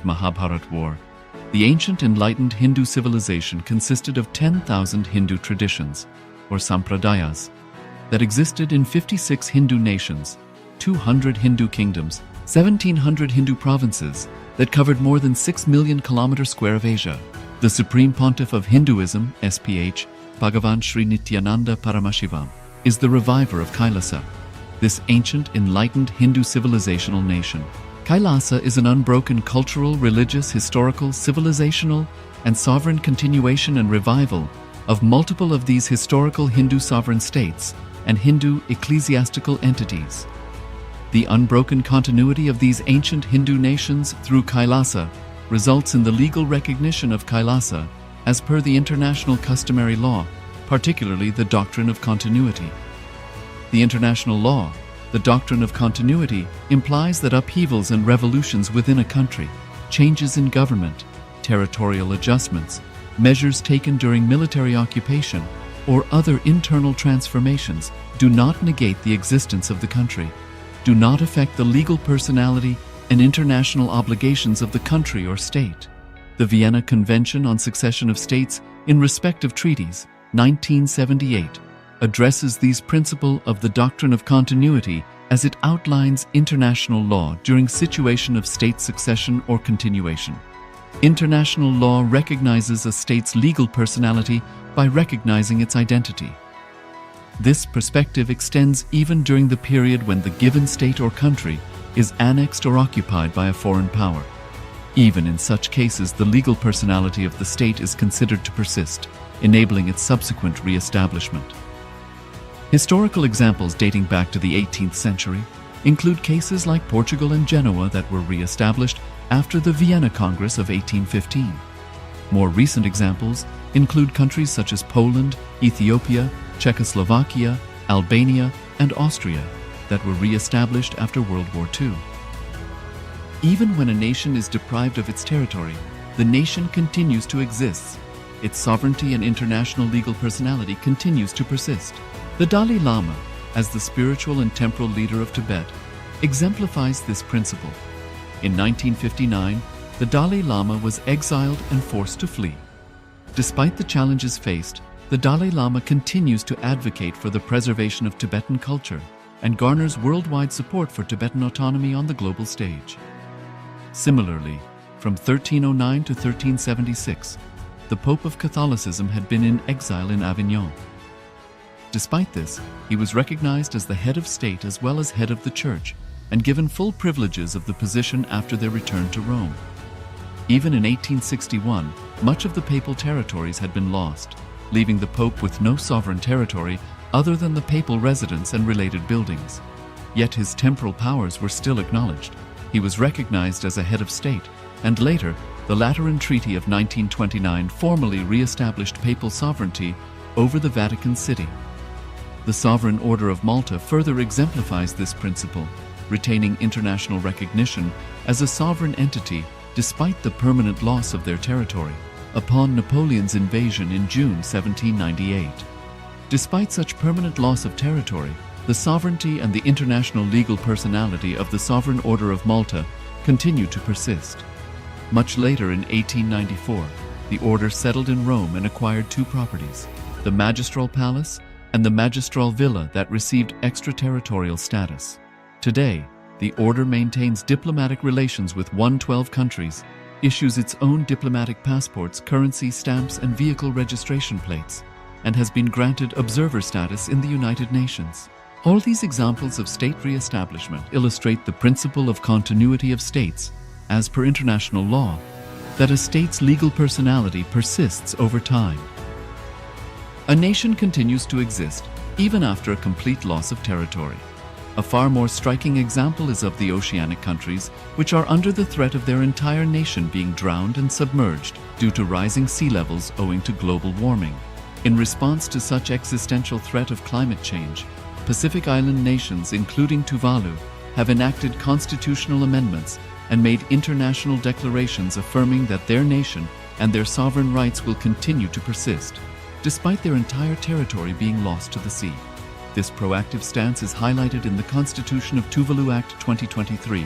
of Mahabharat war, the ancient enlightened Hindu civilization consisted of 10,000 Hindu traditions, or sampradayas, that existed in 56 Hindu nations, 200 Hindu kingdoms, 1,700 Hindu provinces that covered more than 6 million kilometers square of Asia. The Supreme Pontiff of Hinduism, SPH, Bhagavan Sri Nithyananda Paramashivoham, is the reviver of KAILASA, this ancient enlightened Hindu civilizational nation. KAILASA is an unbroken cultural, religious, historical, civilizational, and sovereign continuation and revival of multiple of these historical Hindu sovereign states and Hindu ecclesiastical entities. The unbroken continuity of these ancient Hindu nations through KAILASA results in the legal recognition of KAILASA as per the international customary law, particularly the doctrine of continuity. The international law, the doctrine of continuity, implies that upheavals and revolutions within a country, changes in government, territorial adjustments, measures taken during military occupation, or other internal transformations do not negate the existence of the country, do not affect the legal personality and international obligations of the country or state. The Vienna Convention on Succession of States in Respective Treaties, 1978, addresses these principles of the doctrine of continuity as it outlines international law during situation of state succession or continuation. International law recognizes a state's legal personality by recognizing its identity. This perspective extends even during the period when the given state or country is annexed or occupied by a foreign power. Even in such cases, the legal personality of the state is considered to persist, enabling its subsequent re-establishment. Historical examples dating back to the 18th century include cases like Portugal and Genoa that were re-established after the Vienna Congress of 1815. More recent examples include countries such as Poland, Ethiopia, Czechoslovakia, Albania, and Austria that were re-established after World War II. Even when a nation is deprived of its territory, the nation continues to exist. Its sovereignty and international legal personality continues to persist. The Dalai Lama, as the spiritual and temporal leader of Tibet, exemplifies this principle. In 1959, the Dalai Lama was exiled and forced to flee. Despite the challenges faced, the Dalai Lama continues to advocate for the preservation of Tibetan culture and garners worldwide support for Tibetan autonomy on the global stage. Similarly, from 1309 to 1376, the Pope of Catholicism had been in exile in Avignon. Despite this, he was recognized as the head of state as well as head of the church and given full privileges of the position after their return to Rome. Even in 1861, much of the papal territories had been lost, leaving the Pope with no sovereign territory other than the papal residence and related buildings. Yet his temporal powers were still acknowledged. He was recognized as a head of state, and later, the Lateran Treaty of 1929 formally re-established papal sovereignty over the Vatican City. The Sovereign Order of Malta further exemplifies this principle, retaining international recognition as a sovereign entity despite the permanent loss of their territory upon Napoleon's invasion in June 1798. Despite such permanent loss of territory, the sovereignty and the international legal personality of the Sovereign Order of Malta continue to persist. Much later in 1894, the order settled in Rome and acquired two properties, the Magistral Palace and the Magistral Villa that received extraterritorial status. Today, the order maintains diplomatic relations with 112 countries, issues its own diplomatic passports, currency stamps, and vehicle registration plates, and has been granted observer status in the United Nations. All these examples of state re-establishment illustrate the principle of continuity of states, as per international law, that a state's legal personality persists over time. A nation continues to exist even after a complete loss of territory. A far more striking example is of the oceanic countries, which are under the threat of their entire nation being drowned and submerged due to rising sea levels owing to global warming. In response to such existential threat of climate change, Pacific Island nations, including Tuvalu, have enacted constitutional amendments and made international declarations affirming that their nation and their sovereign rights will continue to persist, despite their entire territory being lost to the sea. This proactive stance is highlighted in the Constitution of Tuvalu Act 2023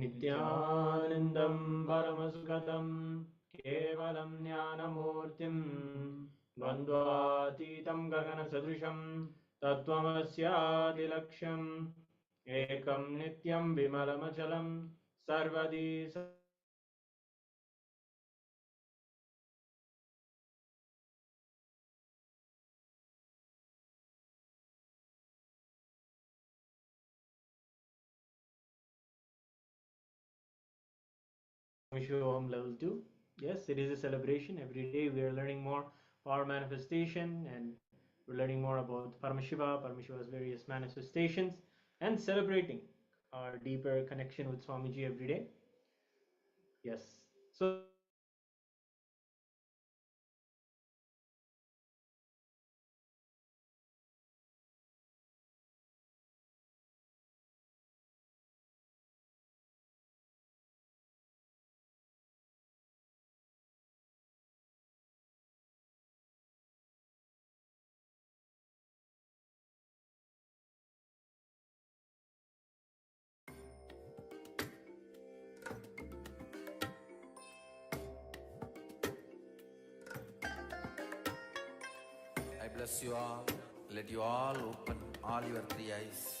नित्यानन्दं परमसुखदं केवलं ज्ञानमूर्तिं द्वन्द्वातीतं गगनसदृशं तत्त्वमस्यादिलक्ष्यम् एकं नित्यं विमलमचलं सर्वदी Paramashivoham level 2. Yes, it is a celebration. Every day we are learning more power manifestation and we're learning more about Paramashiva's various manifestations, and celebrating our deeper connection with Swamiji every day. Yes. So I bless you all. Let you all open all your three eyes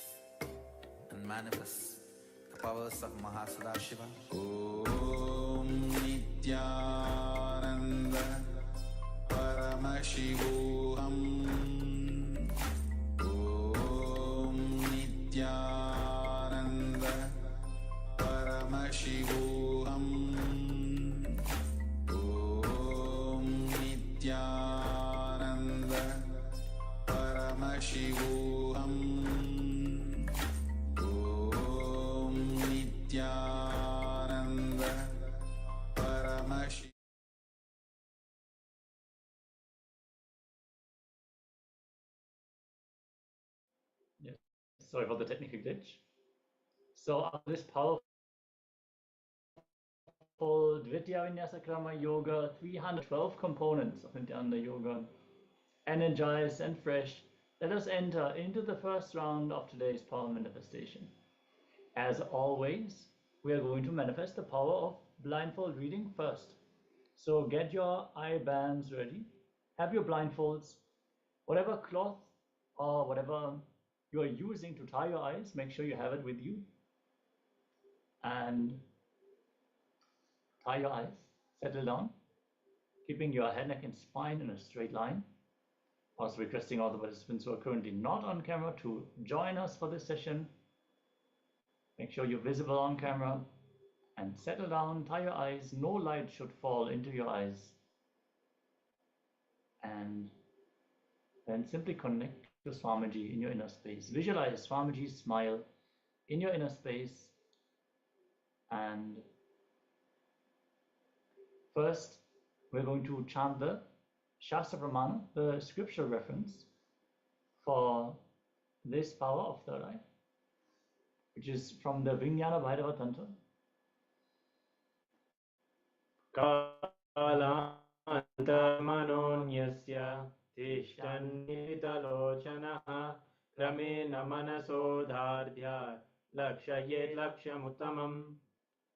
and manifest the powers of Mahasadashiva. Om Nithyananda Paramashivoham. Om Nithyananda Paramashivoham. Om Nithyananda Paramashivoham. Om Nithyananda Paramashivoham. Yes, sorry for the technical glitch. So after this powerful Dvitya Vinyasa Krama Yoga, 312 components of Nithyananda Yoga, energized and fresh, let us enter into the first round of today's power manifestation. As always, we are going to manifest the power of blindfold reading first. So get your eye bands ready, have your blindfolds, whatever cloth or whatever you are using to tie your eyes, make sure you have it with you. And tie your eyes, settle down, keeping your head, neck, and spine in a straight line. Also requesting all the participants who are currently not on camera to join us for this session. Make sure you're visible on camera and settle down, tie your eyes. No light should fall into your eyes. And then simply connect to Swamiji in your inner space. Visualize Swamiji's smile in your inner space. And first, we're going to chant the Shastra Pramana, the scripture reference for this power of third eye, which is from the Vijnana Bhairava Tantra. कालान्तर्मनोऽन्यस्य तिष्ठन्निहितलोचनः क्रमेण मनसोधार्ध्य लक्ष्ययेत् लक्ष्यमुत्तमम्.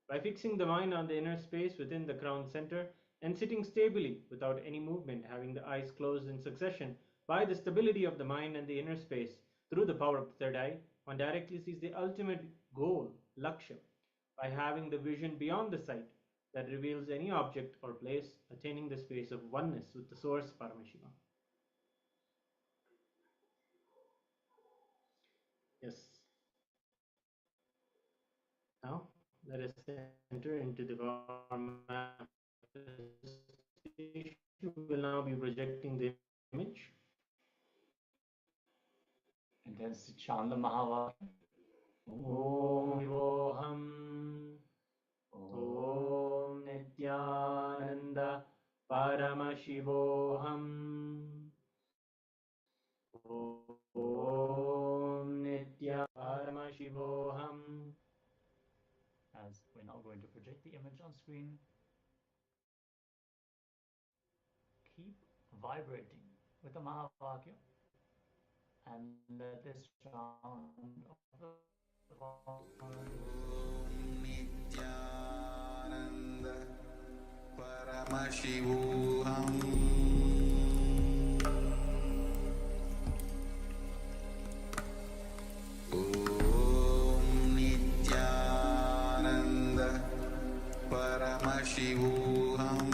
By fixing the mind on the inner space within the crown center and sitting stably without any movement, having the eyes closed in succession, by the stability of the mind and the inner space through the power of the third eye, one directly sees the ultimate goal, lakshya, by having the vision beyond the sight that reveals any object or place, attaining the space of oneness with the source Paramashiva. Yes. Now, let us enter into the power manifestation. We will now be projecting the image. And then chant the Mahavakya. Om Vivoham. Om Nithyananda Paramashivoham. Om Nitya Paramashivoham. As we're now going to project the image on screen, keep vibrating with the Mahavakya and let this sound of the Om Nithyananda Paramashivoham. Om Nithyananda Paramashivoham.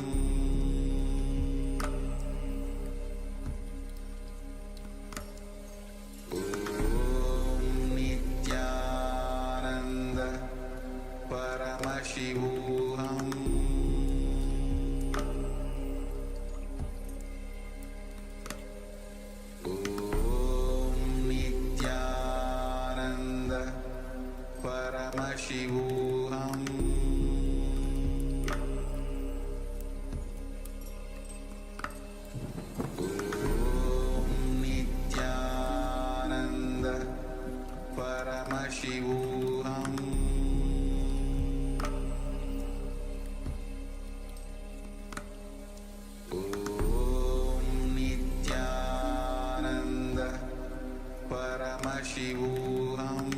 Om Nithyananda Paramashivoham. Om Nithyananda Paramashivoham. Om Nithyananda Paramashivoham. Om Nithyananda Paramashivoham.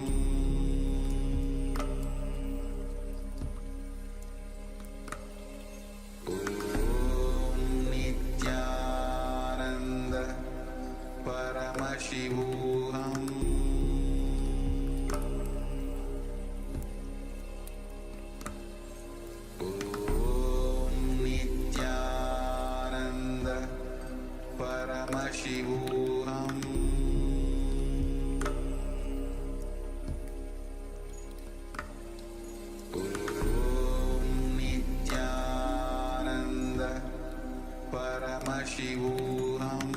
Om Nithyananda Paramashivoham. Om Nithyananda Paramashivoham. Om Nithyananda Paramashivoham. Om Nithyananda Paramashivoham.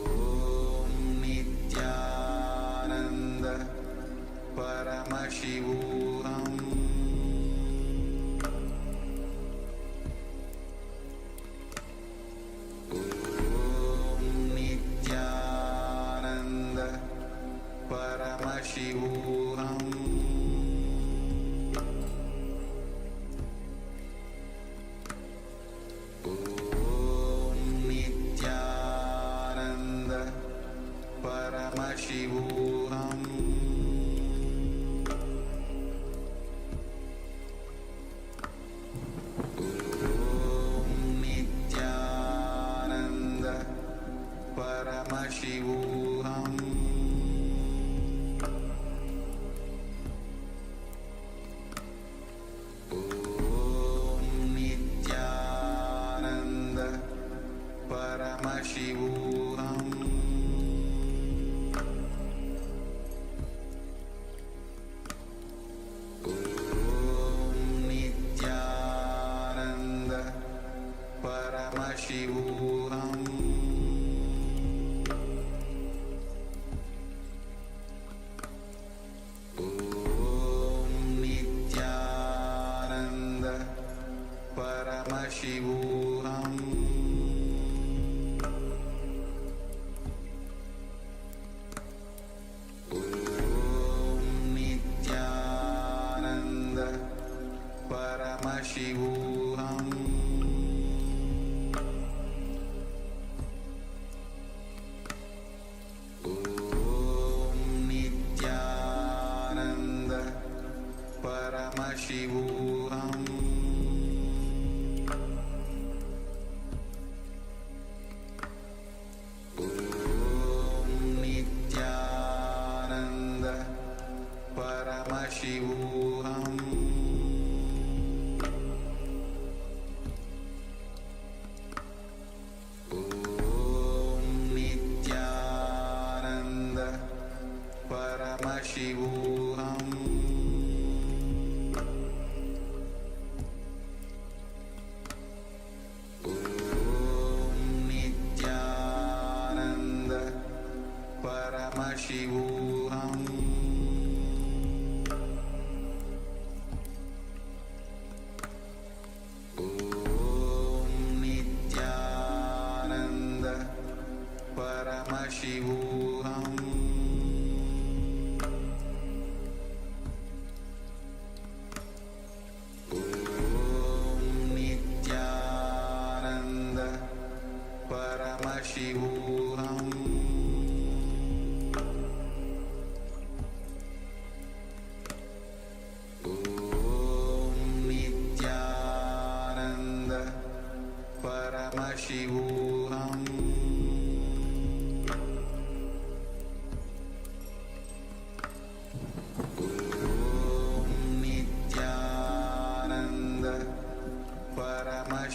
Om Nithyananda Paramashivoham. Om Nithyananda Paramashivoham. Om Nithyananda Paramashivoham. Om Nithyananda Paramashivoham. Om Nithyananda Paramashivoham. Om Nithyananda Paramashivoham. Om Nithyananda Paramashivoham. Om Nithyananda Paramashivoham. Om Nithyananda Paramashivoham. Om Nithyananda Paramashivoham.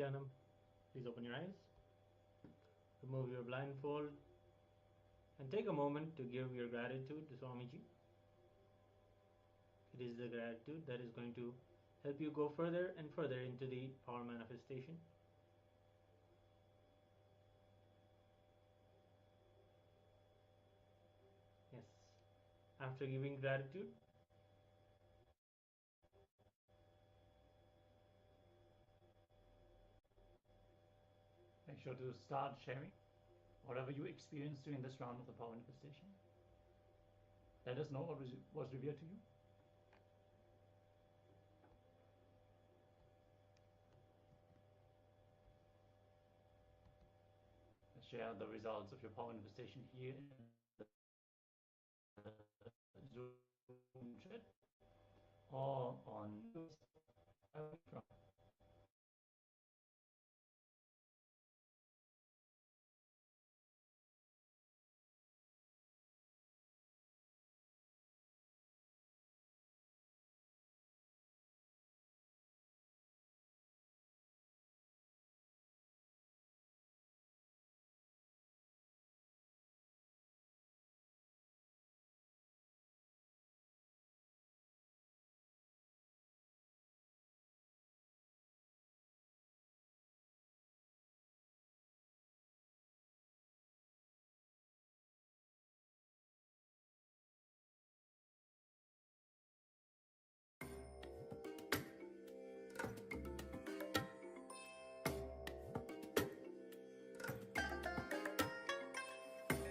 Nithyananda, please open your eyes, remove your blindfold, and take a moment to give your gratitude to Swamiji. It is the gratitude that is going to help you go further and further into the power manifestation. Yes. After giving gratitude, make sure to start sharing whatever you experienced during this round of the power manifestation. Let us know what was revealed to you. Share the results of your power manifestation here in the Zoom chat or on from.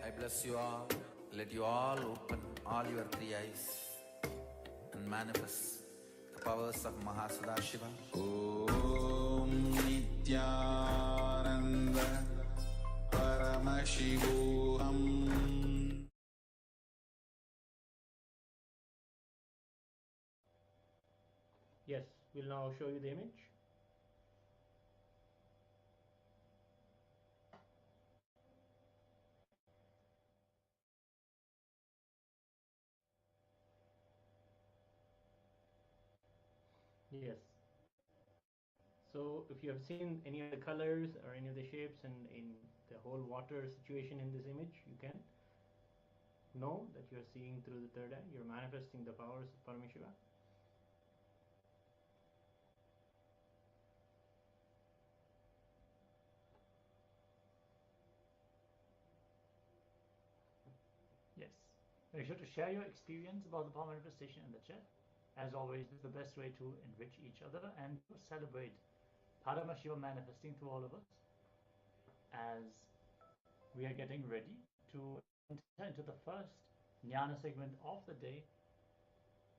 I bless you all. Let you all open all your three eyes and manifest the powers of Mahasudashiva. Om Nithyananda Paramashivoham. yes, we'll now show you the image. Yes. So if you have seen any of the colors or any of the shapes and in the whole water situation in this image, you can know that you're seeing through the third eye. You're manifesting the powers of Paramashiva. Yes. Make sure to share your experience about the power manifestation in the chat. As always, it's the best way to enrich each other and to celebrate Paramashiva manifesting through all of us as we are getting ready to enter into the first Jnana segment of the day,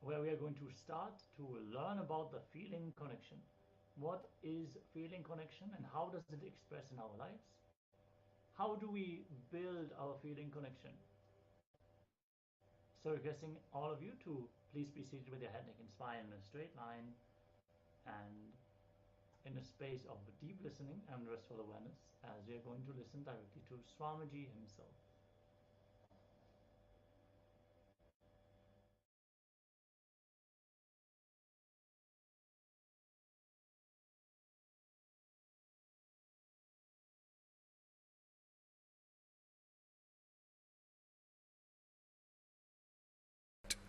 where we are going to start to learn about the feeling connection. What is feeling connection and how does it express in our lives? How do we build our feeling connection? So requesting all of you to please be seated with your head, neck and spine in a straight line and in a space of deep listening and restful awareness, as we are going to listen directly to Swamiji himself.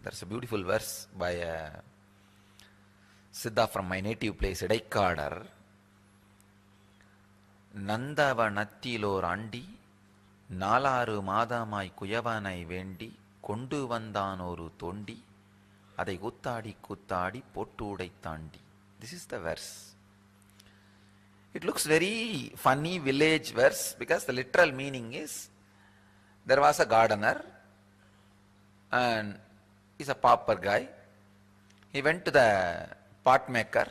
There's a beautiful verse by Siddha from my native place, Idaikadar. நந்தவனத்திலோர் ஆண்டி நாலாறு மாதமாய் குயவனை வேண்டி கொண்டு வந்தான் ஒரு தோண்டி அதை கூத்தாடி கூத்தாடி போட்டு உடைத்தாண்டி. This is the verse. It looks very funny village verse because the literal meaning is there was a gardener and he's a pauper guy. He went to the pot maker,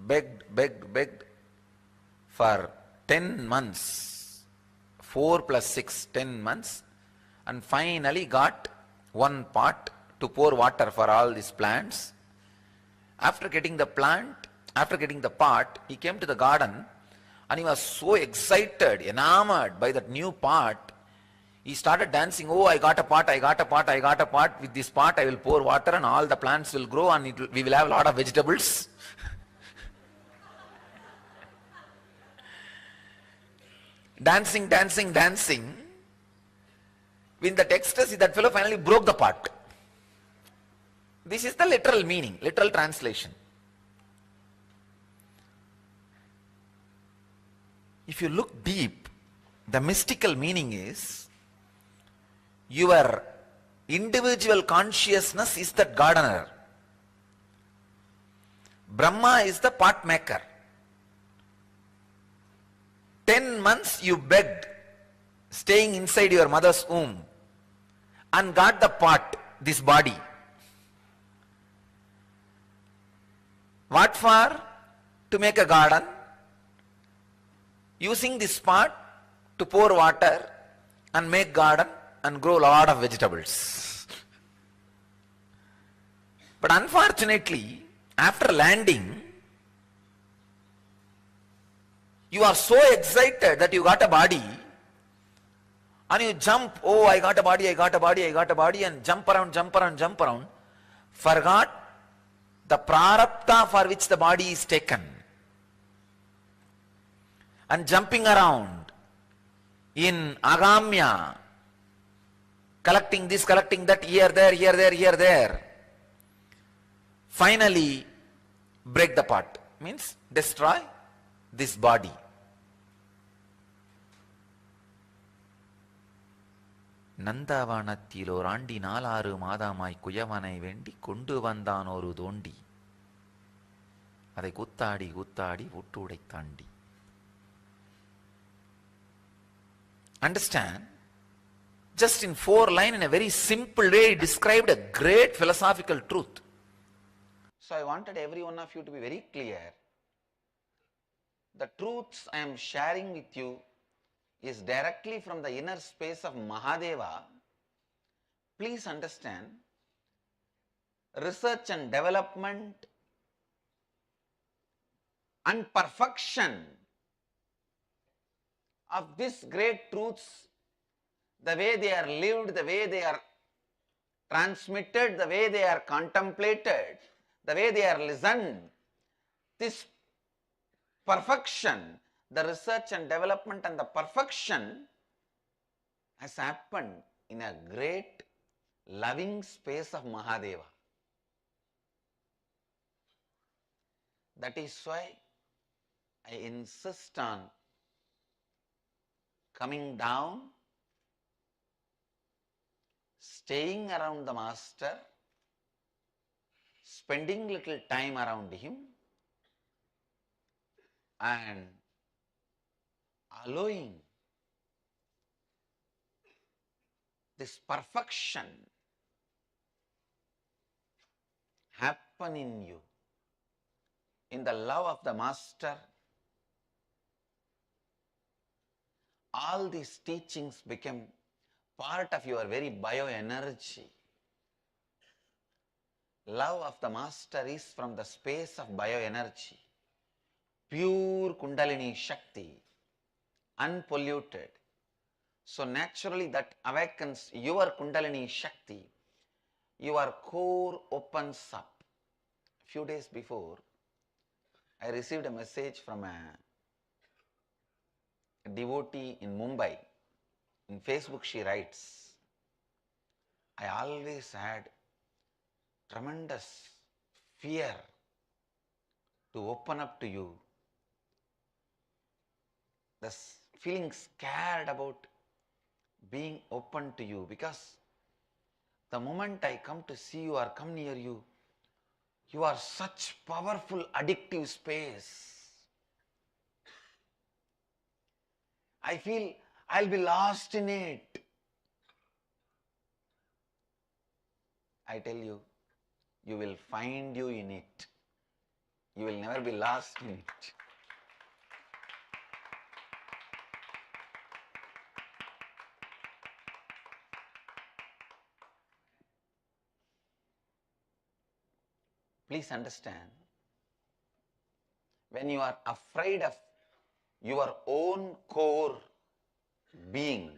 begged for 10 months, 4 plus 6, 10 months, and finally got one pot to pour water for all these plants. After getting the pot, he came to the garden and he was so excited, enamored by that new pot. He started dancing. Oh, I got a pot. With this pot I will pour water and all the plants will grow and we will have a lot of vegetables. dancing, dancing, dancing. In that ecstasy, that fellow finally broke the pot. This is the literal meaning, literal translation. If you look deep, the mystical meaning is your individual consciousness is the gardener. Brahma is the pot maker. 10 months you begged, staying inside your mother's womb, and got the pot, this body. What for? To make a garden. Using this pot to pour water and make garden and grow a lot of vegetables. But unfortunately, after landing, you are so excited that you got a body and you jump, oh, I got a body, I got a body, I got a body, and jump around, jump around, jump around. Forgot the prarabdha for which the body is taken. And jumping around in agamya, collecting this, collecting that, here, there, here, there, here, there. Finally, break the pot. Means destroy this body. நந்தவனத்திலோ ராண்டி 4 மாதமாய் குயவனை வேண்டி கொண்டு வந்தான் ஒரு தோண்டி அதை குத்தாடி குத்தாடி உட்டுடை தாண்டி. Understand? Just in 4 lines, in a very simple way, he described a great philosophical truth. So I wanted every one of you to be very clear. The truths I am sharing with you is directly from the inner space of Mahadeva. Please understand, research and development and perfection of these great truths, the way they are lived, the way they are transmitted, the way they are contemplated, the way they are listened, this perfection, the research and development and the perfection has happened in a great loving space of Mahadeva. That is why I insist on coming down, staying around the Master, spending little time around him, and allowing this perfection happen in you, in the love of the Master. All these teachings become part of your very bioenergy. Love of the Master is from the space of bioenergy, pure Kundalini Shakti, unpolluted. So naturally that awakens your Kundalini Shakti, your core opens up. A few days before, I received a message from a devotee in Mumbai. In Facebook she writes, I always had tremendous fear to open up to you. The feeling scared about being open to you, because the moment I come to see you or come near you, you are such powerful addictive space. I feel I'll be lost in it. I tell you, you will find you in it. You will never be lost in it. Please understand, when you are afraid of your own core being,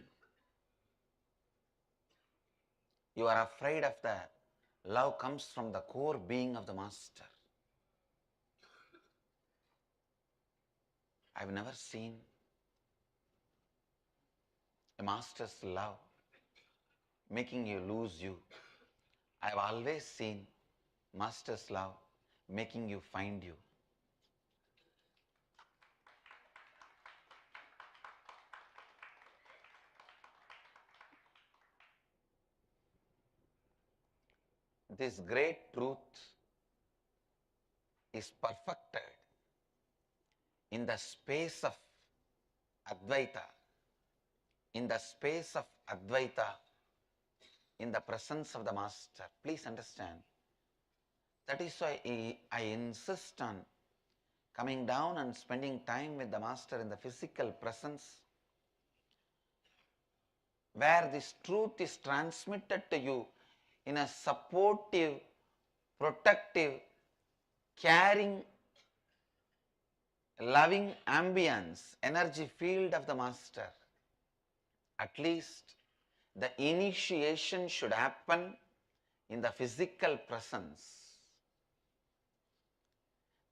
you are afraid of the love comes from the core being of the Master. I've never seen a master's love making you lose you. I have always seen master's love making you find you. This great truth is perfected in the space of Advaita, in the space of Advaita, in the presence of the Master. Please understand. That is why I insist on coming down and spending time with the Master in the physical presence, where this truth is transmitted to you in a supportive, protective, caring, loving ambience, energy field of the Master. At least the initiation should happen in the physical presence.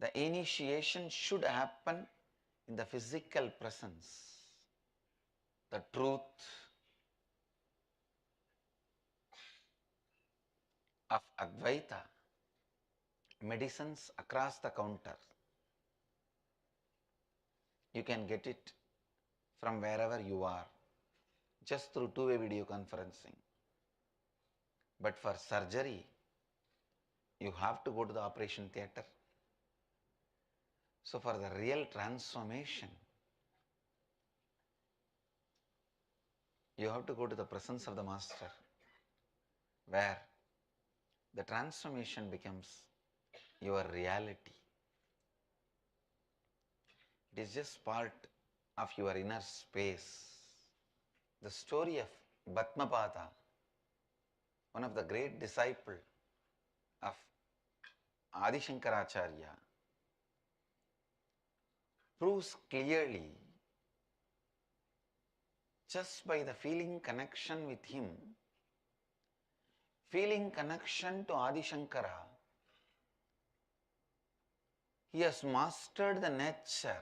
The initiation should happen in the physical presence. The truth of Advaita, medicines across the counter. You can get it from wherever you are, just through two-way video conferencing. But for surgery, you have to go to the operation theatre. So for the real transformation, you have to go to the presence of the Master, where the transformation becomes your reality. It is just part of your inner space. The story of Bhatmapada, one of the great disciples of Adi Shankaracharya, proves clearly, just by the feeling connection with him, feeling connection to Adi Shankara, he has mastered the nature.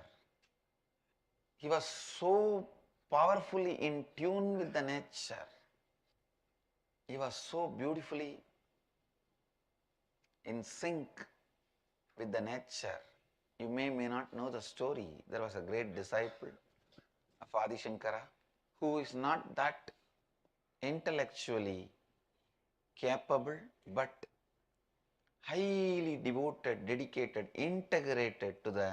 He was so powerfully in tune with the nature. He was so beautifully in sync with the nature. You may not know the story. There was a great disciple of Adi Shankara who is not that intellectually capable, but highly devoted, dedicated, integrated to the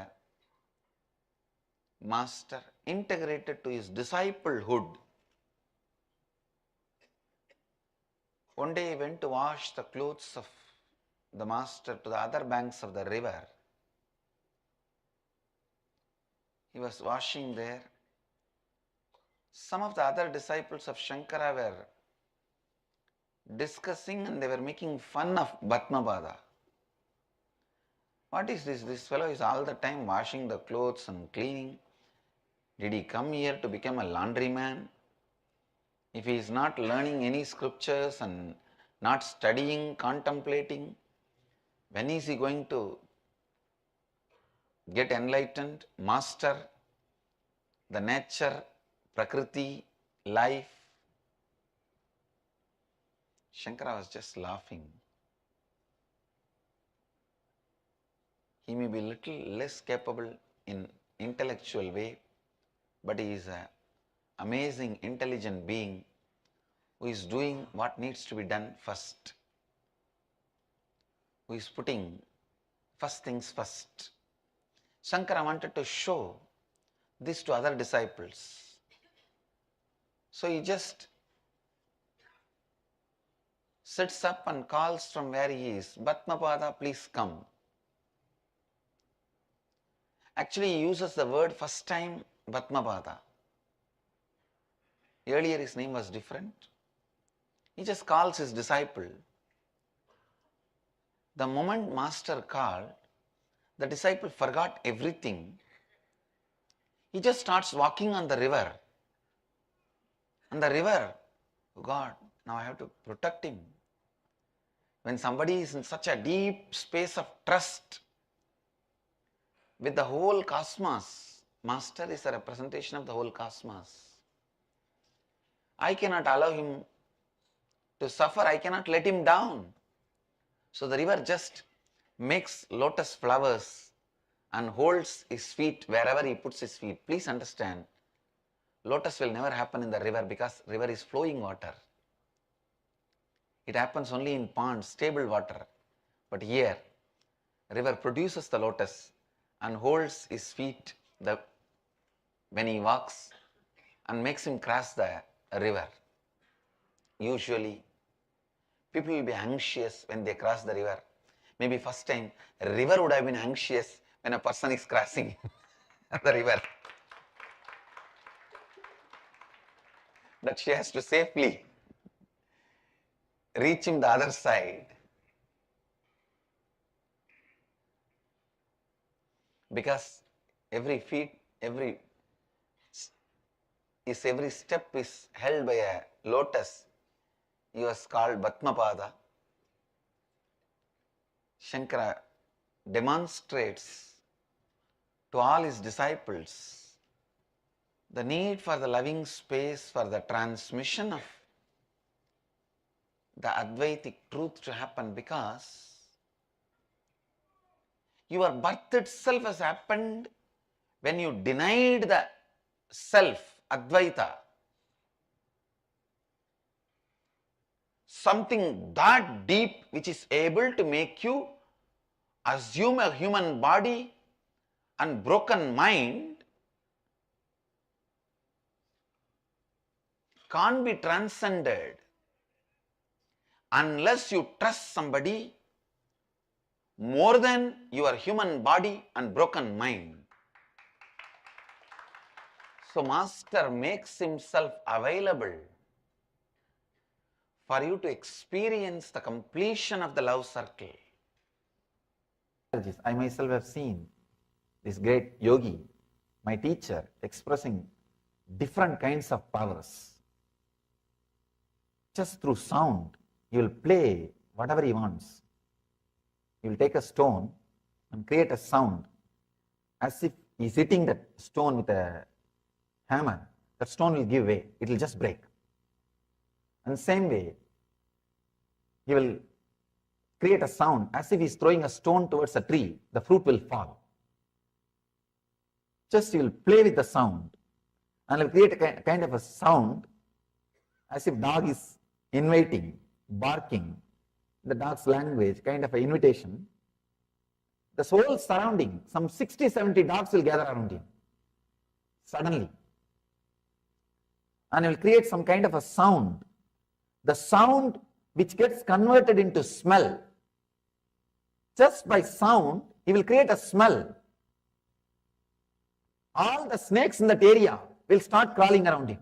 Master, integrated to his disciplehood. One day he went to wash the clothes of the Master to the other banks of the river. He was washing there. Some of the other disciples of Shankara were discussing and they were making fun of Bhatmapada. What is this? This fellow is all the time washing the clothes and cleaning. Did he come here to become a laundryman? If he is not learning any scriptures and not studying, contemplating, when is he going to get enlightened, master the nature, prakriti, life? Shankara was just laughing. He may be little less capable in intellectual way, but he is an amazing, intelligent being who is doing what needs to be done first, who is putting first things first. Shankara wanted to show this to other disciples. So he just sits up and calls from where he is, Bhatmapada, please come. Actually, he uses the word first time, Bhatmapada. Earlier his name was different. He just calls his disciple. The moment Master called, the disciple forgot everything. He just starts walking on the river. And the river, oh God, now I have to protect him. When somebody is in such a deep space of trust with the whole cosmos, Master is a representation of the whole cosmos. I cannot allow him to suffer, I cannot let him down. So the river just makes lotus flowers and holds his feet wherever he puts his feet. Please understand, lotus will never happen in the river because river is flowing water. It happens only in ponds, stable water. But here, river produces the lotus and holds his feet when he walks and makes him cross the river. Usually, people will be anxious when they cross the river. Maybe first time, a river would have been anxious when a person is crossing the river. That she has to safely reach him the other side. Because every step is held by a lotus. He was called Bhatmapada. Shankara demonstrates to all his disciples the need for the loving space for the transmission of the Advaitic truth to happen, because your birth itself has happened when you denied the self, Advaita. Something that deep which is able to make you assume a human body and broken mind can't be transcended unless you trust somebody more than your human body and broken mind. So Master makes himself available for you to experience the completion of the love circle. I myself have seen this great yogi, my teacher, expressing different kinds of powers. Just through sound, he will play whatever he wants. He will take a stone and create a sound as if he is hitting that stone with a hammer. That stone will give way, it will just break. And the same way, he will create a sound as if he is throwing a stone towards a tree, the fruit will fall. Just he will play with the sound and will create a kind of a sound as if dog is inviting, barking, the dog's language, kind of an invitation. The whole surrounding, some 60-70 dogs will gather around him suddenly. And he will create some kind of a sound. The sound which gets converted into smell. Just by sound, he will create a smell. All the snakes in that area will start crawling around him.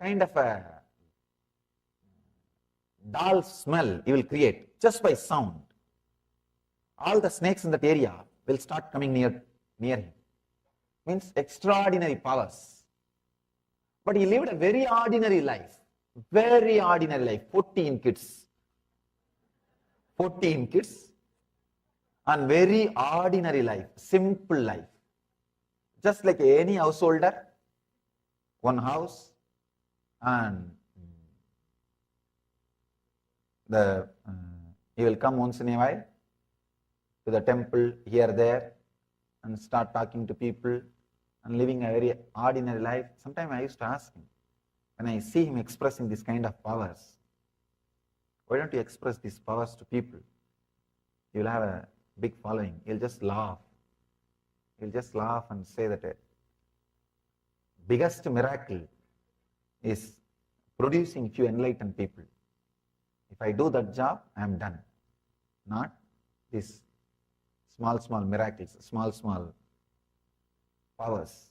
Kind of a dull smell he will create just by sound. All the snakes in that area will start coming near him. Means extraordinary powers. But he lived a very ordinary life. Very ordinary life. 14 kids. 14 kids. And very ordinary life. Simple life. Just like any householder. One house. And he will come once in a while to the temple here, there, and start talking to people and living a very ordinary life. Sometimes I used to ask him, when I see him expressing this kind of powers, why don't you express these powers to people? You will have a big following. He'll just laugh. He'll just laugh and say that biggest miracle is producing few enlightened people. If I do that job, I am done. Not these small miracles, small powers.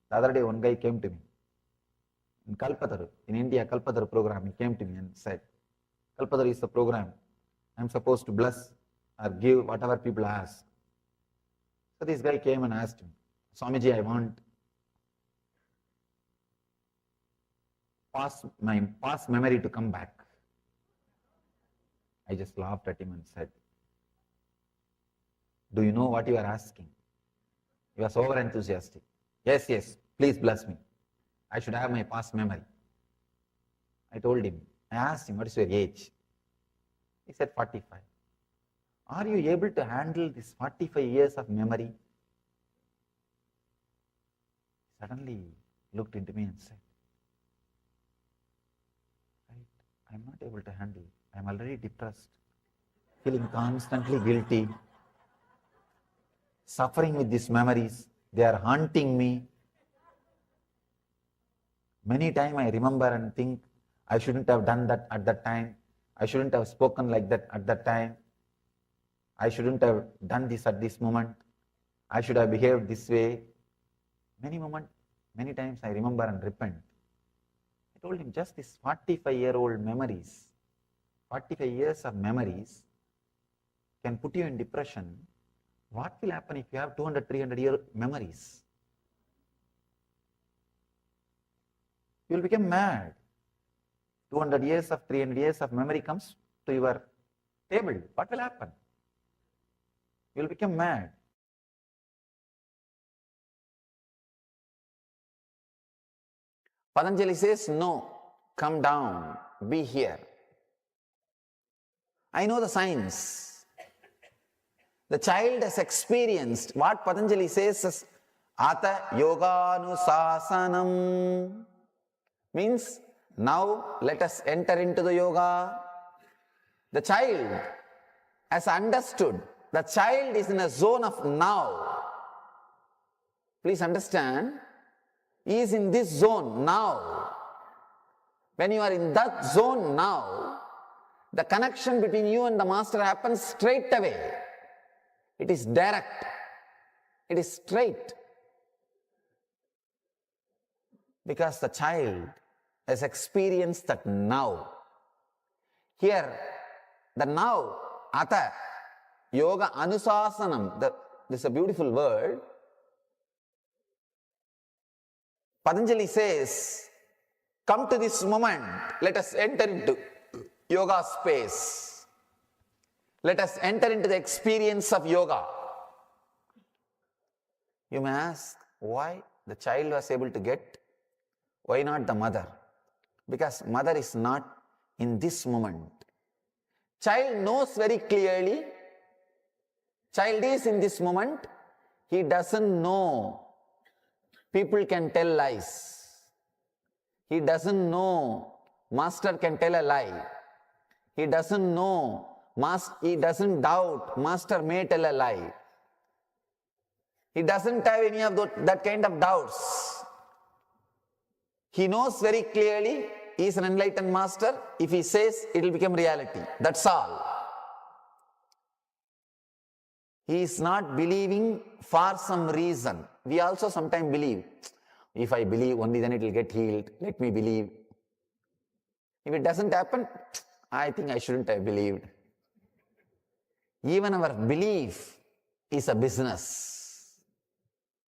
The other day, one guy came to me in Kalpataru, in India, Kalpataru program. He came to me and said, Kalpataru is the program. I am supposed to bless or give whatever people ask. So this guy came and asked me, Swamiji, I want my past memory to come back. I just laughed at him and said, do you know what you are asking? He was over enthusiastic. Yes, please bless me. I should have my past memory. I told him, I asked him, what is your age? He said 45. Are you able to handle this 45 years of memory? Suddenly looked into me and said, right, I'm not able to handle. I'm already depressed, feeling constantly guilty, suffering with these memories. They are haunting me. Many times I remember and think, I shouldn't have done that at that time. I shouldn't have spoken like that at that time. I shouldn't have done this at this moment. I should have behaved this way. Many times I remember and repent. I told him, just this 45-year-old memories, 45 years of memories can put you in depression. What will happen if you have 200, 300-year memories? You will become mad. 200 years of, 300 years of memory comes to your table. What will happen? You will become mad. Patanjali says, no, come down, be here. I know the science. The child has experienced what Patanjali says is Ata Yoganusasanam. Means, now let us enter into the yoga. The child has understood. The child is in a zone of now. Please understand, he is in this zone now. When you are in that zone now, the connection between you and the master happens straight away. It is direct. It is straight. Because the child has experienced that now. Here, the now, Ata, Yoga Anusasanam, this is a beautiful word. Patanjali says, come to this moment, let us enter into yoga space. Let us enter into the experience of yoga. You may ask, why the child was able to get? Why not the mother? Because mother is not in this moment. Child knows very clearly. Child is in this moment. He doesn't know people can tell lies. He doesn't know master can tell a lie. He doesn't know, he doesn't doubt master may tell a lie. He doesn't have any of that kind of doubts. He knows very clearly he is an enlightened master. If he says, it will become reality. That's all. He is not believing for some reason. We also sometimes believe, if I believe only then it will get healed. Let me believe. If it doesn't happen, I think I shouldn't have believed. Even our belief is a business.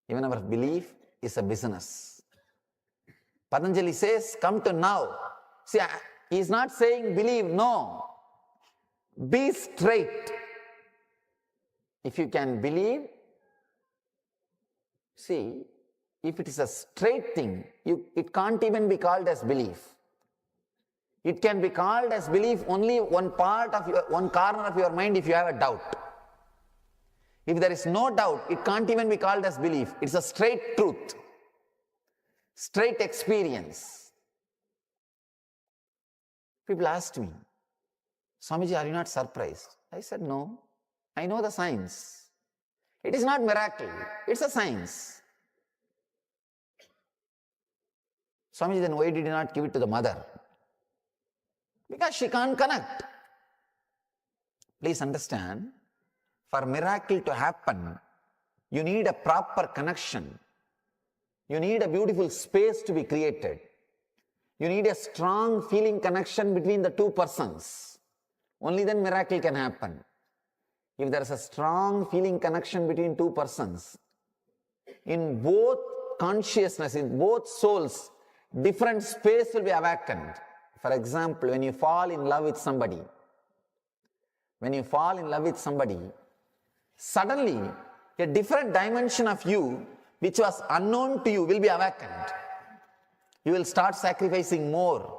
Even our belief is a business. Patanjali says, come to now. See, he is not saying believe, no. Be straight. If you can believe, see, if it is a straight thing, it can't even be called as belief. It can be called as belief only one corner of your mind if you have a doubt. If there is no doubt, it can't even be called as belief. It's a straight truth. Straight experience. People asked me, Swamiji, are you not surprised? I said, no. I know the science. It is not miracle. It's a science. Swamiji, then why did you not give it to the mother? Because she can't connect. Please understand, for miracle to happen, you need a proper connection. You need a beautiful space to be created. You need a strong feeling connection between the two persons. Only then miracle can happen. If there is a strong feeling connection between two persons, in both consciousness, in both souls, different space will be awakened. For example, when you fall in love with somebody, suddenly a different dimension of you which was unknown to you will be awakened. You will start sacrificing more.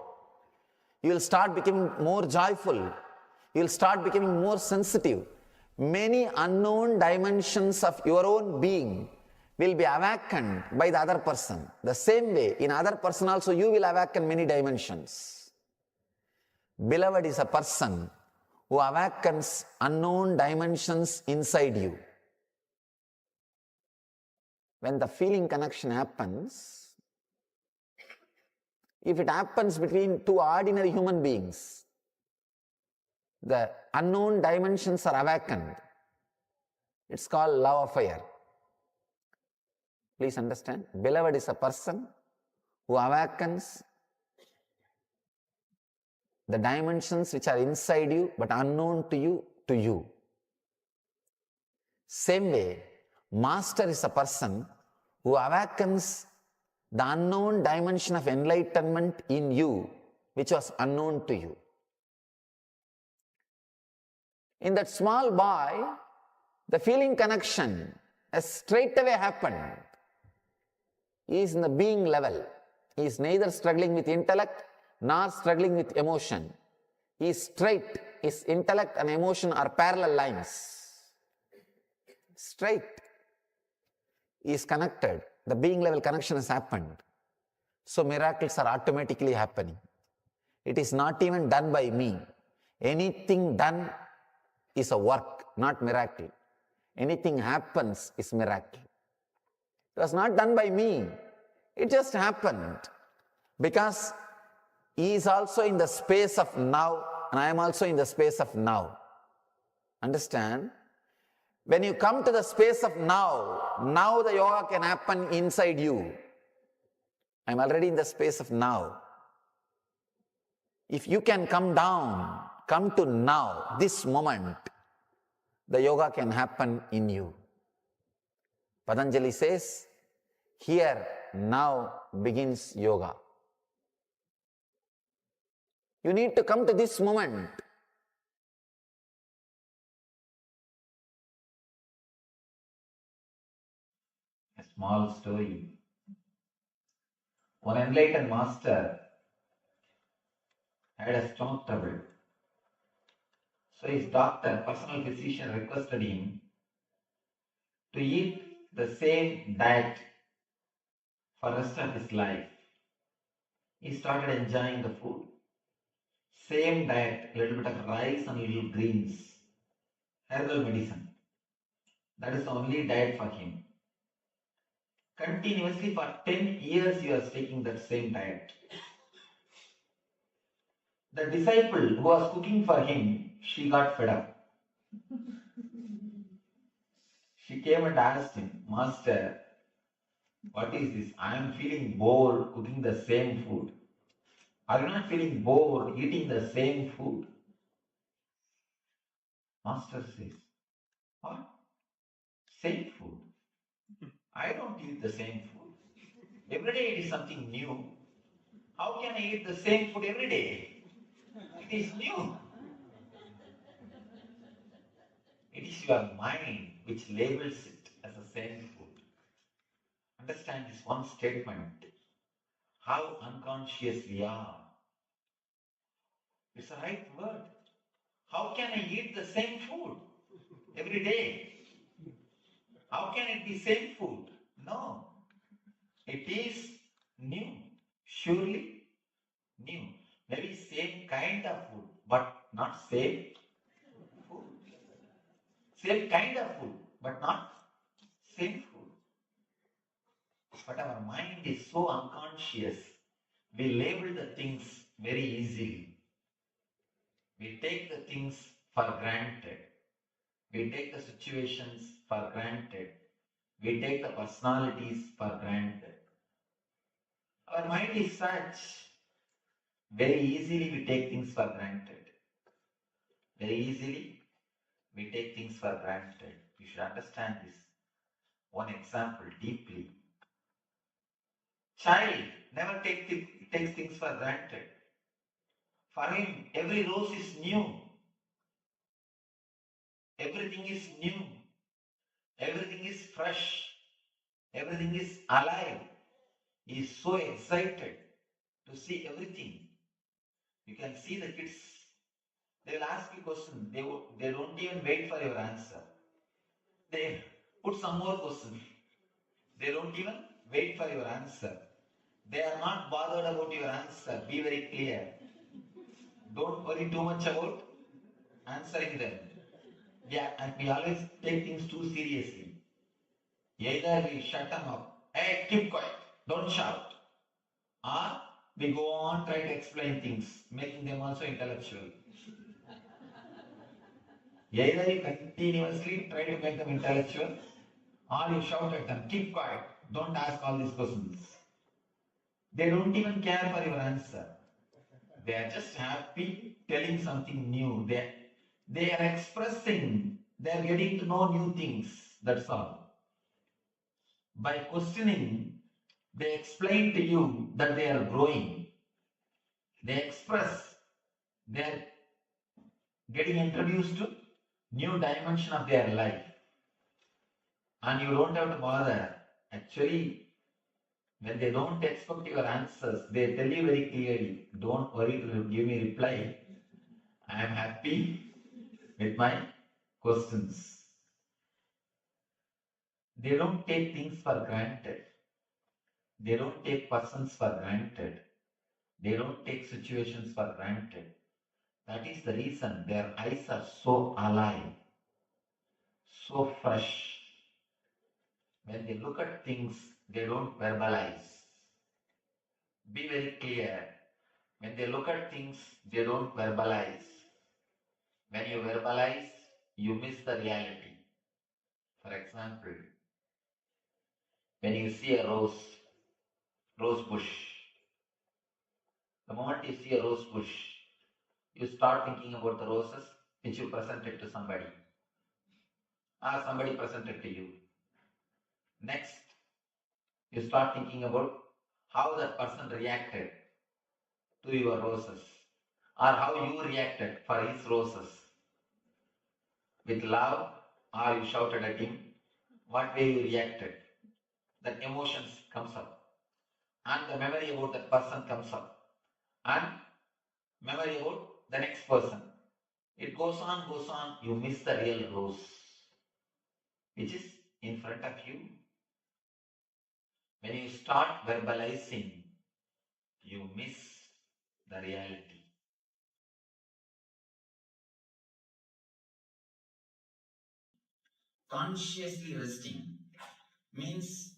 You will start becoming more joyful. You will start becoming more sensitive. Many unknown dimensions of your own being will be awakened by the other person. The same way, in other person also you will awaken many dimensions. Beloved is a person who awakens unknown dimensions inside you. When the feeling connection happens, if it happens between two ordinary human beings, the unknown dimensions are awakened. It's called love affair. Please understand, beloved is a person who awakens the dimensions which are inside you but unknown to you. Same way, master is a person who awakens the unknown dimension of enlightenment in you, which was unknown to you. In that small boy, the feeling connection has straightaway happened. He is in the being level. He is neither struggling with intellect nor struggling with emotion. He is straight. His intellect and emotion are parallel lines. Straight. He is connected. The being level connection has happened. So miracles are automatically happening. It is not even done by me. Anything done is a work, not miracle. Anything happens is miracle. It was not done by me. It just happened. Because he is also in the space of now and I am also in the space of now. Understand? When you come to the space of now the yoga can happen inside you. I am already in the space of now. If you can come down, come to now, this moment, the yoga can happen in you. Patanjali says, here now begins yoga. You need to come to this moment. A small story. One enlightened master had a stomach trouble. So his doctor, personal physician, requested him to eat the same diet for the rest of his life. He started enjoying the food. Same diet, a little bit of rice and little greens, herbal medicine. That is the only diet for him. Continuously for 10 years he was taking that same diet. The disciple who was cooking for him, she got fed up. She came and asked him, Master, what is this? I am feeling bored cooking the same food. Are you not feeling bored eating the same food? Master says, what? Same food? I don't eat the same food. Every day it is something new. How can I eat the same food every day? It is new. It is your mind which labels it as the same food. Understand this one statement. How unconscious we are. It's the right word. How can I eat the same food every day? How can it be same food? No. It is new. Surely new. Maybe same kind of food, but not same food. Same kind of food, but not same food. But our mind is so unconscious. We label the things very easily. We take the things for granted. We take the situations for granted. We take the personalities for granted. Our mind is such. Very easily we take things for granted. Very easily we take things for granted. You should understand this. One example deeply. Child never takes things for granted. For him, every rose is new. Everything is new. Everything is fresh. Everything is alive. He is so excited. to see everything. You can see the kids. They will ask you question. They don't even wait for your answer. They put some more question. They don't even wait for your answer. They are not bothered about your answer. Be very clear. Don't worry too much about answering them. And we always take things too seriously. Either we shut them up. Hey, keep quiet. Don't shout. Or we go on try to explain things, making them also intellectual. Either you continuously try to make them intellectual, or you shout at them, keep quiet, don't ask all these questions. They don't even care for your answer. They are just happy telling something new. They are expressing, they are getting to know new things, that's all. By questioning, they explain to you that they are growing. They express, they are getting introduced to new dimension of their life. And you don't have to bother. Actually, when they don't expect your answers, they tell you very clearly, don't worry to give me reply. I am happy with my questions. They don't take things for granted. They don't take persons for granted. They don't take situations for granted. That is the reason their eyes are so alive, so fresh. When they look at things, they don't verbalize. Be very clear. When they look at things, they don't verbalize. When you verbalize, you miss the reality. For example, when you see a rose bush, the moment you see a rose bush, you start thinking about the roses which you presented to somebody, or somebody presented to you. Next, you start thinking about how that person reacted to your roses, or how you reacted for his roses. With love, or you shouted at him, what way you reacted. That emotions comes up. And the memory about that person comes up. And memory about the next person. It goes on, you miss the real rose, which is in front of you. When you start verbalizing, you miss the reality. Consciously resting means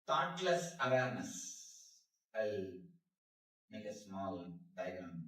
thoughtless awareness. I'll make a small diagram.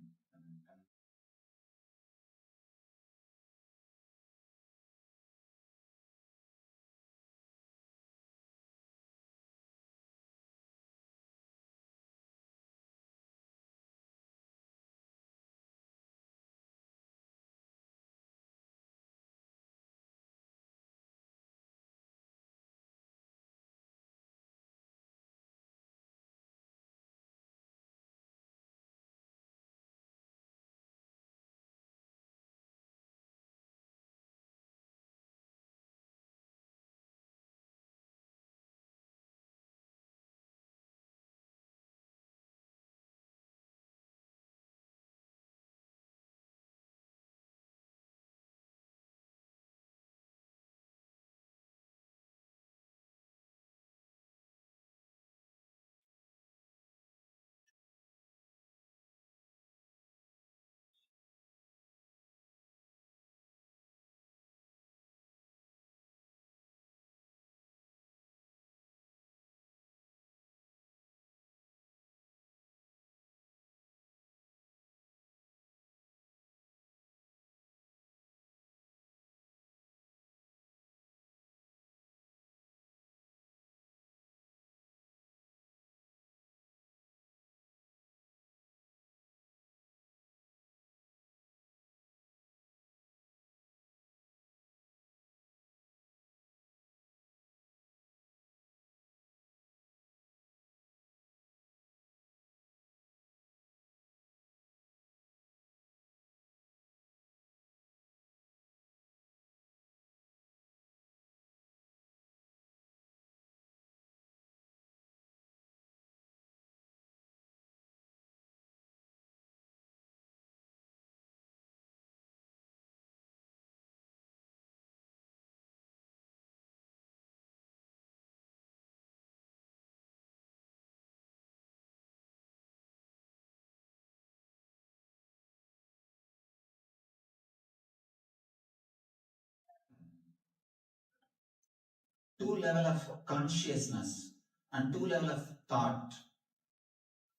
two levels of consciousness and two levels of thought.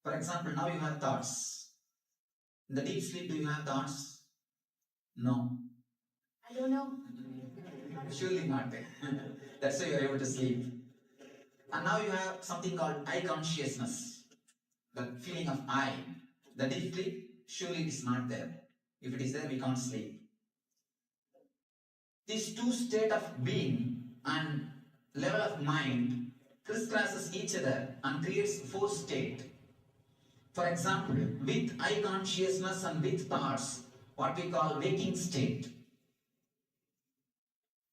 For example, now you have thoughts. In the deep sleep, do you have thoughts? No. I don't know. Surely not. That's why you are able to sleep. And now you have something called I consciousness. The feeling of I. The deep sleep, surely it is not there. If it is there, we can't sleep. These two states of being and level of mind crisscrosses each other and creates four states. For example, with I consciousness and with thoughts, what we call waking state.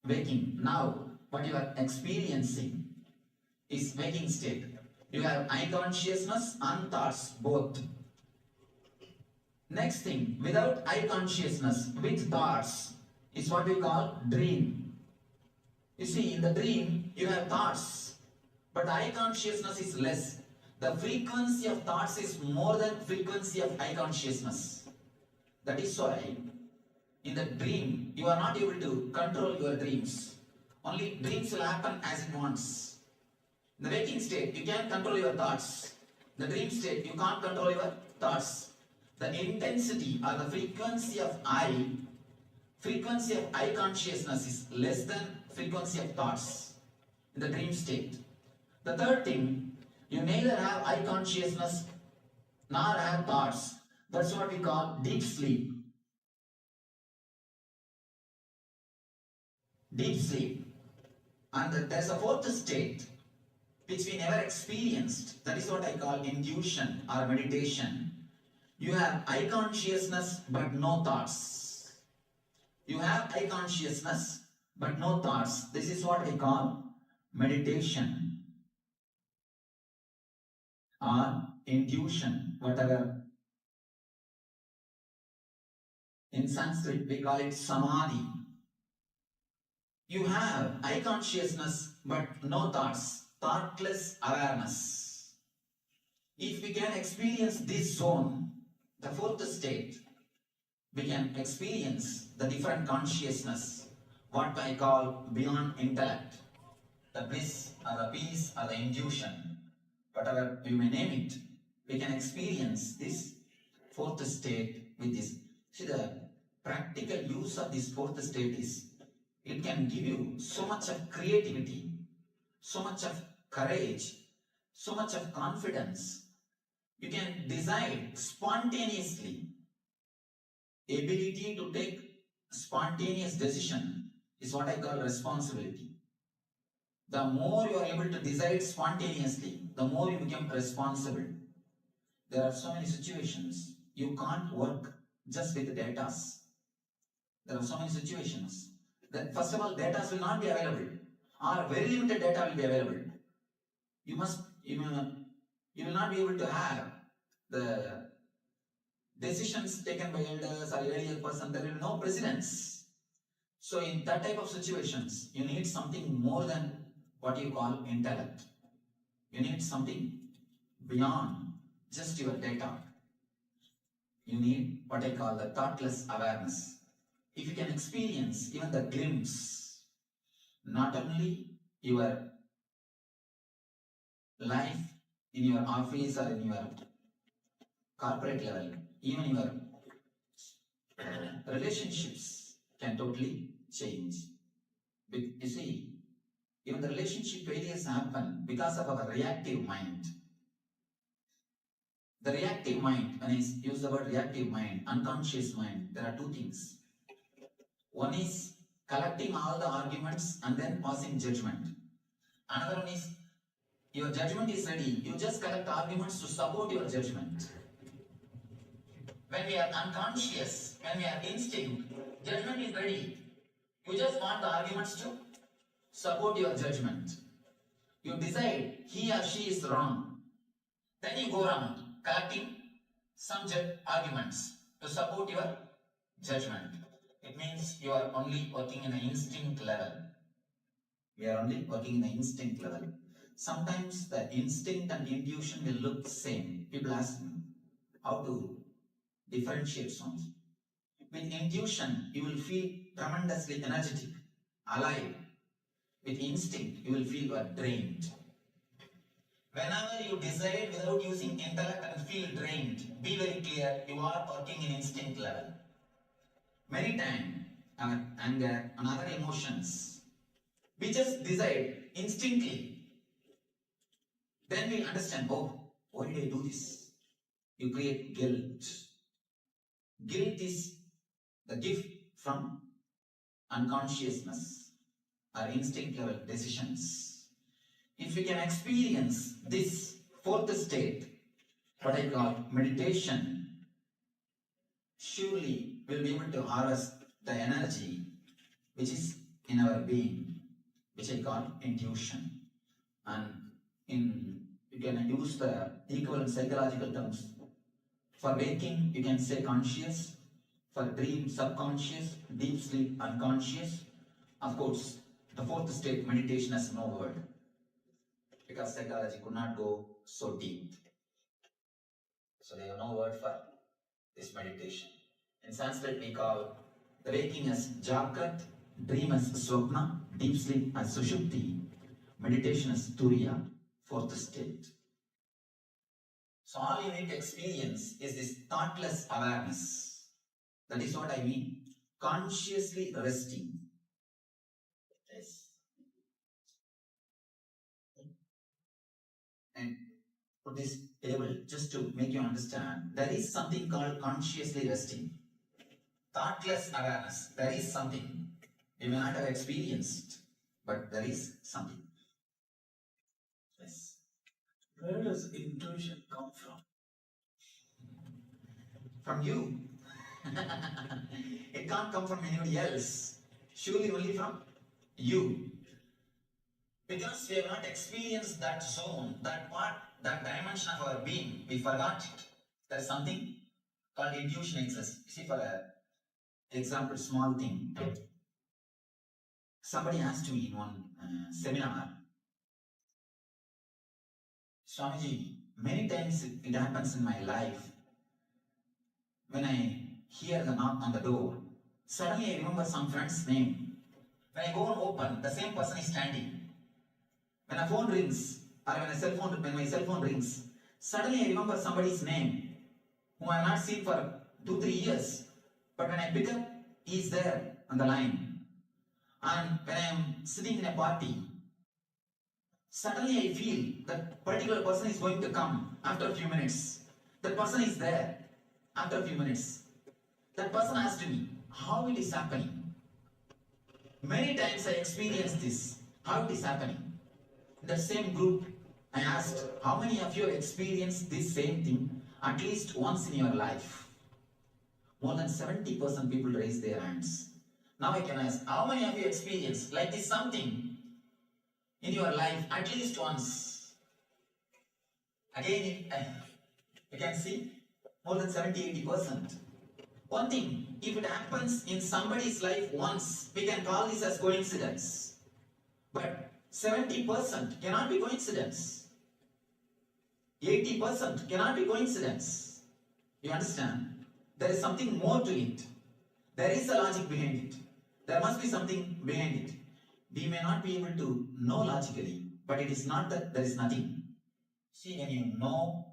Waking. Now, what you are experiencing is waking state. You have I consciousness and thoughts both. Next thing, without I consciousness, with thoughts, is what we call dream. You see, in the dream, you have thoughts, but I consciousness is less. The frequency of thoughts is more than frequency of I consciousness. That is why, in the dream, you are not able to control your dreams. Only dreams will happen as it wants. In the waking state, you can control your thoughts. In the dream state, you can't control your thoughts. The intensity or the frequency of I consciousness is less than frequency of thoughts in the dream state. The third thing, you neither have I consciousness nor have thoughts. That's what we call deep sleep. Deep sleep. And there's a fourth state which we never experienced. That is what I call intuition or meditation. You have I consciousness but no thoughts. You have I consciousness but no thoughts. This is what I call meditation or intuition, whatever. In Sanskrit, we call it samadhi. You have I consciousness but no thoughts, thoughtless awareness. If we can experience this zone, the fourth state, we can experience the different consciousness, what I call beyond intellect, the bliss or the peace or the intuition, whatever you may name it. We can experience this fourth state with this. See, the practical use of this fourth state is, it can give you so much of creativity, so much of courage, so much of confidence. You can decide spontaneously. Ability to take spontaneous decision is what I call responsibility. The more you are able to decide spontaneously, the more you become responsible. There are so many situations you can't work just with data. There are so many situations that, first of all, data will not be available, or very limited data will be available. You will not be able to have the decisions taken by elders or earlier person. There will be no precedence. So in that type of situations, you need something more than what you call intellect. You need something beyond just your data. You need what I call the thoughtless awareness. If you can experience even the glimpse, not only your life in your office or in your corporate level, even your relationships can totally change. You see, even the relationship failures happen because of our reactive mind. The reactive mind, when I use the word reactive mind, unconscious mind, there are two things. One is collecting all the arguments and then passing judgment. Another one is, your judgment is ready, you just collect arguments to support your judgment. When we are unconscious, when we are instinct, judgment is ready. You just want the arguments to support your judgment. You decide he or she is wrong. Then you go around collecting some arguments to support your judgment. It means you are only working in an instinct level. We are only working in the instinct level. Sometimes the instinct and intuition will look the same. People ask me how to differentiate something. With intuition, you will feel tremendously energetic, alive. with instinct, you will feel you are drained. Whenever you decide without using intellect and feel drained, be very clear, you are working in instinct level. Many times, our anger and other emotions, we just decide instantly. Then we understand, oh, why did I do this? You create guilt. Guilt is the gift from unconsciousness or instinct level decisions. If we can experience this fourth state, what I call meditation, surely we'll be able to harvest the energy which is in our being, which I call intuition. And you can use the equivalent psychological terms. For waking, you can say conscious. For dream, subconscious. Deep sleep, unconscious. Of course, the fourth state, meditation, has no word, because psychology could not go so deep. So they have no word for this meditation. In Sanskrit, we call the waking as Jagrat, dream as Swapna, deep sleep as Sushupti, meditation as Turiya, fourth state. So all you need to experience is this thoughtless awareness. That is what I mean. Consciously resting. Yes. And put this table just to make you understand. There is something called consciously resting. Thoughtless awareness. There is something. You may not have experienced, but there is something. Yes. Where does intuition come from? From you. It can't come from anybody else. Surely only from you. Because we have not experienced that zone, that part, that dimension of our being, we forgot it. There is something called intuition exists. See, for an example, small thing. Somebody asked me in one seminar, Swamiji, many times it happens in my life. When I hear the knock on the door, suddenly I remember some friend's name. When I go and open, the same person is standing. When a phone rings, or when my cell phone rings, suddenly I remember somebody's name, whom I have not seen for 2-3 years. But when I pick up, he is there on the line. And when I am sitting in a party, suddenly I feel that particular person is going to come after a few minutes. That person is there after a few minutes. That person asked me, how it is happening? Many times I experienced this, how it is happening. In that same group, I asked, how many of you have experienced this same thing at least once in your life? More than 70% people raised their hands. Now I can ask, how many of you experienced like this something in your life at least once? Again, you can see more than 70-80%. One thing, if it happens in somebody's life once, we can call this as coincidence. But 70% cannot be coincidence. 80% cannot be coincidence. You understand? There is something more to it. There is a logic behind it. There must be something behind it. We may not be able to know logically, but it is not that there is nothing. See, when you know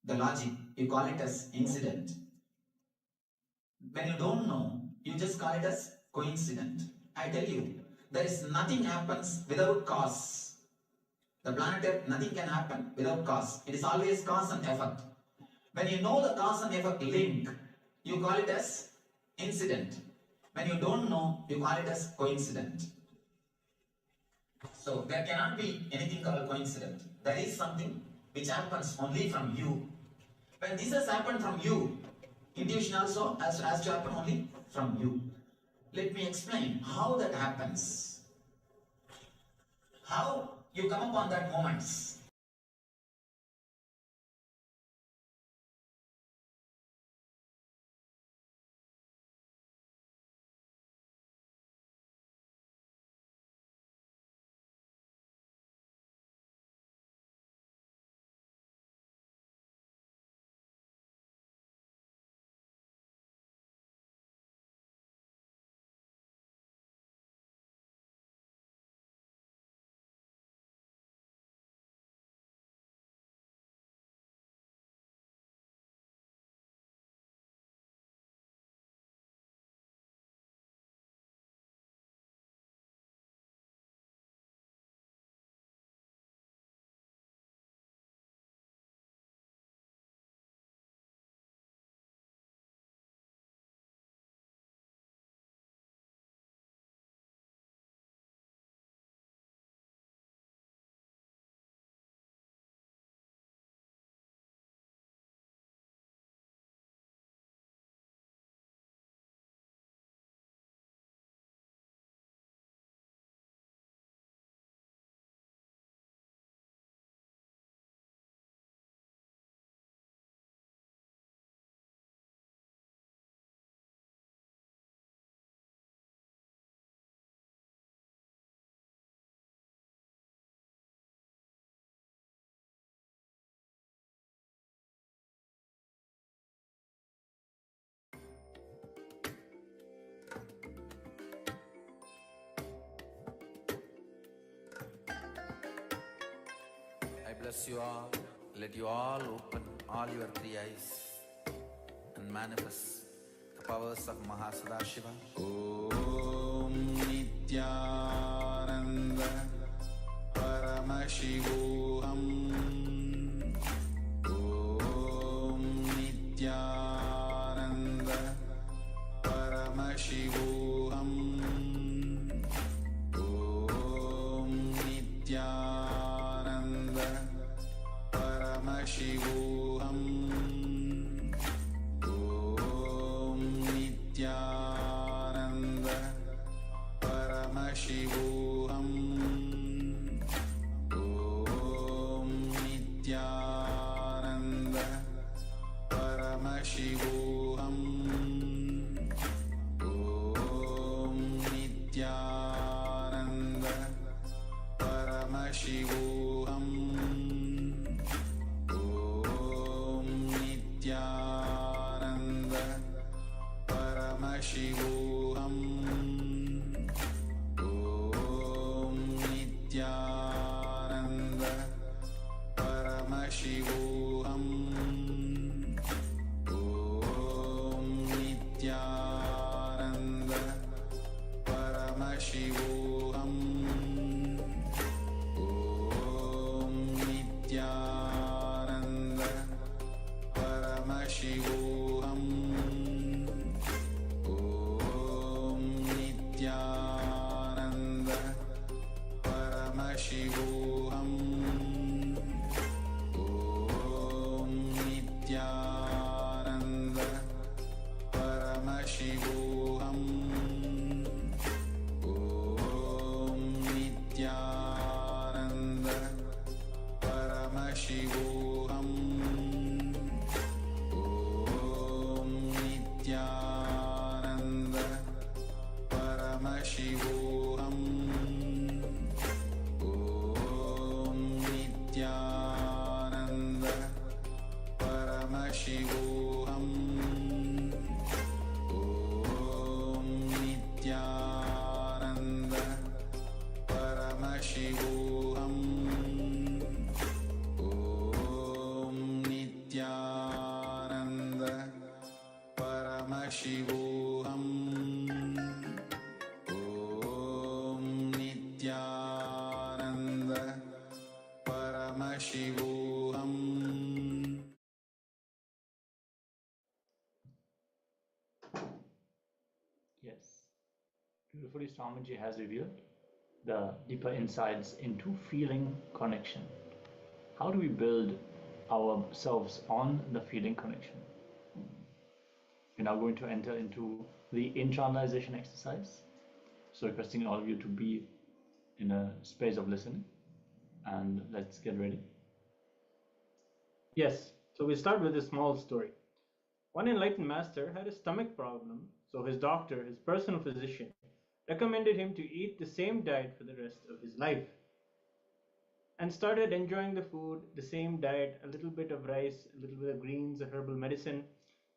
the logic, you call it as incident. When you don't know, you just call it as coincident. I tell you, there is nothing happens without cause. The planet Earth, nothing can happen without cause. It is always cause and effect. When you know the cause and effect link, you call it as incident. When you don't know, you call it as coincident. So there cannot be anything called coincident. There is something which happens only from you. When this has happened from you, intuition also has to happen only from you. Let me explain how that happens. How you come upon that moments. bless you all. Let you all open all your three eyes and manifest the powers of Mahasudashiva. Om Nithyananda Paramashivoham. Om Nithyananda Paramashivoham. Om Nithyananda Paramashivoham. Om Nithyananda Paramashivoham. Om Nithyananda Paramashivoham. Om Nithyananda Paramashivoham. Om Nithyananda Paramashivoham. Om Nithyananda Paramashivoham. Om Nithyananda Paramashivoham. Om Nithyananda Paramashivoham. Om Nithyananda Paramashivoham. Om Nithyananda Paramashivoham. Om Nithyananda Paramashivoham. Om Nithyananda Paramashivoham. Om Nithyananda Paramashivoham. Om Nithyananda Paramashivoham. Om Nithyananda Paramashivoham. Om Nithyananda Paramashivoham. Yes. Beautifully, Swamiji has revealed the deeper insights into feeling connection. How do we build ourselves on the feeling connection? We're now going to enter into the internalization exercise. So requesting all of you to be in a space of listening, and let's get ready. Yes, so we start with a small story. One enlightened master had a stomach problem, so his doctor, his personal physician, recommended him to eat the same diet for the rest of his life and started enjoying the food, the same diet, a little bit of rice, a little bit of greens, a herbal medicine.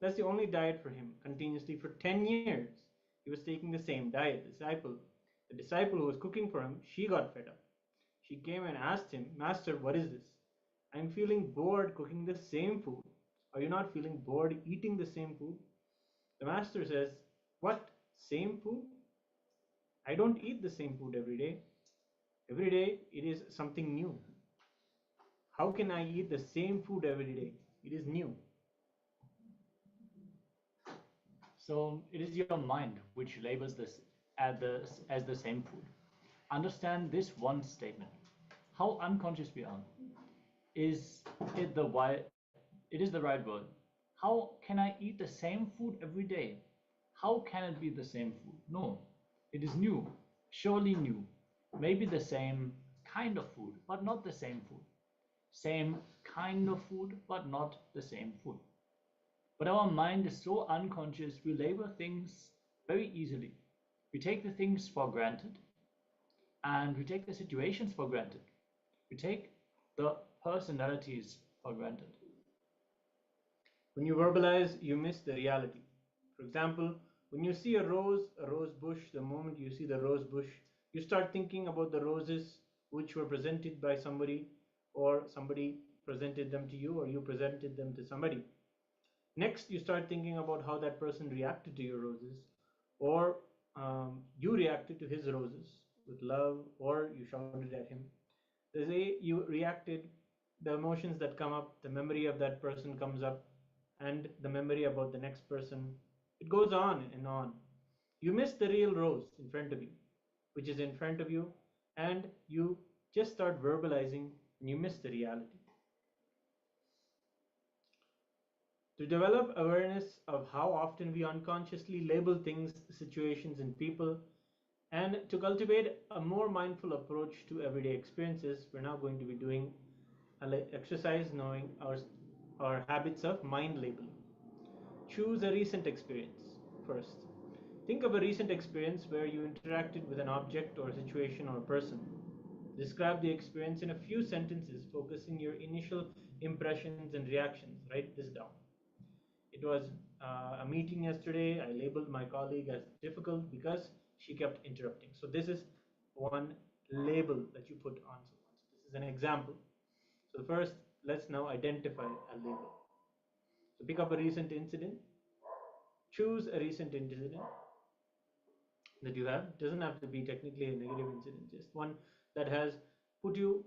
That's the only diet for him, continuously for 10 years. He was taking the same diet. The disciple who was cooking for him, she got fed up. She came and asked him, Master, what is this? I'm feeling bored cooking the same food. Are you not feeling bored eating the same food? The master says, what? Same food? I don't eat the same food every day. Every day it is something new. How can I eat the same food every day? It is new. So it is your mind which labels this as the same food. Understand this one statement. How unconscious we are. Is it the right word? How can I eat the same food every day? How can it be the same food? No, it is new, surely new. Maybe the same kind of food, but not the same food. Same kind of food, but not the same food. But our mind is so unconscious, we label things very easily. We take the things for granted, and we take the situations for granted. We take the personalities for granted. When you verbalize, you miss the reality. For example, when you see a rose bush, the moment you see the rose bush, you start thinking about the roses which were presented by somebody or somebody presented them to you, or you presented them to somebody. Next, you start thinking about how that person reacted to your roses, or you reacted to his roses with love, or you shouted at him. The way you reacted, the emotions that come up, the memory of that person comes up, and the memory about the next person. It goes on and on. You miss the real rose in front of you, which is in front of you, and you just start verbalizing, and you miss the reality. To develop awareness of how often we unconsciously label things, situations, and people, and to cultivate a more mindful approach to everyday experiences, we're now going to be doing an exercise knowing our habits of mind labeling. Choose a recent experience first. Think of a recent experience where you interacted with an object or situation or person. Describe the experience in a few sentences, focusing your initial impressions and reactions. Write this down. It was a meeting yesterday. I labeled my colleague as difficult because she kept interrupting. So this is one label that you put on someone. So this is an example. So first, let's now identify a label. So pick up a recent incident. Choose a recent incident that you have. It doesn't have to be technically a negative incident, just one that has put you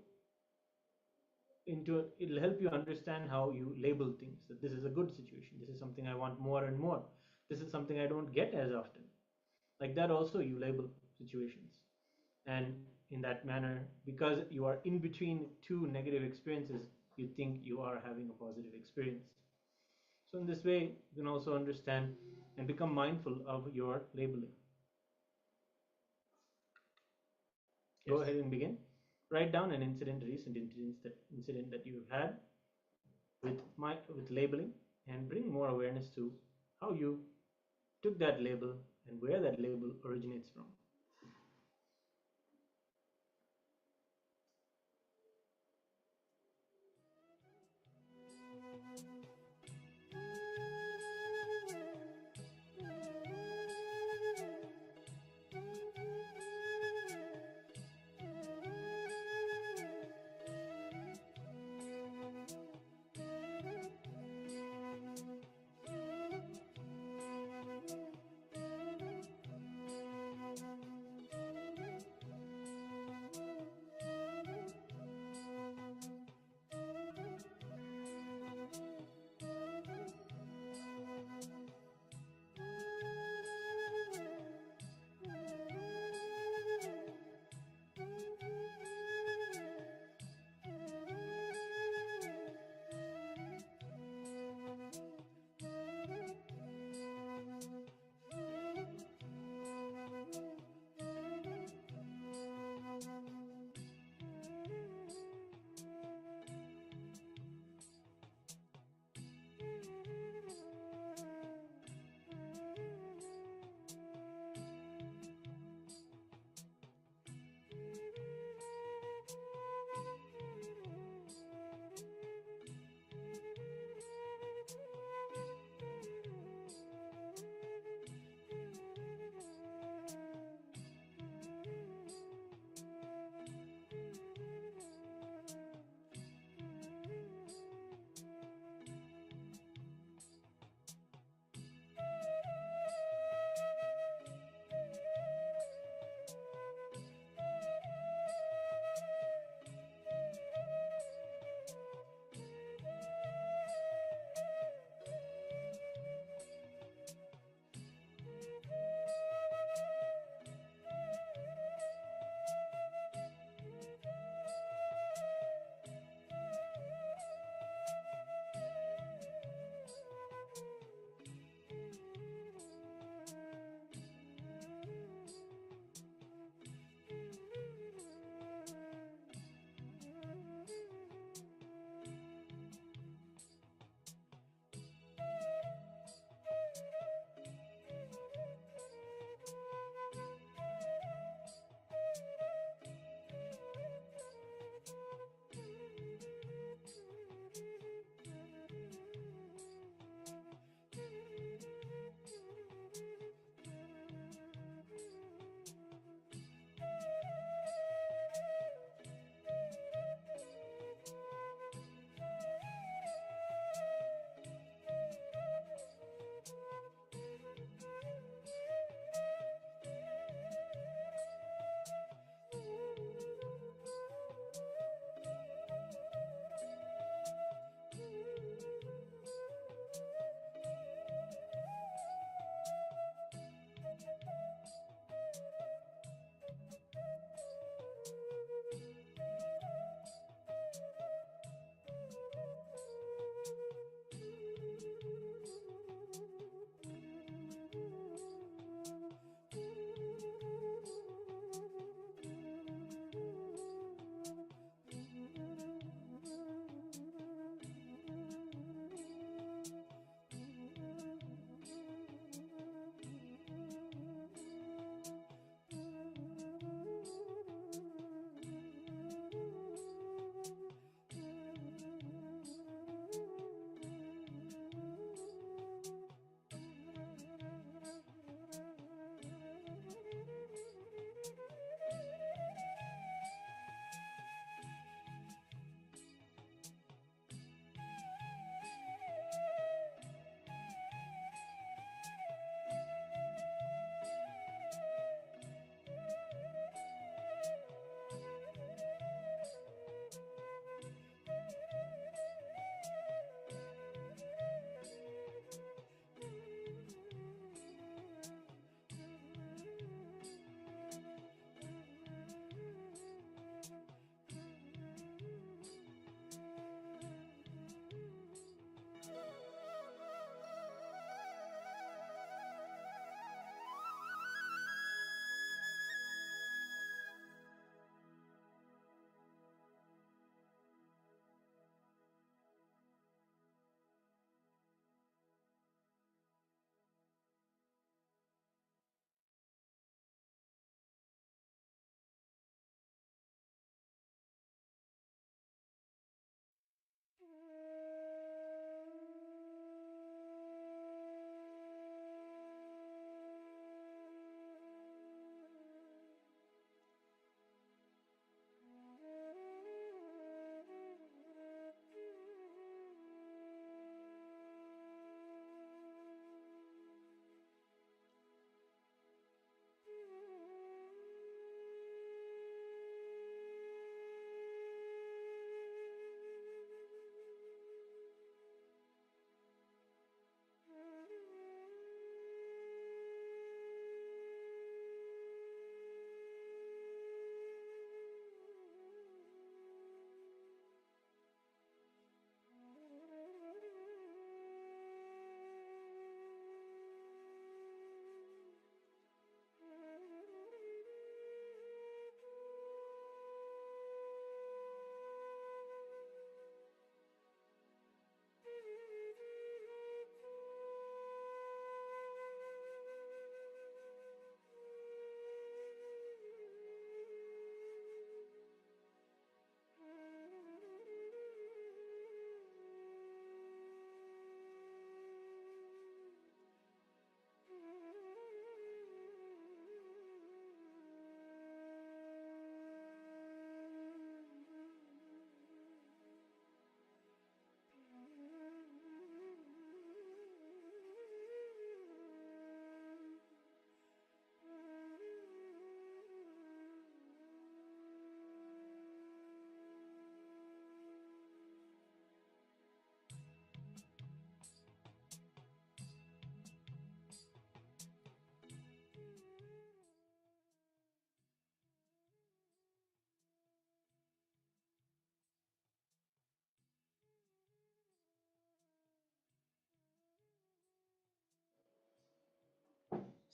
into, it'll help you understand how you label things, that this is a good situation, this is something I want more and more, this is something I don't get as often. Like that also you label situations, and in that manner, because you are in between two negative experiences, you think you are having a positive experience. So in this way you can also understand and become mindful of your labeling. Go Yes. ahead and begin. Write down an incident, recent incident that you've had with labeling, and bring more awareness to how you took that label and where that label originates from.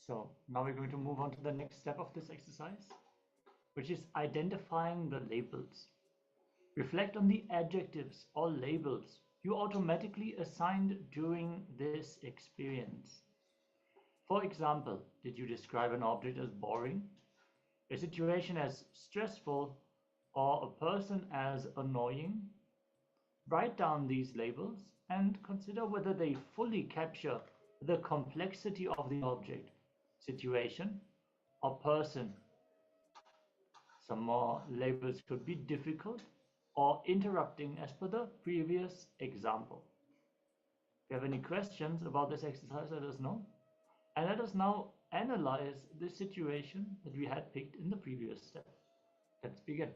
So now we're going to move on to the next step of this exercise, which is identifying the labels. Reflect on the adjectives or labels you automatically assigned during this experience. For example, did you describe an object as boring, a situation as stressful, or a person as annoying? Write down these labels and consider whether they fully capture the complexity of the object, situation, or person. Some more labels could be difficult or interrupting as per the previous example. If you have any questions about this exercise, let us know. And let us now analyze the situation that we had picked in the previous step. Let's begin.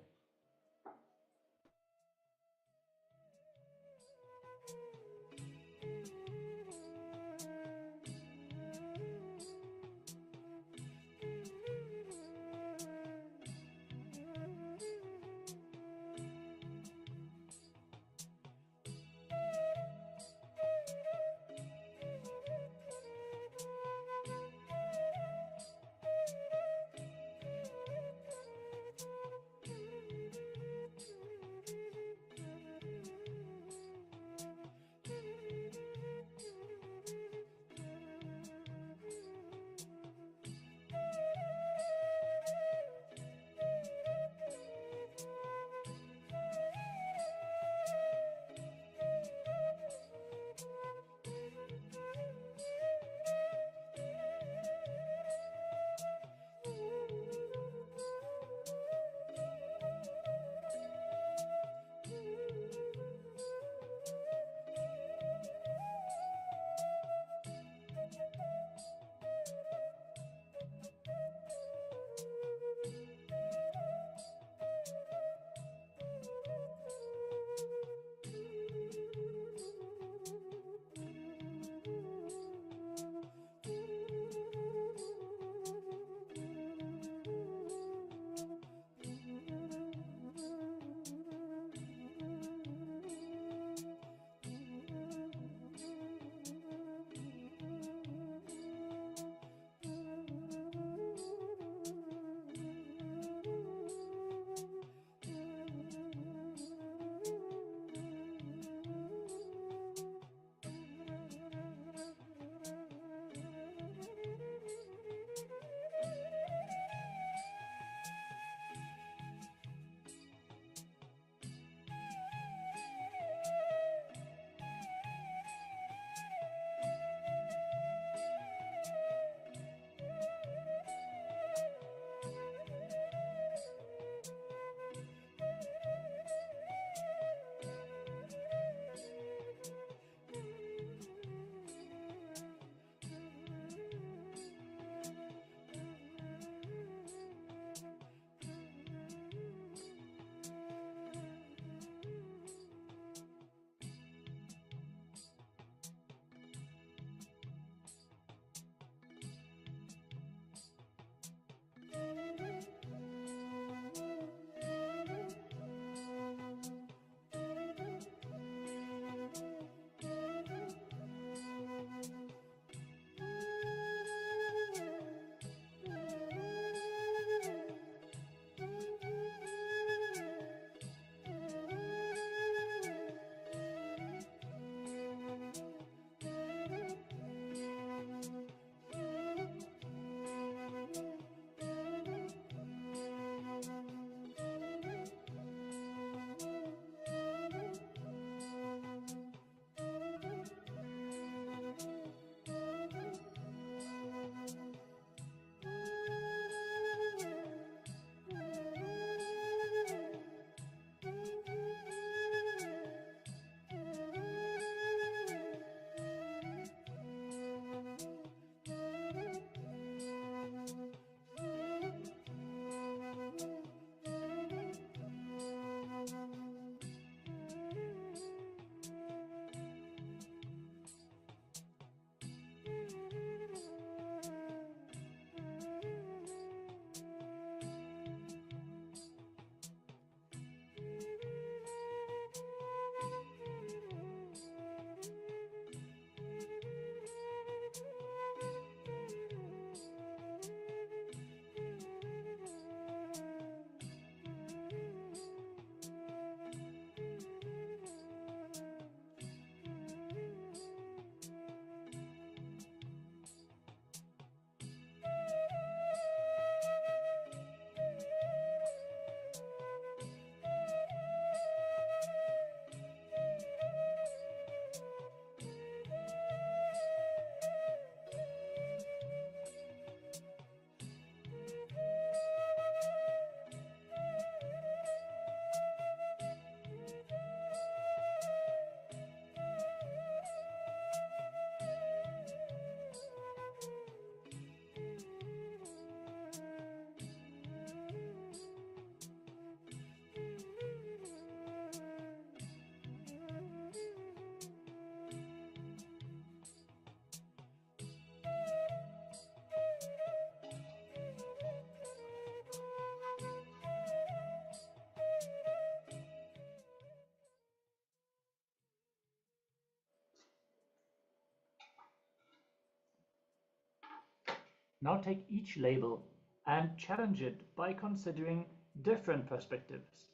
Now take each label and challenge it by considering different perspectives.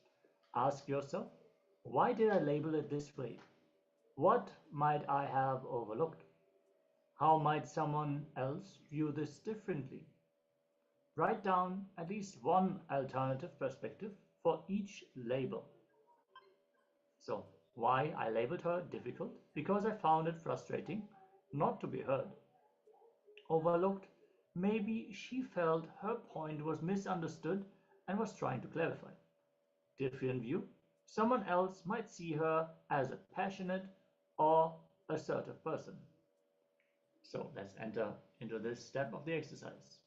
Ask yourself, why did I label it this way? What might I have overlooked? How might someone else view this differently? Write down at least one alternative perspective for each label. So, why I labeled her difficult? Because I found it frustrating not to be heard. Overlooked, maybe she felt her point was misunderstood and was trying to clarify. Different view, someone else might see her as a passionate or assertive person. So let's enter into this step of the exercise.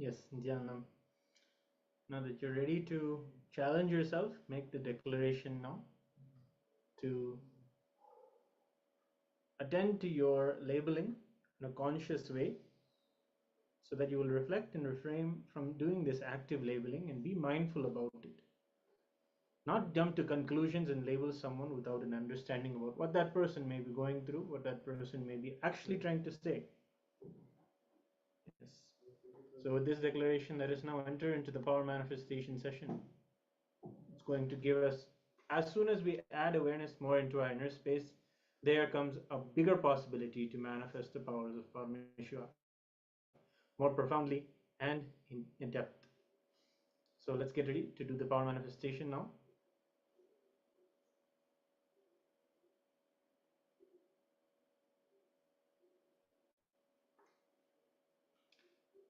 Yes, Nithyananda. Now that you're ready to challenge yourself, make the declaration now to attend to your labeling in a conscious way so that you will reflect and refrain from doing this active labeling and be mindful about it. Not jump to conclusions and label someone without an understanding about what that person may be going through, what that person may be actually trying to say. Yes. So with this declaration, let us now enter into the power manifestation session. It's going to give us, as soon as we add awareness more into our inner space, there comes a bigger possibility to manifest the powers of Paramashivoham more profoundly and in depth. So let's get ready to do the power manifestation now.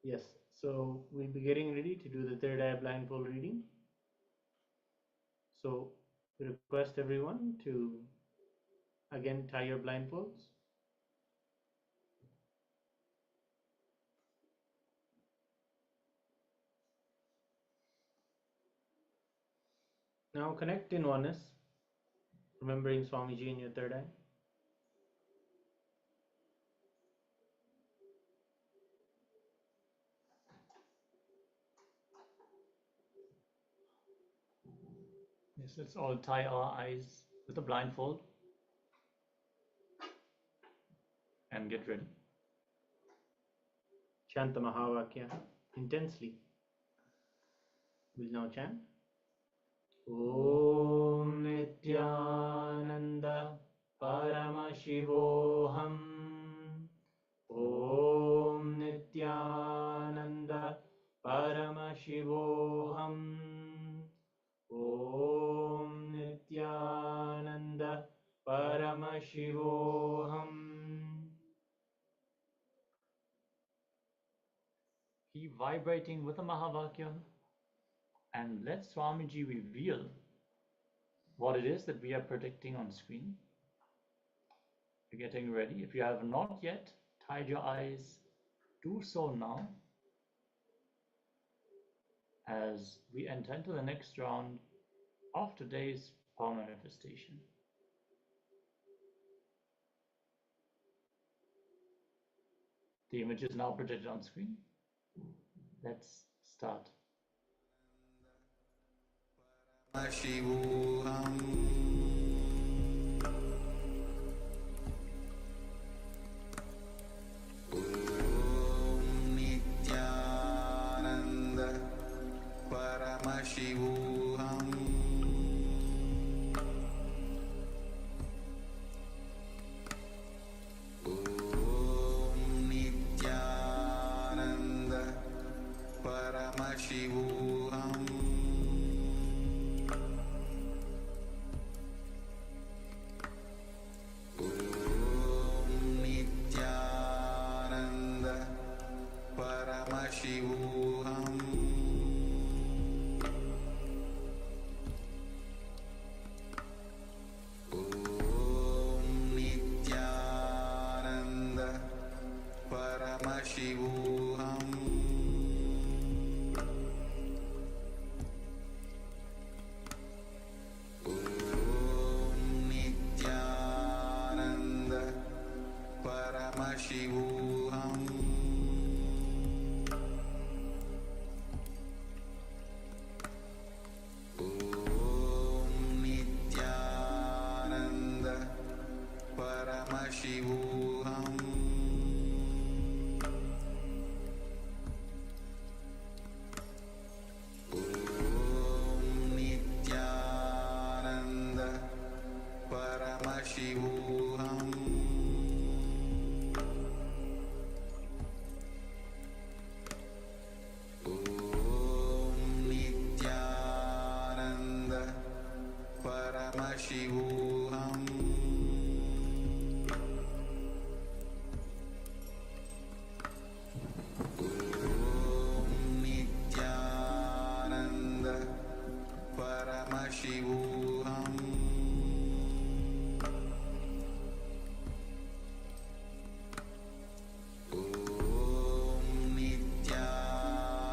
Yes, so we'll be getting ready to do the third eye blindfold reading. So we request everyone to again tie your blindfolds. Now connect in oneness, remembering Swamiji in your third eye. Yes, let's all tie our eyes with a blindfold and get ready. Chant the Mahavakya intensely. We'll now chant. Om Nithyananda Paramashivoham. Om Nithyananda Paramashivoham. Om Nithyananda Paramashivoham. Keep vibrating with the Mahavakya and let Swamiji reveal what it is that we are predicting on screen. You're getting ready. If you have not yet tied your eyes, do so now as we enter into the next round of today's power manifestation. The image is now projected on screen. Let's start. Paramashivoham. Om Nithyananda Paramashivoham. Om Nithyananda Paramashivoham. Paramashivoham. Om Nithyananda Paramashivoham. Om Nithyananda Paramashivoham. Paramashivoham. Om Nithyananda Paramashivoham. Om Nithyananda Paramashivoham. Paramashivoham. Om Nithyananda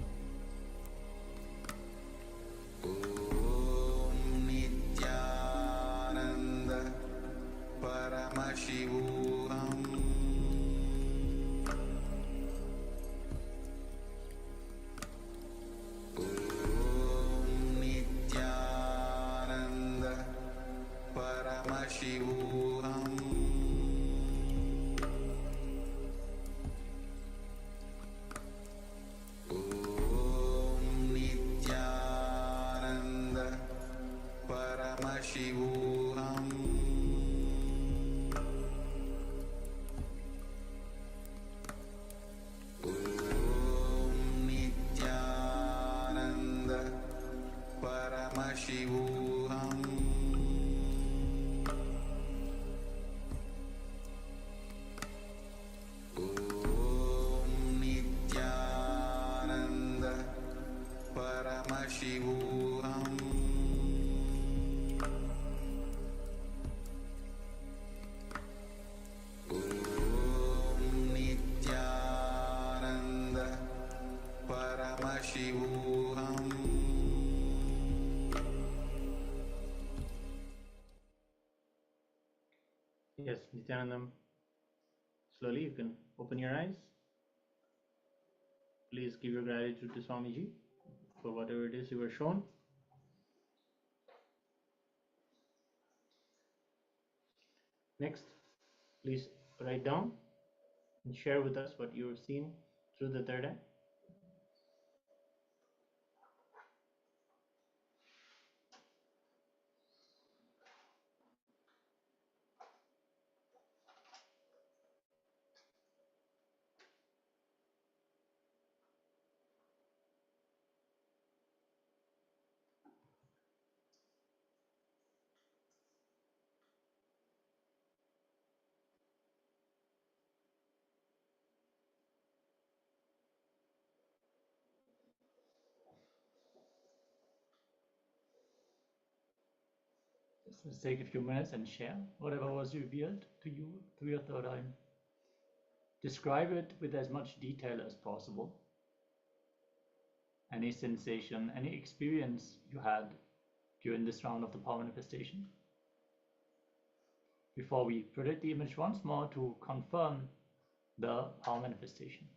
Paramashivoham. Yes, Nithyanandam. Slowly, you can open your eyes. Please give your gratitude to Swamiji for whatever it is you were shown. Next, please write down and share with us what you've seen through the third eye. Let's take a few minutes and share whatever was revealed to you through your third eye. Describe it with as much detail as possible. Any sensation, any experience you had during this round of the power manifestation. Before we project the image once more to confirm the power manifestation.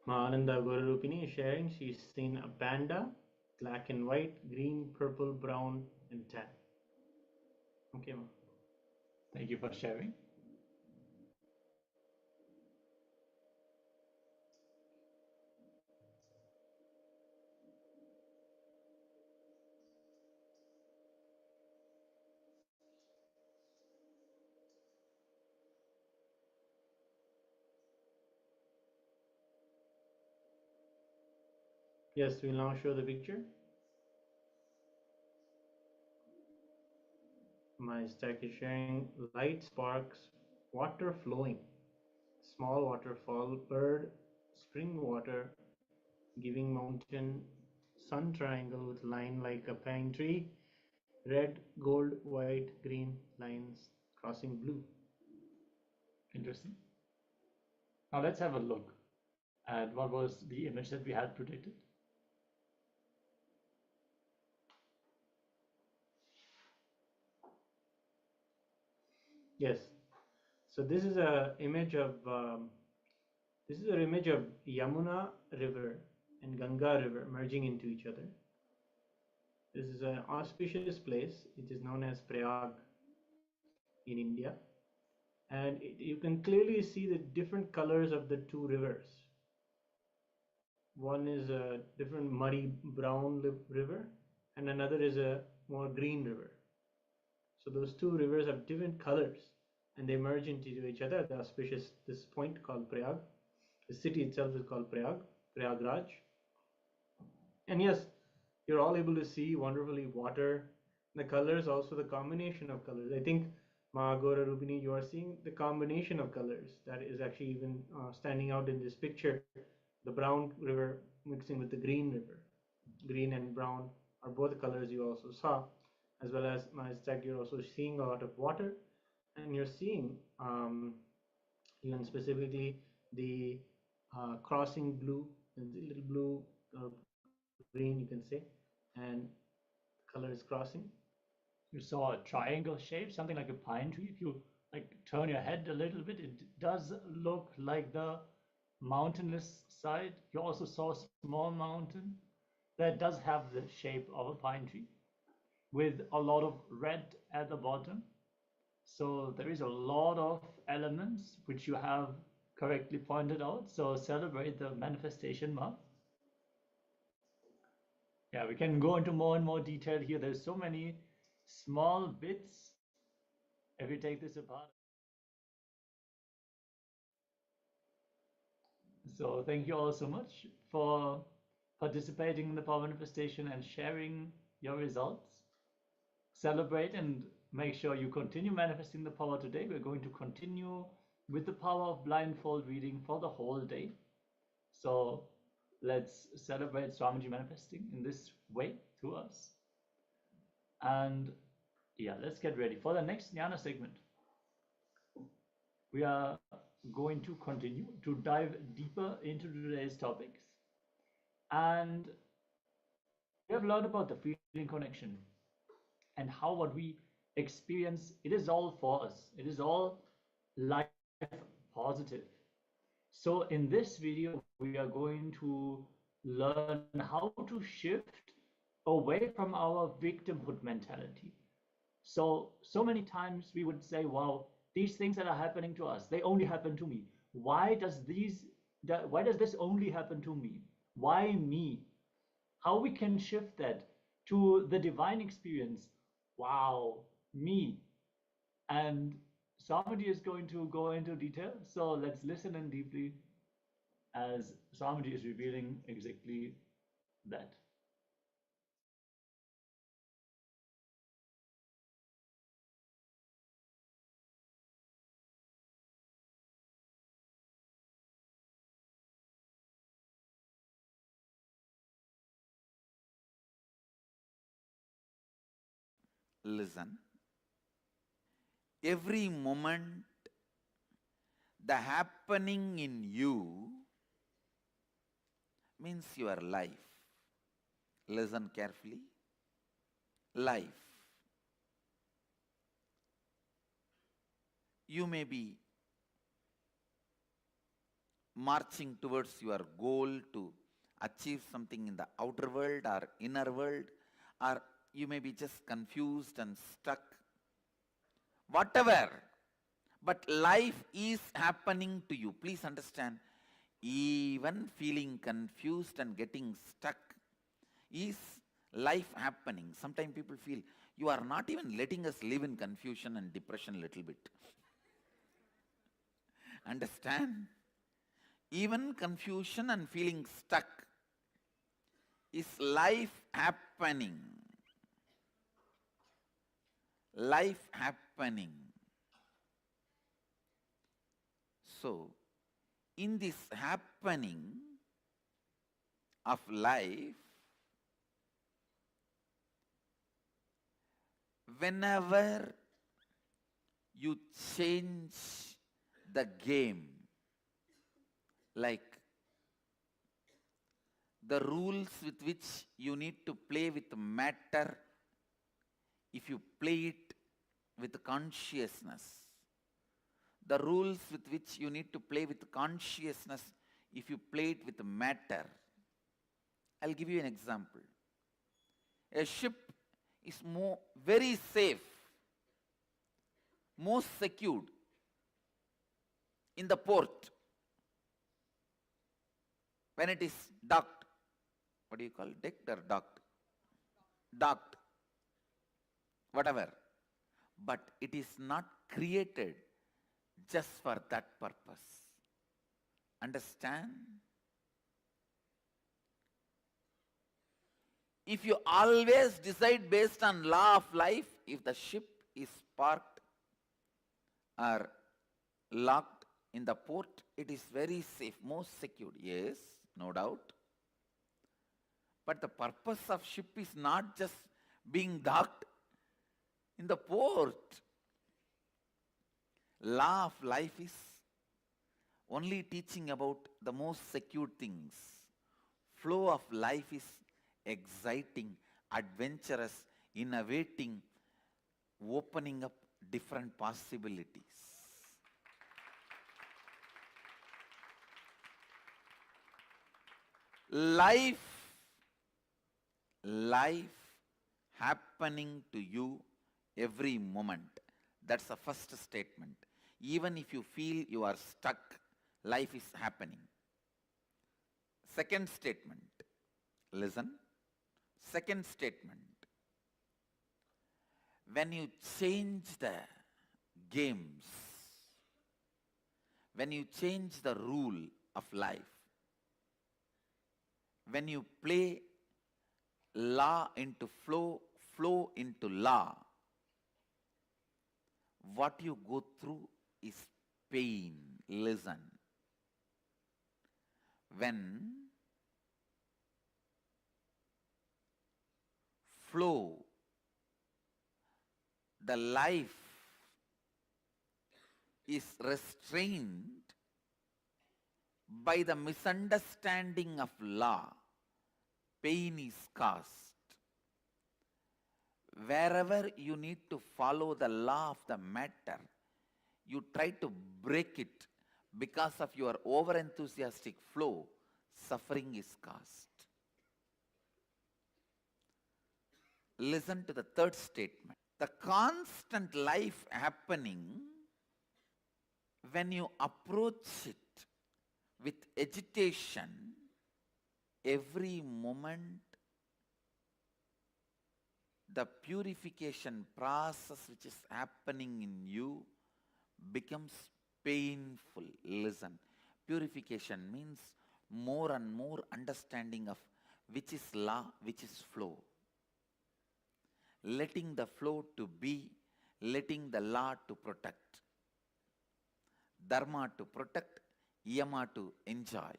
Ananda Gorarupini is sharing she's seen a panda, black and white, green, purple, brown, and tan. Okay, Ma. Thank you for sharing. Yes, we'll now show the picture. My stack is sharing light sparks, water flowing, small waterfall, bird, spring water, giving mountain, sun triangle with line like a pine tree, red, gold, white, green lines crossing blue. Interesting. Now let's have a look at what was the image that we had predicted. Yes. So this is a image of Yamuna River and Ganga River merging into each other. This is an auspicious place. It is known as Prayag in India, and you can clearly see the different colors of the two rivers. One is a different muddy brown river, and another is a more green river. So those two rivers have different colors, and they merge into each other at the auspicious this point called Prayag. The city itself is called Prayagraj. And yes, you're all able to see wonderfully water, the colors, also the combination of colors. I think Mahagora Rupini, you are seeing the combination of colors that is actually even standing out in this picture. The brown river mixing with the green river. Green and brown are both colors you also saw, as well as Mahistak, you're also seeing a lot of water, and you're seeing even specifically the crossing blue, and the little blue green you can say, and color is crossing. You saw a triangle shape, something like a pine tree. If you like turn your head a little bit, it does look like the mountainous side. You also saw a small mountain that does have the shape of a pine tree with a lot of red at the bottom. So there is a lot of elements which you have correctly pointed out. So celebrate the manifestation month. Yeah, we can go into more and more detail here. There's so many small bits, if we take this apart. So thank you all so much for participating in the power manifestation and sharing your results. Celebrate and make sure you continue manifesting the power today. We're going to continue with the power of blindfold reading for the whole day. So let's celebrate Swamiji manifesting in this way through us. And yeah, let's get ready for the next Jnana segment. We are going to continue to dive deeper into today's topics. And we have learned about the feeling connection and how what we experience, it is all for us. It is all life positive. So in this video, we are going to learn how to shift away from our victimhood mentality. So many times we would say, wow, these things that are happening to us, they only happen to me. Why does this only happen to me? Why me? How we can shift that to the divine experience. Wow, me. And Swamiji is going to go into detail. So let's listen in deeply as Swamiji is revealing exactly that. Listen. Every moment, the happening in you means your life. Listen carefully. Life. You may be marching towards your goal to achieve something in the outer world or inner world, or you may be just confused and stuck. Whatever. But life is happening to you. Please understand, even feeling confused and getting stuck is life happening. Sometimes people feel you are not even letting us live in confusion and depression a little bit. Understand? Even confusion and feeling stuck is life happening. Life happening. So, in this happening of life, whenever you change the game, like the rules with which you need to play with matter, if you play it with consciousness, the rules with which you need to play with consciousness, if you play it with matter. I'll give you an example. A ship is very safe, most secured in the port when it is docked. What do you call it? Decked or docked? Docked. Whatever. But it is not created just for that purpose. Understand? If you always decide based on law of life, if the ship is parked or locked in the port, it is very safe, most secured. Yes, no doubt. But the purpose of ship is not just being docked in the port. Law of life is only teaching about the most secure things. Flow of life is exciting, adventurous, innovating, opening up different possibilities. Life happening to you every moment. That's the first statement. Even if you feel you are stuck, life is happening. Second statement. Listen. Second statement. when you change the games, when you change the rule of life, when you play law into flow, flow into law, what you go through is pain. Listen. When flow, the life is restrained by the misunderstanding of law, pain is caused. Wherever you need to follow the law of the matter, you try to break it because of your over-enthusiastic flow, suffering is caused. Listen to the third statement. The constant life happening, when you approach it with agitation, every moment the purification process which is happening in you becomes painful. Listen, purification means more and more understanding of which is law, which is flow. Letting the flow to be, letting the law to protect. Dharma to protect, yama to enjoy.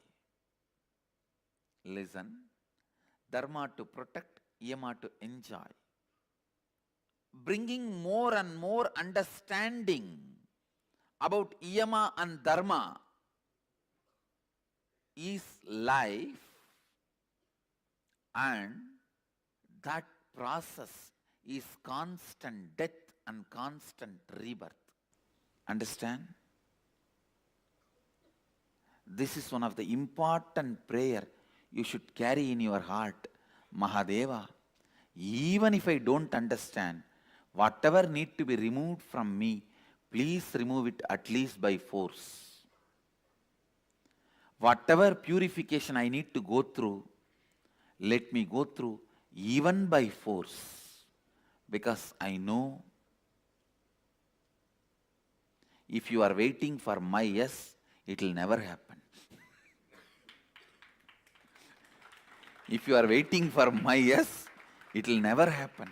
Listen, dharma to protect, yama to enjoy. Bringing more and more understanding about yama and dharma is life, and that process is constant death and constant rebirth. Understand? This is one of the important prayer you should carry in your heart. Mahadeva, even if I don't understand, whatever need to be removed from me, please remove it at least by force. Whatever purification I need to go through, let me go through even by force. Because I know if you are waiting for my yes, it will never happen. If you are waiting for my yes, it will never happen.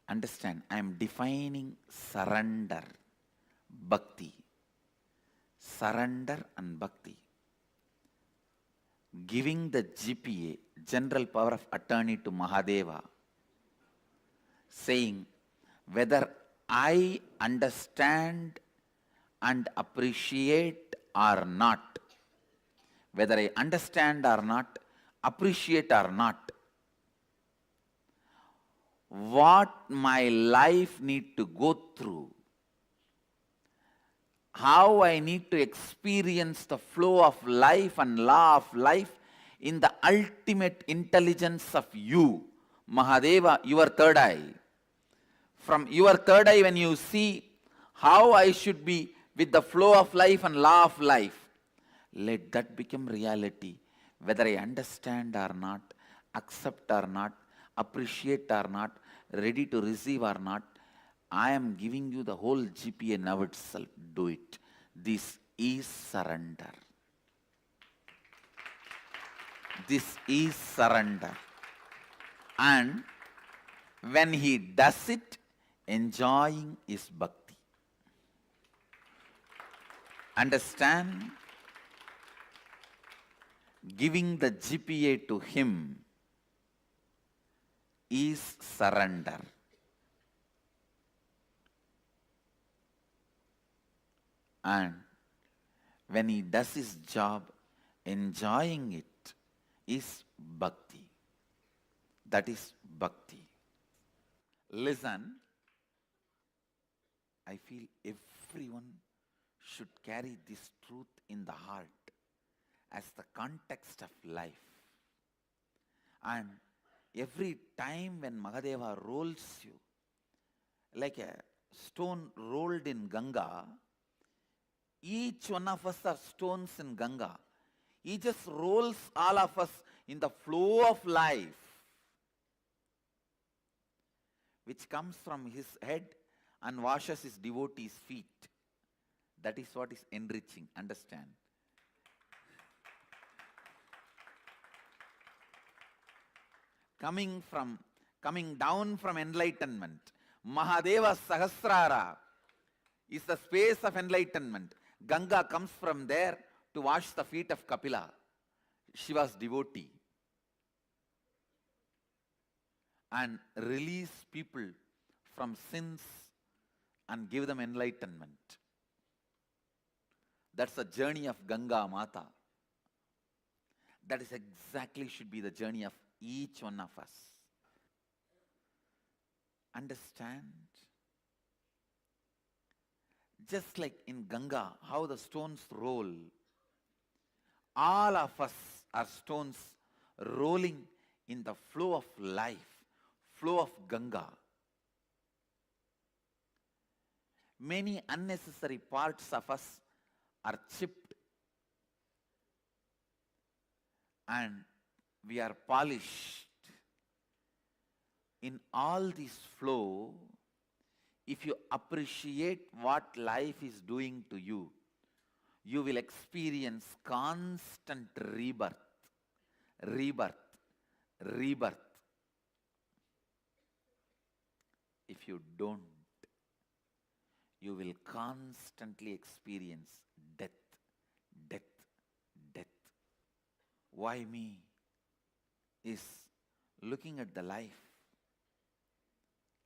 Understand, I am defining surrender, bhakti. Surrender and bhakti. Giving the GPA, general power of attorney, to Mahadeva, saying whether I understand and appreciate or not, whether I understand or not, appreciate or not, what my life need to go through, how I need to experience the flow of life and law of life in the ultimate intelligence of you, Mahadeva, your third eye. From your third eye, when you see how I should be with the flow of life and law of life, let that become reality. Whether I understand or not, accept or not, appreciate or not, ready to receive or not, I am giving you the whole GPA now itself. Do it. This is surrender. This is surrender. And when he does it, enjoying is bhakti. Understand? Giving the GPA to him is surrender. And when he does his job, enjoying it is bhakti. That is bhakti. Listen, I feel everyone should carry this truth in the heart as the context of life. And every time when Mahadeva rolls you, like a stone rolled in Ganga, each one of us are stones in Ganga. He just rolls all of us in the flow of life. which comes from his head and washes his devotees' feet. That is what is enriching. Understand? Coming down from enlightenment, Mahadeva Sahasrara is the space of enlightenment. Ganga comes from there to wash the feet of Kapila, Shiva's devotee, and release people from sins and give them enlightenment. That's the journey of Ganga Mata. That is exactly should be the journey of each one of us. Understand? Just like in Ganga, how the stones roll, all of us are stones rolling in the flow of life, flow of Ganga. Many unnecessary parts of us are chipped and we are polished. In all this flow, if you appreciate what life is doing to you, you will experience constant rebirth, rebirth, rebirth. If you don't, you will constantly experience death, death, death. Why me? Is looking at the life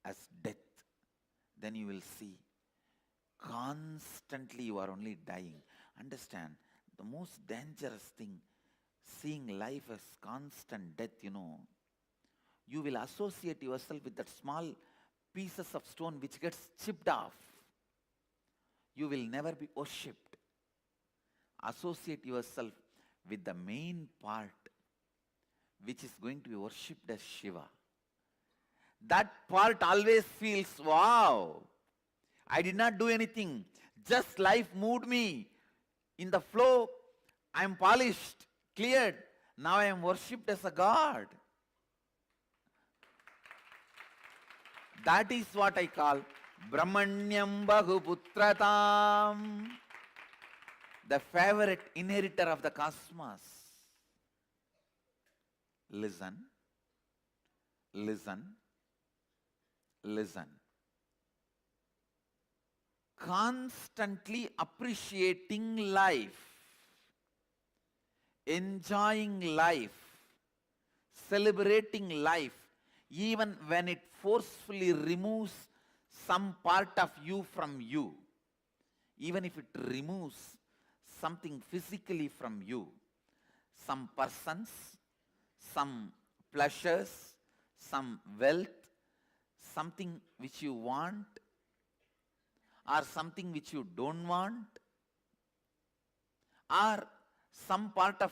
as death, then you will see constantly you are only dying. Understand, the most dangerous thing, seeing life as constant death, you will associate yourself with that small pieces of stone which gets chipped off. You will never be worshipped. Associate yourself with the main part which is going to be worshipped as Shiva. That part always feels, wow, I did not do anything. Just life moved me. In the flow, I am polished, cleared. Now I am worshipped as a god. That is what I call Brahmanyam Bahuputratam, the favorite inheritor of the cosmos. Listen, listen, listen. Constantly appreciating life, enjoying life, celebrating life, even when it forcefully removes some part of you from you, even if it removes something physically from you, some persons, some pleasures, some wealth, something which you want, or something which you don't want, or some part of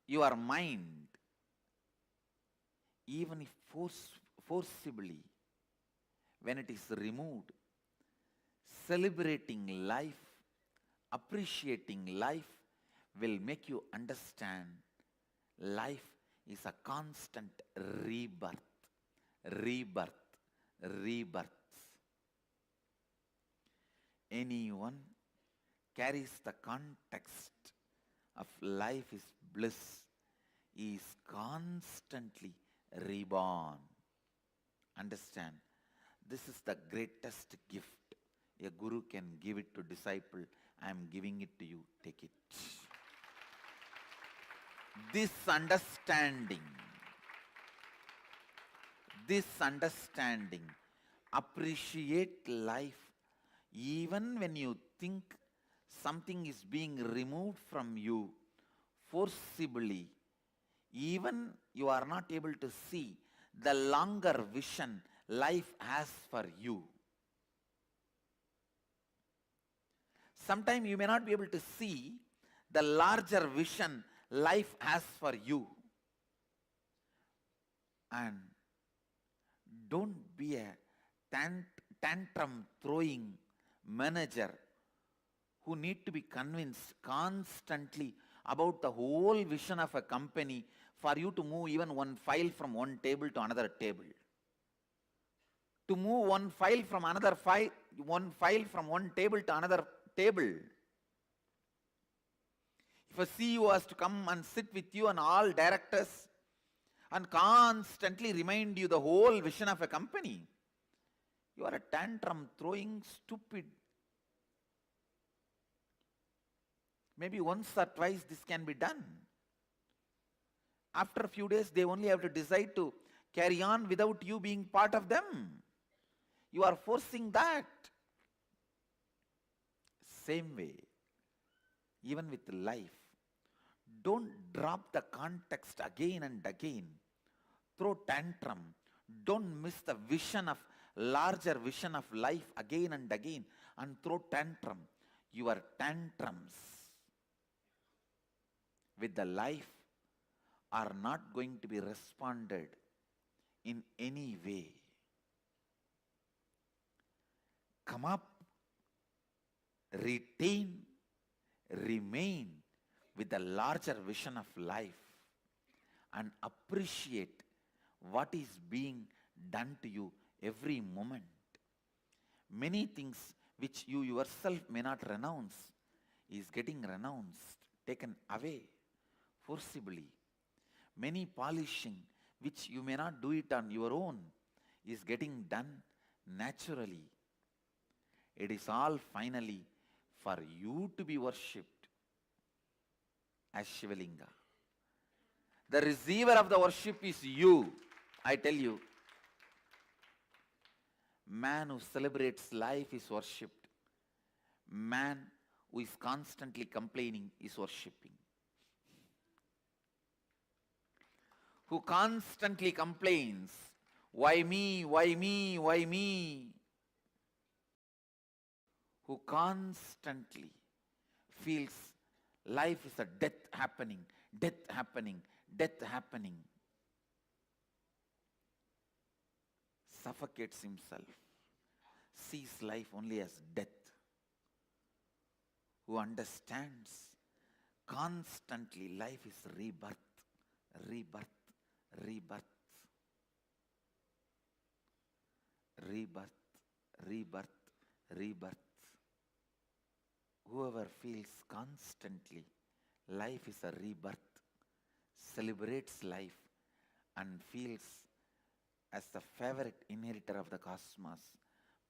your mind, even if forcibly, when it is removed, celebrating life, appreciating life will make you understand life is a constant rebirth, rebirth, rebirth. Anyone carries the context of life is bliss, is constantly reborn. Understand, this is the greatest gift a guru can give it to disciple. I am giving it to you, take it. This understanding, appreciate life even when you think something is being removed from you forcibly, even you are not able to see the longer vision life has for you. Sometimes you may not be able to see the larger vision life has for you. And don't be a tantrum throwing manager who need to be convinced constantly about the whole vision of a company for you to move even one file from one table to another table. to move one file from another file, one file from one table to another table. If a CEO has to come and sit with you and all directors and constantly remind you the whole vision of a company, you are a tantrum throwing stupid. Maybe once or twice this can be done. After a few days, they only have to decide to carry on without you being part of them. You are forcing that. Same way, even with life. Don't drop the context again and again. Throw tantrum. Don't miss the vision of larger vision of life again and again and throw tantrum. Your tantrums with the life are not going to be responded in any way. Come up, retain, remain with the larger vision of life and appreciate what is being done to you every moment. Many things which you yourself may not renounce is getting renounced, taken away forcibly. Many polishing which you may not do it on your own is getting done naturally. It is all finally for you to be worshipped as Shivalinga. The receiver of the worship is you, I tell you. Man who celebrates life is worshipped. Man who is constantly complaining is worshipping. Who constantly complains, why me, why me, why me? Who constantly feels life is a death happening, death happening, death happening. Suffocates himself, sees life only as death. Who understands constantly life is rebirth, rebirth, rebirth, rebirth, rebirth, rebirth. Whoever feels constantly life is a rebirth, celebrates life and feels as the favorite inheritor of the cosmos,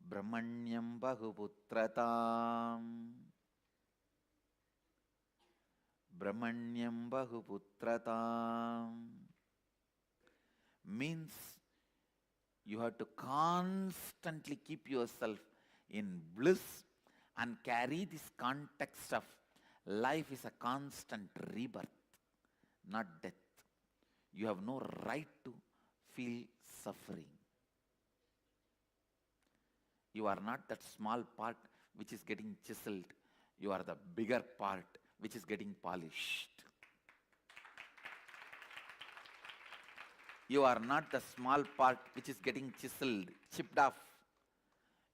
Brahmanyam Bahuputratam. Brahmanyam Bahuputratam means you have to constantly keep yourself in bliss and carry this context of life is a constant rebirth, not death. You have no right to feel suffering. You are not that small part which is getting chiseled. You are the bigger part which is getting polished. You are not the small part which is getting chiseled, chipped off.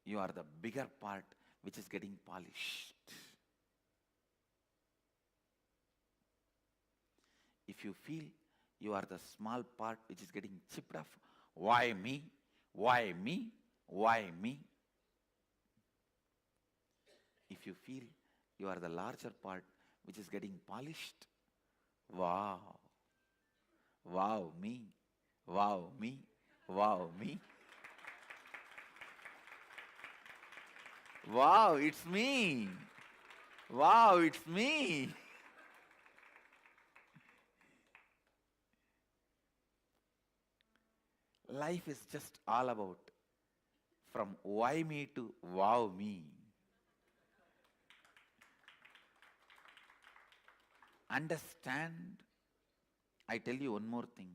You are the bigger part which is getting polished. If you feel you are the small part which is getting chipped off, why me? Why me? Why me? If you feel you are the larger part which is getting polished, wow. Wow, me. Wow, me. Wow, me. Wow, it's me. Wow, it's me. Life is just all about from why me to wow me. Understand, I tell you one more thing.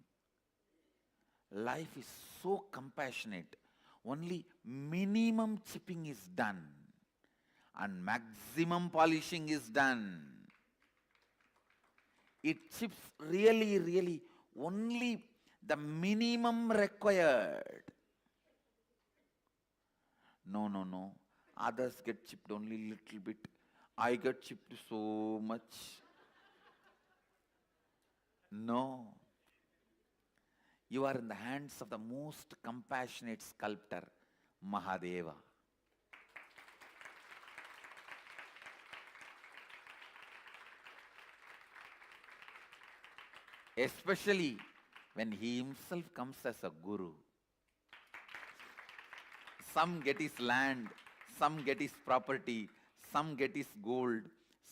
Life is so compassionate. Only minimum chipping is done and maximum polishing is done. It chips really, really only the minimum required. No, no, no. Others get chipped only little bit. I get chipped so much. No. You are in the hands of the most compassionate sculptor, Mahadeva. Especially when he himself comes as a guru. Some get his land, some get his property, some get his gold,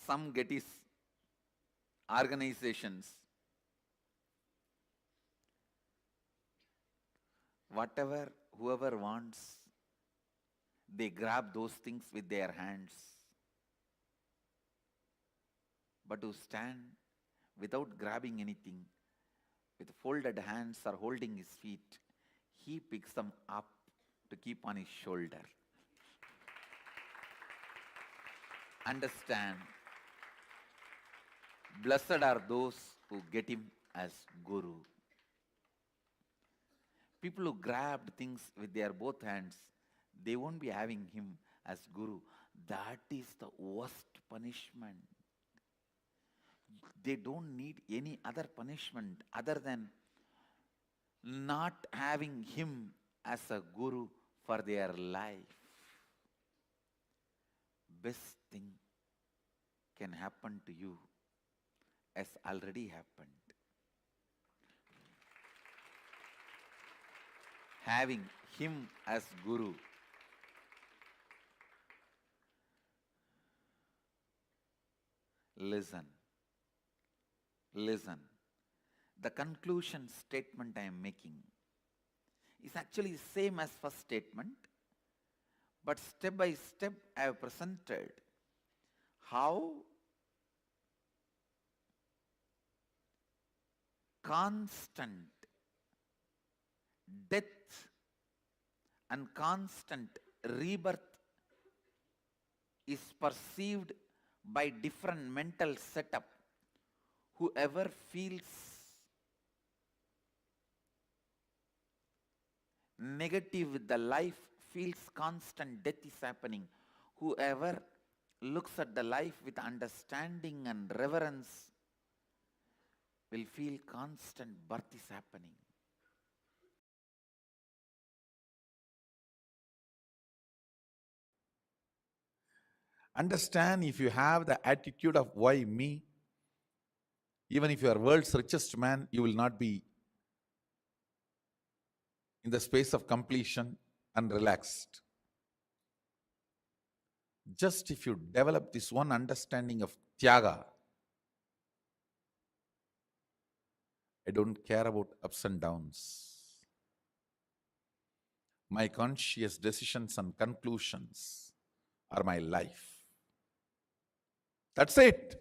some get his organizations. Whatever, whoever wants, they grab those things with their hands. But to stand without grabbing anything, with folded hands or holding his feet, he picks them up to keep on his shoulder. Understand, blessed are those who get him as Guru. People who grabbed things with their both hands, they won't be having him as Guru. That is the worst punishment. They don't need any other punishment other than not having him as a Guru for their life. Best thing can happen to you has already happened. Having him as Guru. Listen. Listen. The conclusion statement I am making is actually same as first statement, but step by step I have presented how constant death and constant rebirth is perceived by different mental setup. Whoever feels negative with the life feels constant death is happening. Whoever looks at the life with understanding and reverence will feel constant birth is happening. Understand, if you have the attitude of why me, even if you are world's richest man, you will not be in the space of completion and relaxed. Just if you develop this one understanding of Tyaga, I don't care about ups and downs. My conscious decisions and conclusions are my life. That's it.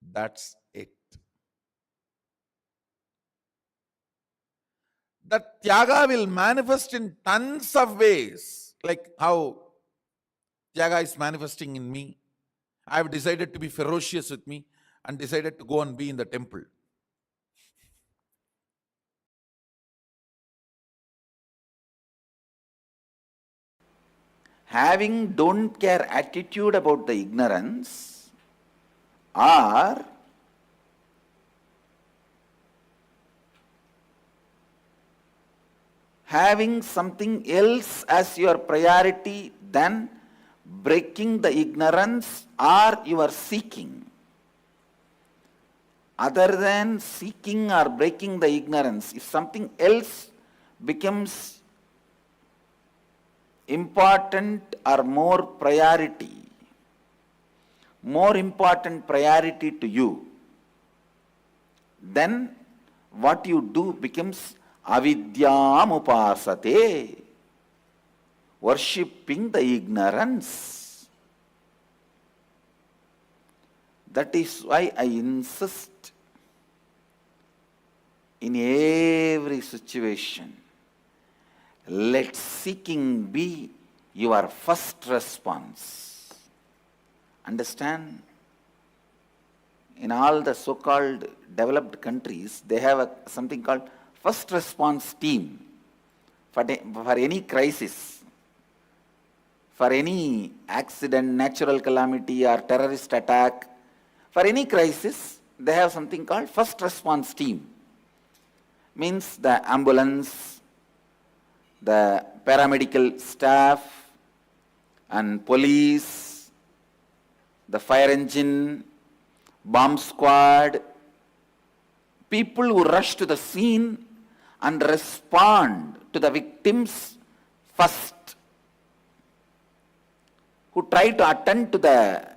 That's it. That Tyaga will manifest in tons of ways, like how Tyaga is manifesting in me. I have decided to be ferocious with me and decided to go and be in the temple. Having don't care attitude about the ignorance, or having something else as your priority than breaking the ignorance or your seeking. Other than seeking or breaking the ignorance, if something else becomes important or more important priority to you, then what you do becomes avidyam upasate, worshipping the ignorance. That is why I insist in every situation, let seeking be your first response. Understand? In all the so-called developed countries, they have something called first response team for any crisis, for any accident, natural calamity or terrorist attack. For any crisis, they have something called first response team. Means the ambulance, the paramedical staff and police, the fire engine, bomb squad, people who rush to the scene and respond to the victims first, who try to attend to the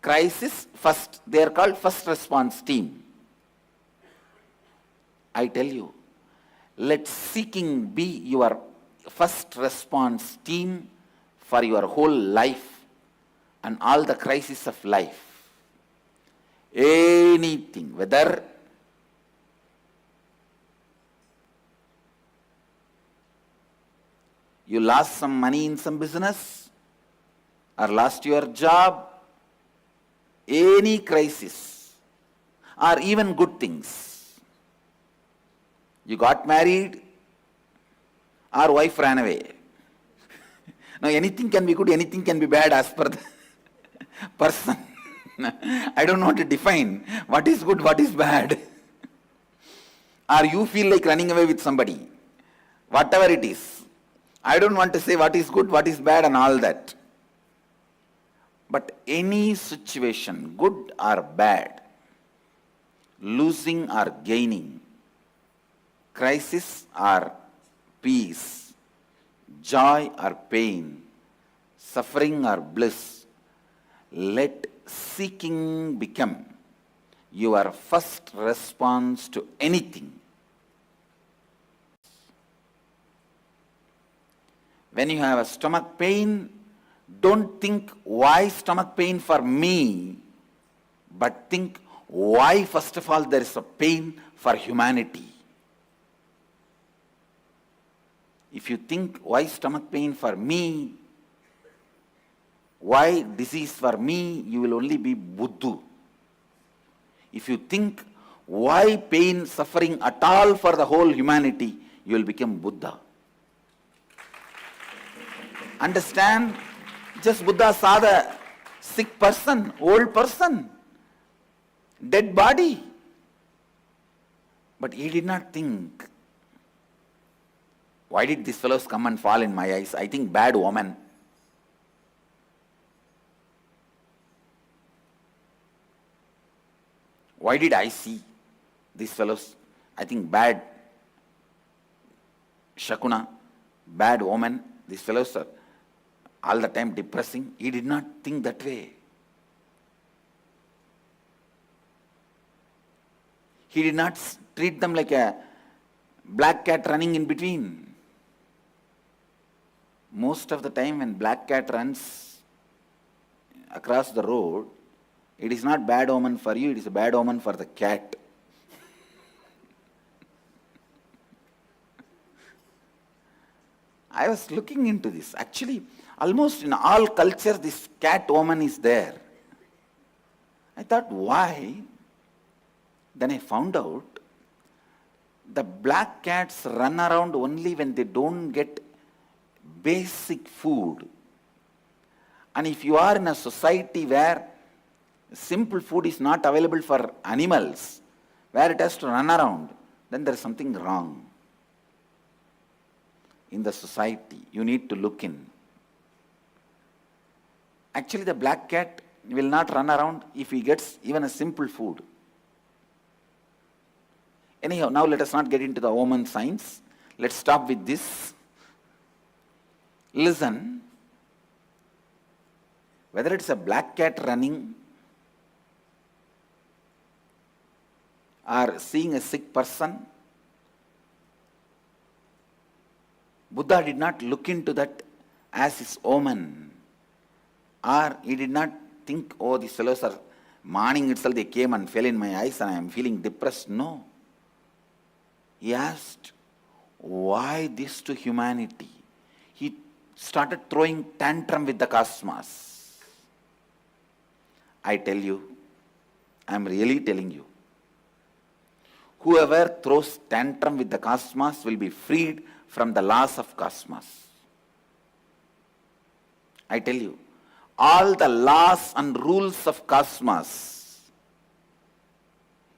crisis first. They are called first response team. I tell you, let seeking be your first response team for your whole life and all the crises of life. Anything, whether you lost some money in some business or lost your job, any crisis or even good things. You got married or wife ran away. Now anything can be good, anything can be bad as per the person. I don't know how to define what is good, what is bad. Or you feel like running away with somebody. Whatever it is. I don't want to say what is good, what is bad and all that. But any situation, good or bad, losing or gaining, crisis or peace, joy or pain, suffering or bliss, let seeking become your first response to anything. When you have a stomach pain, don't think why stomach pain for me, but think why first of all there is a pain for humanity. If you think why stomach pain for me, why disease for me, you will only be Buddha. If you think why pain, suffering at all for the whole humanity, you will become Buddha. Understand? Just Buddha saw the sick person, old person, dead body. But he did not think, why did these fellows come and fall in my eyes? I think bad woman. Why did I see these fellows? I think bad Shakuna, bad woman. These fellows are all the time depressing. He did not think that way. He did not treat them like a black cat running in between. Most of the time when black cat runs across the road, it is not bad omen for you, it is a bad omen for the cat. I was looking into this. Actually, almost in all cultures, this cat omen is there. I thought, why? Then I found out the black cats run around only when they don't get basic food. And if you are in a society where simple food is not available for animals, where it has to run around, then there is something wrong in the society. You need to look in. Actually, the black cat will not run around if he gets even a simple food. Anyhow, now let us not get into the omen science. Let's stop with this. Listen, whether it's a black cat running or seeing a sick person, Buddha did not look into that as his omen. Or he did not think, oh, these fellows are, morning itself they came and fell in my eyes and I am feeling depressed. No. He asked, why this to humanity? He started throwing tantrum with the cosmos. I tell you, I am really telling you, whoever throws tantrum with the cosmos will be freed from the laws of cosmos. I tell you, all the laws and rules of cosmos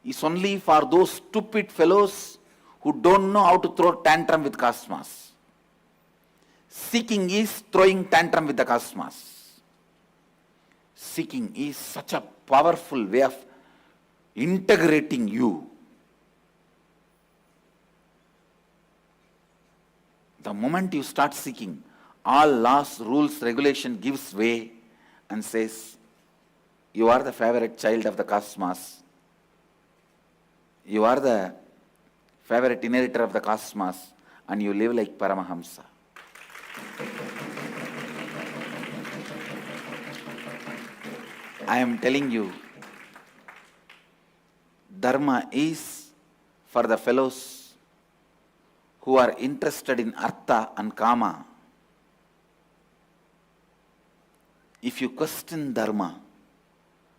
is only for those stupid fellows who don't know how to throw tantrum with cosmos. Seeking is throwing tantrum with the cosmos. Seeking is such a powerful way of integrating you. The moment you start seeking, all laws, rules, regulation gives way and says, you are the favorite child of the cosmos. You are the favorite inheritor of the cosmos, and you live like Paramahamsa. I am telling you, Dharma is for the fellows who are interested in Artha and Kama. If you question Dharma,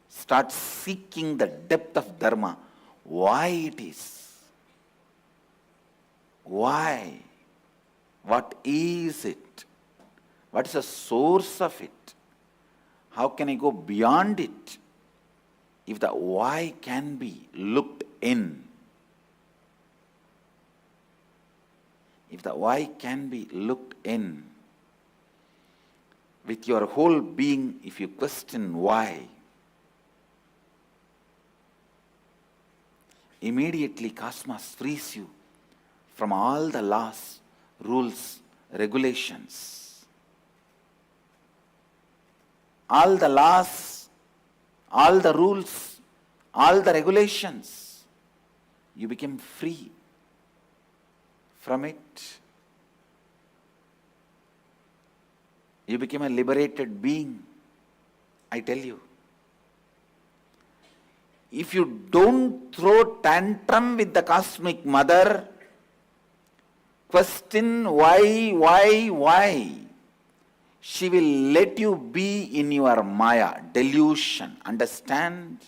start seeking the depth of Dharma, why it is. Why? What is it? What is the source of it? How can I go beyond it? If the why can be looked in, if the why can be looked in, with your whole being, if you question why, immediately cosmos frees you from all the laws, rules, regulations. All the laws, all the rules, all the regulations, you become free from it. You become a liberated being, I tell you. If you don't throw tantrum with the cosmic mother, question why, she will let you be in your Maya, delusion. Understand?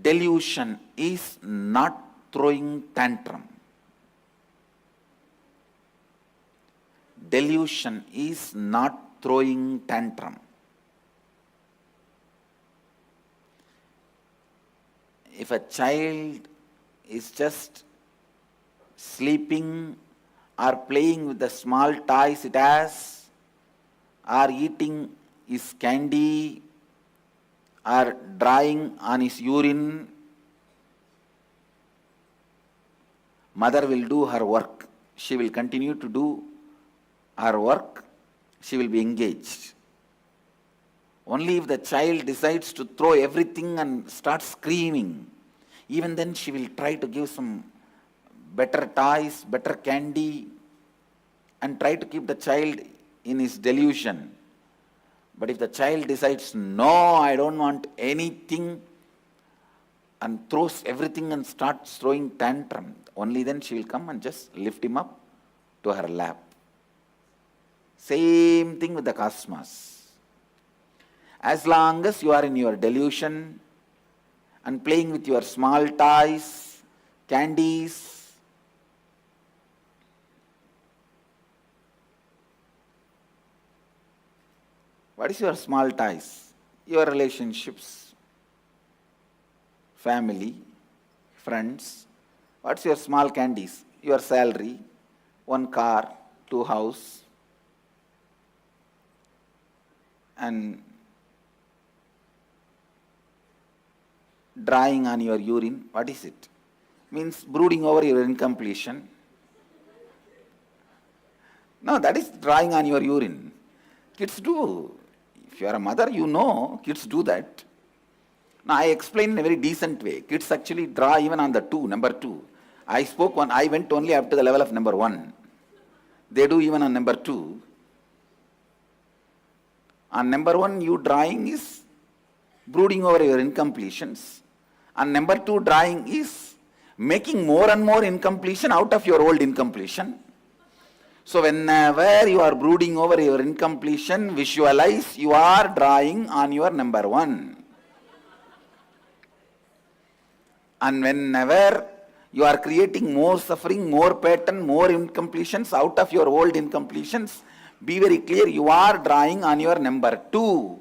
Delusion is not throwing tantrum. Delusion is not throwing tantrum. If a child is just sleeping or playing with the small toys it has, or eating his candy, or drying on his urine, mother will do her work. She will continue to do her work. She will be engaged. Only if the child decides to throw everything and start screaming, even then she will try to give some better toys, better candy, and try to keep the child in his delusion. But if the child decides, no, I don't want anything, and throws everything and starts throwing tantrum, only then she will come and just lift him up to her lap. Same thing with the cosmos. As long as you are in your delusion and playing with your small toys, candies, what is your small toys? Your relationships, family, friends. What's your small candies? Your salary, one car, two house, and drying on your urine. What is it? Means brooding over your incompletion. No, that is drying on your urine. Kids do. If you are a mother, you know kids do that. Now I explain in a very decent way. Kids actually draw even on the number 2. I went only up to the level of number 1. They do even on number 2. On number 1, you drawing is brooding over your incompletions. On number 2, drawing is making more and more incompletion out of your old incompletion. So whenever you are brooding over your incompletion, visualize you are drawing on your number 1. And whenever you are creating more suffering, more pattern, more incompletions out of your old incompletions, be very clear, you are drawing on your number 2.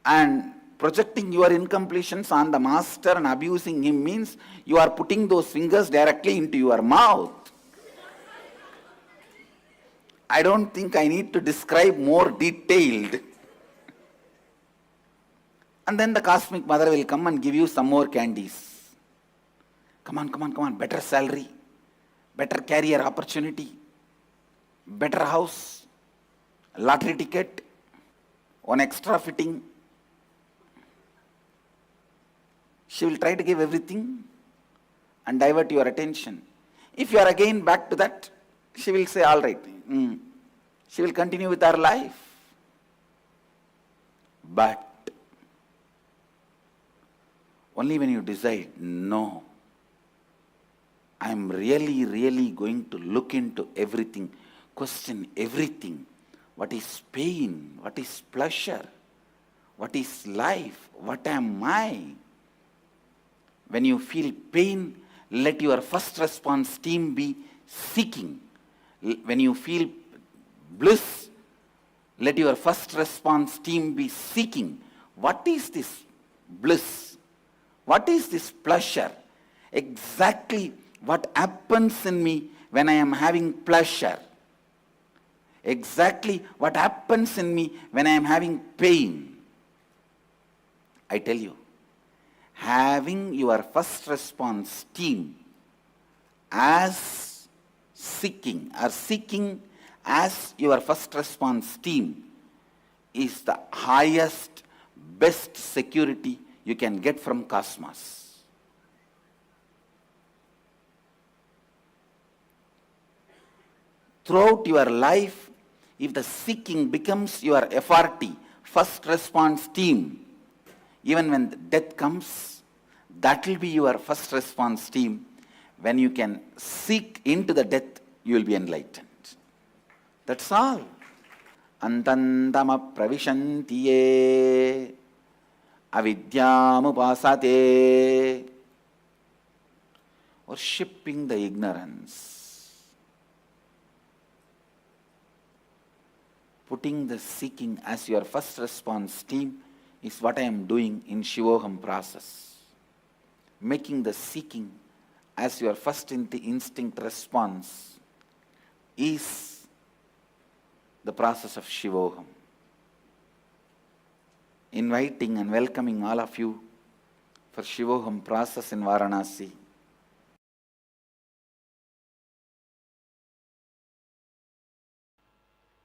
And projecting your incompletions on the master and abusing him means you are putting those fingers directly into your mouth. I don't think I need to describe more detailed. And then the cosmic mother will come and give you some more candies. Come on, better salary, better career opportunity, better house, lottery ticket, one extra fitting. She will try to give everything and divert your attention. If you are again back to that, she will say, all right. She will continue with her life. But only when you decide, no, I am really going to look into everything, question everything. What is pain? What is pleasure? What is life? What am I? When you feel pain, let your first response team be seeking. When you feel bliss, let your first response team be seeking. What is this bliss? What is this pleasure? Exactly what happens in me when I am having pleasure. Exactly what happens in me when I am having pain. I tell you, having your first response team as seeking as your first response team is the highest, best security you can get from cosmos. Throughout your life, if the seeking becomes your FRT, first response team, even when death comes, that will be your first response team. When you can seek into the death, you will be enlightened. That's all. Antandama pravishantiye avidyamupasate. Worshipping the ignorance. Putting the seeking as your first response team is what I am doing in Shivoham process. Making the seeking as your first instinct response is the process of Shivoham. Inviting and welcoming all of you for Shivoham process in Varanasi.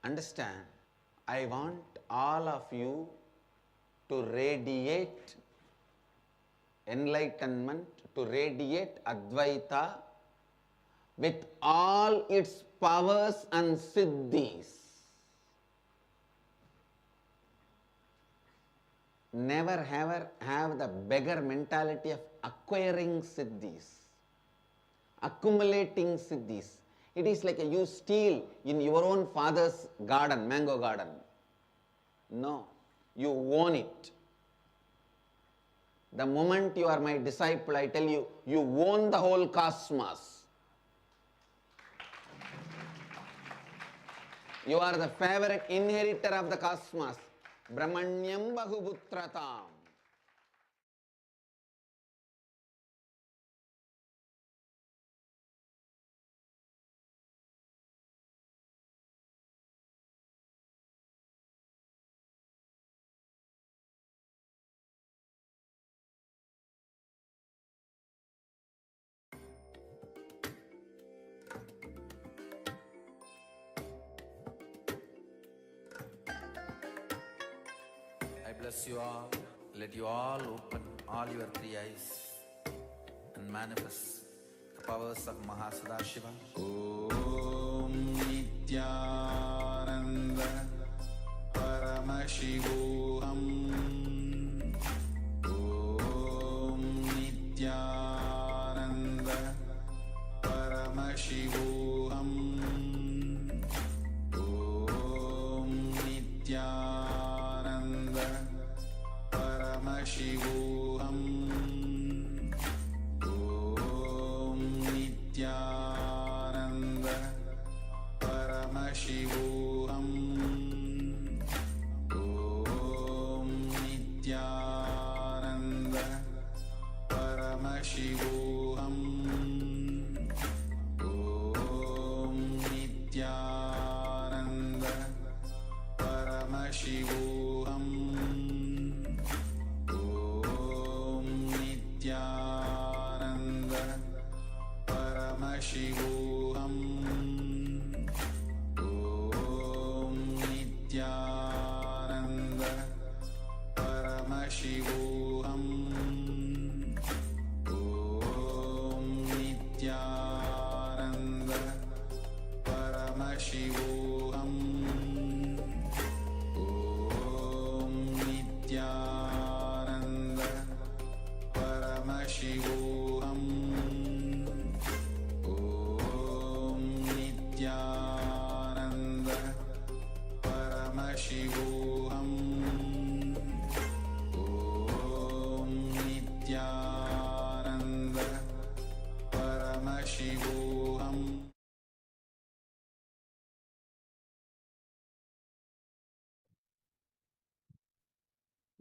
Understand, I want all of you to radiate enlightenment, to radiate Advaita with all its powers and siddhis. Never ever have the beggar mentality of acquiring siddhis, accumulating siddhis. It is like you steal in your own father's garden, mango garden. No, you own it. The moment you are my disciple, I tell you, you own the whole cosmos. You are the favorite inheritor of the cosmos. Brahmanyam Bahuputratam. I bless you all. Let you all open all your three eyes and manifest the powers of Mahasadashiva. Om Nithyananda Paramashivoham. Om Nithyananda Paramashivoham. Om Nithyananda Paramashivoham. Om Nithyananda Paramashivoham. Om Nithyananda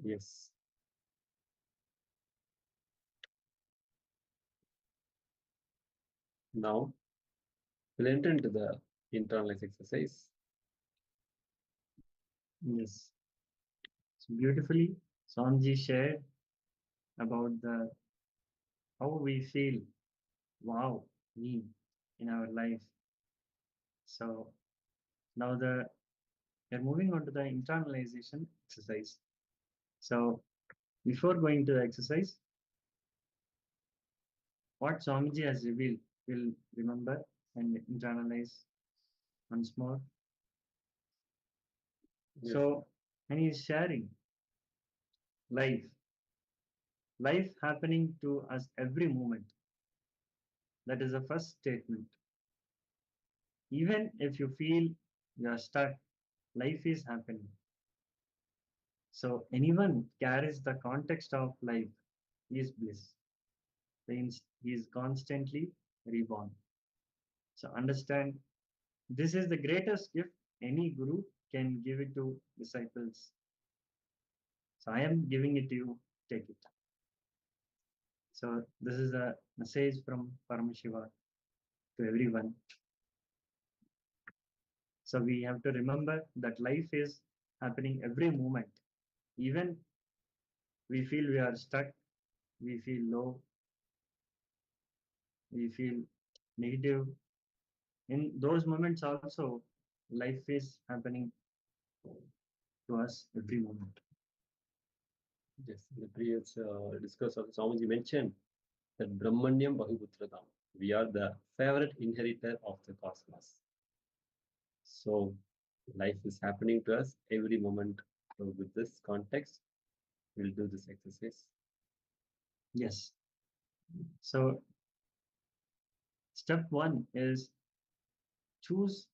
Yes. Now we'll enter into the internalized exercise. Yes. So beautifully, Swamiji shared about the how we feel, wow, me in our life. So now we're moving on to the internalization exercise. So before going to the exercise, what Swamiji has revealed, we'll remember and internalize once more. Yes. So, and he's sharing life, life happening to us every moment. That is the first statement. Even if you feel you are stuck, life is happening. So, anyone carries the context of life is bliss. Means he is constantly reborn. So, understand this is the greatest gift any guru can give it to disciples. So, I am giving it to you, take it. So, this is a message from Paramashiva to everyone. So we have to remember that life is happening every moment. Even we feel we are stuck, we feel low, we feel negative. In those moments also, life is happening to us every moment. Yes, in the previous discourse of Swamiji mentioned that Brahmanyam Bahuputradam. We are the favorite inheritor of the cosmos. So life is happening to us every moment. So with this context, we'll do this exercise. Yes. So step one is choose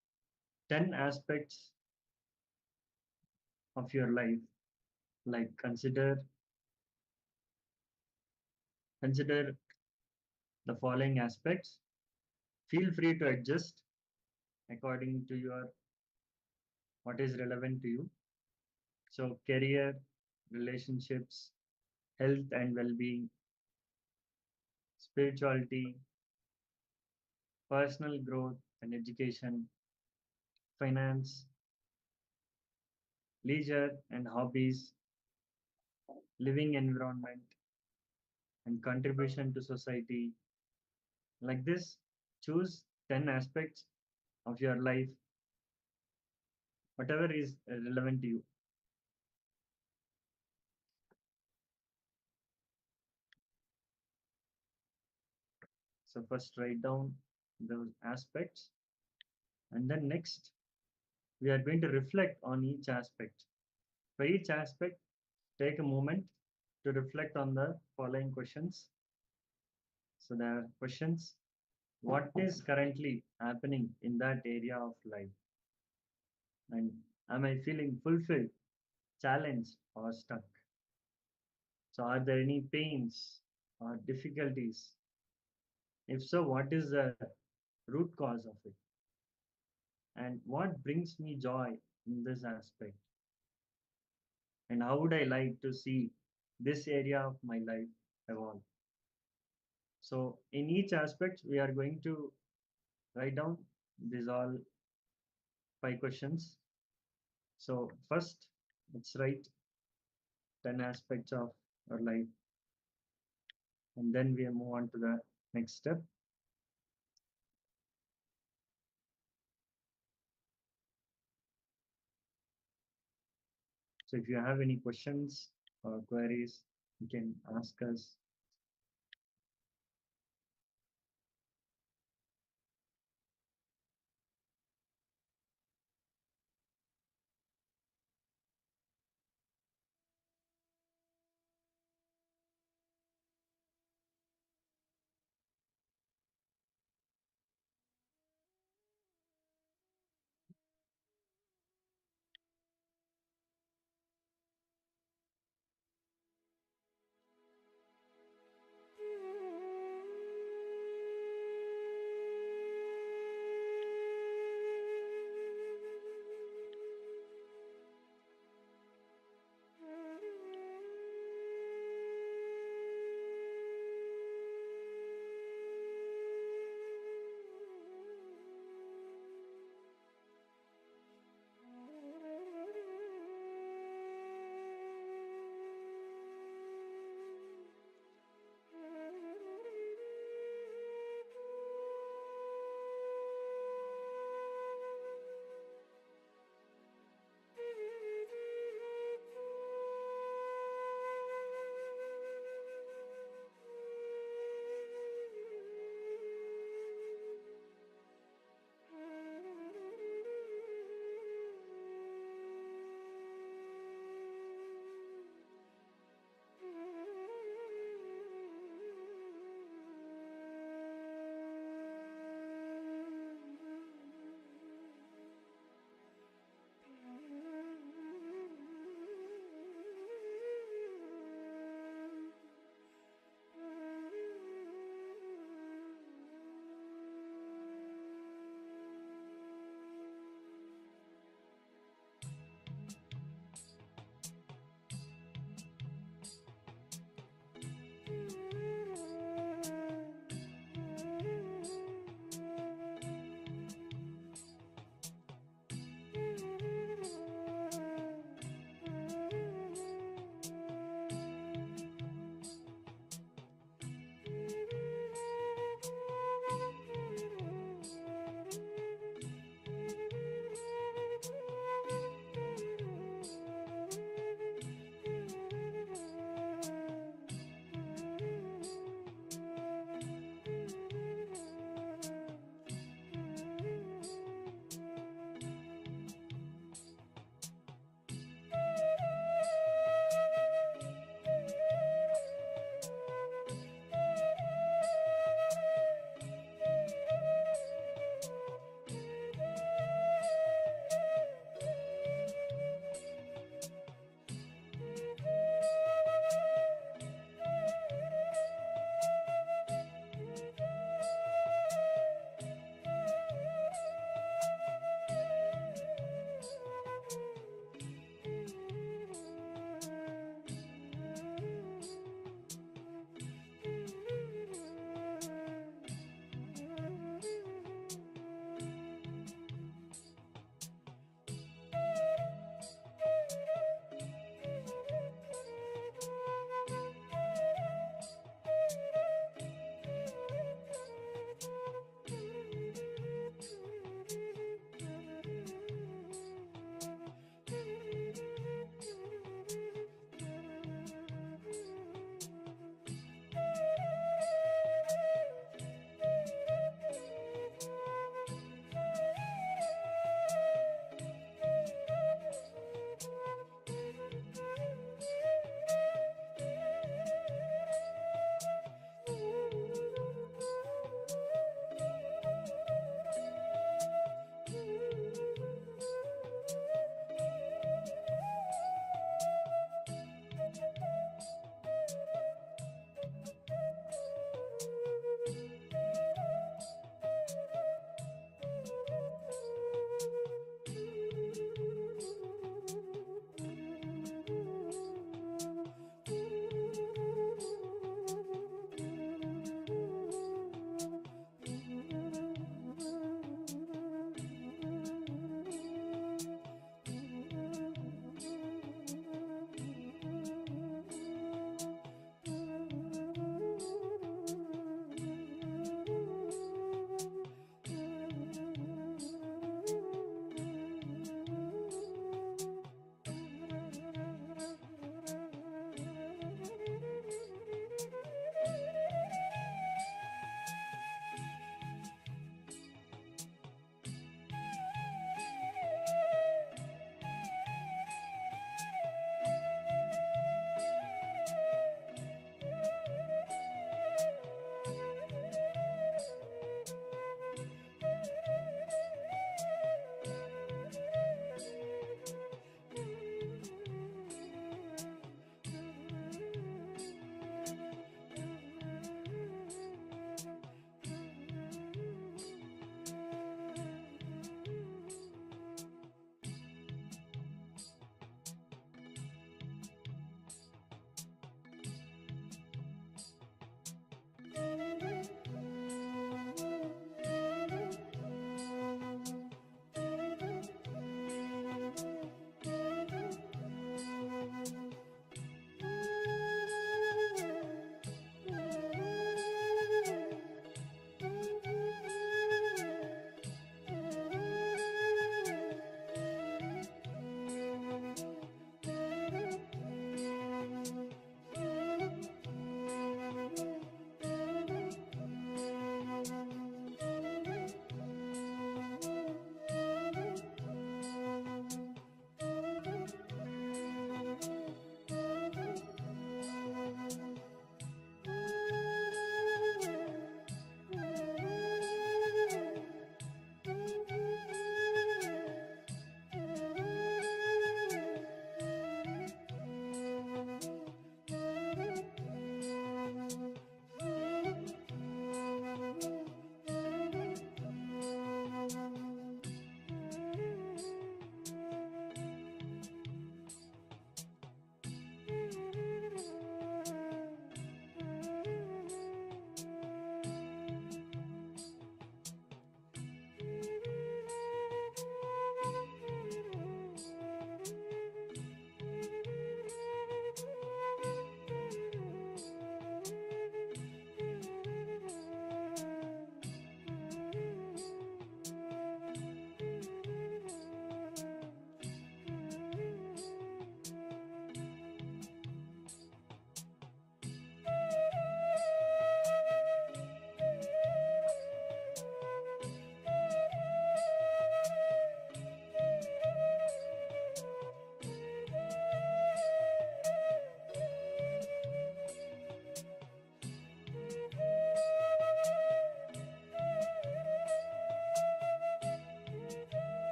10 aspects of your life. Like consider the following aspects. Feel free to adjust according to your what is relevant to you. So career, relationships, health and well-being, spirituality, personal growth and education, finance, leisure and hobbies, living environment, and contribution to society. Like this, choose 10 aspects of your life, whatever is relevant to you. So first write down those aspects, and then next we are going to reflect on each aspect. For each aspect, take a moment to reflect on the following questions. So there are questions. What is currently happening in that area of life? And am I feeling fulfilled, challenged, or stuck? So are there any pains or difficulties? If so, what is the root cause of it? And what brings me joy in this aspect? And how would I like to see this area of my life evolve? So in each aspect, we are going to write down these all 5 questions. So first, let's write 10 aspects of our life, and then we move on to the next step. So if you have any questions or queries, you can ask us.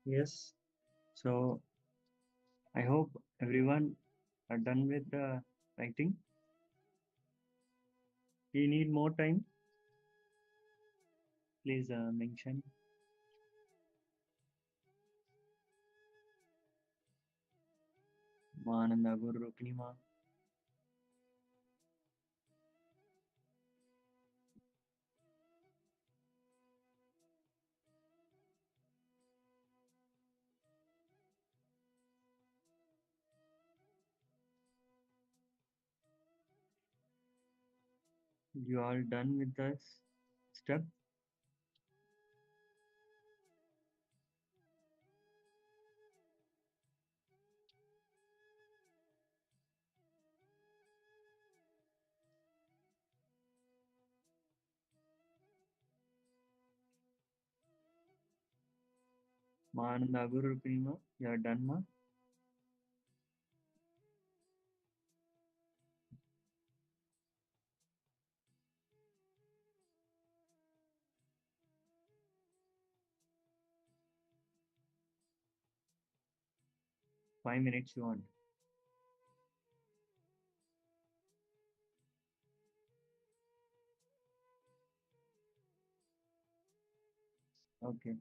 Yes. So I hope everyone are done with the writing. We need more time. Please mention. Mananda Guru Ruknima. You all done with this step? Mananda Guru Ruknima. You are done, ma? 5 minutes you want. Okay.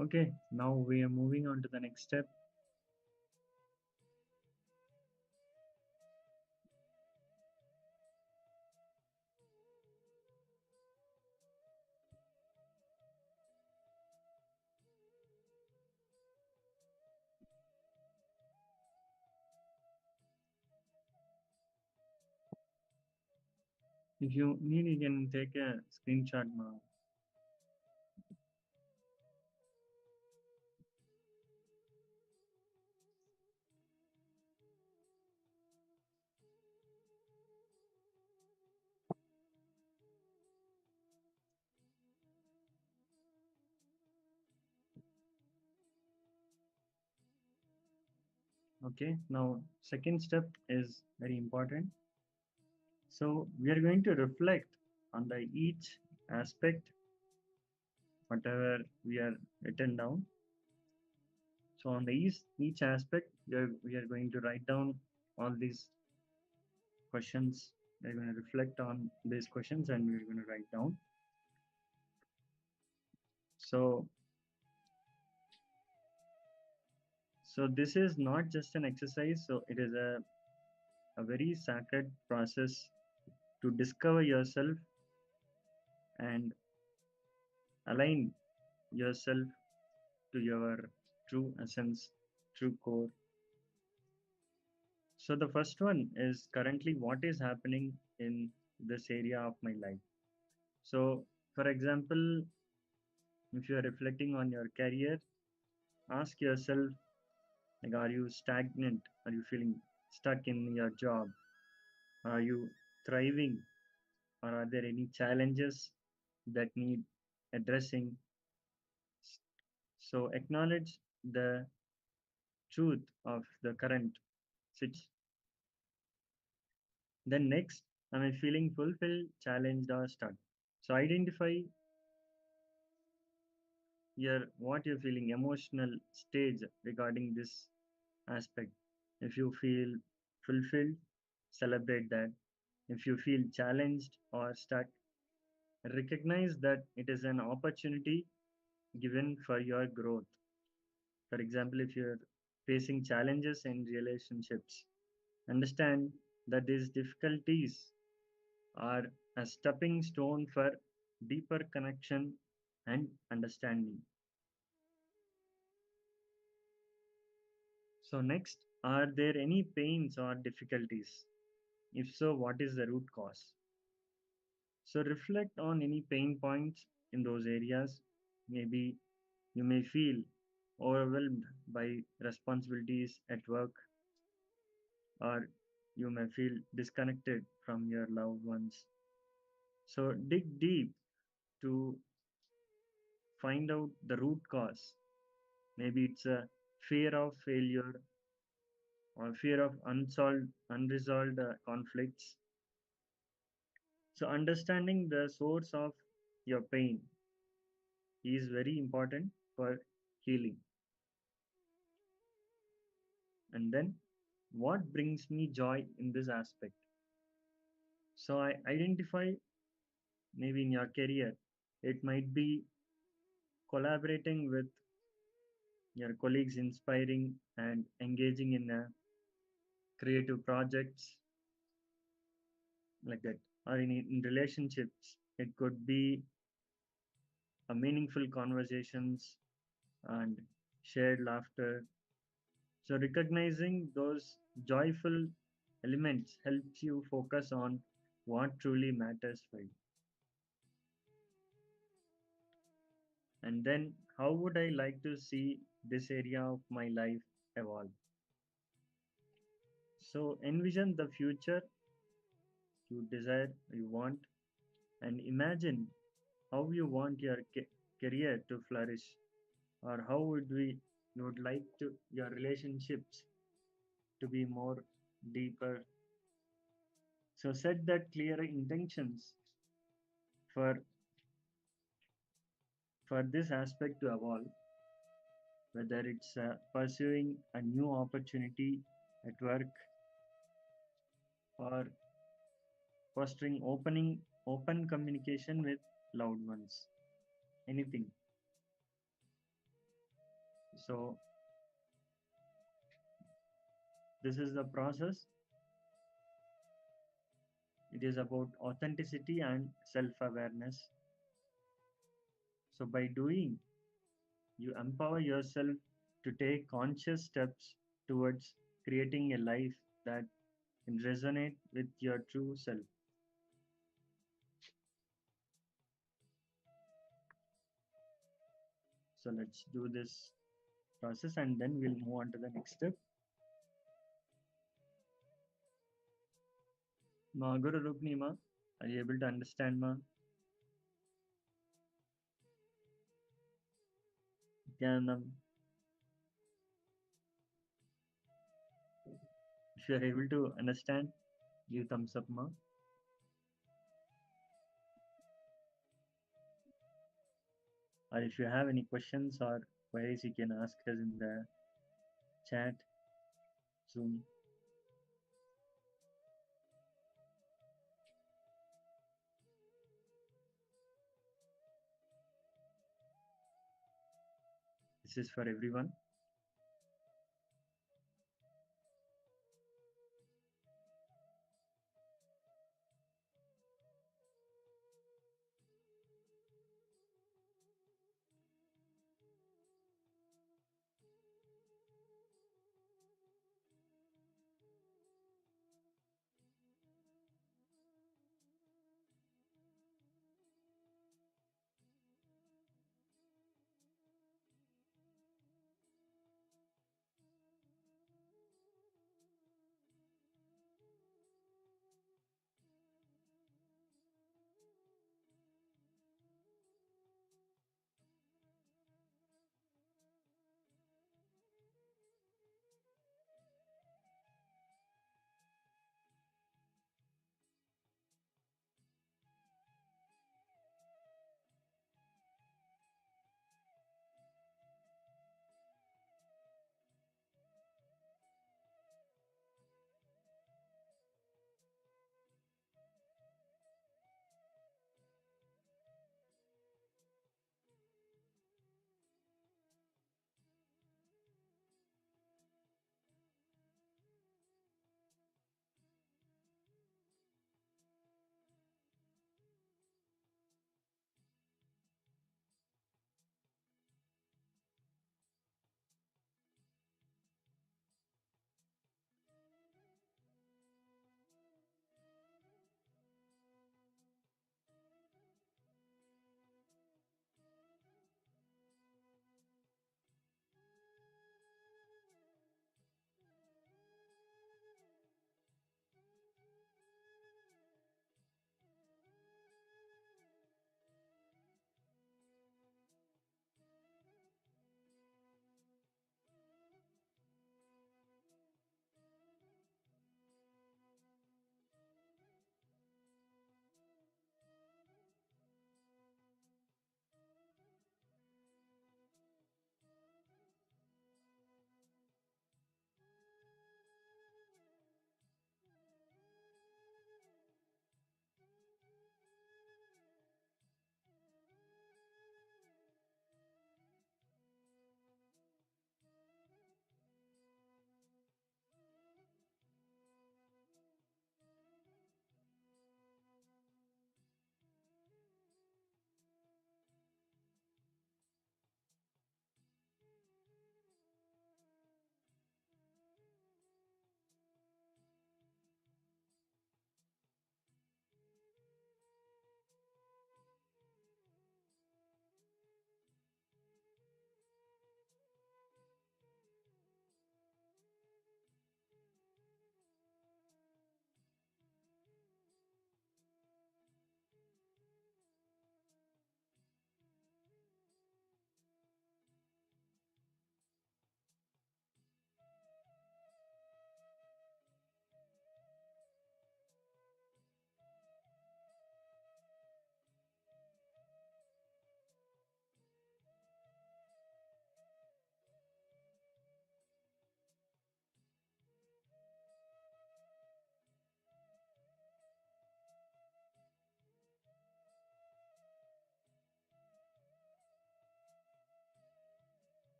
Okay. Now we are moving on to the next step. If you need, you can take a screenshot, ma. Okay. Now, second step is very important. So we are going to reflect on the each aspect, whatever we are written down. So on the each aspect, we are going to write down all these questions. We're going to reflect on these questions and we're going to write down. So, so this is not just an exercise. So it is a very sacred process to discover yourself and align yourself to your true essence, true core. So the first one is currently what is happening in this area of my life. So for example, if you are reflecting on your career, ask yourself, like, are you stagnant? Are you feeling stuck in your job? Are you thriving? Or are there any challenges that need addressing? So acknowledge the truth of the current situation. Then next, am I feeling fulfilled, challenged, or stuck? So identify your what you're feeling, emotional stage regarding this aspect. If you feel fulfilled, celebrate that. If you feel challenged or stuck, recognize that it is an opportunity given for your growth. For example, if you're facing challenges in relationships, understand that these difficulties are a stepping stone for deeper connection and understanding. So, next, are there any pains or difficulties? If so, what is the root cause? So, reflect on any pain points in those areas. Maybe you may feel overwhelmed by responsibilities at work, or you may feel disconnected from your loved ones. So, dig deep to find out the root cause. Maybe it's a fear of failure or fear of unresolved conflicts. So, understanding the source of your pain is very important for healing. And then, what brings me joy in this aspect? So, I identify maybe in your career, it might be collaborating with your colleagues, inspiring and engaging in creative projects like that, or in relationships, it could be a meaningful conversations and shared laughter. So recognizing those joyful elements helps you focus on what truly matters for you. And then how would I like to see this area of my life evolve? So envision the future you desire, you want, and imagine how you want your career to flourish, or how you would like to your relationships to be more deeper. So set that clear intentions for this aspect to evolve, whether it's pursuing a new opportunity at work, or fostering open communication with loved ones, anything. So this is the process. It is about authenticity and self-awareness. So by doing, you empower yourself to take conscious steps towards creating a life that can resonate with your true self. So let's do this process and then we'll move on to the next step. Ma Guru Rukni ma, are you able to understand ma? Nithyanandam, if you are able to understand, give thumbs up ma. Or if you have any questions or queries, you can ask us in the chat, Zoom. This is for everyone.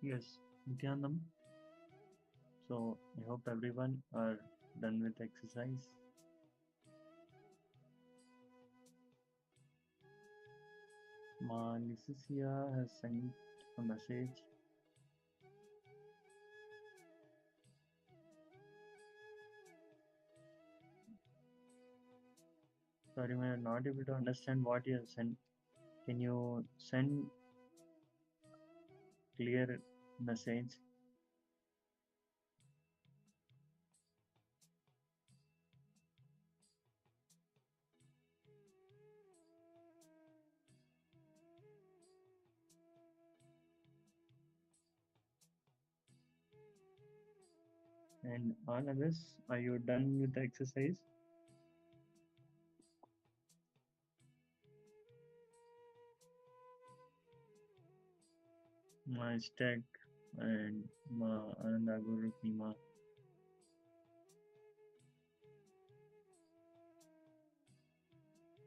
Yes, Nithyanam. So I hope everyone are done with exercise. Malicia has sent a message. Sorry, I'm not able to understand what you have sent. Can you send clear message? And all others, are you done with the exercise? My stack and Ma Ananda Guru Pima.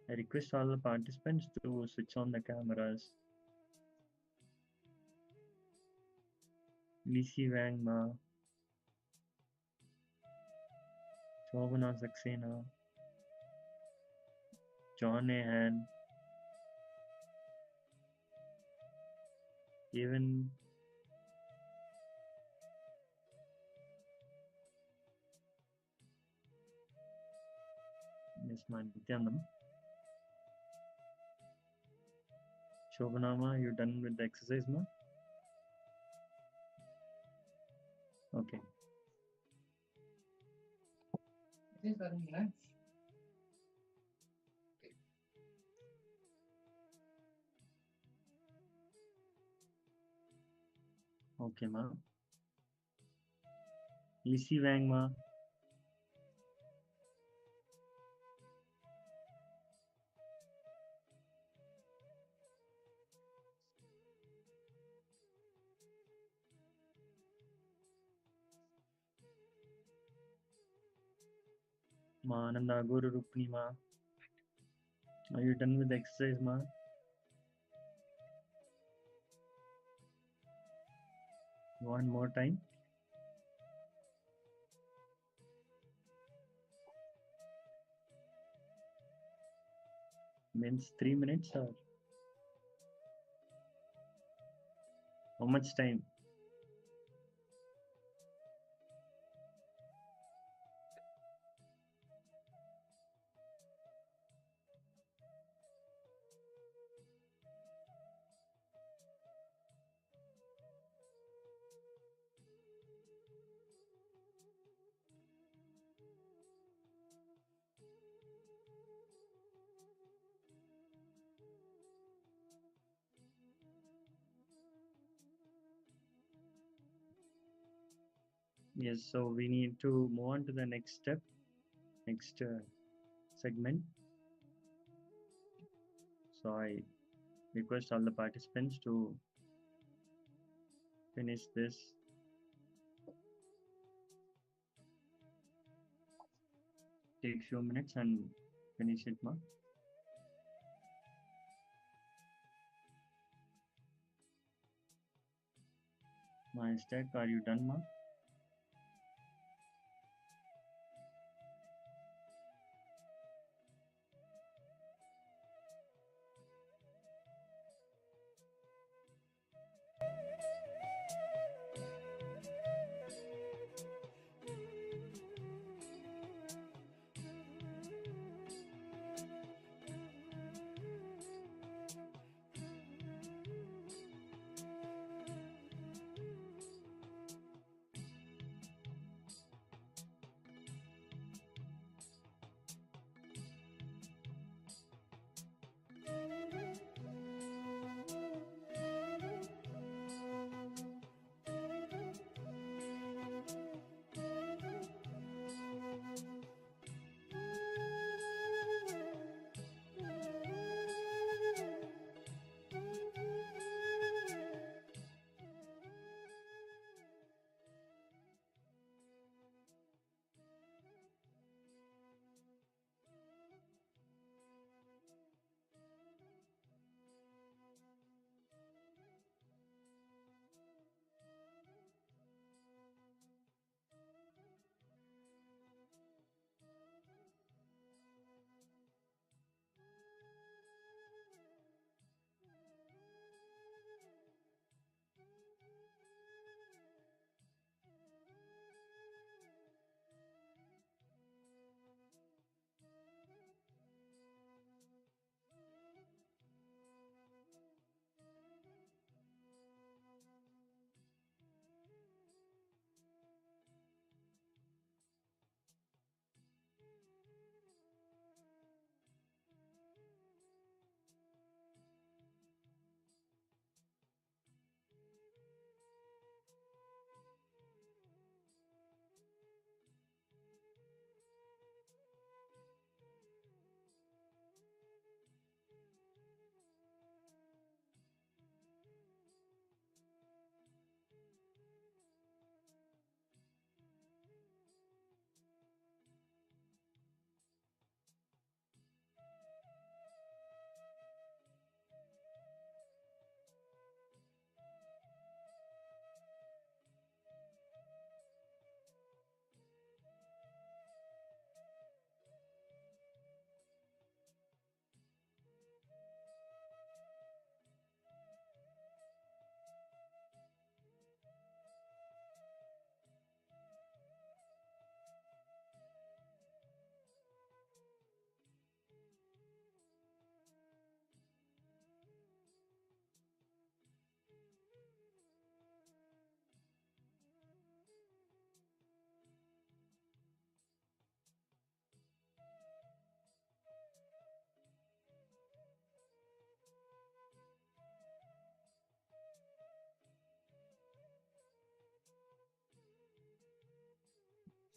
I request all the participants to switch on the cameras. Lisi Wang Ma, Shobana Saxena, John A. Han, even Miss Nithyanam. Shobana Ma, you done with the exercise, ma? Okay. It is very nice. Okay, ma. Lisi Wang Ma, Ma Ananda Guru Rupni Ma. Are you done with the exercise, ma? One more time. Means 3 minutes or how much time? Yes, so we need to move on to the next step, next segment. So I request all the participants to finish this. Take few minutes and finish it, ma. My stack, are you done, ma?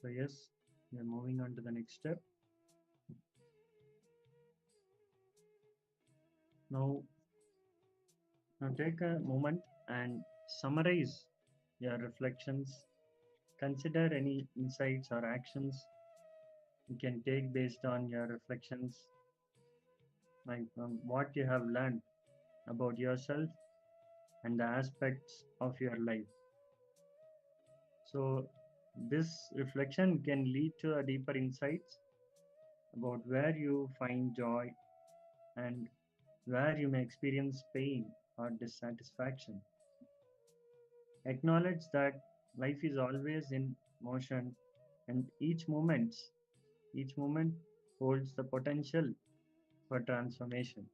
So yes, we are moving on to the next step. Now, take a moment and summarize your reflections. Consider any insights or actions you can take based on your reflections, like what you have learned about yourself and the aspects of your life. So this reflection can lead to a deeper insights about where you find joy and where you may experience pain or dissatisfaction. Acknowledge that life is always in motion and each moment holds the potential for transformation.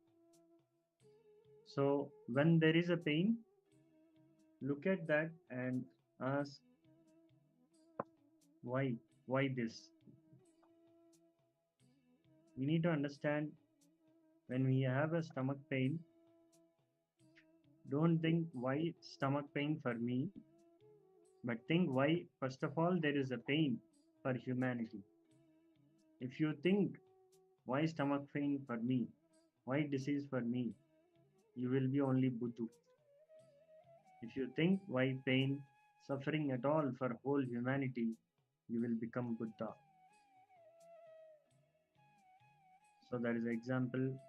So when there is a pain, look at that and ask why? Why this? We need to understand when we have a stomach pain, don't think why stomach pain for me, but think why, first of all, there is a pain for humanity. If you think why stomach pain for me, why disease for me, you will be only Buddha. If you think why pain, suffering at all for whole humanity, you will become Buddha. So that is an example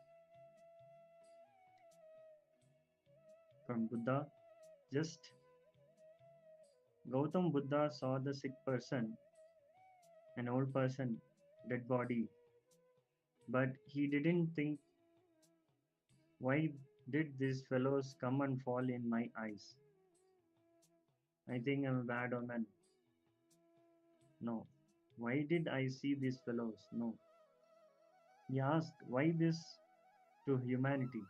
from Buddha. Just Gautam Buddha saw the sick person, an old person, dead body, but he didn't think, why did these fellows come and fall in my eyes? I think I'm a bad omen. No. Why did I see these fellows? No. He asked, why this to humanity?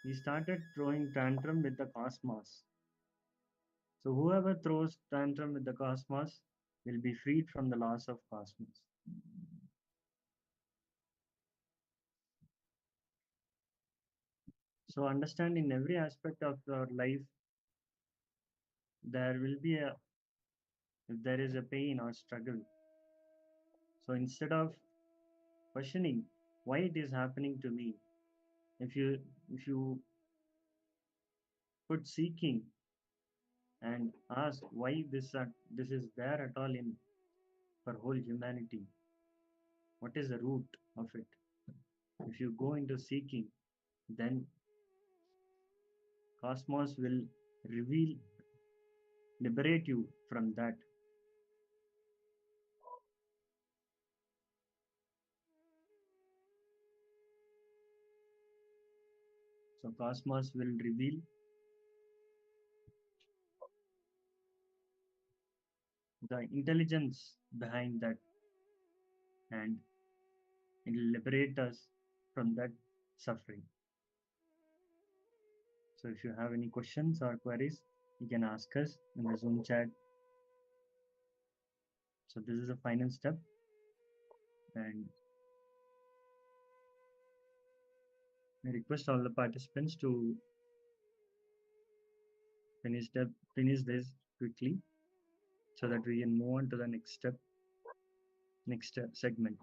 He started throwing tantrum with the cosmos. So whoever throws tantrum with the cosmos will be freed from the laws of cosmos. So understand, in every aspect of your life, there will be if there is a pain or struggle. So instead of questioning why it is happening to me, if you put seeking and ask why this is there at all in for whole humanity, what is the root of it? If you go into seeking, then cosmos will reveal, liberate you from that. So cosmos will reveal the intelligence behind that, and it will liberate us from that suffering. So if you have any questions or queries, you can ask us in the Zoom chat. So this is the final step, and I request all the participants to finish this quickly so that we can move on to the next step, next segment.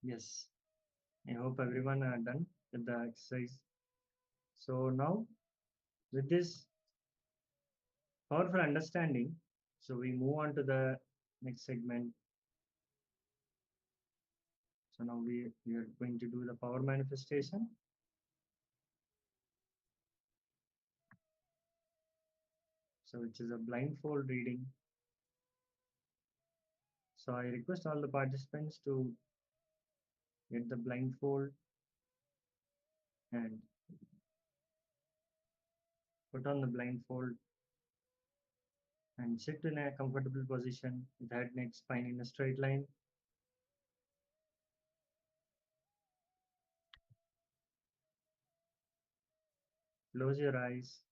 Yes, I hope everyone are done with the exercise. So now, with this powerful understanding, so we move on to the next segment. So now we are going to do the power manifestation. So which is a blindfold reading. So I request all the participants to get the blindfold and put on the blindfold and sit in a comfortable position with head, neck, spine in a straight line. Close your eyes.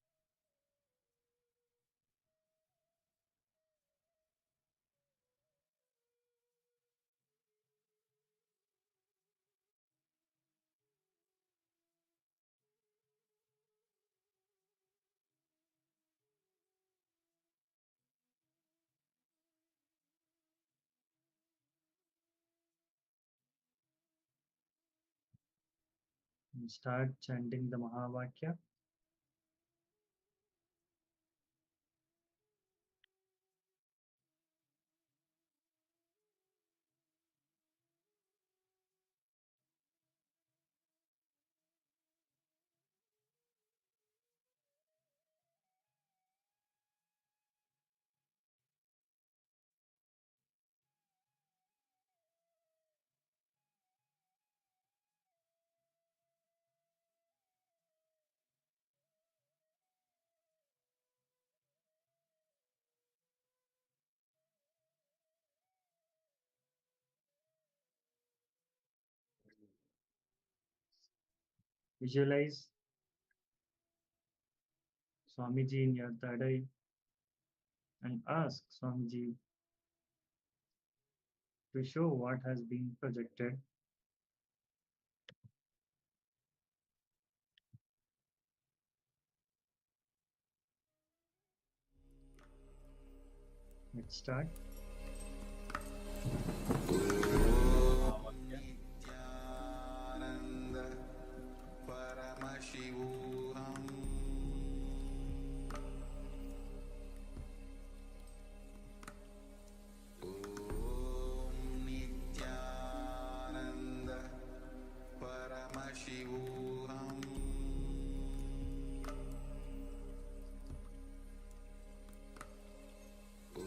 And start chanting the Mahavakya. Visualize Swamiji in your third eye and ask Swamiji to show what has been projected. Let's start. Nithyananda Paramashivoham. Om Nithyananda Paramashivoham. Om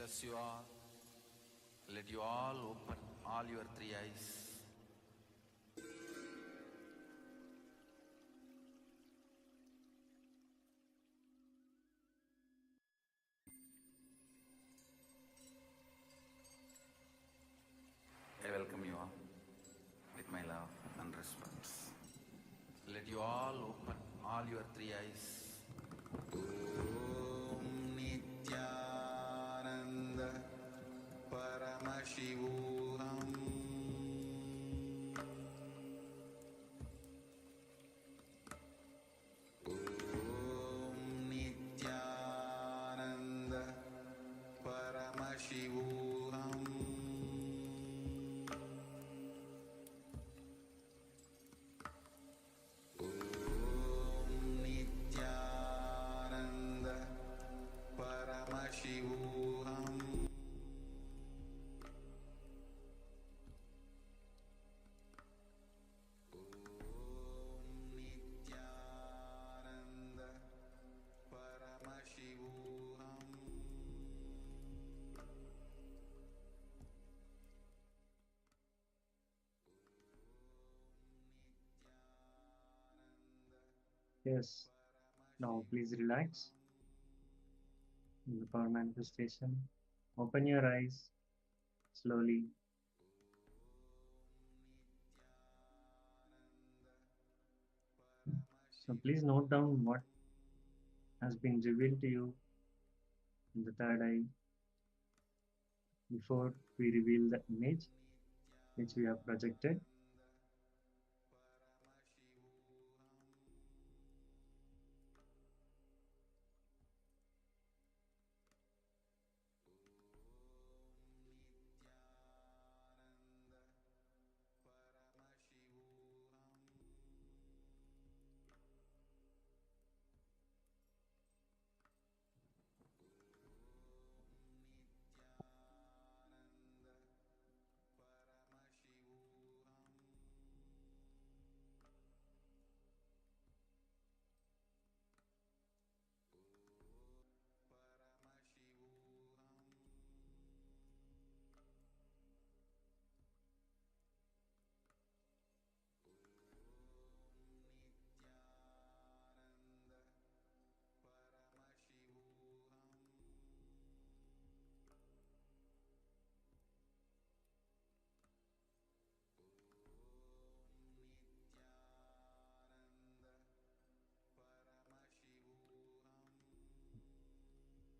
bless you all. Let you all open all your three eyes. I welcome you all with my love and respect. Let you all open all your three eyes. Om Nithyananda Paramashivoham. Om Nithyananda Paramashivoham. Om Nithyananda Paramashivoham. Nithyananda Paramashivoham. Yes. Now please relax in the power manifestation. Open your eyes slowly. So please note down what has been revealed to you in the third eye before we reveal the image which we have projected.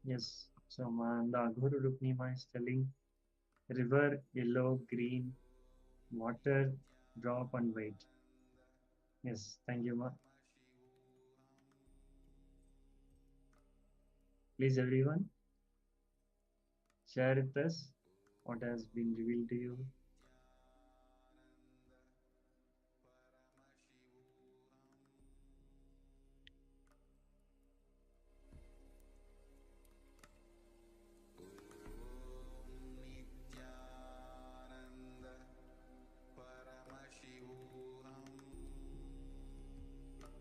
Yes. So the Guru Ruknima is telling river, yellow, green, water, drop and white. Yes, thank you, Ma. Please everyone, share with us what has been revealed to you. Nithyananda Paramashivoham. Om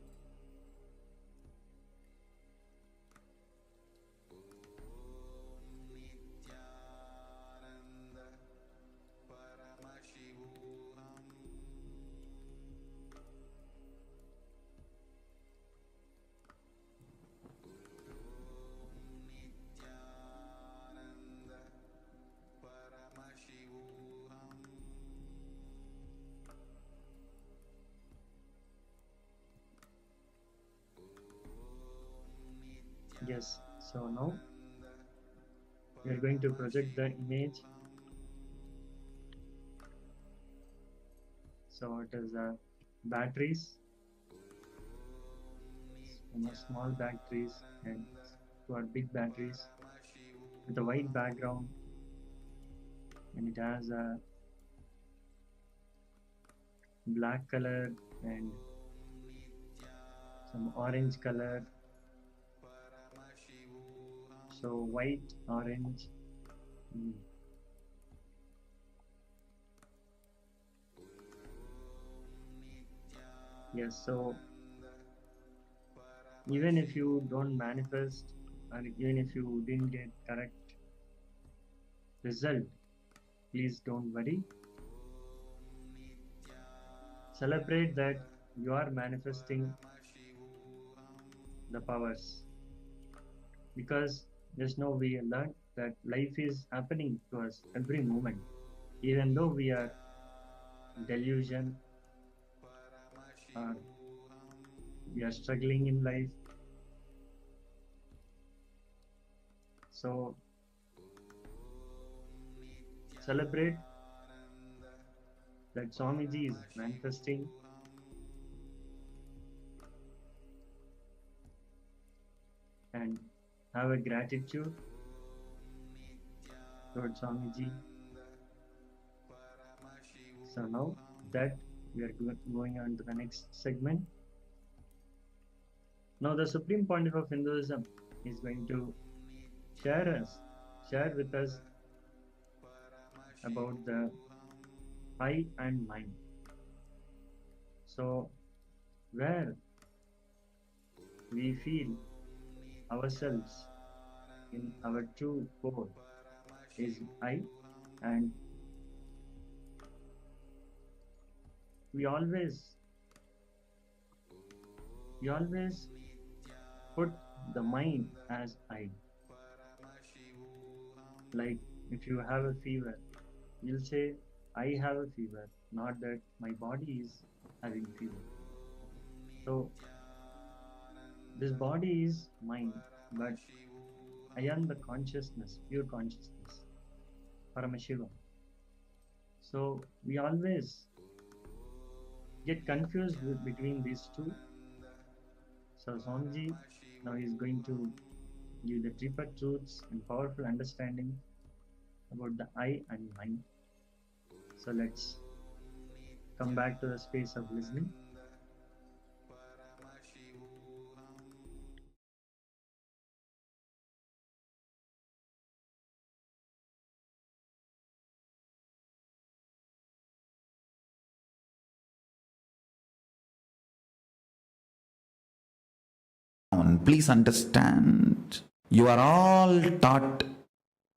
Nithyananda Paramashivoham. Nithyananda Paramashivoham. Yes, so now we are going to project the image. So it is batteries, small batteries and two are big batteries with a white background, and it has a black color and some orange color. So white, orange. Yes, so even if you don't manifest, or even if you didn't get correct result, please don't worry. Celebrate that you are manifesting the powers. Because just now we learned that life is happening to us every moment. Even though we are delusion or we are struggling in life. So celebrate that Swamiji is manifesting and have a gratitude towards Swamiji. So now that we are going on to the next segment. Now the Supreme Pontiff of Hinduism is going to share with us about the I and mind. So where we feel ourselves in our true core is I, and we always put the mind as I. Like if you have a fever, you'll say I have a fever, not that my body is having fever. So this body is mine, but I am the consciousness, pure consciousness, Paramashivoham. So we always get confused between these two. So Swamiji now is going to give the deeper truths and powerful understanding about the I and mind. So let's come back to the space of listening. Please understand, you are all taught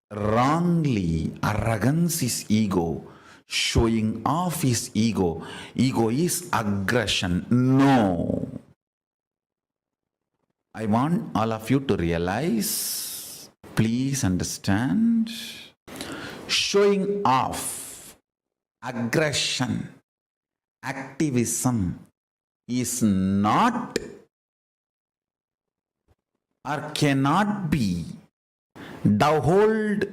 wrongly. Arrogance is ego. Showing off is ego. Ego is aggression. No. I want all of you to realize, please understand, showing off, aggression, activism is not or cannot be dovetailed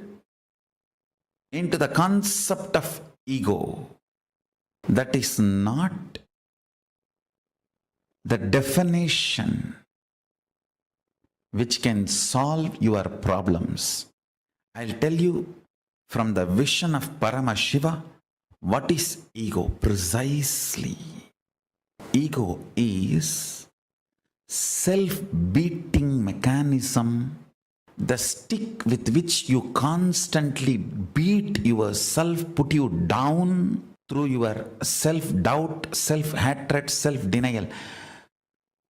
into the concept of ego. That is not the definition which can solve your problems. I'll tell you from the vision of Paramashiva what is ego precisely. Ego is self-beating mechanism, the stick with which you constantly beat yourself, put you down through your self-doubt, self-hatred, self-denial.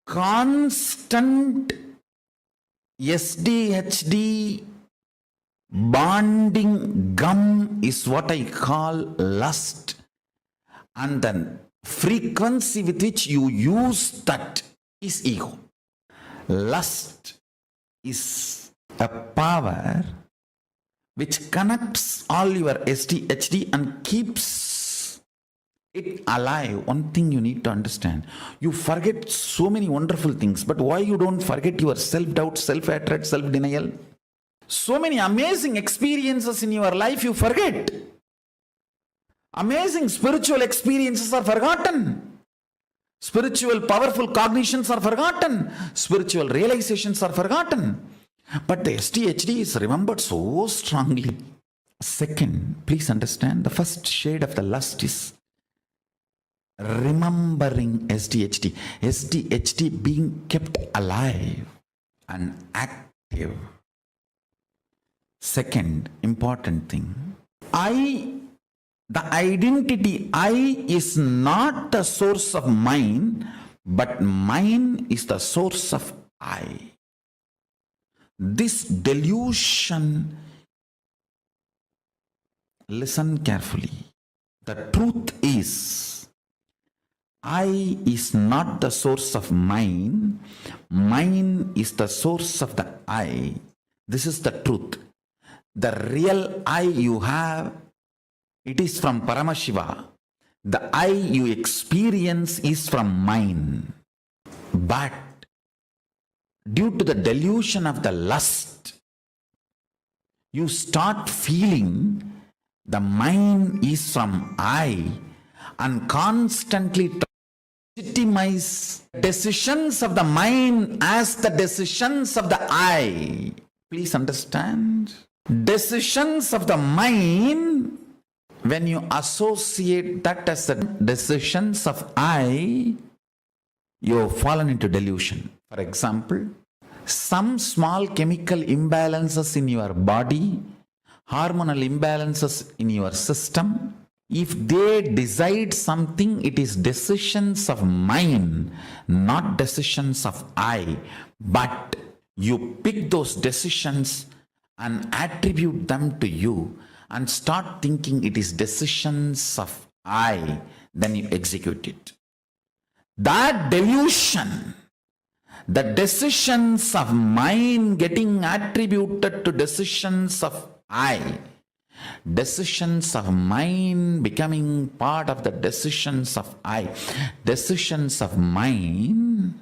Constant SDHD bonding gum is what I call lust, and the frequency with which you use that is ego. Lust is a power which connects all your SDHD and keeps it alive. One thing you need to understand, you forget so many wonderful things, but why you don't forget your self-doubt, self-hatred, self-denial? So many amazing experiences in your life you forget. Amazing spiritual experiences are forgotten. Spiritual powerful cognitions are forgotten. Spiritual realizations are forgotten. But the SDHD is remembered so strongly. Second, please understand, the first shade of the lust is remembering SDHD. SDHD being kept alive and active. Second important thing, the identity I is not the source of mine, but mine is the source of I. This delusion Listen carefully. The truth is, I is not the source of mine. Mine is the source of the I. This is the truth. The real I you have, it is from Paramashiva. The I you experience is from mine. But due to the delusion of the lust, you start feeling the mine is from I and constantly legitimize decisions of the mind as the decisions of the I. Please understand. Decisions of the mind, when you associate that as the decisions of I, you have fallen into delusion. For example, some small chemical imbalances in your body, hormonal imbalances in your system, if they decide something, it is decisions of mine, not decisions of I. But you pick those decisions and attribute them to you and start thinking it is decisions of I, then you execute it. That delusion, the decisions of mine getting attributed to decisions of I, decisions of mine becoming part of the decisions of I, decisions of mine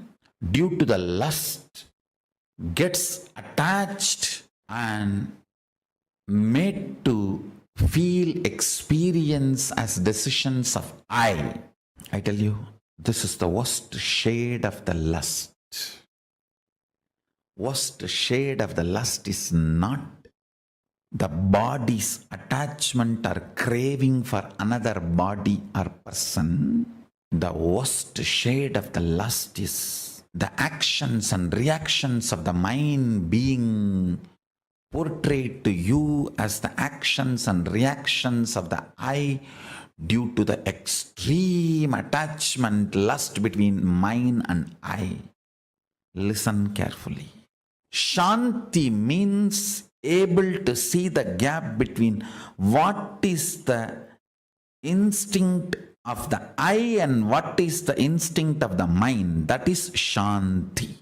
due to the lust gets attached and made to feel, experience as decisions of I. I tell you, this is the worst shade of the lust. Worst shade of the lust is not the body's attachment or craving for another body or person. The worst shade of the lust is the actions and reactions of the mind being portrayed to you as the actions and reactions of the I due to the extreme attachment, lust between mine and I. Listen carefully. Shanti means able to see the gap between what is the instinct of the I and what is the instinct of the mind. That is Shanti.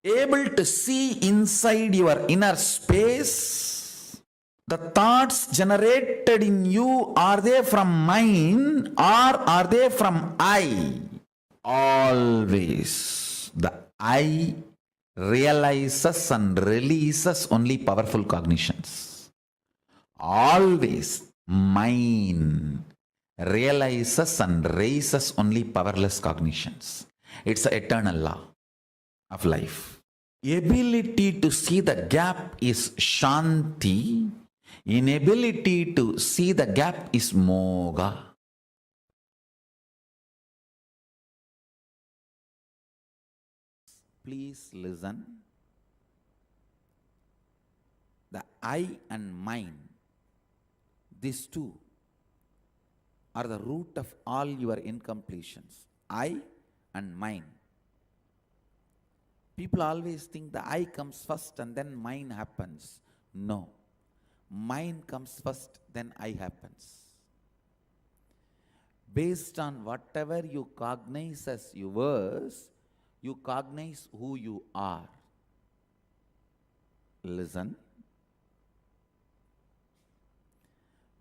Able to see inside your inner space, the thoughts generated in you, are they from mine or are they from I? Always the I realizes and releases only powerful cognitions. Always mine realizes and raises only powerless cognitions. It's an eternal law of life. Ability to see the gap is Shanti. Inability to see the gap is Moga. Please listen. The I and mine, these two are the root of all your incompletions. I and mine. People always think the I comes first and then mine happens. No. Mine comes first, then I happens. Based on whatever you cognize as yours, you cognize who you are. Listen.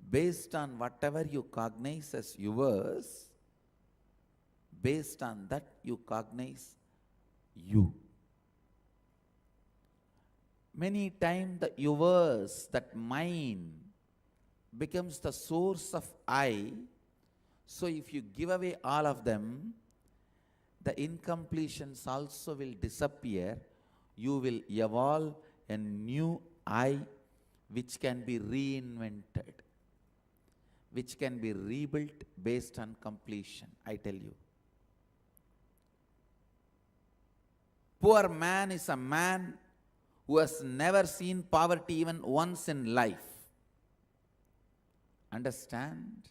Based on whatever you cognize as yours, based on that you cognize you. Many times the yours, that mine, becomes the source of I. So if you give away all of them, the incompletions also will disappear. You will evolve a new I which can be reinvented, which can be rebuilt based on completion. I tell you. Poor man is a man who has never seen poverty even once in life. Understand?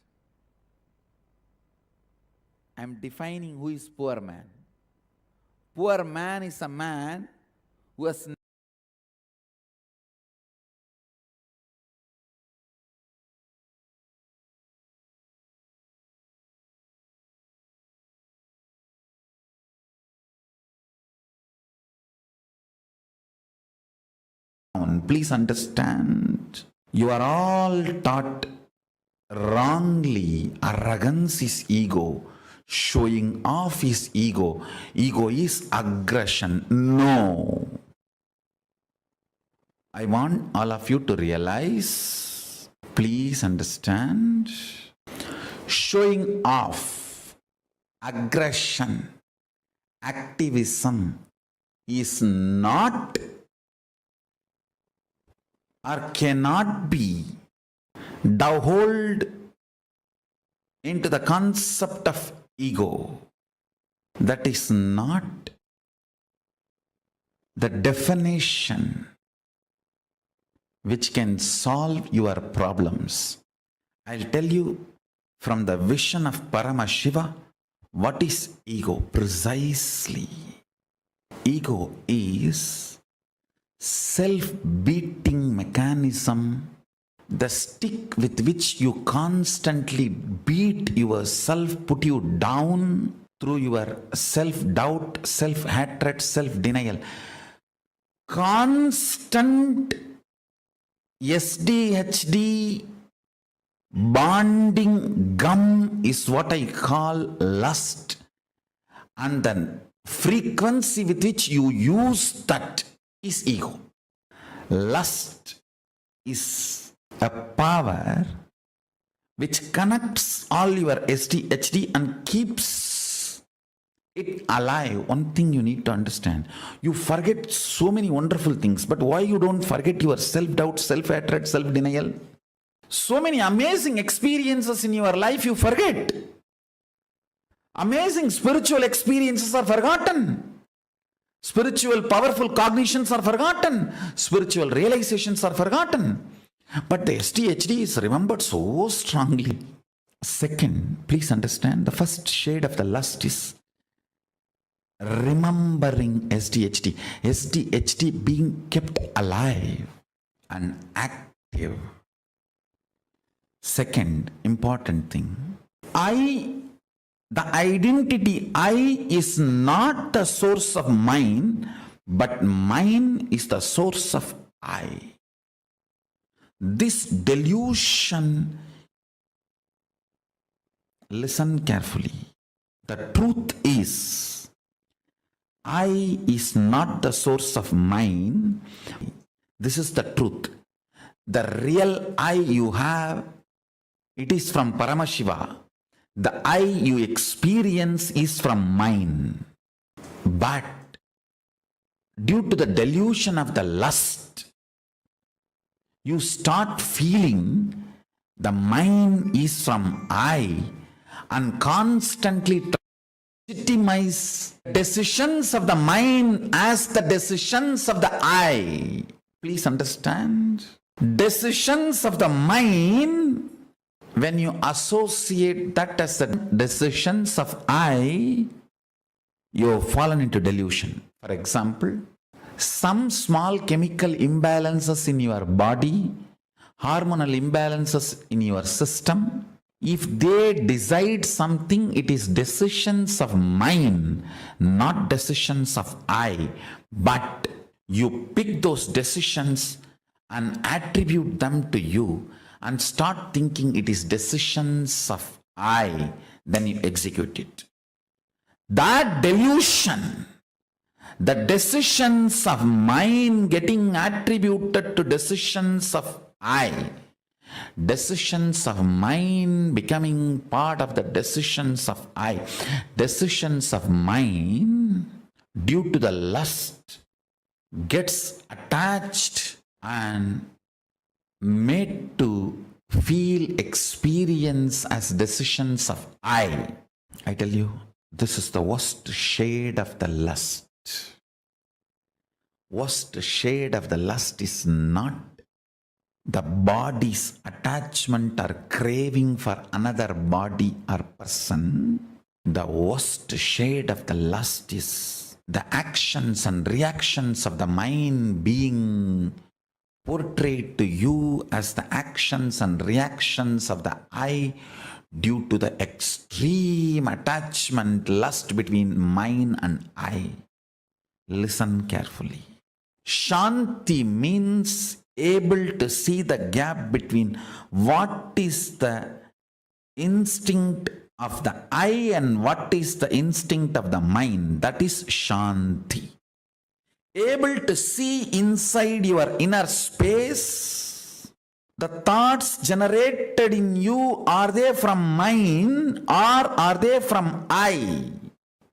I am defining who is poor man. Poor man is a man who has on. Please understand. You are all taught wrongly. Arrogance is ego. Showing off is ego. Ego is aggression. No. I want all of you to realize, please understand, showing off, aggression, activism is not or cannot be dovetailed into the concept of ego. That is not the definition which can solve your problems. I'll tell you from the vision of Paramashiva what is ego precisely. Ego is self-beating mechanism, the stick with which you constantly beat yourself, put you down through your self-doubt, self-hatred, self-denial. Constant SDHD bonding gum is what I call lust, and the frequency with which you use that is ego. Lust is a power which connects all your SDHD and keeps it alive. One thing you need to understand, you forget so many wonderful things, but why you don't forget your self-doubt, self-hatred, self-denial? So many amazing experiences in your life you forget. Amazing spiritual experiences are forgotten. Spiritual powerful cognitions are forgotten. Spiritual realizations are forgotten. But the SDHD is remembered so strongly. Second, please understand, the first shade of the lust is remembering SDHD. SDHD being kept alive and active. Second important thing, the identity I is not the source of mine, but mine is the source of I. This delusion, listen carefully. The truth is, I is not the source of mine. This is the truth. The real I you have, it is from Paramashiva. The I you experience is from mine. But due to the delusion of the lust, you start feeling the mine is from I and constantly legitimize decisions of the mind as the decisions of the I. Please understand. Decisions of the mind, when you associate that as the decisions of I, you have fallen into delusion. For example, some small chemical imbalances in your body, hormonal imbalances in your system, if they decide something, it is decisions of mine, not decisions of I. But you pick those decisions and attribute them to you and start thinking it is decisions of I, then you execute it. That delusion, the decisions of mine getting attributed to decisions of I, decisions of mine becoming part of the decisions of I, decisions of mine due to the lust gets attached and made to feel, experience as decisions of I. I tell you, this is the worst shade of the lust. Worst shade of the lust is not the body's attachment or craving for another body or person. The worst shade of the lust is the actions and reactions of the mind being portrayed to you as the actions and reactions of the I due to the extreme attachment, lust between mine and I. Listen carefully. Shanti means able to see the gap between what is the instinct of the I and what is the instinct of the mind. That is Shanti. Able to see inside your inner space. The thoughts generated in you, are they from mind or are they from I?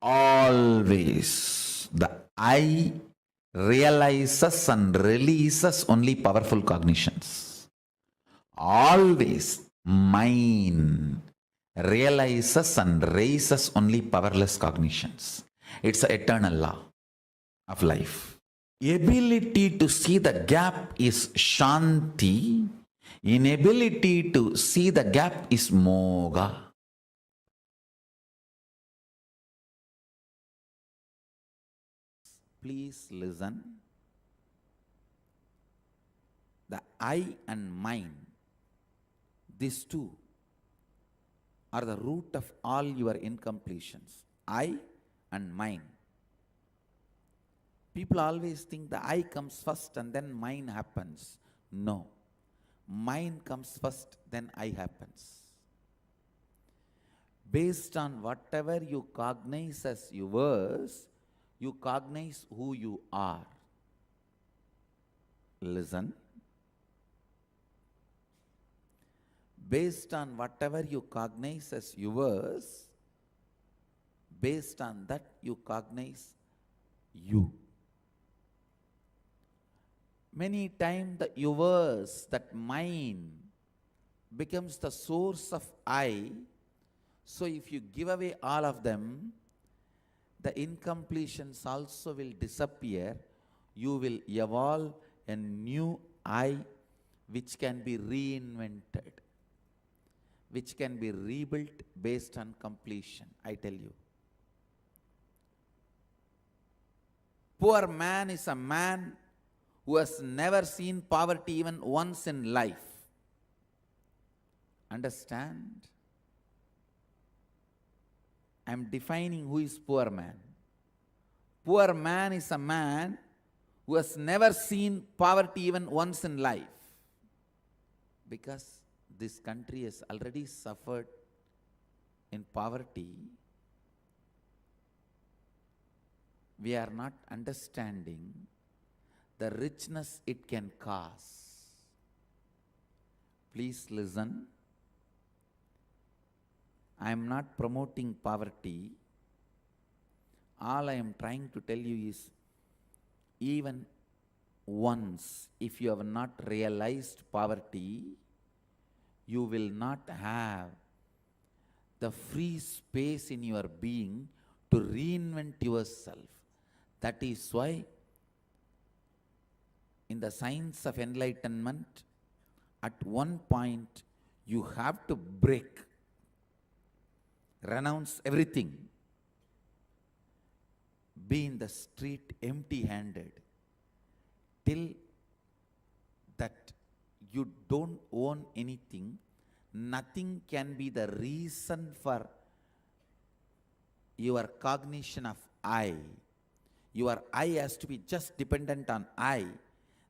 Always the I realizes and releases only powerful cognitions. Always mind realizes and raises only powerless cognitions. It's an eternal law of life. Ability to see the gap is Shanti. Inability to see the gap is Moga. Please listen. The I and mind, these two are the root of all your incompletions. I and mind. People always think the I comes first and then mind happens. No. Mind comes first, then I happens. Based on whatever you cognize as yours, you cognize who you are. Listen. Based on whatever you cognize as yours, based on that you cognize you. Many times the yours, that mind, becomes the source of I. So if you give away all of them, the incompletions also will disappear. You will evolve a new I which can be reinvented, which can be rebuilt based on completion. I tell you. Poor man is a man who has never seen poverty even once in life. Understand? I am defining who is poor man. Poor man is a man who has never seen poverty even once in life. Because this country has already suffered in poverty. We are not understanding the richness it can cause. Please listen. I am not promoting poverty. All I am trying to tell you is, even once, if you have not realized poverty, you will not have the free space in your being to reinvent yourself. That is why in the science of enlightenment, at one point you have to break, renounce everything, be in the street empty-handed, till that you don't own anything. Nothing can be the reason for your cognition of I. Your I has to be just dependent on I.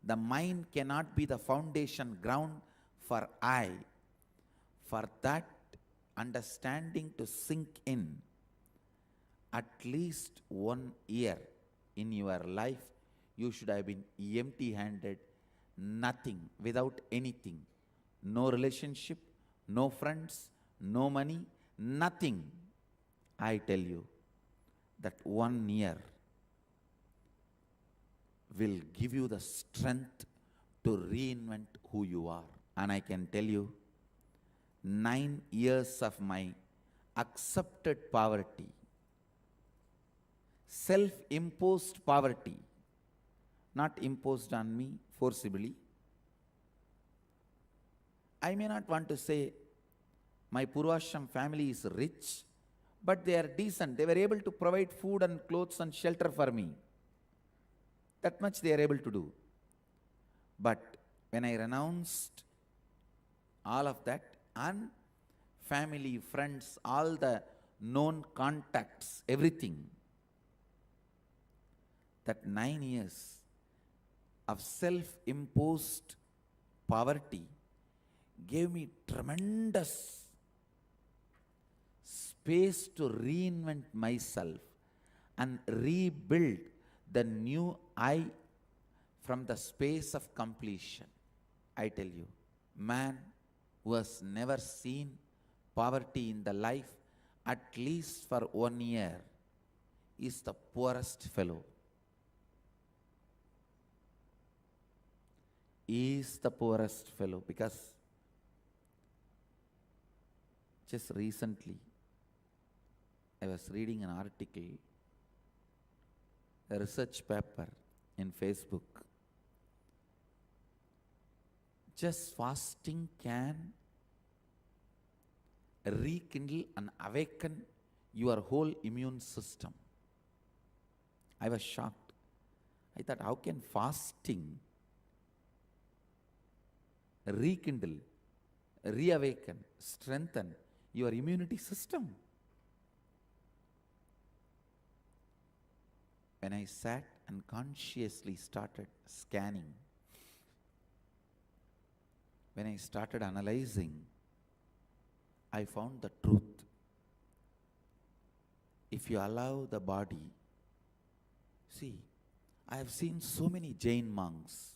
The mind cannot be the foundation ground for I. For that understanding to sink in, at least 1 year in your life, you should have been empty-handed, nothing, without anything. No relationship, no friends, no money, nothing. I tell you, that 1 year will give you the strength to reinvent who you are. And I can tell you, 9 years of my accepted poverty, self-imposed poverty, not imposed on me forcibly. I may not want to say my Purvashram family is rich, but they are decent. They were able to provide food and clothes and shelter for me. That much they are able to do. But when I renounced all of that, and family, friends, all the known contacts, everything, that 9 years of self-imposed poverty gave me tremendous space to reinvent myself and rebuild the new I from the space of completion. I tell you, man who has never seen poverty in the life at least for 1 year is the poorest fellow. Is the poorest fellow, because just recently I was reading an article, a research paper in Facebook. Just fasting can rekindle and awaken your whole immune system. I was shocked. I thought, how can fasting rekindle, reawaken, strengthen your immunity system? When I sat and consciously started scanning, when I started analyzing, I found the truth. If you allow the body, see, I have seen so many Jain monks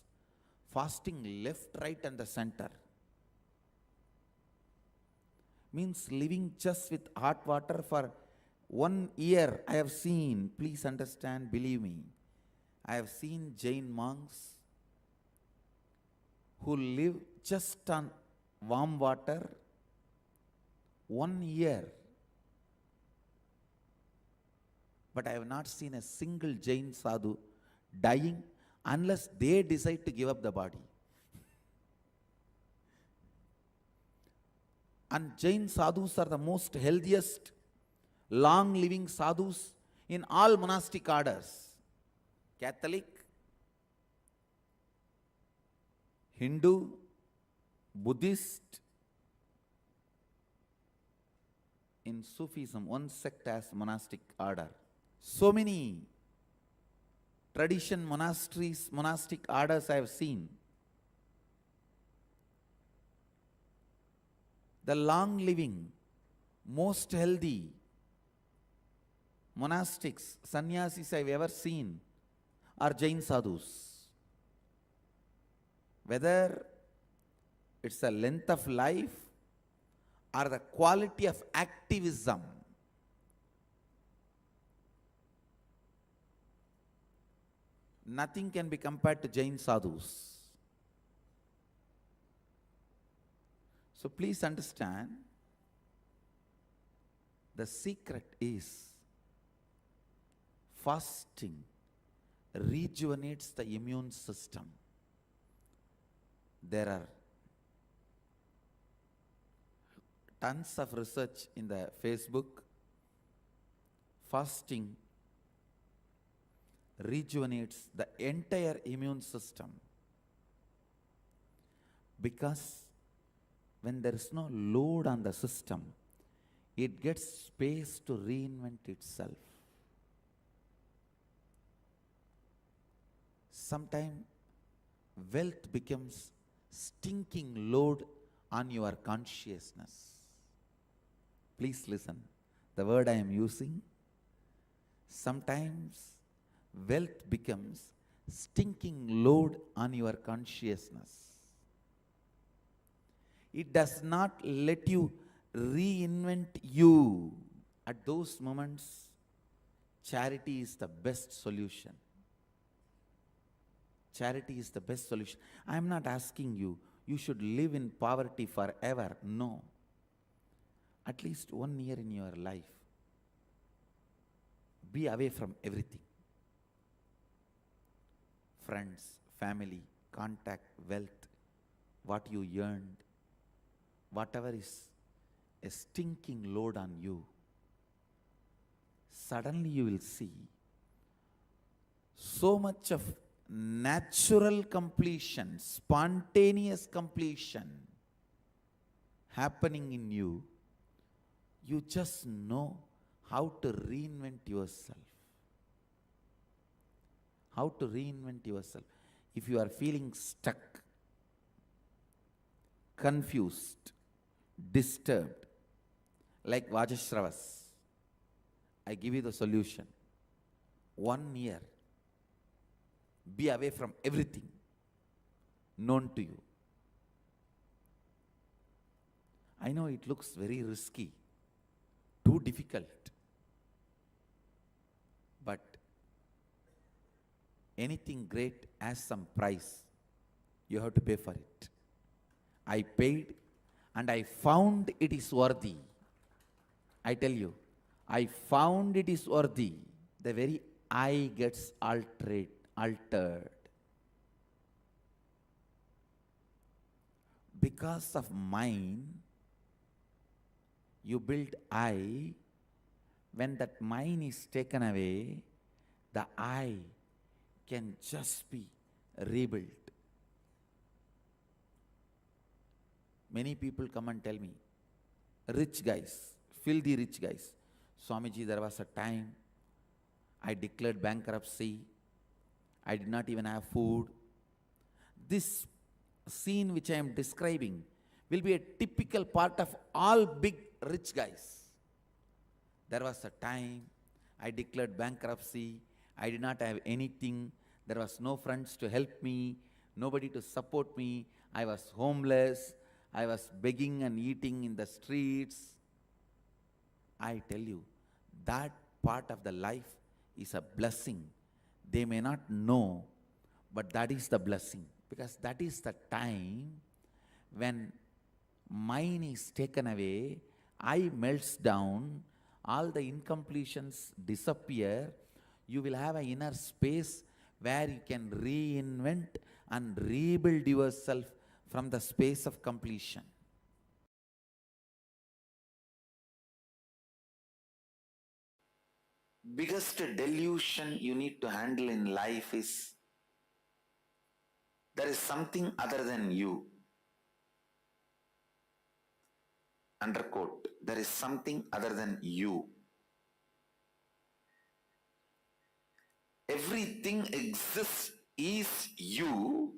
fasting left, right, and the center. Means living just with hot water for 1 year. I have seen, please understand, believe me, I have seen Jain monks who live just on warm water 1 year. But I have not seen a single Jain sadhu dying unless they decide to give up the body. And Jain sadhus are the most healthiest, long-living sadhus in all monastic orders. Catholic, Hindu, Buddhist. In Sufism, one sect has monastic order. So many tradition monasteries, monastic orders I have seen. The long-living, most healthy monastics, sannyasis I've ever seen are Jain sadhus. Whether it's the length of life or the quality of activism, nothing can be compared to Jain sadhus. So please understand, the secret is fasting rejuvenates the immune system. There are tons of research in the Facebook. Fasting rejuvenates the entire immune system, because when there is no load on the system, it gets space to reinvent itself. Sometimes wealth becomes stinking load on your consciousness. Please listen, the word I am using. Sometimes wealth becomes stinking load on your consciousness. It does not let you reinvent you. At those moments, charity is the best solution. Charity is the best solution. I am not asking you, you should live in poverty forever. No. At least 1 year in your life, be away from everything. Friends, family, contact, wealth, what you earned, whatever is a stinking load on you, suddenly you will see so much of natural completion, spontaneous completion happening in you. You just know how to reinvent yourself. How to reinvent yourself. If you are feeling stuck, confused, disturbed, like Vajashravas, I give you the solution. 1 year, be away from everything known to you. I know it looks very risky, too difficult, but anything great has some price. You have to pay for it. I paid and I found it is worthy. I tell you, I found it is worthy. The very I gets altered. Because of mine, you build I. When that mine is taken away, the I can just be rebuilt. Many people come and tell me, rich guys, filthy rich guys, Swamiji, there was a time I declared bankruptcy. I did not even have food. This scene which I am describing will be a typical part of all big rich guys. There was a time I declared bankruptcy. I did not have anything. There was no friends to help me, nobody to support me. I was homeless. I was begging and eating in the streets. I tell you, that part of the life is a blessing. They may not know, but that is the blessing. Because that is the time when mine is taken away, I melts down, all the incompletions disappear. You will have an inner space where you can reinvent and rebuild yourself from the space of completion. Biggest delusion you need to handle in life is there is something other than you. Underquote, there is something other than you. Everything exists is you.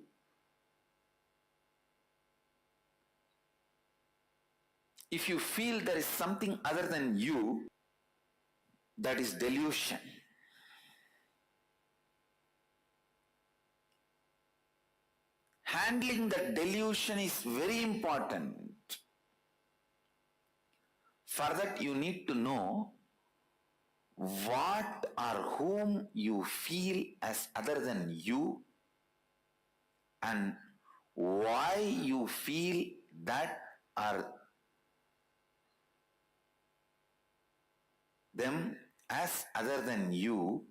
If you feel there is something other than you, that is delusion. Handling the delusion is very important. For that, you need to know what or whom you feel as other than you and why you feel that or them as other than you.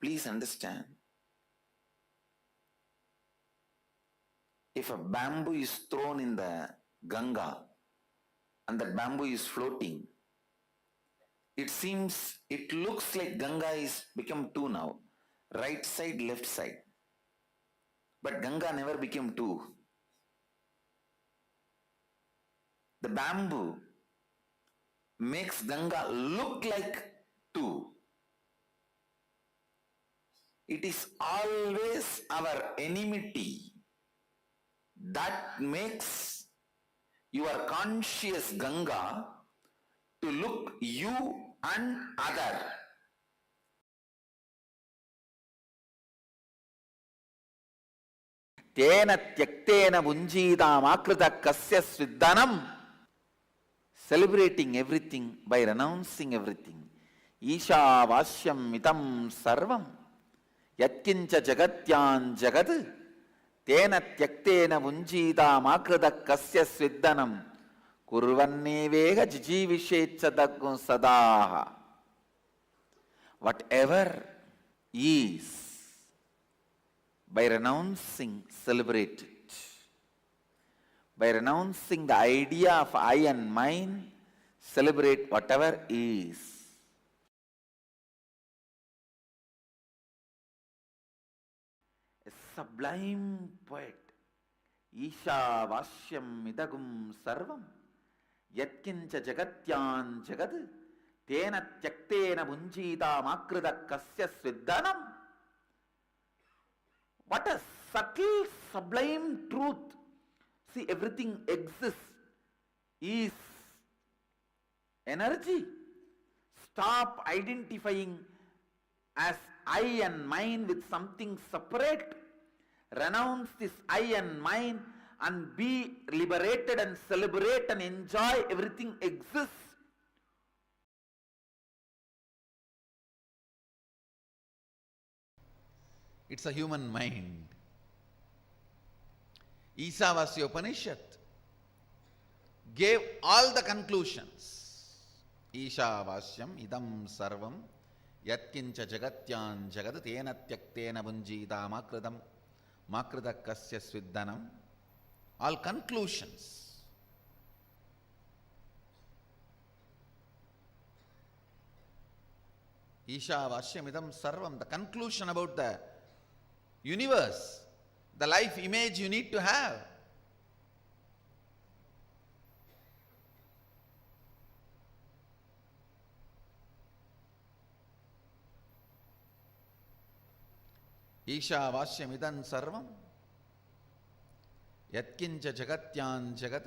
Please understand, if a bamboo is thrown in the Ganga and the bamboo is floating, it looks like Ganga is become two now, right side, left side. But Ganga never became two. The bamboo makes Ganga look like two. It is always our enmity that makes your conscious Ganga to look you and other. Tena tyaktena bunjidam akrita kasya sviddanam. Celebrating everything by renouncing everything. Isha vasyam mitam sarvam. Yatkincha jagatyan jagad. Tena tyaktena bunjidam akrita kasya sviddanam. Kurvannevega jijivishecha sadaha. Whatever is, by renouncing, celebrate it. By renouncing the idea of I and mine, celebrate whatever is. A sublime poet, Isha Vasyam Midagum Sarvam, Yatkincha Jagatyan Jagad, tena tyaktena bunjita makrida kasya sviddanam. What a subtle, sublime truth. See, everything exists, is energy. Stop identifying as I and mine with something separate. Renounce this I and mine and be liberated and celebrate and enjoy everything exists. It's a human mind. Isavasya Upanishad gave all the conclusions. Ishavasyam idam sarvam yatkincha jagatyan jagad tena tyaktena bunjita makrida kasya sviddanam. All conclusions. Ishavasyam idam sarvam, the conclusion about the universe, the life image you need to have. Ishavasyam idam sarvam yatkincha jagatyan jagat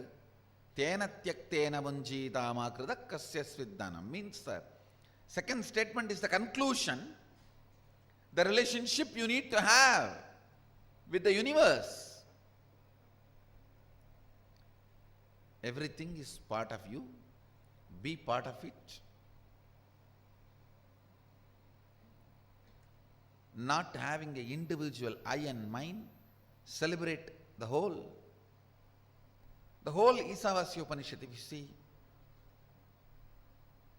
tena tyaktena bunjita makrida kasya sviddanam. Means the second statement is the conclusion, the relationship you need to have with the universe. Everything is part of you, be part of it. Not having an individual I and mine, celebrate the whole. The whole Isavasya Upanishad, if you see,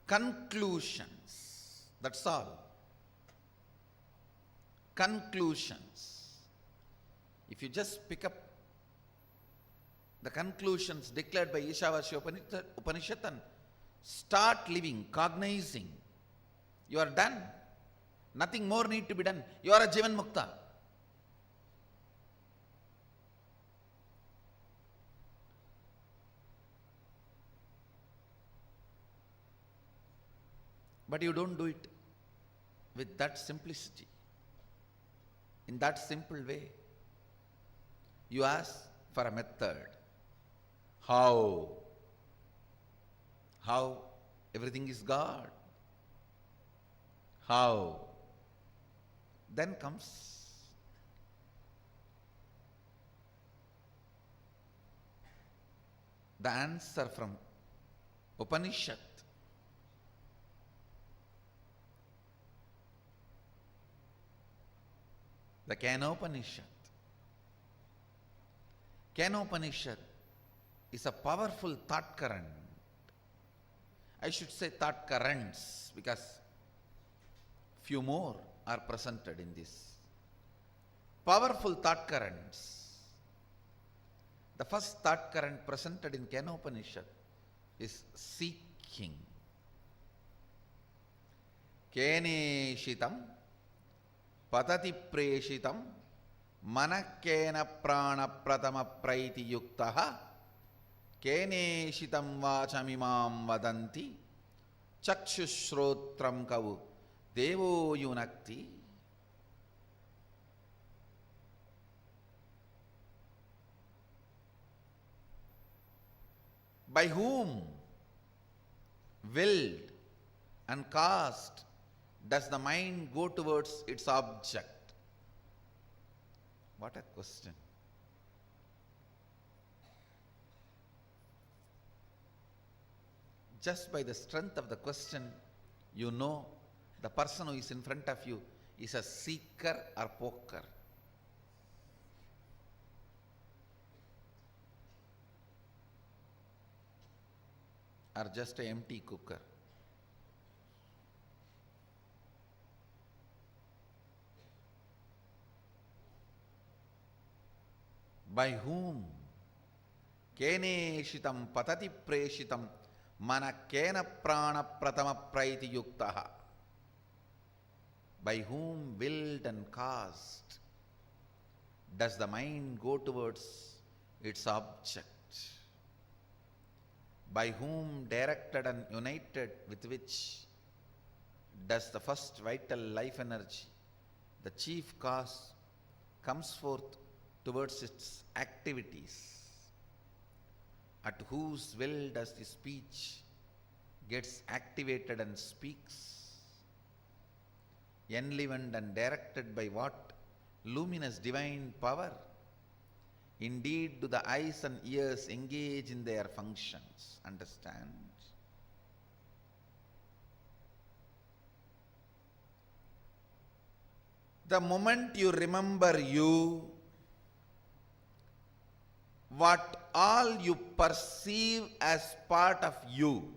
conclusions, that's all. Conclusions. If you just pick up the conclusions declared by Ishavasya Upanishad and start living, cognizing, you are done. Nothing more need to be done. You are a Jivan Mukta. But you don't do it with that simplicity, in that simple way. You ask for a method. How? How? Everything is God. How? Then comes the answer from Upanishad. The Kenopanishad. Kenopanishad is a powerful thought current. I should say thought currents, because few more are presented in this. Powerful thought currents. The first thought current presented in Kenopanishad is seeking. Keneshitam patati preshitam manakena prana pratama praiti yuktaha keneshitam vachamimam vadanti chakshushrotram kavu devo yunakti. By whom, willed and caused, does the mind go towards its object? What a question. Just by the strength of the question, you know the person who is in front of you is a seeker or poker. Or just an empty cooker. By whom? Keneshitam patati preshitam mana kena prana pratama praiti yuktaha. By whom, willed and caused, does the mind go towards its object? By whom, directed and united with which does the first vital life energy, the chief cause, comes forth towards its activities, at whose will does the speech gets activated and speaks, enlivened and directed by what luminous divine power? Indeed, do the eyes and ears engage in their functions. Understand? The moment you remember you, what all you perceive as part of you,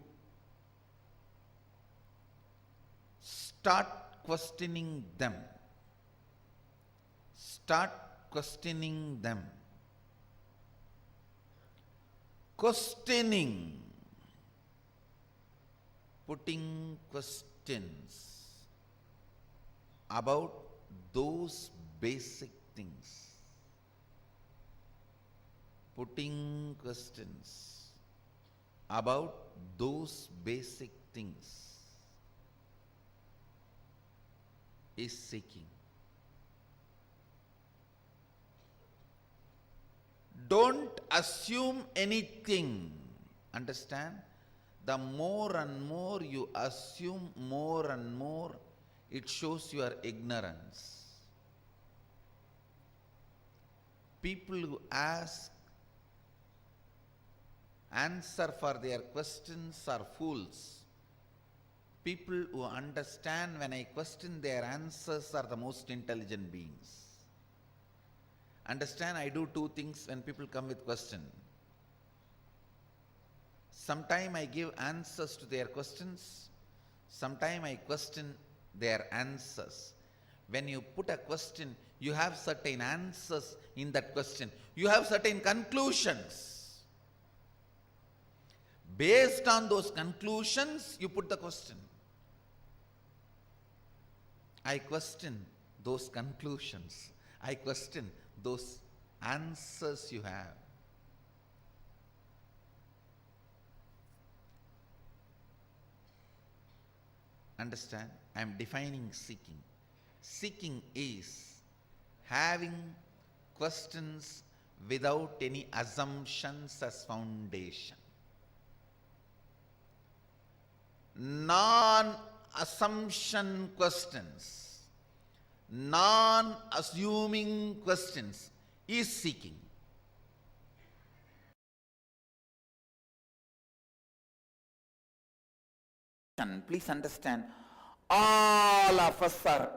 start questioning them. Start questioning them. Questioning, putting questions about those basic things. Putting questions about those basic things is seeking. Don't assume anything. Understand? The more and more you assume, more and more it shows your ignorance. People who ask answer for their questions are fools. People who understand when I question their answers are the most intelligent beings. Understand, I do two things when people come with question. Sometime I give answers to their questions. Sometime I question their answers. When you put a question, you have certain answers in that question. You have certain conclusions. Based on those conclusions, you put the question. I question those conclusions. I question those answers you have. Understand? I am defining seeking. Seeking is having questions without any assumptions as foundation. Non-assumption questions, non-assuming questions is seeking. Please understand, all of us are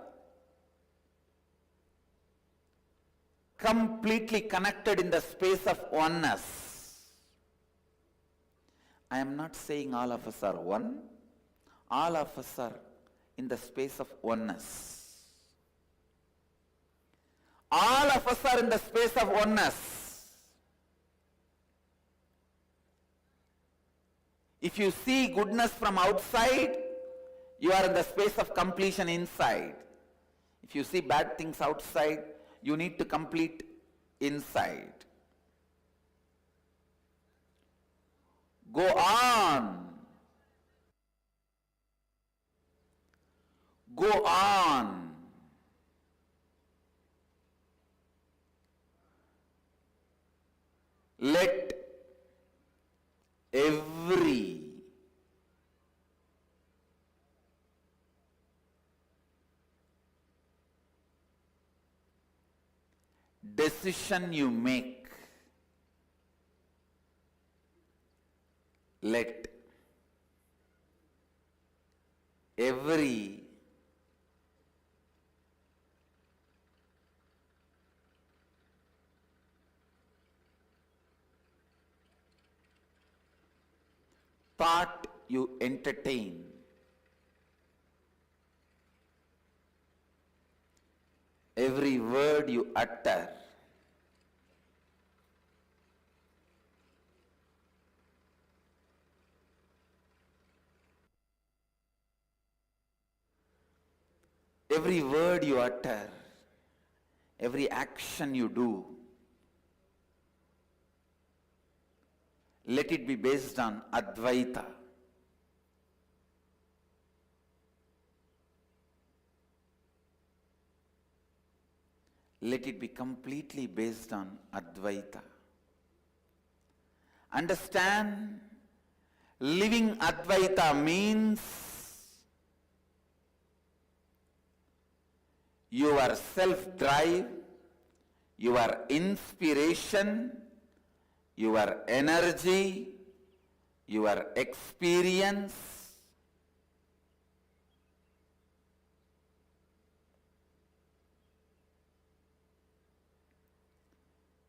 completely connected in the space of oneness. I am not saying all of us are one. All of us are in the space of oneness. All of us are in the space of oneness. If you see goodness from outside, you are in the space of completion inside. If you see bad things outside, you need to complete inside. Go on. Go on. Let every decision you make, let every thought you entertain, every word you utter, every word you utter, every action you do, let it be based on Advaita. Let it be completely based on Advaita. Understand, living Advaita means your self-drive, your inspiration, your energy, your experience,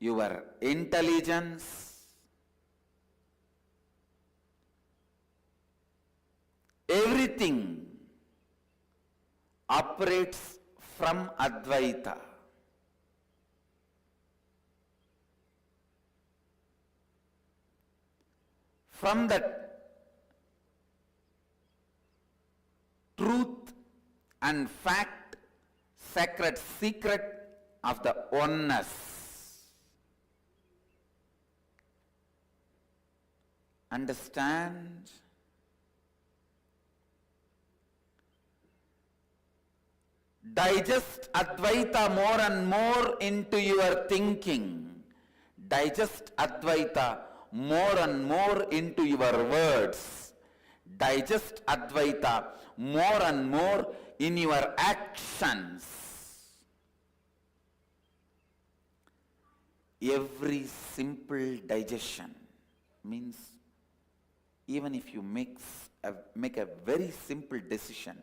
your intelligence, everything operates from Advaita. From that truth and fact, sacred secret of the oneness. Understand? Digest Advaita more and more into your thinking. Digest Advaita more and more into your words. Digest Advaita more and more in your actions. Every simple digestion means even if you make a very simple decision,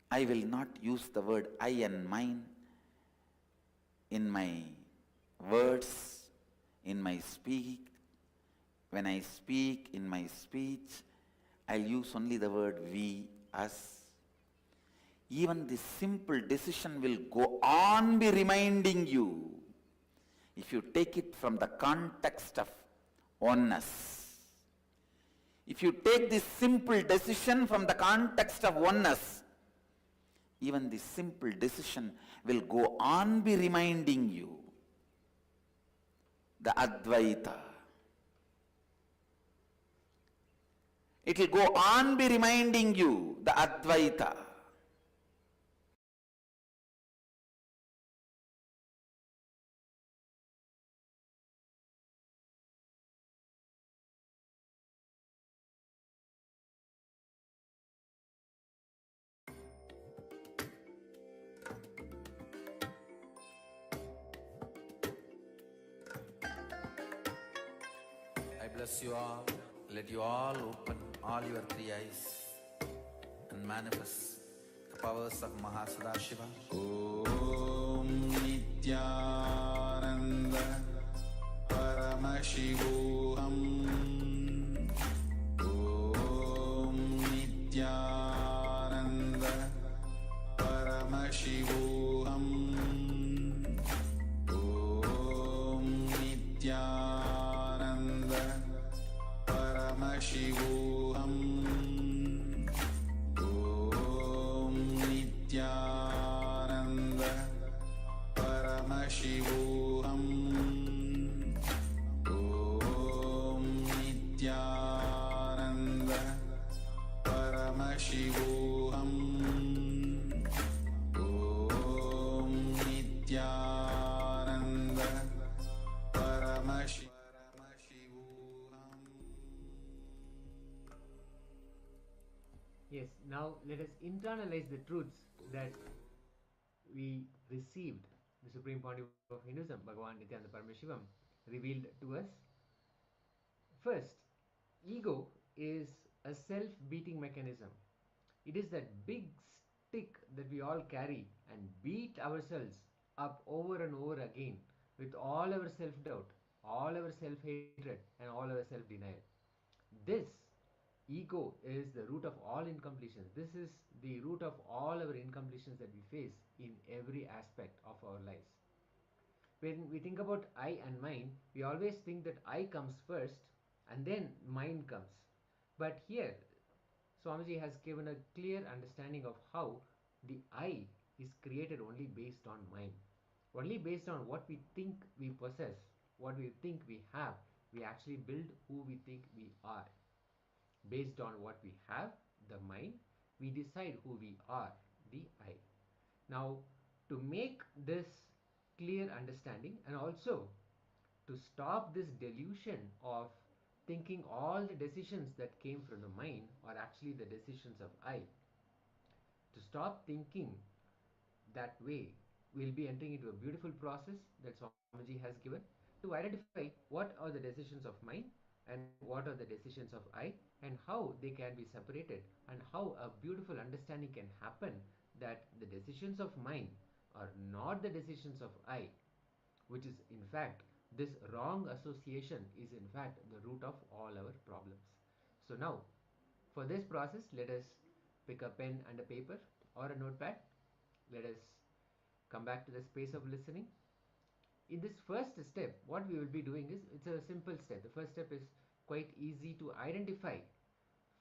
I will not use the word I and mine in my words, in my speak. When I speak in my speech, I'll use only the word we, us. Even this simple decision will go on be reminding you, if you take it from the context of oneness. If you take this simple decision from the context of oneness, even this simple decision will go on be reminding you the Advaita. It will go on be reminding you the Advaita. I bless you all. Let you all open all your three eyes and manifest the powers of Mahasadashiva. Om Nithyananda Paramashivoham. Om Nithyananda Paramashivoham. Om Nithyananda Paramashivoham. Om Nithyananda Paramashivoham. Om Nithyananda Paramashivoham. Om Nithyananda Paramashivoham. Yes, now let us internalize the truths that we received, the supreme point of Hinduism, Bhagavan Nithyananda Paramashivam, revealed to us. First, ego is a self-beating mechanism. It is that big stick that we all carry and beat ourselves up over and over again with all our self-doubt, all our self-hatred, and all our self-denial. This ego is the root of all incompletions. This is the root of all our incompletions that we face in every aspect of our lives. When we think about I and mine, we always think that I comes first and then mine comes. But here, Swamiji has given a clear understanding of how the I is created only based on mine. Only based on what we think we possess, what we think we have, we actually build who we think we are. Based on what we have, the mind, We decide who we are, the I. Now, to make this clear understanding, and also to stop this delusion of thinking all the decisions that came from the mind are actually the decisions of I, to stop thinking that way, we'll be entering into a beautiful process that Swamiji has given to identify what are the decisions of mind and what are the decisions of I, and how they can be separated, and how a beautiful understanding can happen that the decisions of mind are not the decisions of I, which is in fact, this wrong association is in fact the root of all our problems. So now, for this process, let us pick a pen and a paper or a notepad. Let us come back to the space of listening. In this first step, what we will be doing is, it's a simple step. The first step is quite easy to identify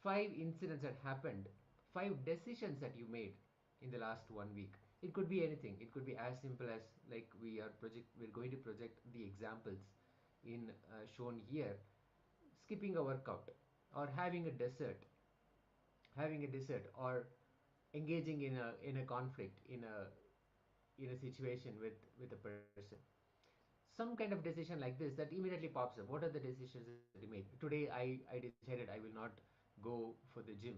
5 incidents that happened, 5 decisions that you made in the last 1 week. It could be anything. It could be as simple as, like we're going to project the examples in shown here: skipping a workout, or having a dessert, or engaging in a conflict, in a situation with a person. Some kind of decision like this that immediately pops up. What are the decisions that you made? Today I decided I will not go for the gym,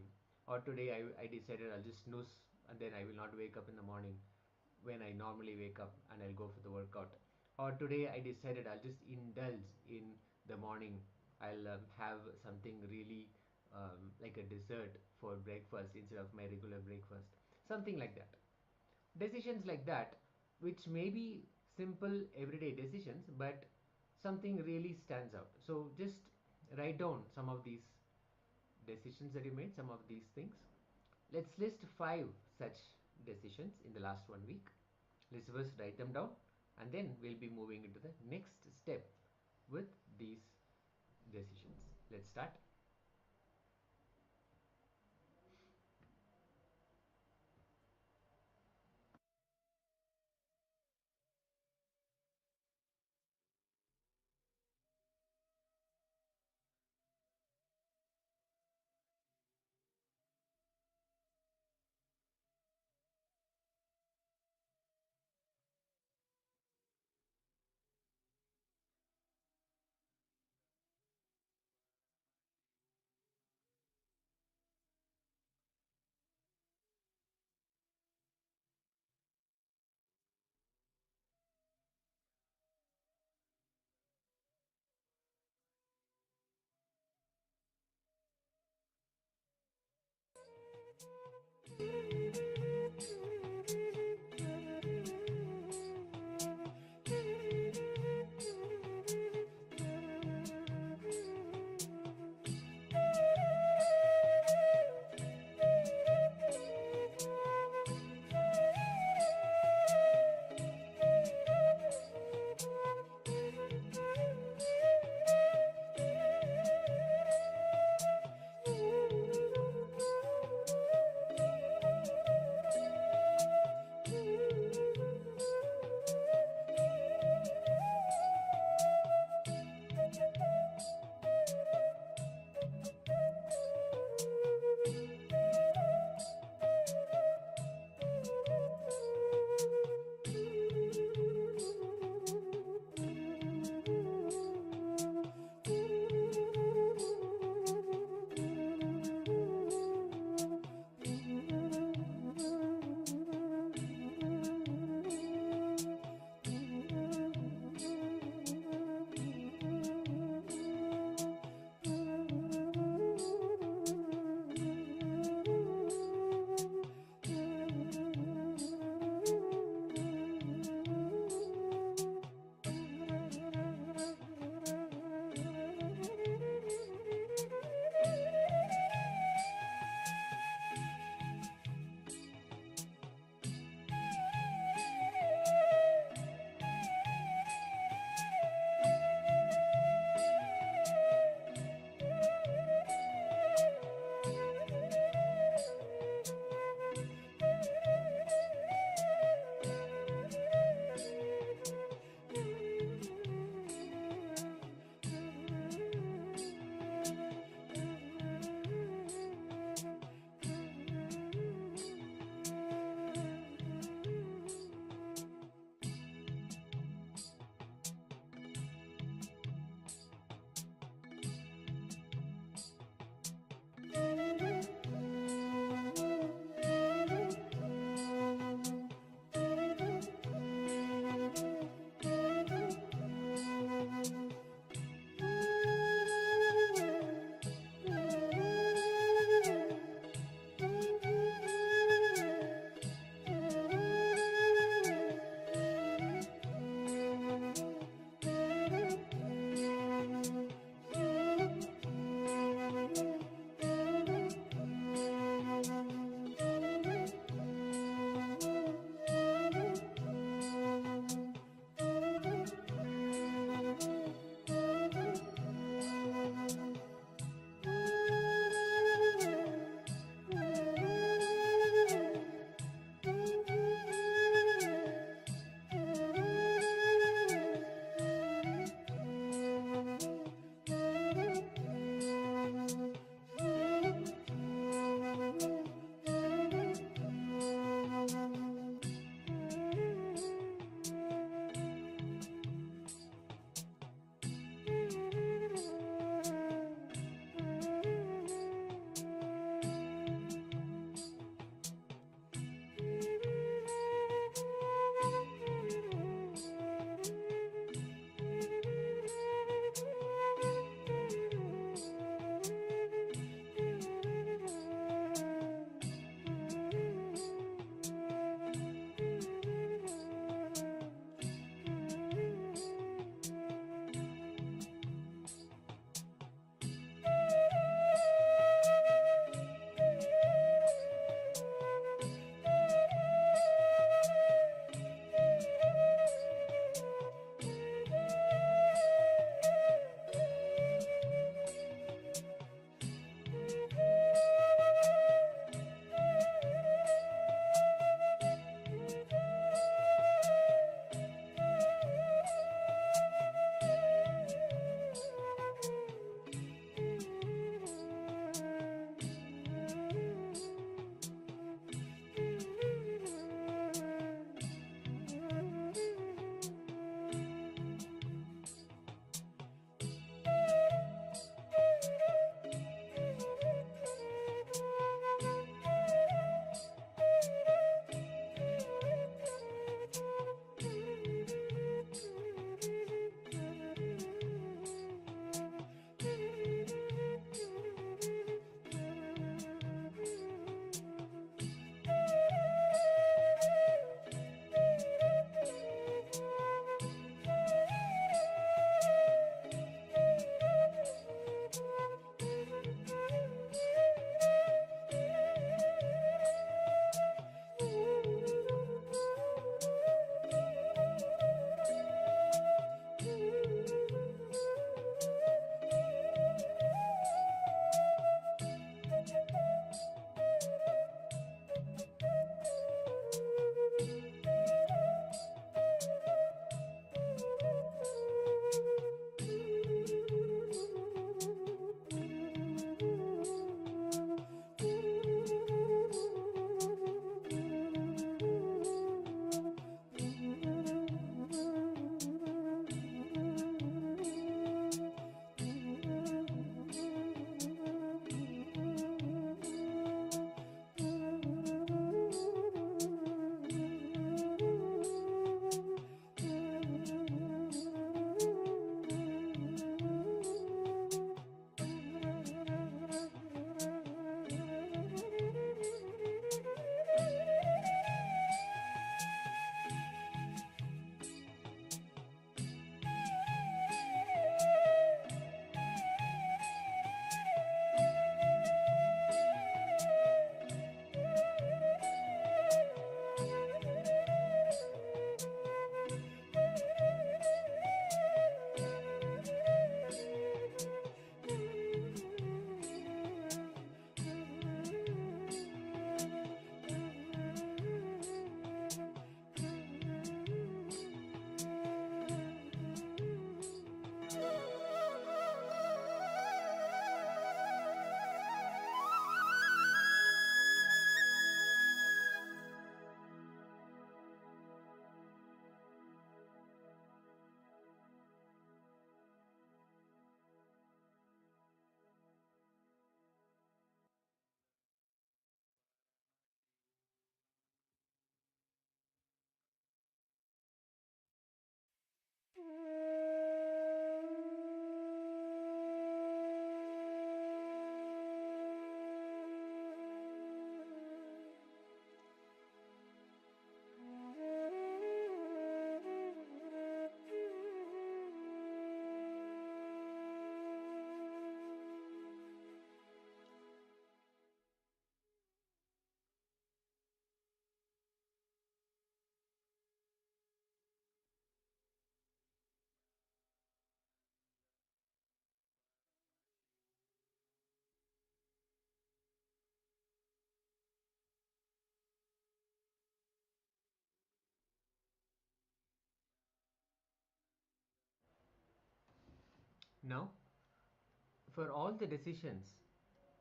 or today I decided I'll just snooze, and then I will not wake up in the morning when I normally wake up, and I'll go for the workout. Or today I decided I'll just indulge in the morning. I'll have something really like a dessert for breakfast instead of my regular breakfast. Something like that. Decisions like that, which may be simple everyday decisions, but something really stands out. So just write down some of these decisions that you made, some of these things. Let's list 5 such decisions in the last 1 week. Let's first write them down, and then we'll be moving into the next step with these decisions. Let's start. Now, for all the decisions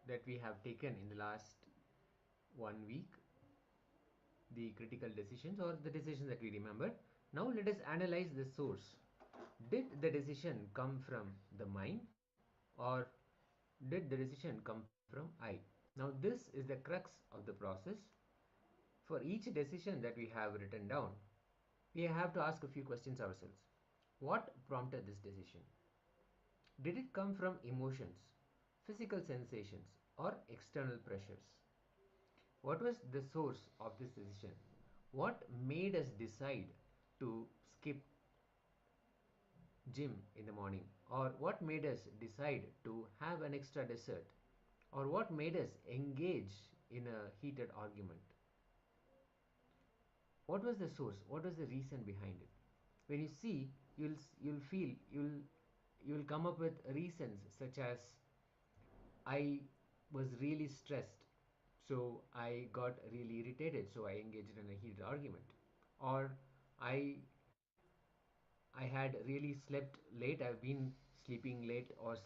that we have taken in the last 1 week, the critical decisions or the decisions that we remember, now let us analyze the source. Did the decision come from the mind, or did the decision come from I? Now, this is the crux of the process. For each decision that we have written down, we have to ask a few questions ourselves. What prompted this decision? Did it come from emotions, physical sensations, or external pressures? What was the source of this decision? What made us decide to skip gym in the morning? Or what made us decide to have an extra dessert? Or what made us engage in a heated argument? What was the source? What was the reason behind it? When you see, you'll feel, you'll come up with reasons such as, I was really stressed, so I got really irritated, so I engaged in a heated argument. Or I I had really slept late. I've been sleeping late, or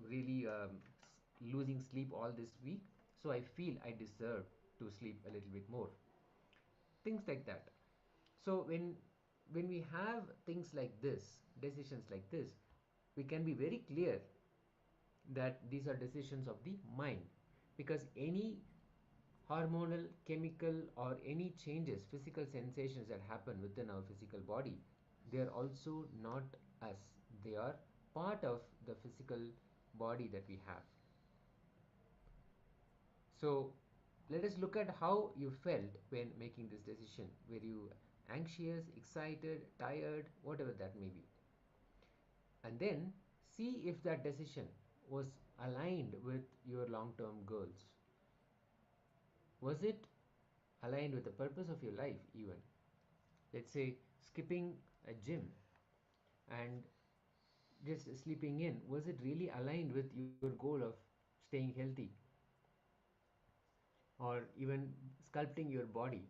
really losing sleep all this week. So I feel I deserve to sleep a little bit more. Things like that. So when we have things like this, decisions like this, we can be very clear that these are decisions of the mind, because any hormonal, chemical, or any changes, physical sensations that happen within our physical body, they are also not us. They are part of the physical body that we have. So let us look at how you felt when making this decision. Were you anxious, excited, tired, whatever that may be? And then see if that decision was aligned with your long term goals. Was it aligned with the purpose of your life, even? Let's say skipping a gym and just sleeping in, was it really aligned with your goal of staying healthy? Or even sculpting your body,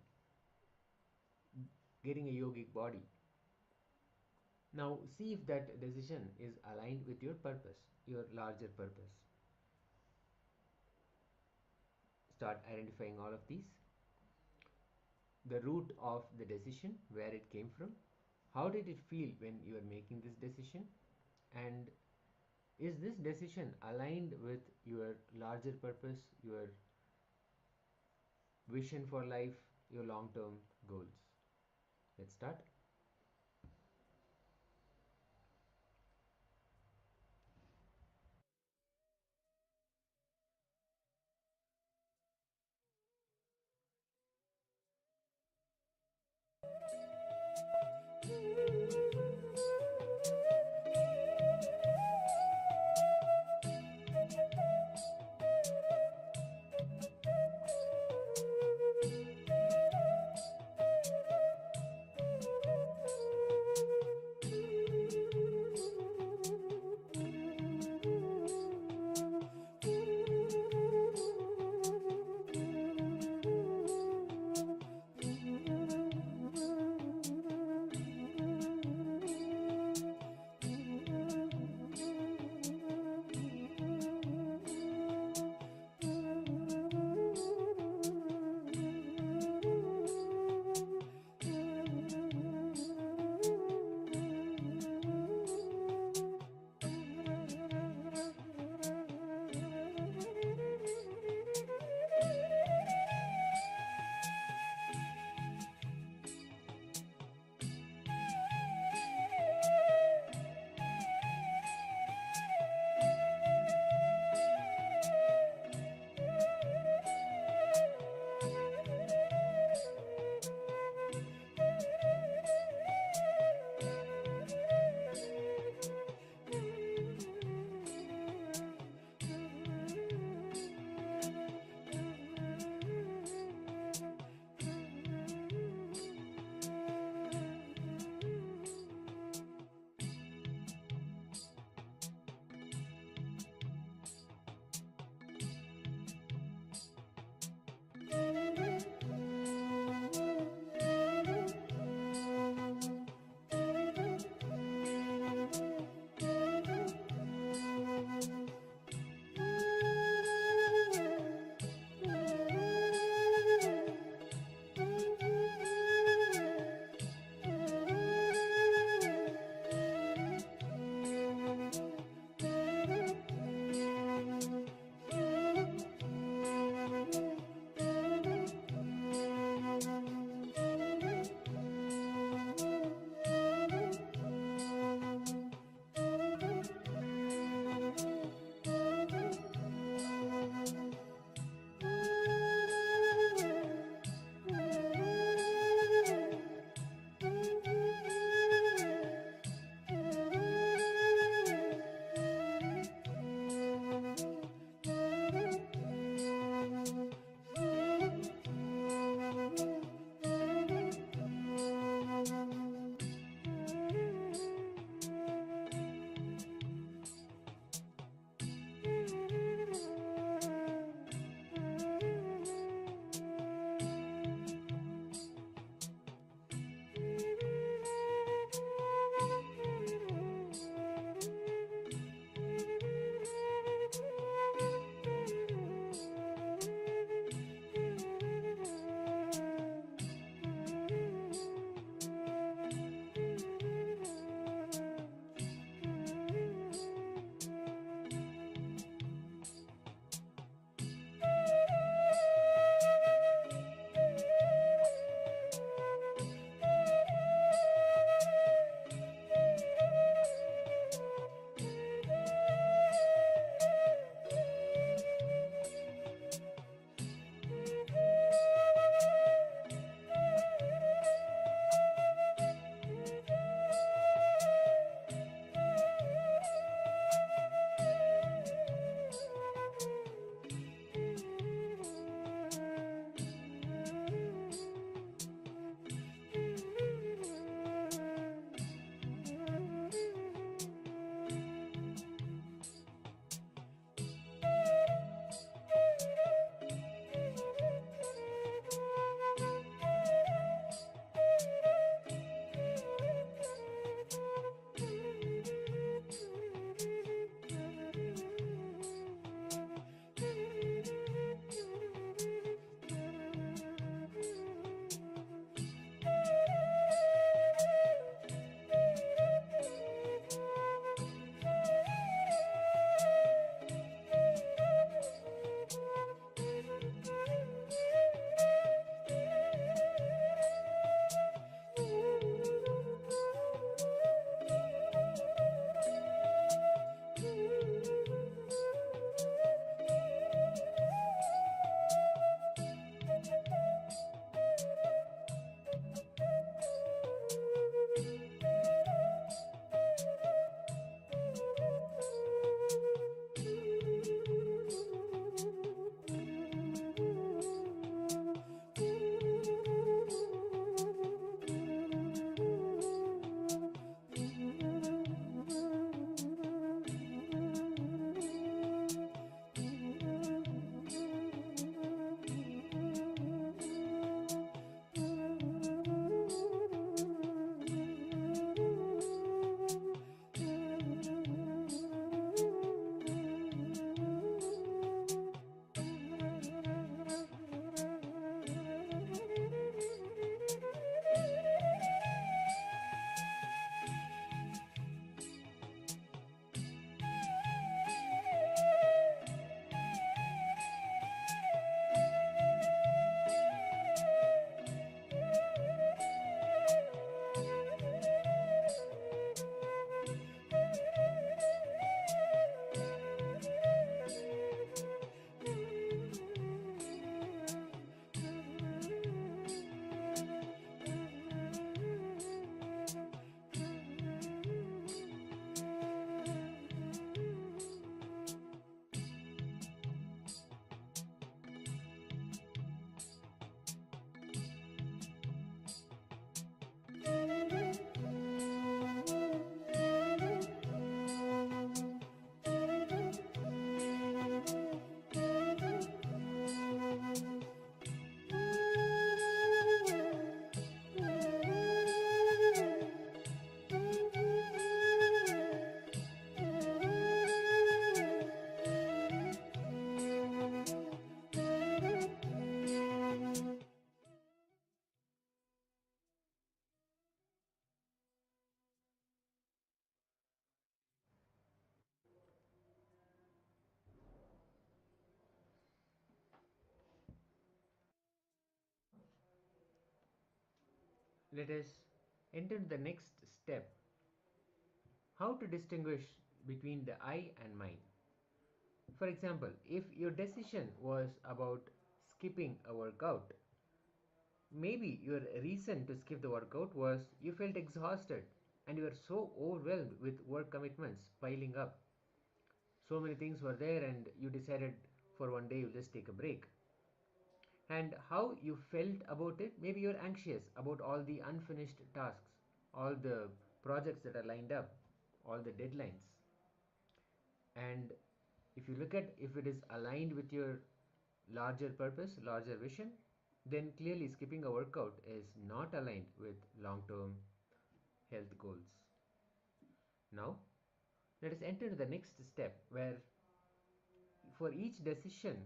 getting a yogic body. Now, see if that decision is aligned with your purpose, your larger purpose. Start identifying all of these. The root of the decision, where it came from, how did it feel when you were making this decision, and is this decision aligned with your larger purpose, your vision for life, your long term goals? Let's start. let us enter the next step, how to distinguish between the I and mine. For example, if your decision was about skipping a workout, maybe your reason to skip the workout was you felt exhausted and you were so overwhelmed with work commitments piling up. So many things were there, and you decided for one day you'll just take a break. And how you felt about it, maybe you're anxious about all the unfinished tasks, all the projects that are lined up, all the deadlines. And if you look at if it is aligned with your larger purpose, larger vision, then clearly skipping a workout is not aligned with long term health goals. Now, let us enter the next step where for each decision,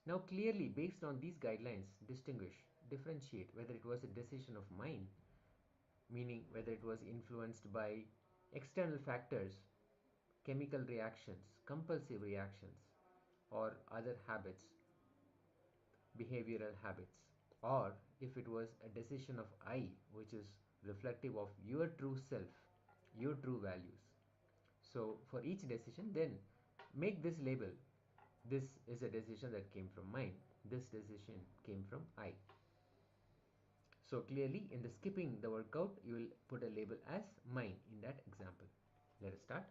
now clearly based on these guidelines, distinguish, differentiate whether it was a decision of mine, meaning whether it was influenced by external factors, chemical reactions, compulsive reactions, or other habits, behavioral habits, or if it was a decision of I, which is reflective of your true self, your true values. So, for each decision, then make this label. This is a decision that came from mine. This decision came from I. So, clearly, in the skipping the workout, you will put a label as mine in that example. Let us start.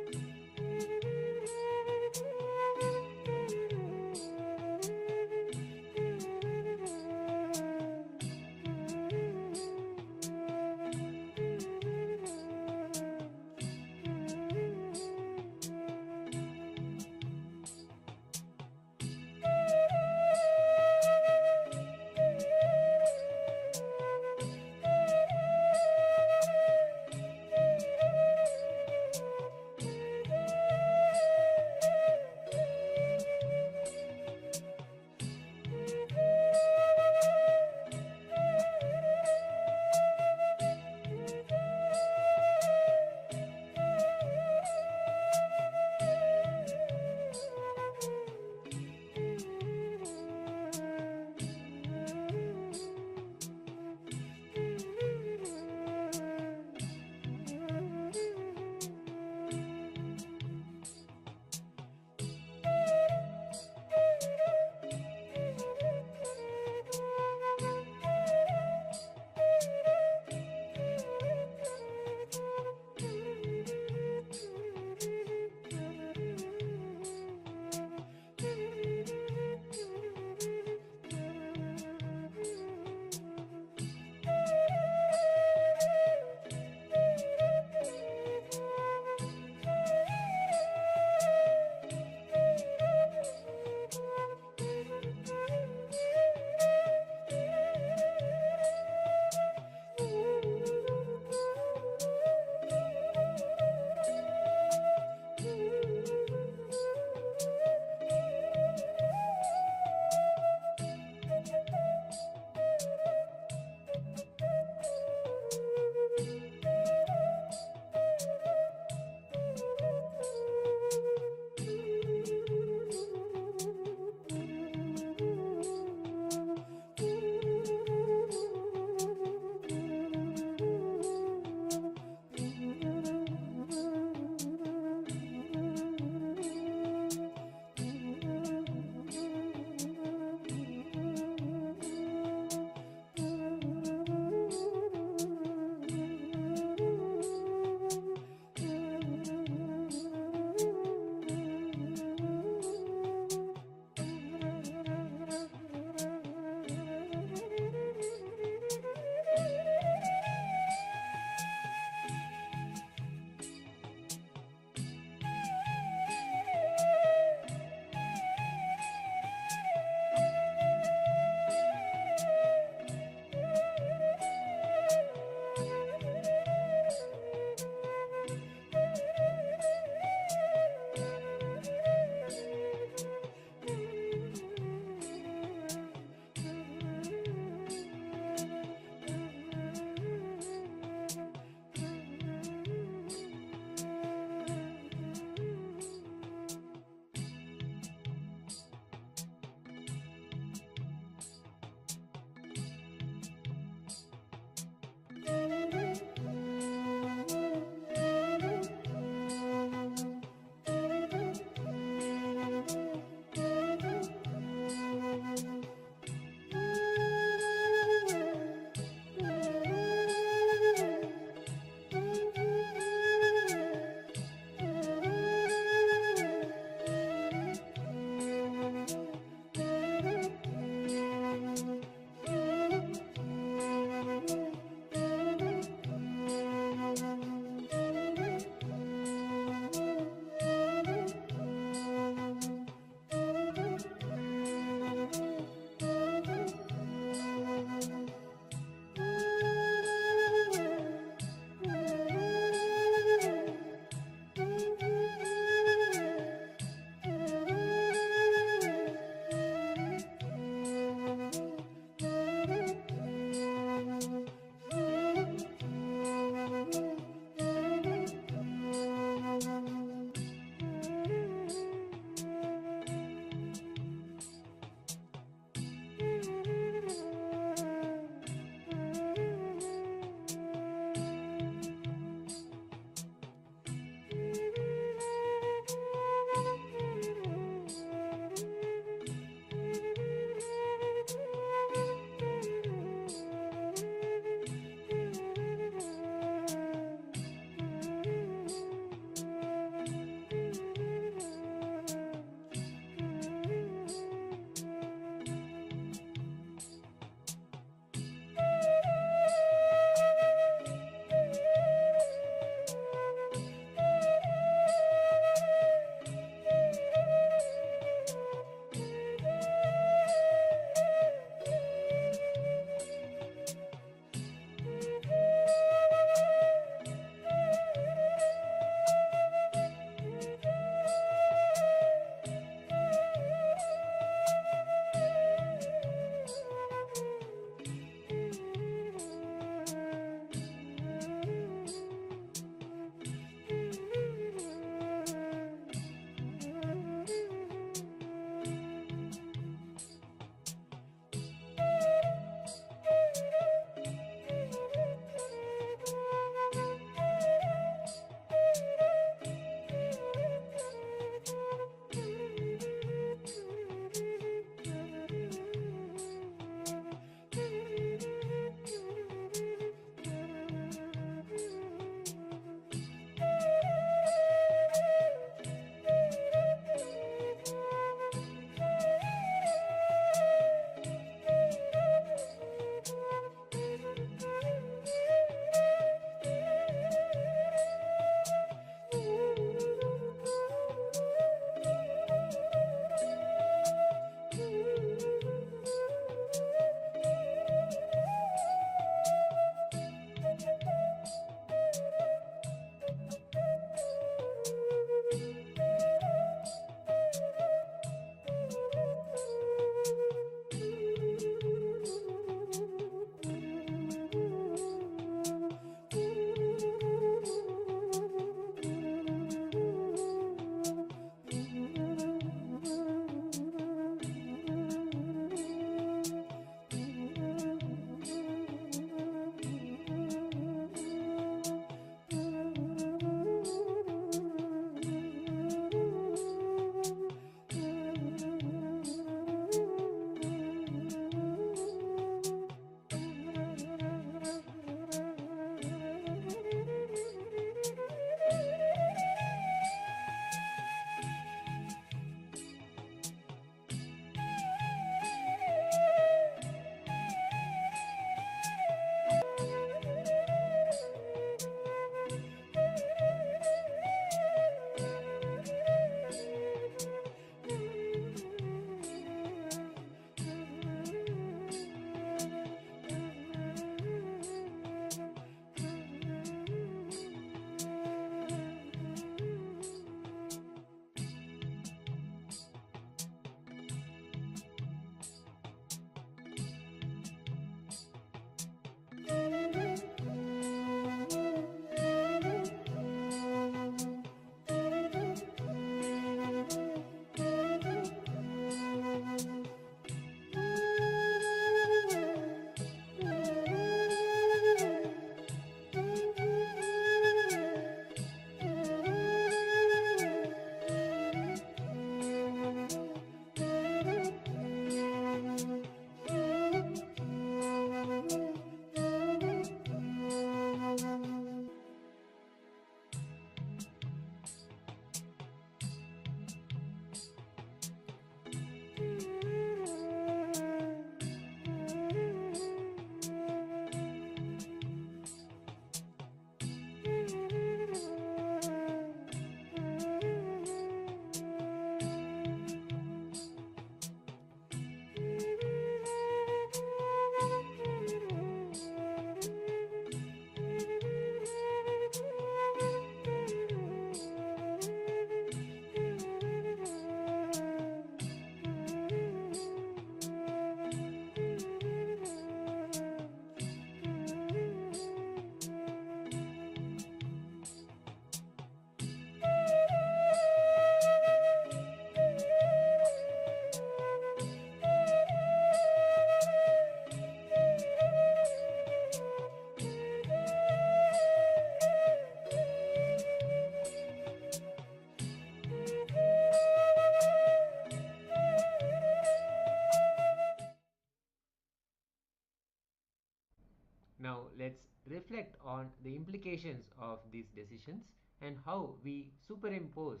reflect on the implications of these decisions and how we superimpose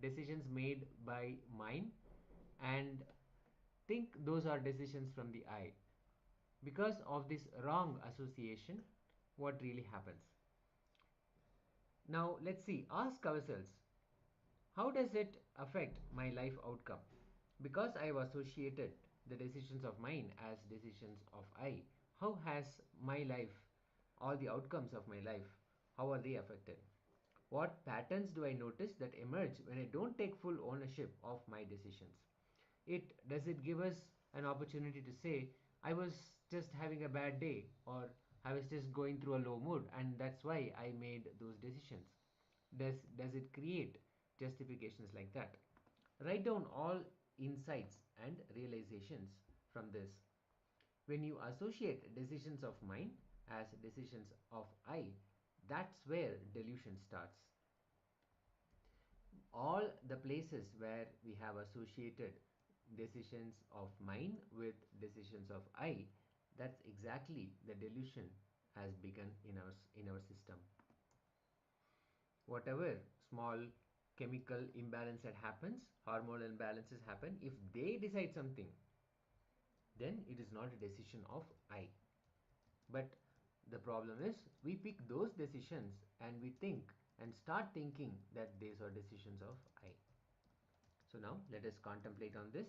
decisions made by mind and think those are decisions from the I. Because of this wrong association, what really happens? Now, let's see, ask ourselves, how does it affect my life outcome? Because I have associated the decisions of mine as decisions of I, how has my life, all the outcomes of my life, how are they affected? What patterns do I notice that emerge when I don't take full ownership of my decisions? Does it give us an opportunity to say, I was just having a bad day, or I was just going through a low mood and that's why I made those decisions? Does it create justifications like that? Write down all insights and realizations from this. When you associate decisions of mind as decisions of I, that's where delusion starts. All the places where we have associated decisions of mind with decisions of I, that's exactly the delusion has begun in our system. Whatever small chemical imbalance that happens, hormonal imbalances happen, if they decide something, then it is not a decision of I. But the problem is we pick those decisions and we think and start thinking that these are decisions of I. So now let us contemplate on this.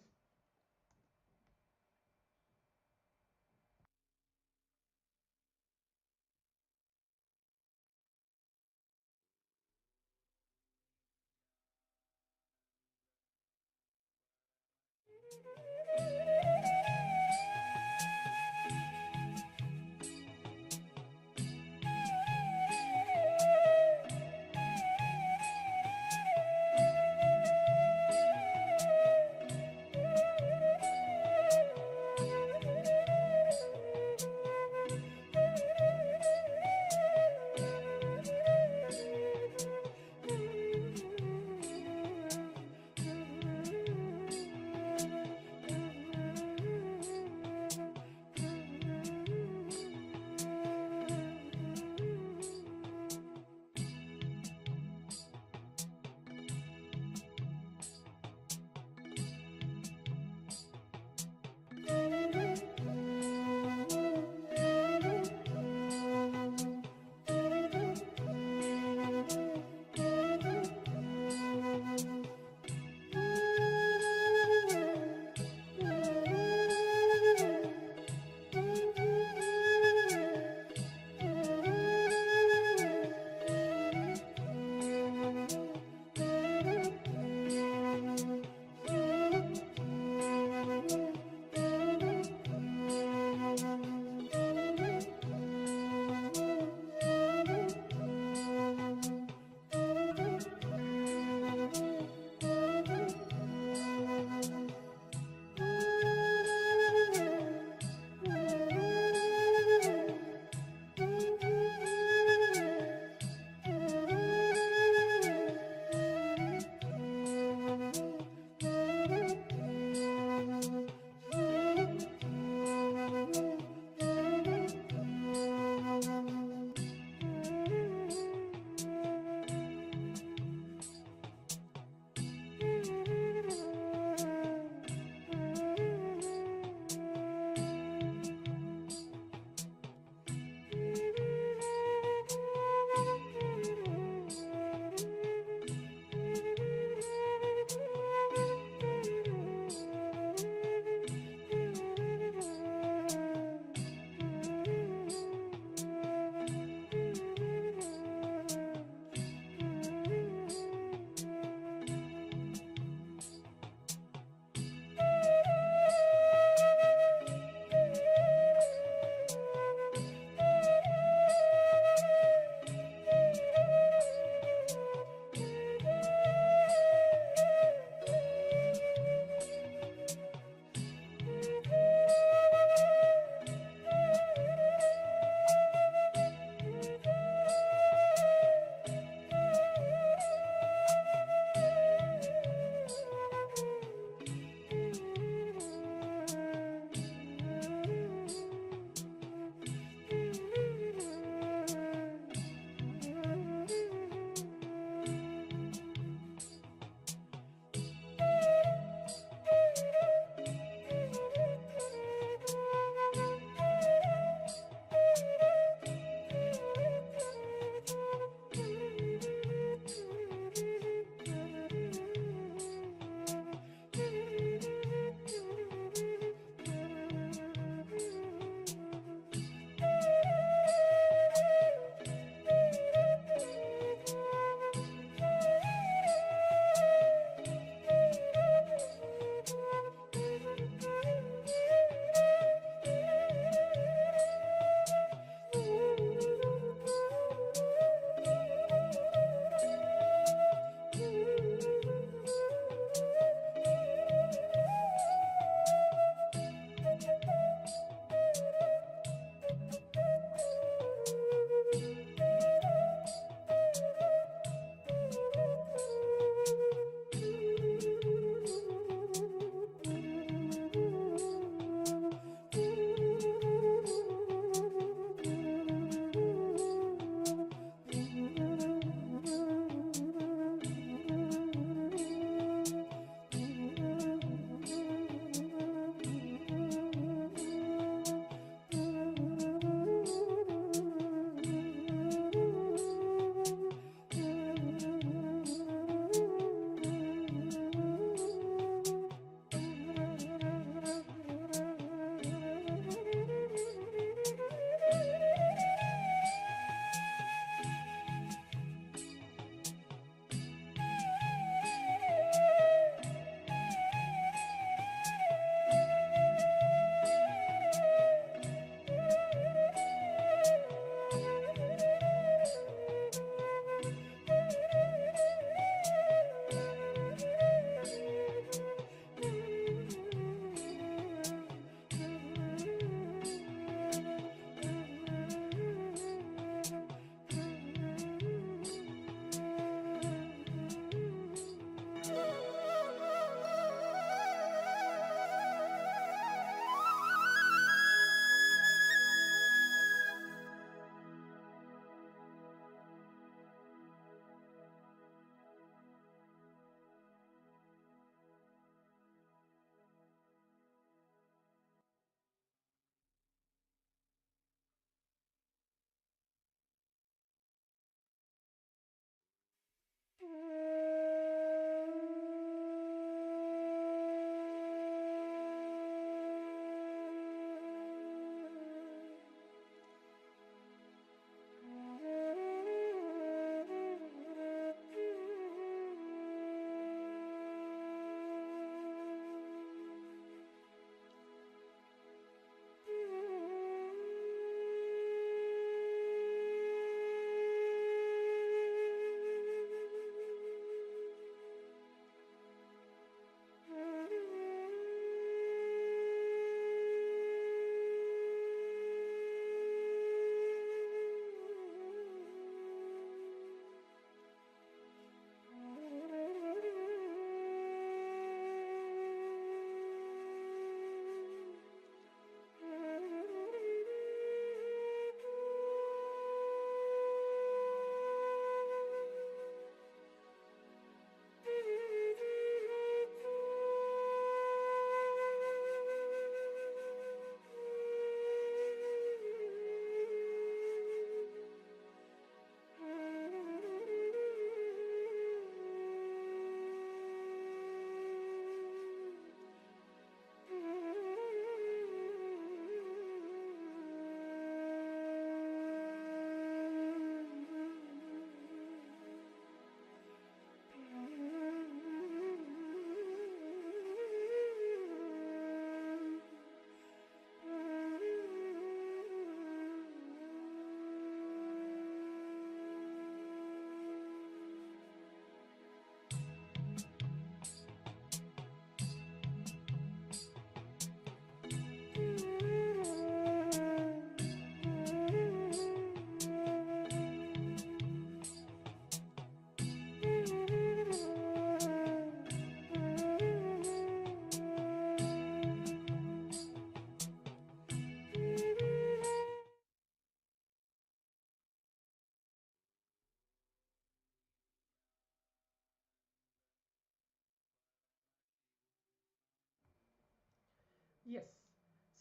Yes.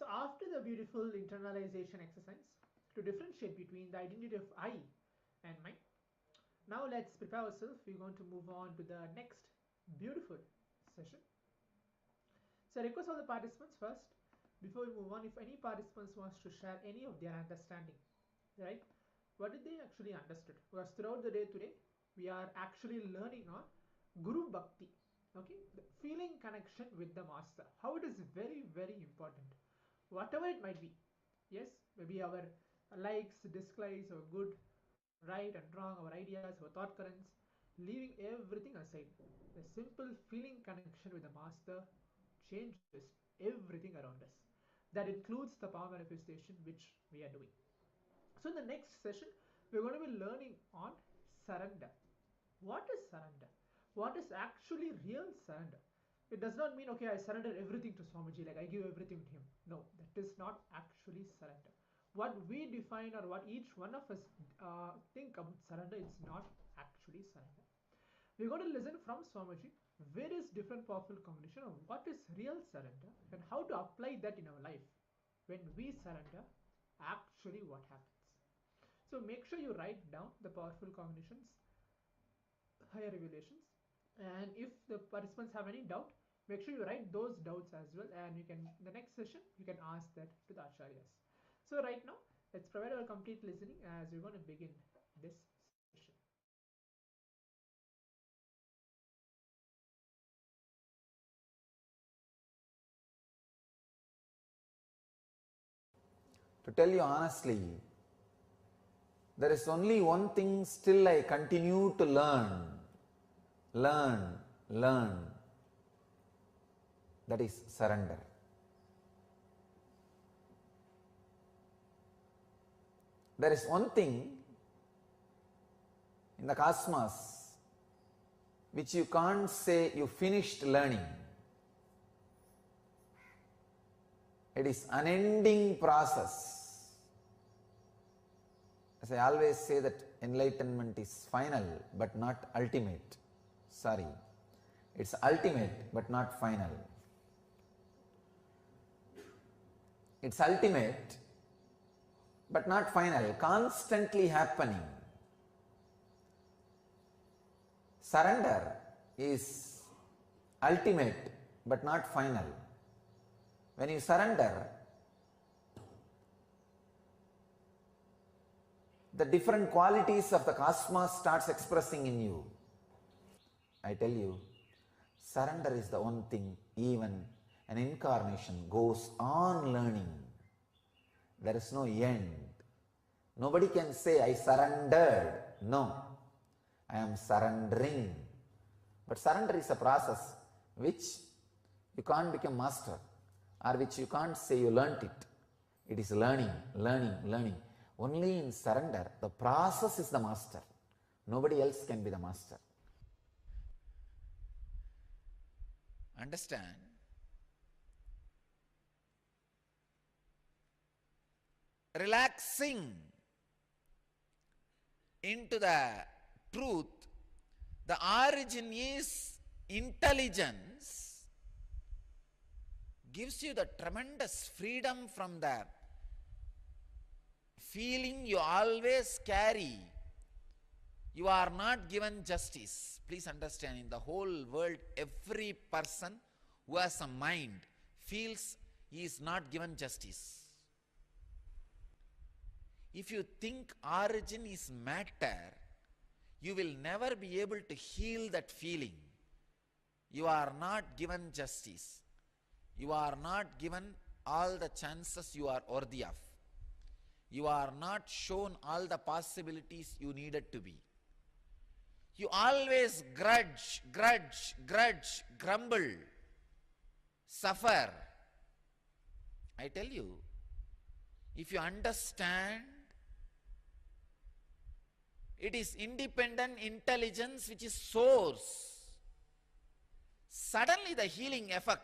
So after the beautiful internalization exercise to differentiate between the identity of I and mine, now let's prepare ourselves. We're going to move on to the next beautiful session. So I request all the participants first, before we move on, if any participants wants to share any of their understanding, right? What did they actually understood? Because throughout the day today, we are actually learning on Guru Bhakti, okay? The feeling connection with the master. How it is very, very important. Whatever it might be, yes, maybe our likes, dislikes, or good, right and wrong, our ideas, our thought currents, leaving everything aside. The simple feeling connection with the master changes everything around us. That includes the power manifestation which we are doing. So in the next session, we're going to be learning on surrender. What is surrender? What is actually real surrender? It does not mean, okay, I surrender everything to Swamiji, like I give everything to him. No, that is not actually surrender. What we define or what each one of us think about surrender is not actually surrender. We're going to listen from Swamiji various different powerful combination of what is real surrender and how to apply that in our life. When we surrender, actually what happens. So make sure you write down the powerful combinations, higher revelations, and if the participants have any doubt, make sure you write those doubts as well, and you can in the next session you can ask that to the acharyas. So right now, let's provide our complete listening as we're going to begin this session. To tell you honestly, there is only one thing still I continue to learn. That is surrender. There is one thing in the cosmos which you can't say you finished learning. It is unending process. As I always say that enlightenment is final but not ultimate. Sorry, it's ultimate but not final. It's ultimate but not final, constantly happening. Surrender is ultimate but not final. When you surrender, the different qualities of the cosmos starts expressing in you. I tell you, surrender is the one thing even an incarnation goes on learning. There is no end. Nobody can say, I surrendered. No, I am surrendering. But surrender is a process which you can't become master, or which you can't say you learnt it. It is learning. Only in surrender, the process is the master. Nobody else can be the master. Understand? Relaxing into the truth, the origin is intelligence, gives you the tremendous freedom from the feeling you always carry. You are not given justice. Please understand, in the whole world, every person who has a mind feels he is not given justice. If you think origin is matter, you will never be able to heal that feeling. You are not given justice. You are not given all the chances you are worthy of. You are not shown all the possibilities you needed to be. You always grudge, grumble, suffer. I tell you, if you understand, it is independent intelligence which is source. Suddenly the healing effect,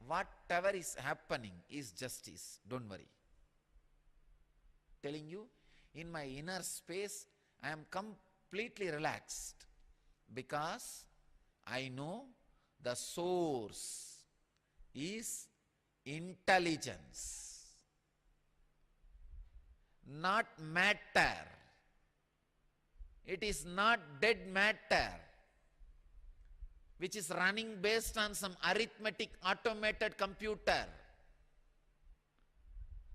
whatever is happening is justice, don't worry. Telling you, in my inner space, I am completely relaxed because I know the source is intelligence, not matter. It is not dead matter, which is running based on some arithmetic automated computer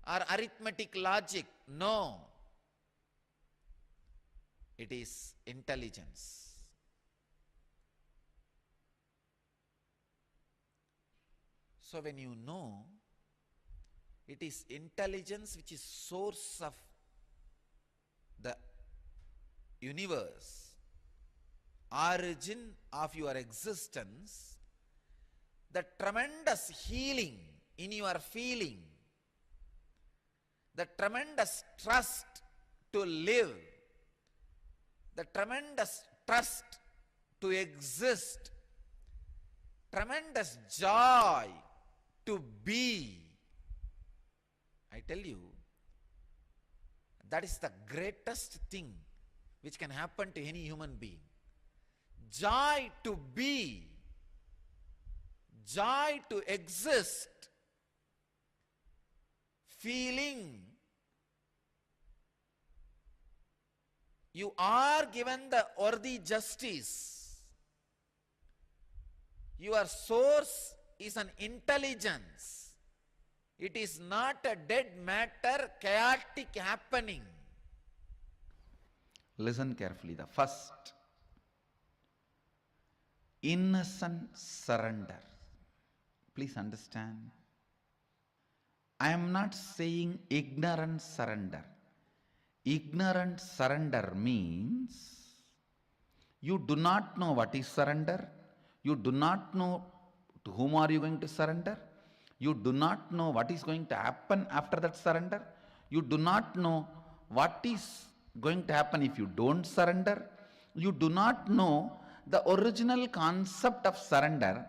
or arithmetic logic. No. It is intelligence. So when you know it is intelligence which is source of the universe, origin of your existence, the tremendous healing in your feeling, the tremendous trust to live, the tremendous trust to exist, tremendous joy to be. I tell you, that is the greatest thing which can happen to any human being. Joy to be, joy to exist, feeling you are given the worthy justice. Your source is an intelligence. It is not a dead matter, chaotic happening. Listen carefully. The first, innocent surrender. Please understand. I am not saying ignorant surrender. Ignorant surrender means you do not know what is surrender. You do not know to whom are you going to surrender. You do not know what is going to happen after that surrender. You do not know what is going to happen if you don't surrender. You do not know the original concept of surrender.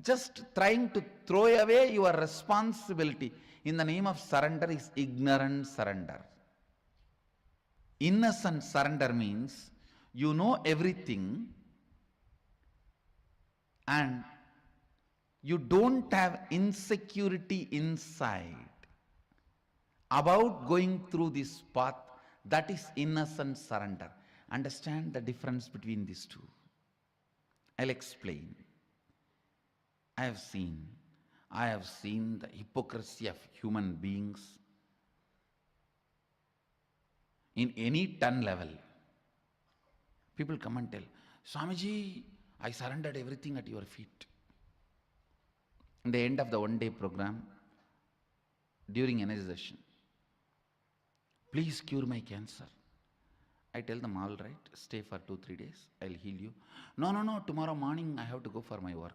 Just trying to throw away your responsibility in the name of surrender is ignorant surrender. Innocent surrender means you know everything and you don't have insecurity inside about going through this path. That is innocent surrender. Understand the difference between these two. I'll explain. I have seen the hypocrisy of human beings in any ton level. People come and tell, Swamiji, I surrendered everything at your feet. In the end of the one-day program, during energization, please cure my cancer. I tell them, all right, stay for 2-3 days, I'll heal you. No, tomorrow morning I have to go for my work.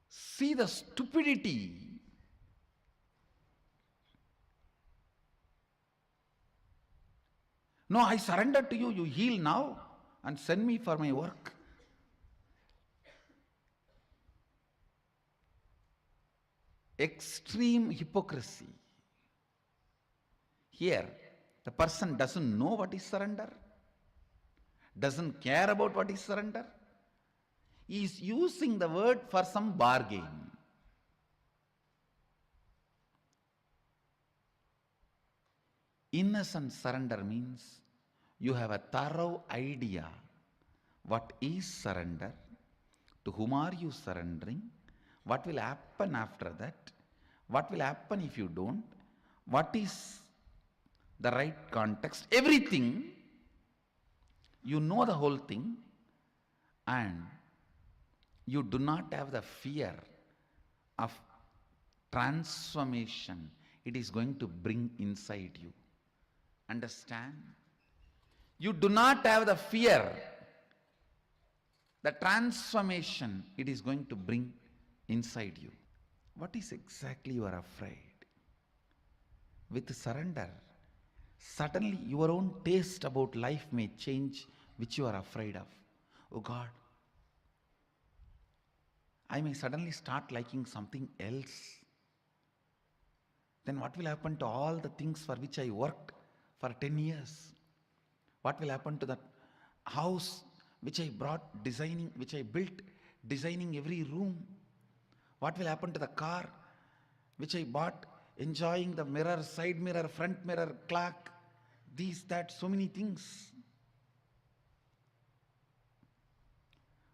See the stupidity. No, I surrender to you, you heal now and send me for my work. Extreme hypocrisy. Here, the person doesn't know what is surrender, doesn't care about what is surrender. He is using the word for some bargain. Innocent surrender means you have a thorough idea what is surrender, to whom are you surrendering, what will happen after that, what will happen if you don't, what is the right context, everything. You know the whole thing and you do not have the fear of transformation it is going to bring inside you. Understand? You do not have the fear, the transformation it is going to bring inside you. What is exactly you are afraid? With surrender, suddenly your own taste about life may change, which you are afraid of. Oh God, I may suddenly start liking something else. Then what will happen to all the things for which I worked for 10 years? What will happen to that house which I brought designing, which I built designing every room? What will happen to the car which I bought, enjoying the mirror, side mirror, front mirror, clock, these, that, so many things?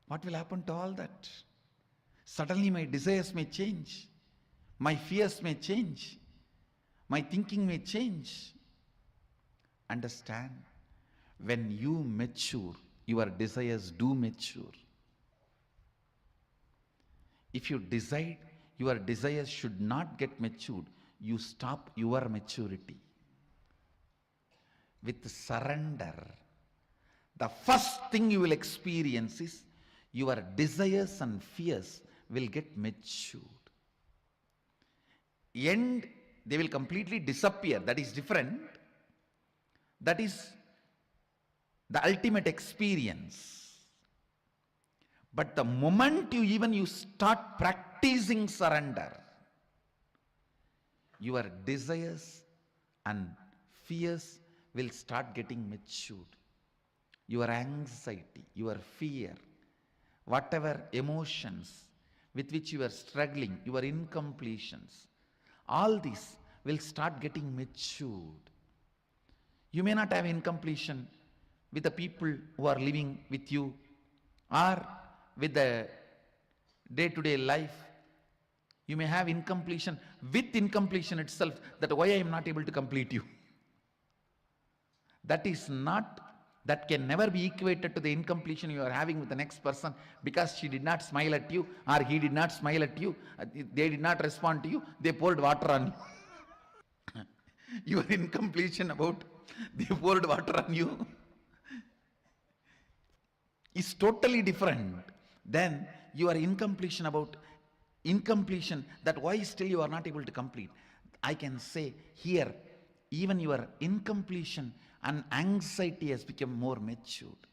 What will happen to all that? Suddenly my desires may change, my fears may change, my thinking may change. Understand, when you mature, your desires do mature. If you decide your desires should not get matured, you stop your maturity. With surrender, the first thing you will experience is your desires and fears will get matured. And they will completely disappear. That is different. That is the ultimate experience. But the moment you start practicing surrender, your desires and fears will start getting matured. Your anxiety, your fear, whatever emotions with which you are struggling, your incompletions, all these will start getting matured. You may not have incompletion with the people who are living with you or with the day-to-day life. You may have incompletion with incompletion itself, that why I am not able to complete you. That can never be equated to the incompletion you are having with the next person, because she did not smile at you or he did not smile at you, they did not respond to you, they poured water on you. Your incompletion about they poured water on you is totally different than your incompletion that why still you are not able to complete. I can say here, even your incompletion and anxiety has become more matured.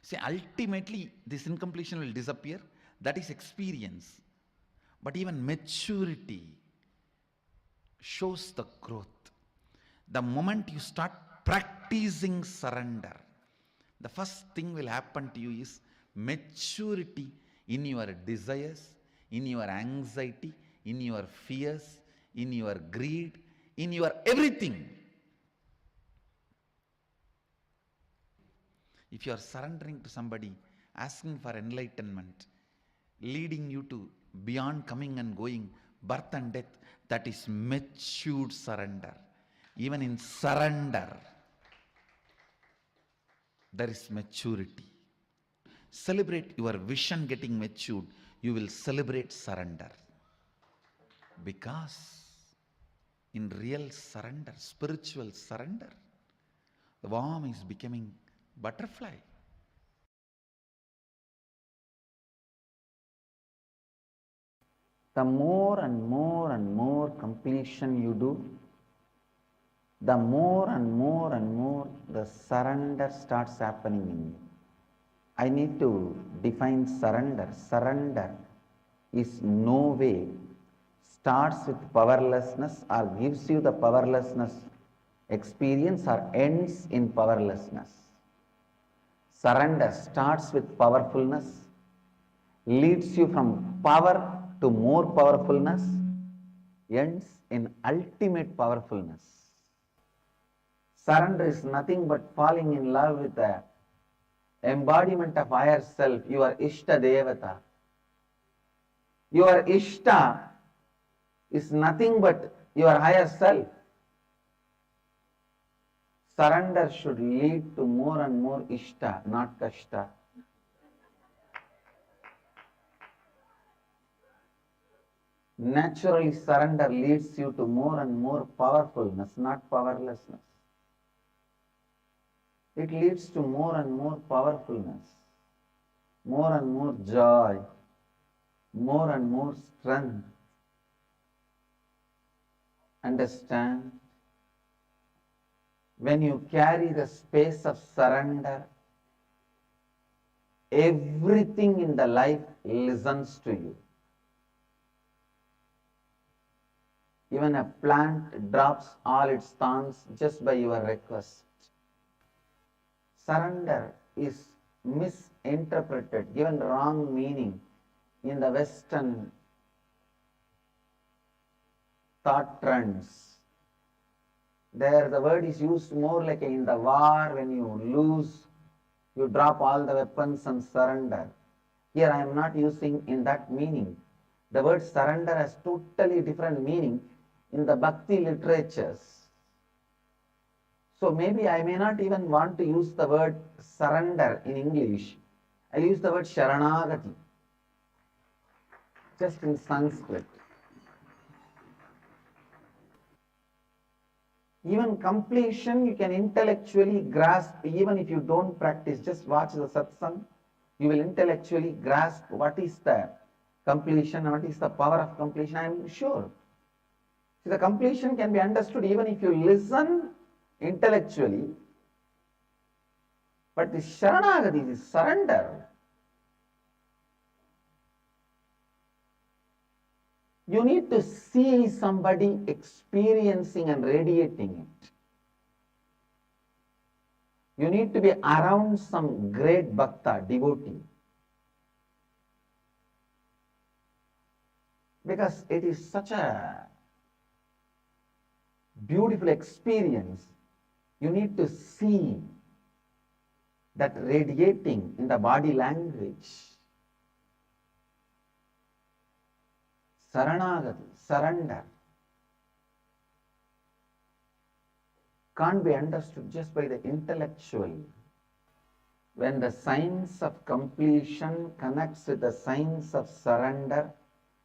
See, ultimately this incompletion will disappear. That is experience. But even maturity shows the growth. The moment you start practicing surrender, the first thing will happen to you is maturity in your desires, in your anxiety, in your fears, in your greed, in your everything. If you are surrendering to somebody, asking for enlightenment, leading you to beyond coming and going, birth and death, that is matured surrender. Even in surrender, there is maturity. Celebrate your vision getting matured. You will celebrate surrender. Because in real surrender, spiritual surrender, the worm is becoming butterfly. The more and more and more completion you do, the more and more and more the surrender starts happening in you. I need to define surrender. Surrender is no way starts with powerlessness or gives you the powerlessness experience or ends in powerlessness. Surrender starts with powerfulness, leads you from power to more powerfulness, ends in ultimate powerfulness. Surrender is nothing but falling in love with the embodiment of higher self, your Ishta Devata. Your Ishta is nothing but your higher self. Surrender should lead to more and more Ishta, not Kashta. Naturally, surrender leads you to more and more powerfulness, not powerlessness. It leads to more and more powerfulness, more and more joy, more and more strength. Understand? When you carry the space of surrender, everything in the life listens to you. Even a plant drops all its thorns just by your request. Surrender is interpreted, given wrong meaning in the Western thought trends. There the word is used more like in the war, when you lose, you drop all the weapons and surrender. Here I am not using in that meaning. The word surrender has totally different meaning in the Bhakti literatures. So maybe I may not even want to use the word surrender in English. I'll use the word Sharanagati, just in Sanskrit. Even completion you can intellectually grasp, even if you don't practice. Just watch the satsang, you will intellectually grasp what is the completion, what is the power of completion. I am sure. See, the completion can be understood even if you listen intellectually. But the Sharanagati is surrender. You need to see somebody experiencing and radiating it. You need to be around some great bhakta, devotee. Because it is such a beautiful experience. You need to see that radiating in the body language. Saranagati, surrender, can't be understood just by the intellectual. When the science of completion connects with the science of surrender,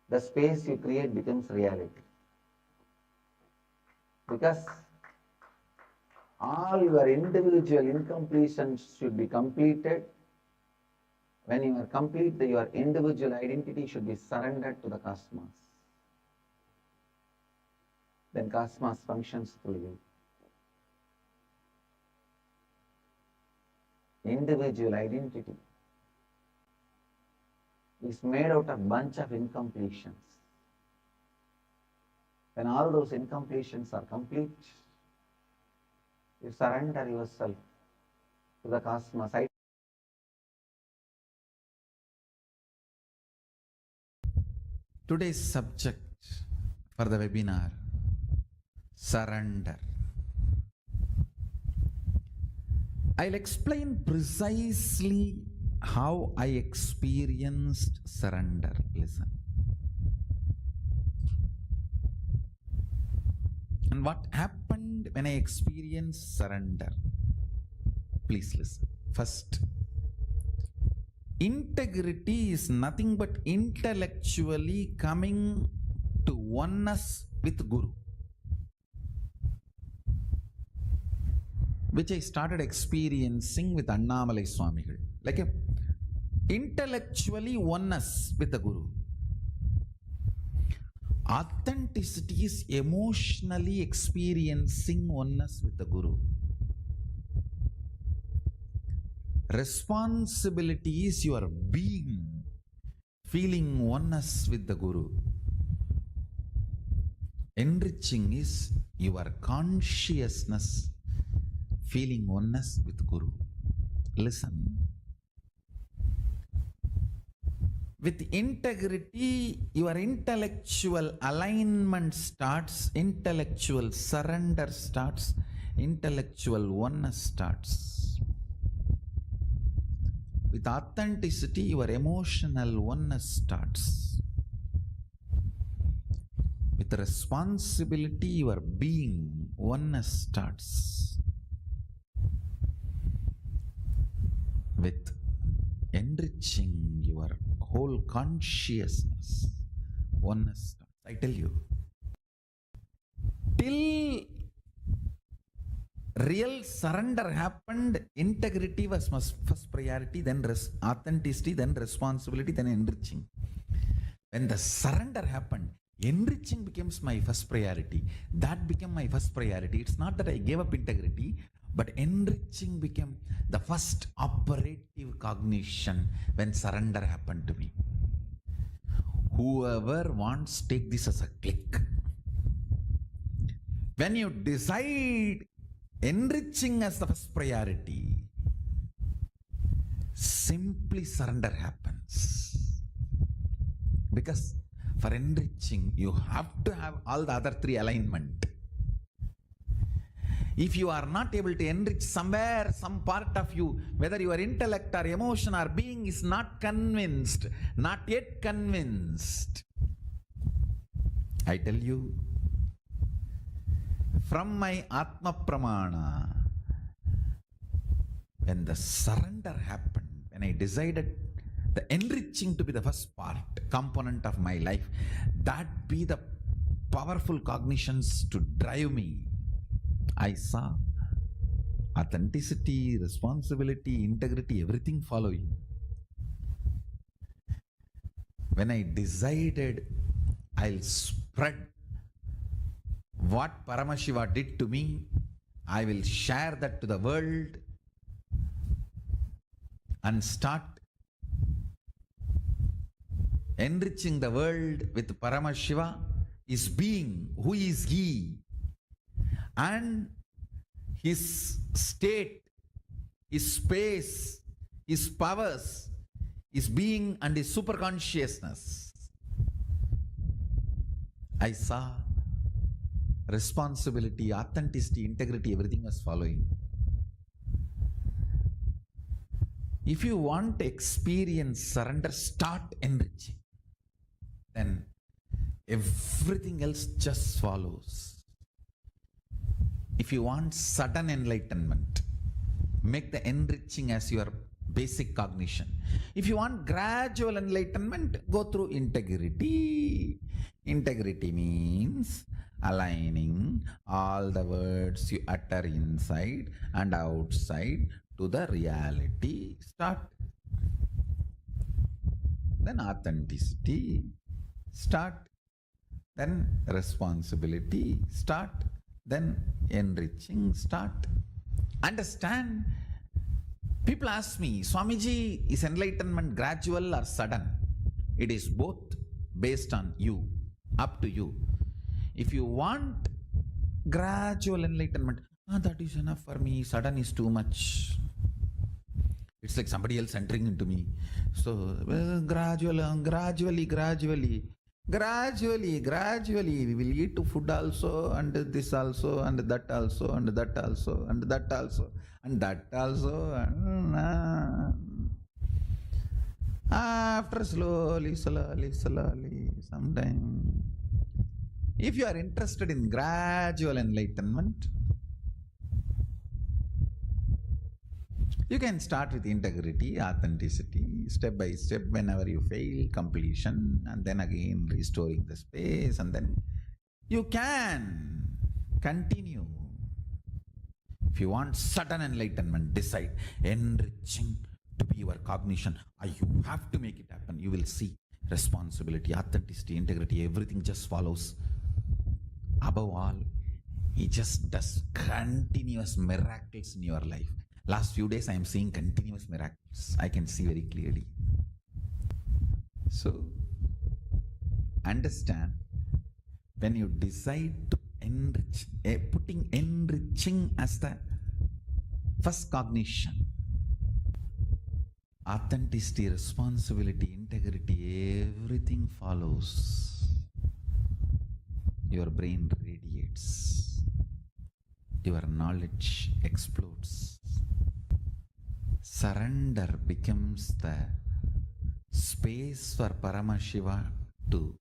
the space you create becomes reality. Because all your individual incompletions should be completed. When you are complete, your individual identity should be surrendered to the cosmos. Then cosmos functions through you. Individual identity is made out of a bunch of incompletions. When all those incompletions are complete, you surrender yourself to the cosmos. Today's subject for the webinar, surrender. I'll explain precisely how I experienced surrender. Listen. And what happened when I experienced surrender? Please listen. First, integrity is nothing but intellectually coming to oneness with Guru, which I started experiencing with Annamalai Swamigal. Like a intellectually oneness with the Guru. Authenticity is emotionally experiencing oneness with the Guru. Responsibility is your being feeling oneness with the Guru. Enriching is your consciousness feeling oneness with Guru. Listen. With integrity, your intellectual alignment starts, intellectual surrender starts, intellectual oneness starts. With authenticity, your emotional oneness starts. With responsibility, your being oneness starts. With enriching your whole consciousness, oneness starts. I tell you, till real surrender happened, integrity was first priority, then authenticity, then responsibility, then enriching. When the surrender happened, enriching becomes my first priority. That became my first priority. It's not that I gave up integrity, but enriching became the first operative cognition when surrender happened to me. Whoever wants, take this as a click. When you decide enriching as the first priority, simply surrender happens. Because for enriching, you have to have all the other three alignment. If you are not able to enrich somewhere, some part of you, whether your intellect or emotion or being is not convinced, not yet convinced, I tell you, from my Atma Pramana, when the surrender happened, when I decided the enriching to be the first part, component of my life, that be the powerful cognitions to drive me, I saw authenticity, responsibility, integrity, everything following. When I decided I'll spread what Paramashiva did to me, I will share that to the world and start enriching the world with Paramashiva, his being, who is he, and his state, his space, his powers, his being and his superconsciousness. I saw responsibility, authenticity, integrity, everything was following. If you want to experience surrender, start enriching. Then everything else just follows. If you want sudden enlightenment, make the enriching as your basic cognition. If you want gradual enlightenment, go through integrity. Integrity means aligning all the words you utter inside and outside to the reality. Start. Then authenticity. Start. Then responsibility. Start. Then enriching. Start. Understand. People ask me, Swamiji, is enlightenment gradual or sudden? It is both, based on you, up to you. If you want gradual enlightenment, that is enough for me, sudden is too much. It's like somebody else entering into me. So, gradually, we will eat food also, and this also, and that also, and that also, and that also, and that also. After slowly, sometime. If you are interested in gradual enlightenment, you can start with integrity, authenticity, step by step. Whenever you fail, completion, and then again restoring the space, and then you can continue. If you want sudden enlightenment, decide enriching to be your cognition. You have to make it happen. You will see responsibility, authenticity, integrity, everything just follows. Above all, he just does continuous miracles in your life. Last few days I am seeing continuous miracles. I can see very clearly. So, understand, when you decide to enrich, putting enriching as the first cognition, authenticity, responsibility, integrity, everything follows. Your brain radiates. Your knowledge explodes. Surrender becomes the space for Paramashiva to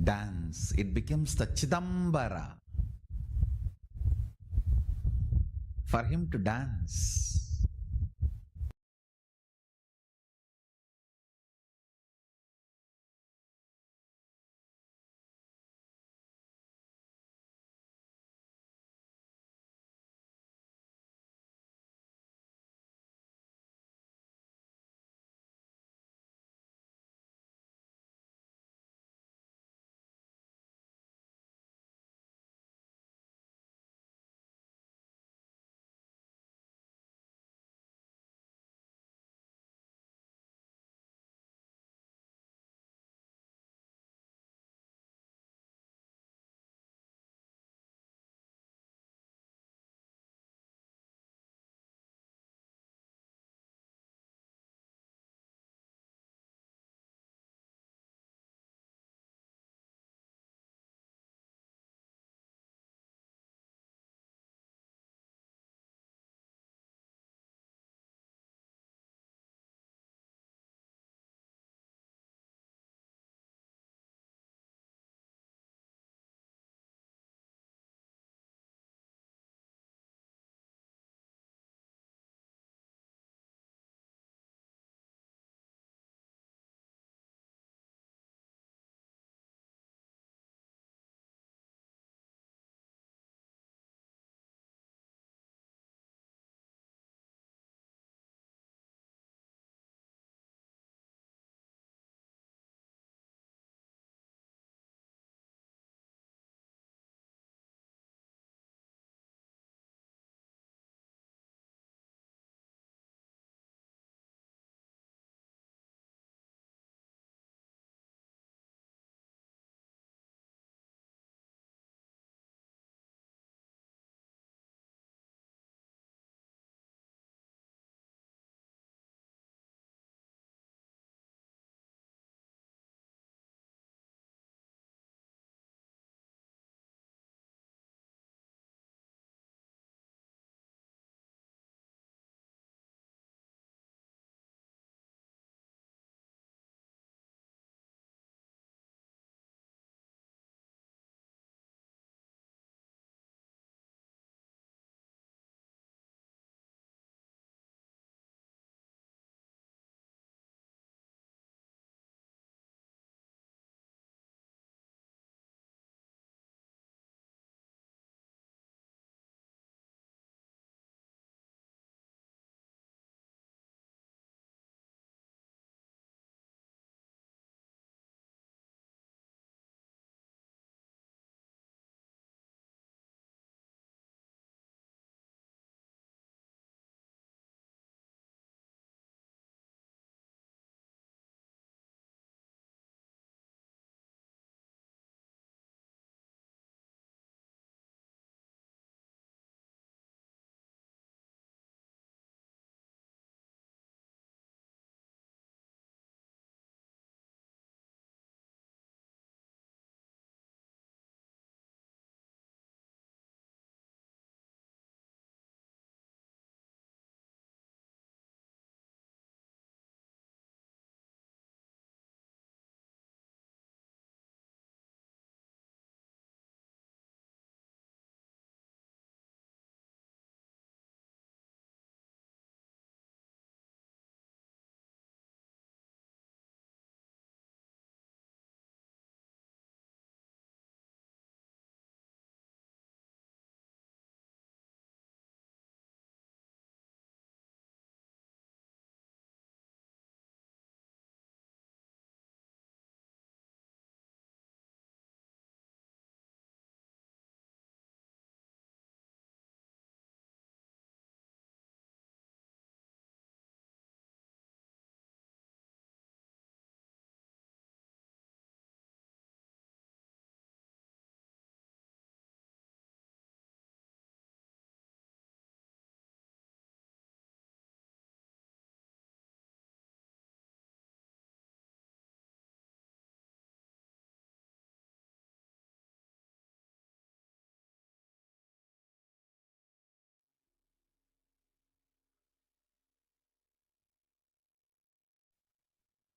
dance. It becomes the Chidambara for him to dance.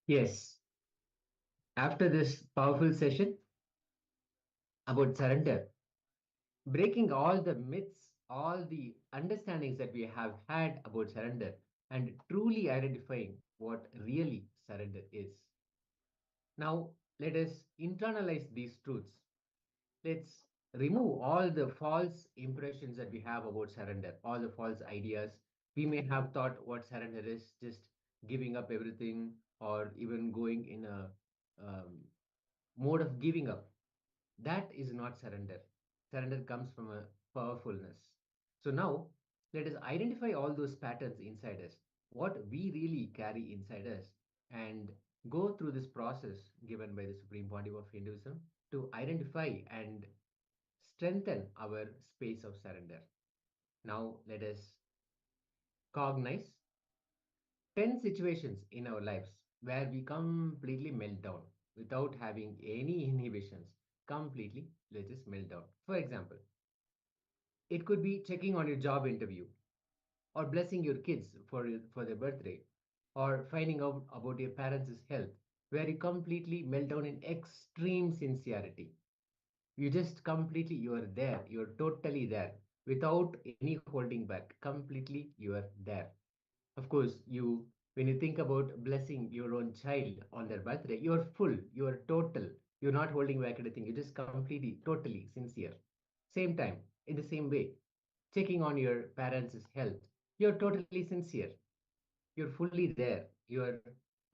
Yes, after this powerful session about surrender, breaking all the myths, all the understandings that we have had about surrender, and truly identifying what really surrender is. Now, let us internalize these truths. Let's remove all the false impressions that we have about surrender, all the false ideas. We may have thought what surrender is just giving up everything, or even going in a um, mode of giving up. That is not surrender. Surrender comes from a powerfulness. So now let us identify all those patterns inside us, what we really carry inside us, and go through this process given by the Supreme Pontiff of Hinduism to identify and strengthen our space of surrender. Now let us cognize 10 situations in our lives where we completely melt down without having any inhibitions. Completely, let's just melt down. For example, it could be checking on your job interview, or blessing your kids for their birthday, or finding out about your parents' health, where you completely melt down in extreme sincerity. You just completely, you are there, you're totally there, without any holding back. Completely, you are there. Of course, when you think about blessing your own child on their birthday, you are full, you are total, you're not holding back anything, you're just completely, totally sincere. Same time, in the same way, checking on your parents' health, you're totally sincere, you're fully there, you're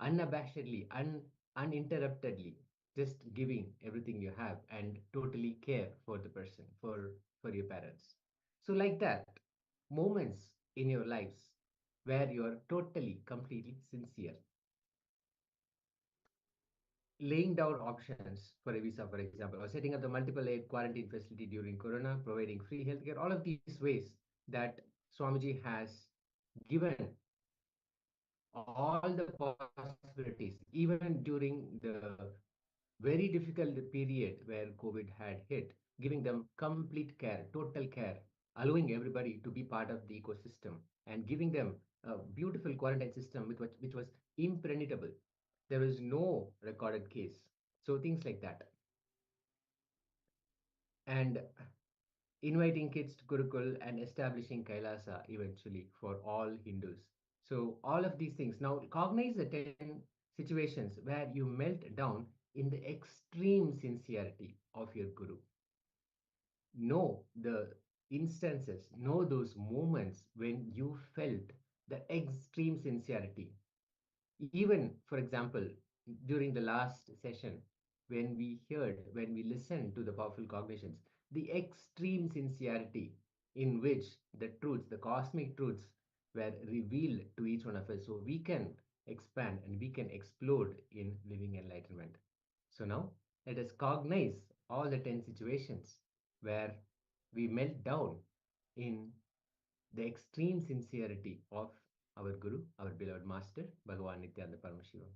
unabashedly, uninterruptedly, just giving everything you have and totally care for the person, for your parents. So, like that, moments in your lives where you are totally, completely sincere. Laying down options for a visa, for example, or setting up the multiple layered quarantine facility during Corona, providing free healthcare, all of these ways that Swamiji has given all the possibilities, even during the very difficult period where COVID had hit, giving them complete care, total care, allowing everybody to be part of the ecosystem, and giving them a beautiful quarantine system which was impenetrable. There was no recorded case. So things like that. And inviting kids to Gurukul and establishing Kailasa eventually for all Hindus. So all of these things. Now cognize the 10 situations where you melt down in the extreme sincerity of your Guru. Know the instances, know those moments when you felt the extreme sincerity. Even, for example, during the last session, when we listened to the powerful cognitions, the extreme sincerity in which the truths, the cosmic truths, were revealed to each one of us, so we can expand and we can explode in living enlightenment. So now, let us cognize all the 10 situations where we melt down in the extreme sincerity of our Guru, our beloved Master, Bhagavan Nithyananda Paramashivoham.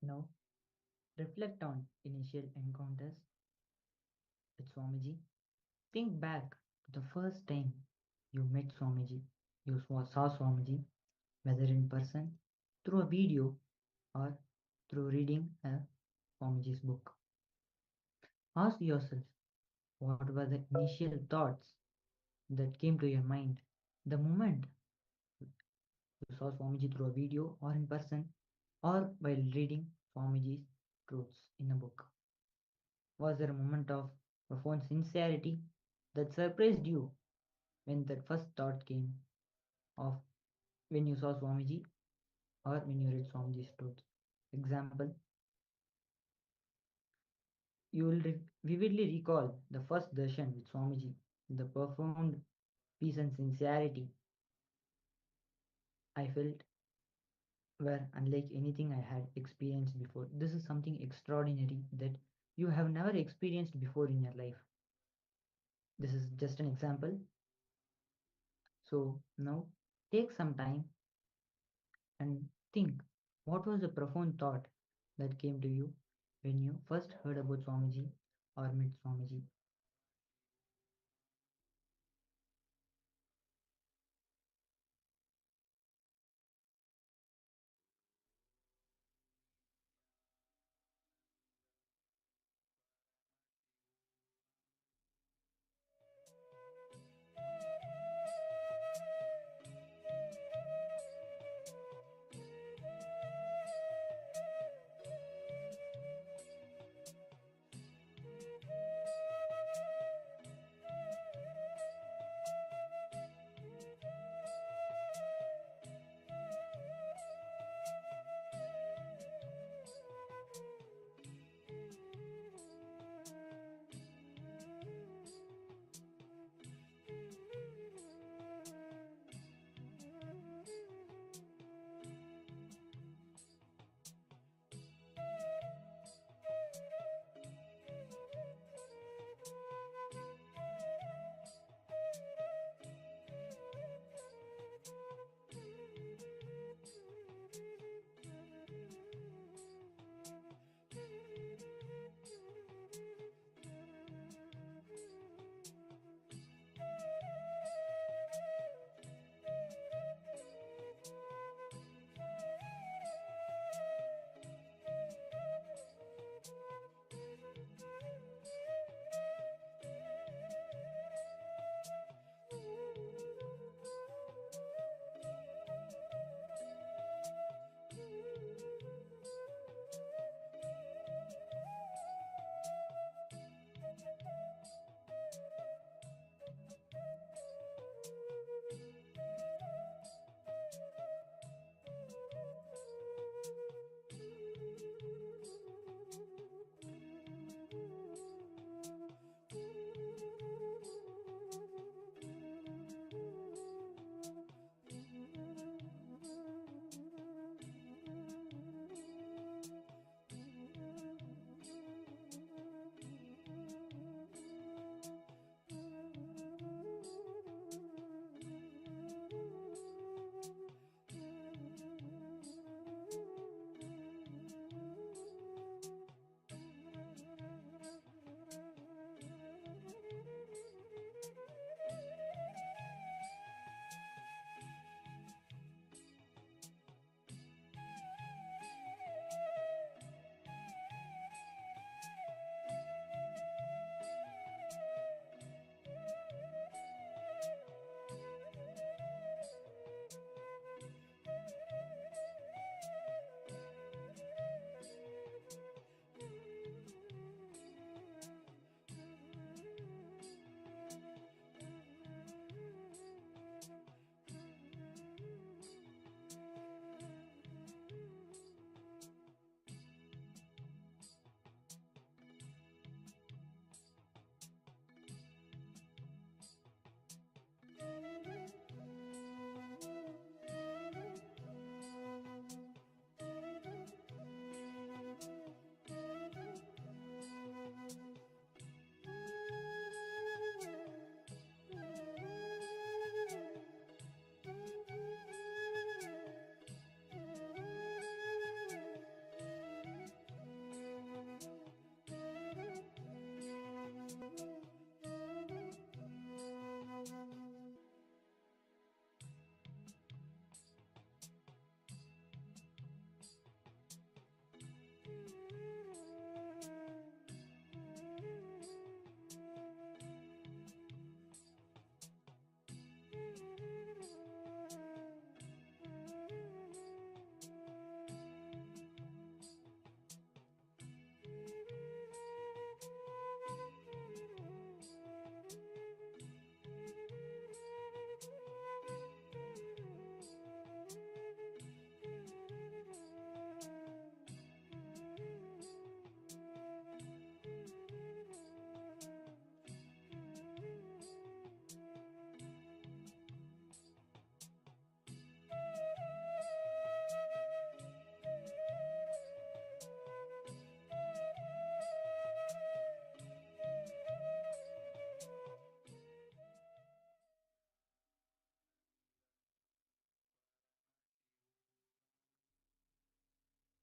Now, reflect on initial encounters with Swamiji. Think back to the first time you met Swamiji, you saw Swamiji, whether in person, through a video, or through reading a Swamiji's book. Ask yourself, what were the initial thoughts that came to your mind the moment you saw Swamiji through a video or in person or while reading Swamiji's truths in a book? Was there a moment of profound sincerity that surprised you when that first thought came of when you saw Swamiji or when you read Swamiji's truths? Example, you will vividly recall the first darshan with Swamiji, the profound peace and sincerity I felt were unlike anything I had experienced before. This is something extraordinary that you have never experienced before in your life. This is just an example. So now take some time and think, what was the profound thought that came to you when you first heard about Swamiji or met Swamiji?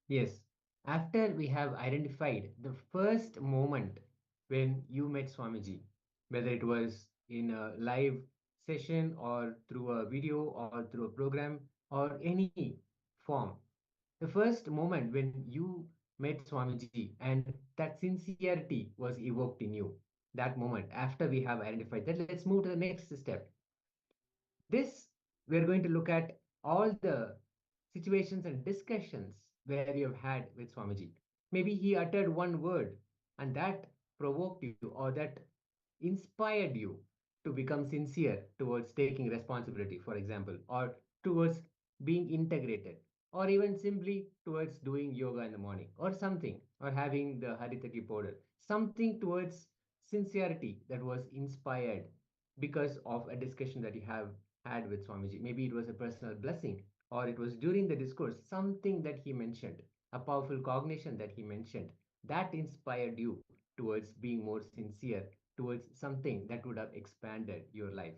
Yes, after we have identified the first moment when you met Swamiji, whether it was in a live session or through a video or through a program or any form, the first moment when you met Swamiji and that sincerity was evoked in you, that moment, after we have identified that, let's move to the next step. This, we're going to look at all the situations and discussions where you have had with Swamiji. Maybe he uttered one word and that provoked you or that inspired you to become sincere towards taking responsibility, for example, or towards being integrated, or even simply towards doing yoga in the morning, or something, or having the Haritaki powder, something towards sincerity that was inspired because of a discussion that you have had with Swamiji. Maybe it was a personal blessing, or it was during the discourse, something that he mentioned, a powerful cognition that he mentioned, that inspired you towards being more sincere towards something that would have expanded your life.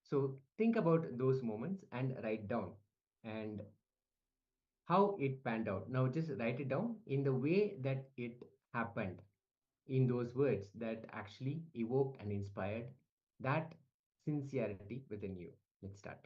So think about those moments and write down and how it panned out. Now just write it down in the way that it happened, in those words that actually evoked and inspired that sincerity within you. Let's start.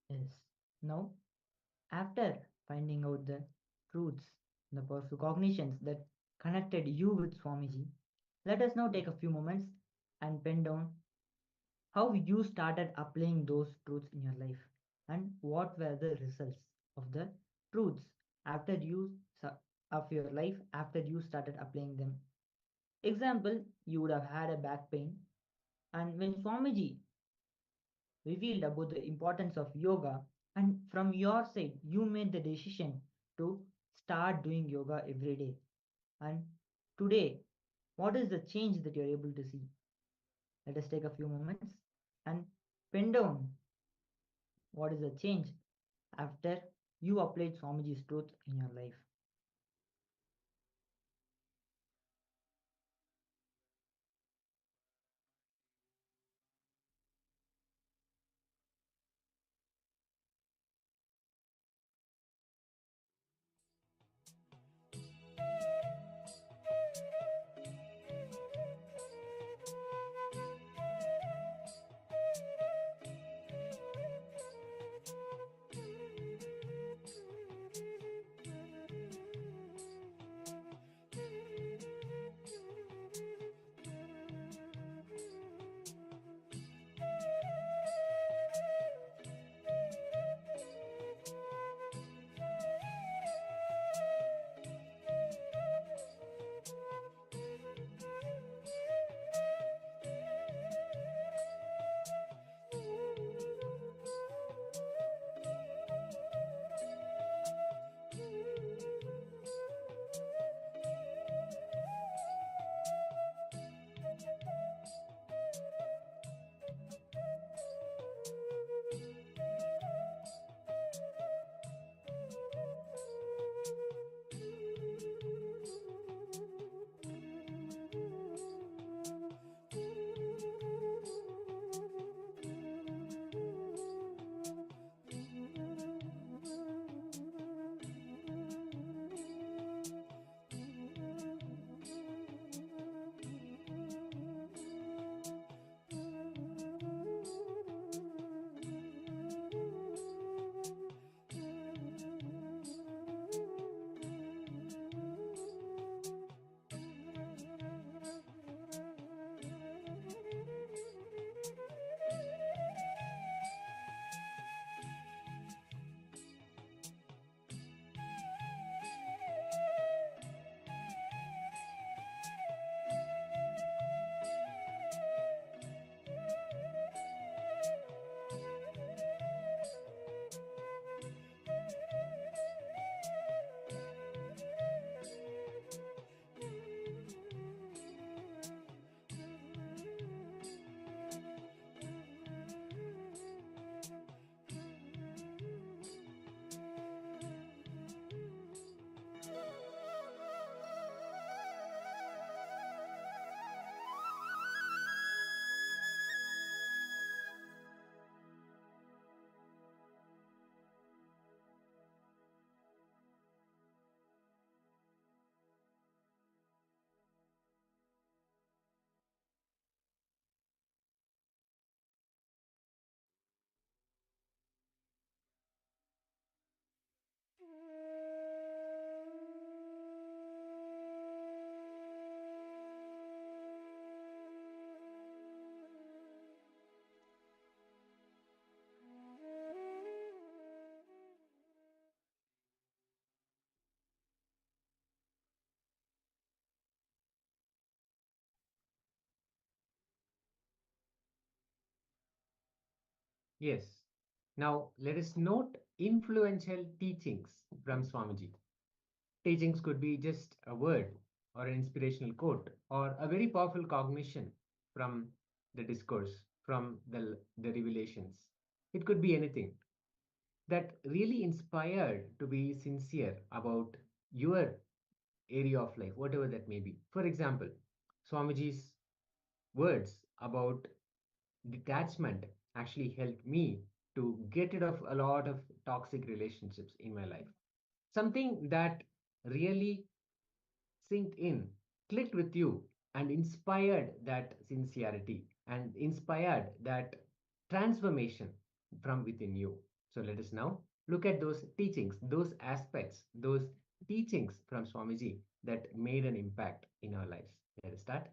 Yes. Now, after finding out the truths, the powerful cognitions that connected you with Swamiji, let us now take a few moments and pen down how you started applying those truths in your life and what were the results of the truths after you of your life after you started applying them. Example, you would have had a back pain, and when Swamiji revealed about the importance of yoga, and from your side you made the decision to start doing yoga every day. And today, what is the change that you're able to see? Let us take a few moments and pen down what is the change after you applied Swamiji's truth in your life. Yes. Now let us note influential teachings from Swamiji. Teachings could be just a word or an inspirational quote or a very powerful cognition from the discourse, from the revelations. It could be anything that really inspired to be sincere about your area of life, whatever that may be. For example, Swamiji's words about detachment actually helped me to get rid of a lot of toxic relationships in my life. Something that really synced in, clicked with you, and inspired that sincerity and inspired that transformation from within you. So let us now look at those teachings, those aspects, those teachings from Swamiji that made an impact in our lives. Let us start.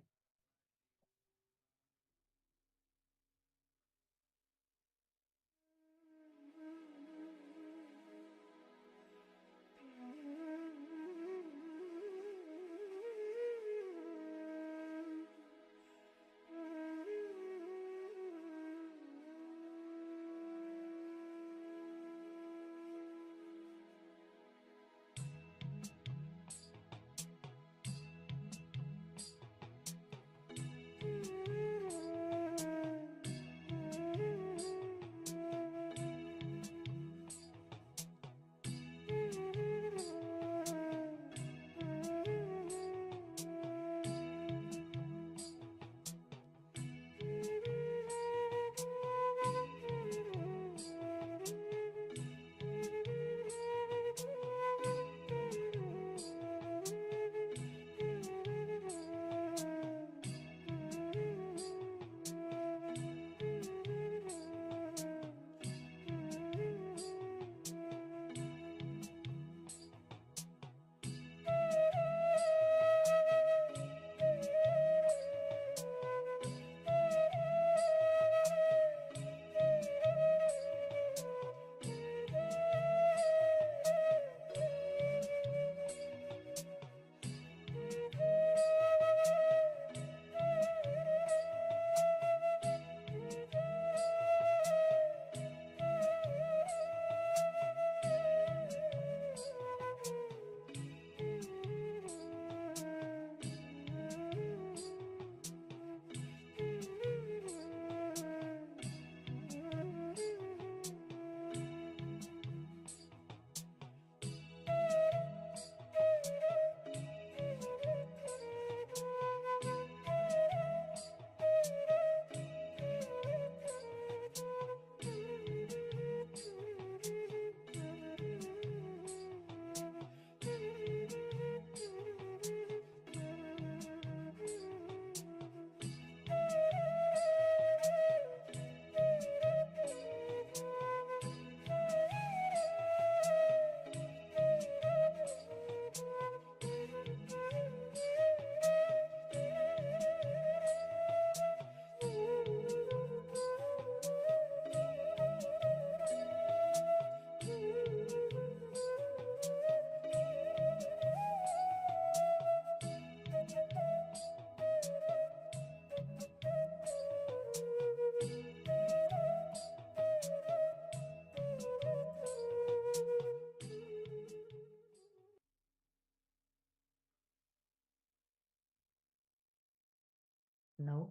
Now,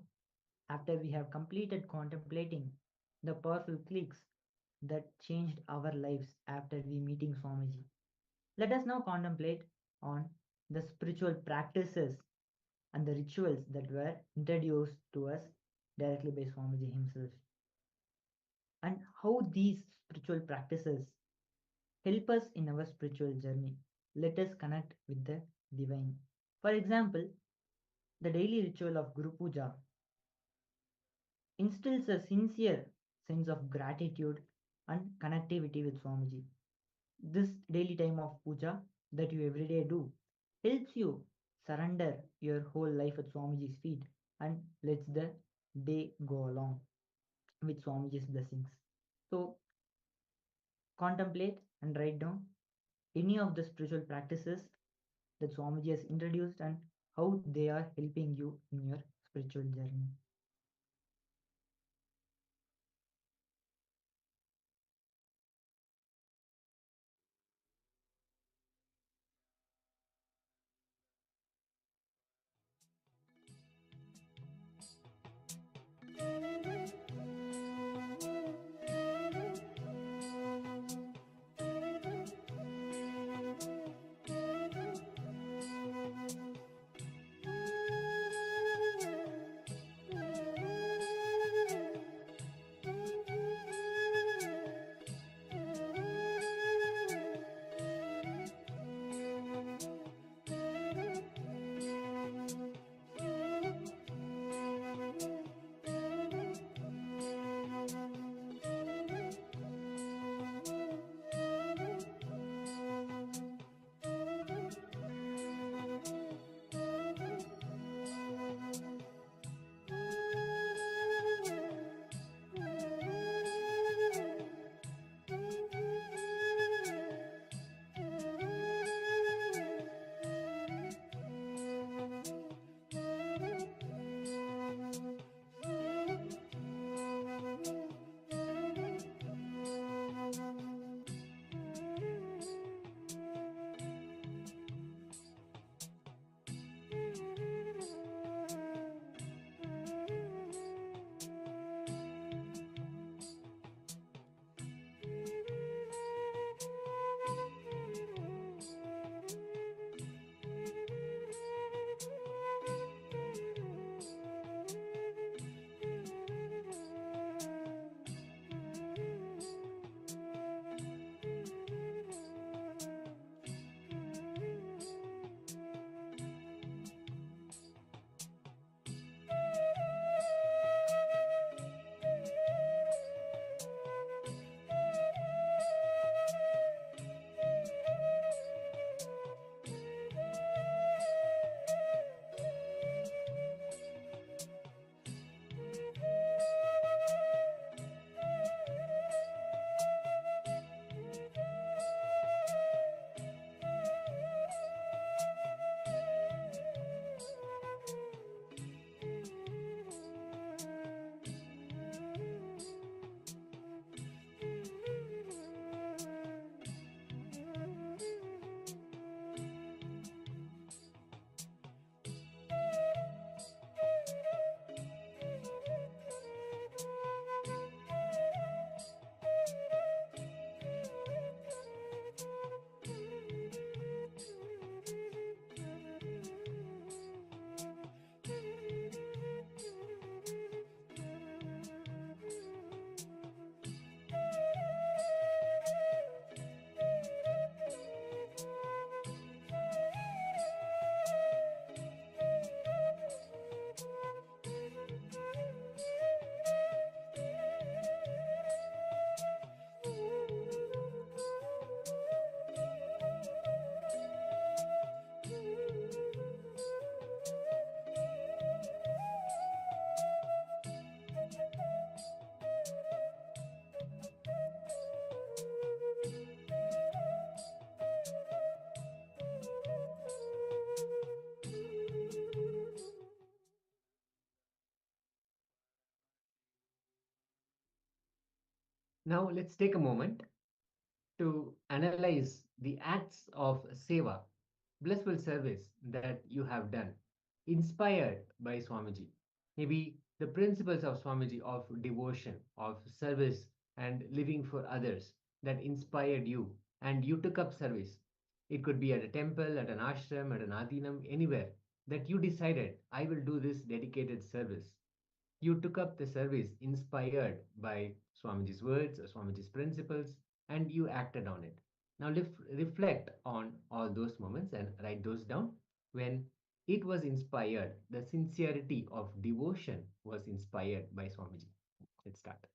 after we have completed contemplating the powerful clicks that changed our lives after we meeting Swamiji, let us now contemplate on the spiritual practices and the rituals that were introduced to us directly by Swamiji himself, and how these spiritual practices help us in our spiritual journey. Let us connect with the divine. For example, the daily ritual of Guru Puja instills a sincere sense of gratitude and connectivity with Swamiji. This daily time of puja that you everyday do helps you surrender your whole life at Swamiji's feet and lets the day go along with Swamiji's blessings. So, contemplate and write down any of the spiritual practices that Swamiji has introduced and how they are helping you in your spiritual journey. Now let's take a moment to analyze the acts of seva, blissful service that you have done, inspired by Swamiji. Maybe the principles of Swamiji of devotion, of service, and living for others that inspired you, and you took up service. It could be at a temple, at an ashram, at an adinam, anywhere that you decided, I will do this dedicated service. You took up the service inspired by Swamiji's words, Swamiji's principles, and you acted on it. Now reflect on all those moments and write those down when it was inspired, the sincerity of devotion was inspired by Swamiji. Let's start.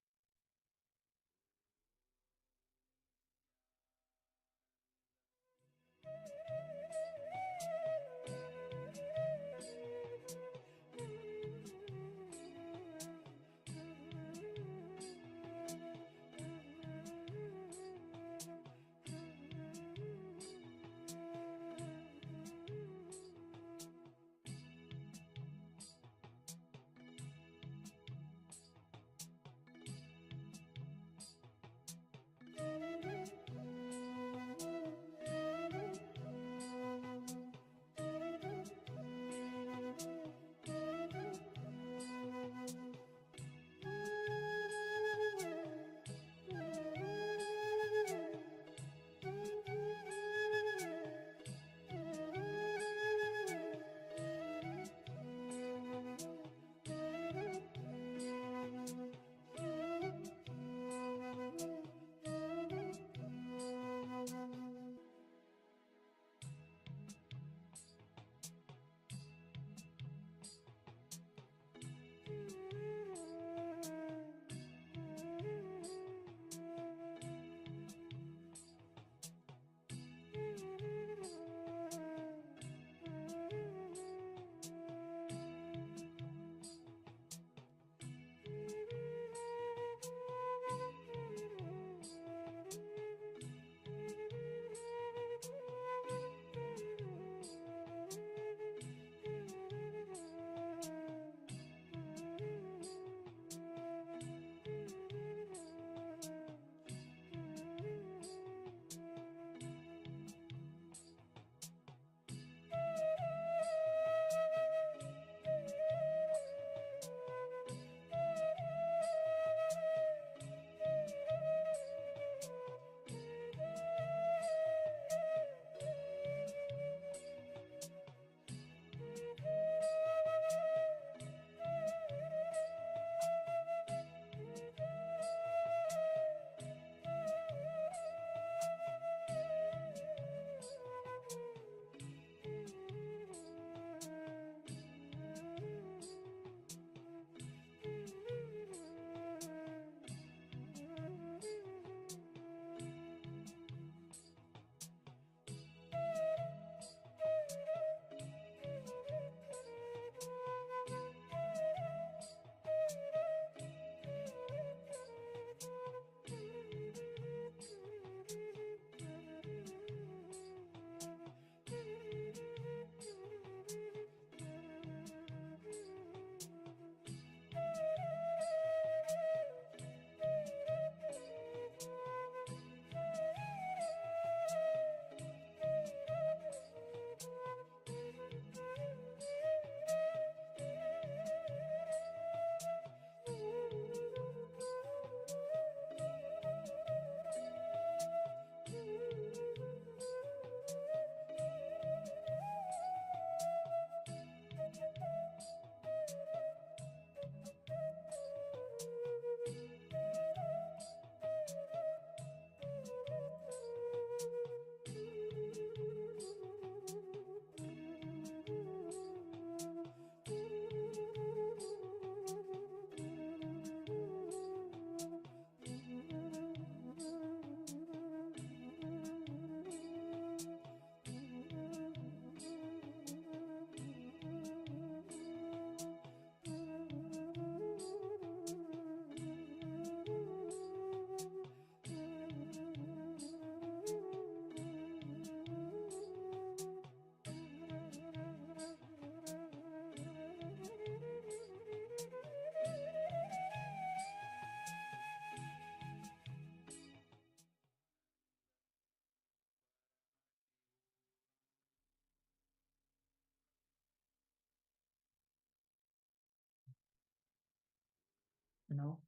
Now,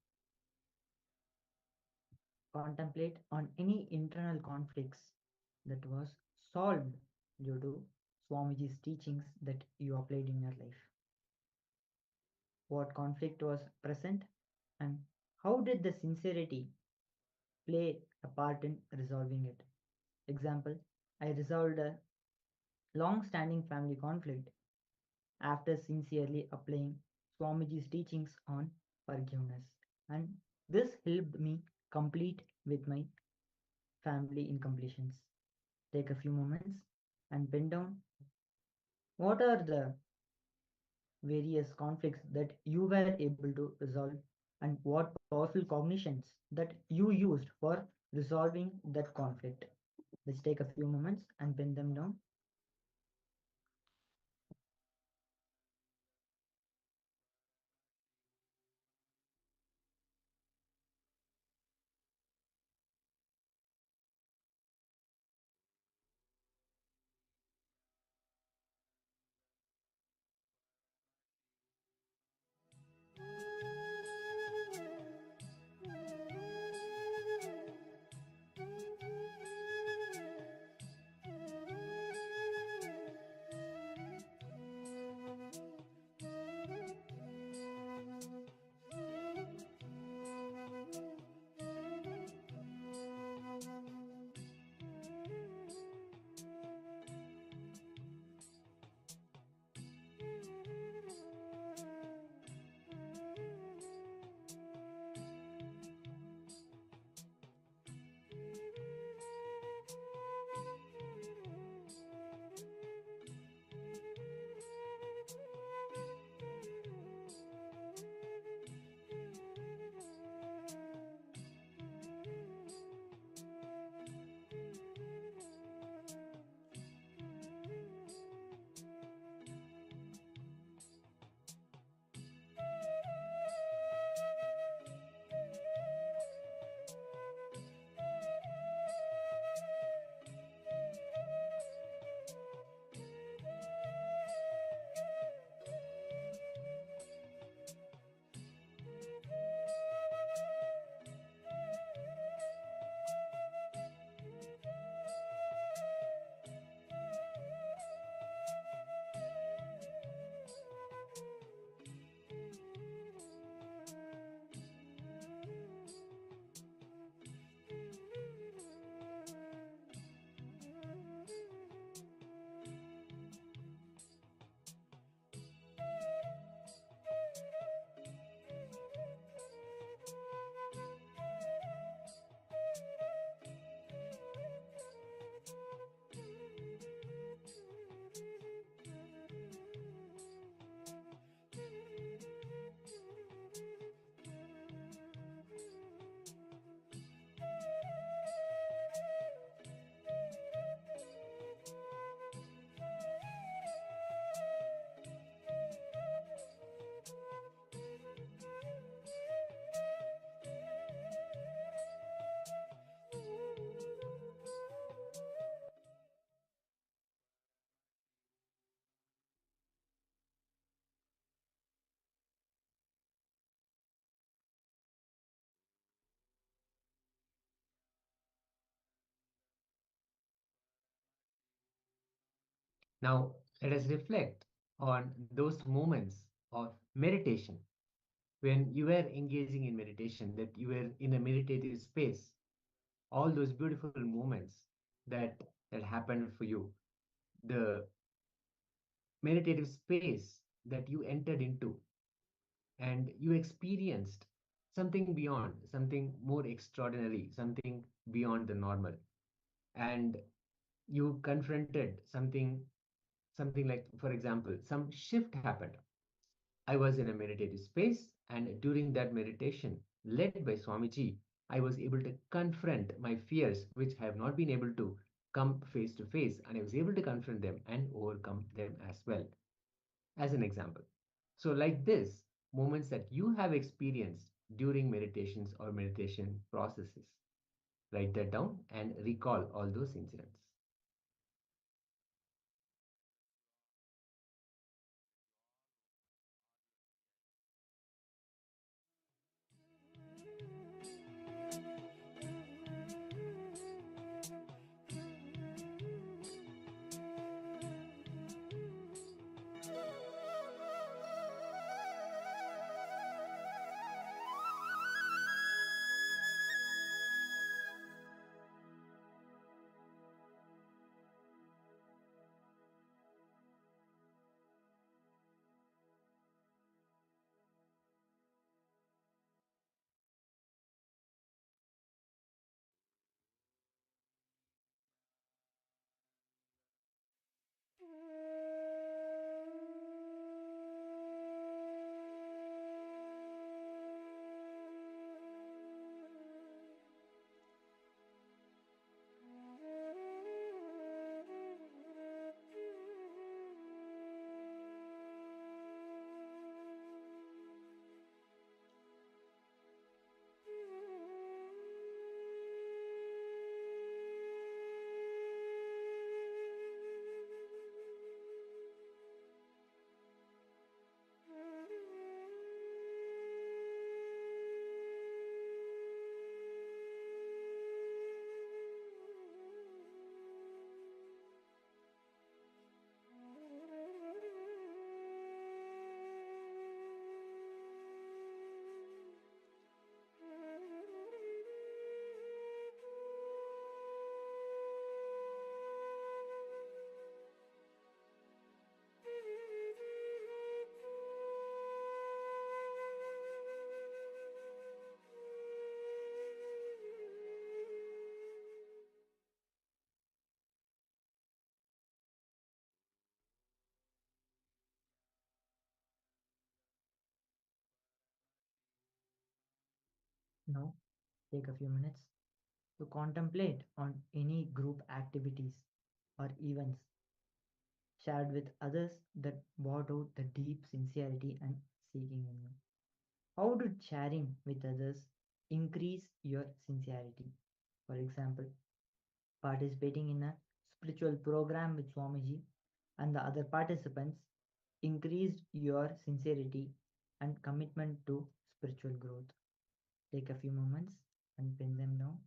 contemplate on any internal conflicts that was solved due to Swamiji's teachings that you applied in your life. What conflict was present and how did the sincerity play a part in resolving it? Example, I resolved a long standing family conflict after sincerely applying Swamiji's teachings on forgiveness. And this helped me complete with my family incompletions. Take a few moments and pen down what are the various conflicts that you were able to resolve and what powerful cognitions that you used for resolving that conflict. Let's take a few moments and pen them down. Now, let us reflect on those moments of meditation when you were engaging in meditation, that you were in a meditative space, all those beautiful moments that happened for you, the meditative space that you entered into, and you experienced something beyond, something more extraordinary, something beyond the normal, and you confronted something like, for example, some shift happened. I was in a meditative space, and during that meditation, led by Swamiji, I was able to confront my fears, which I have not been able to come face to face, and I was able to confront them and overcome them as well, as an example. So, like this, moments that you have experienced during meditations or meditation processes, write that down and recall all those incidents. Now, take a few minutes to contemplate on any group activities or events shared with others that brought out the deep sincerity and seeking in you. How did sharing with others increase your sincerity? For example, participating in a spiritual program with Swamiji and the other participants increased your sincerity and commitment to spiritual growth. Take a few moments and pin them down.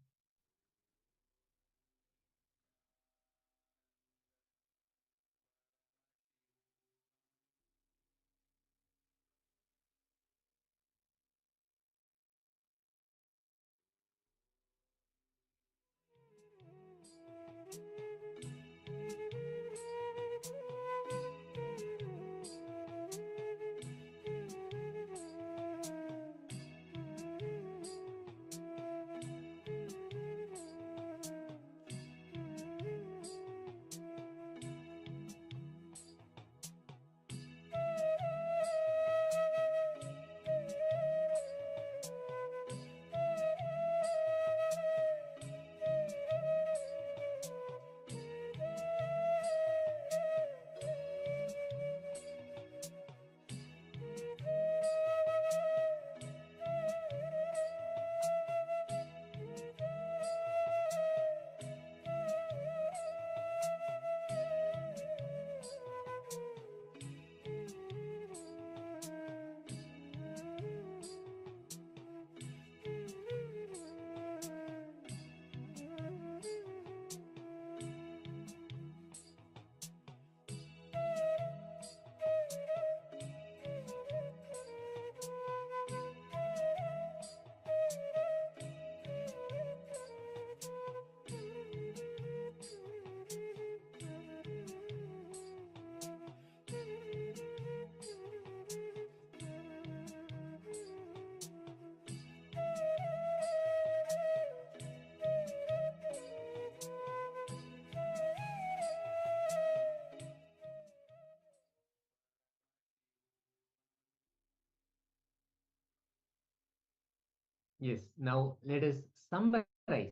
Yes, now let us summarize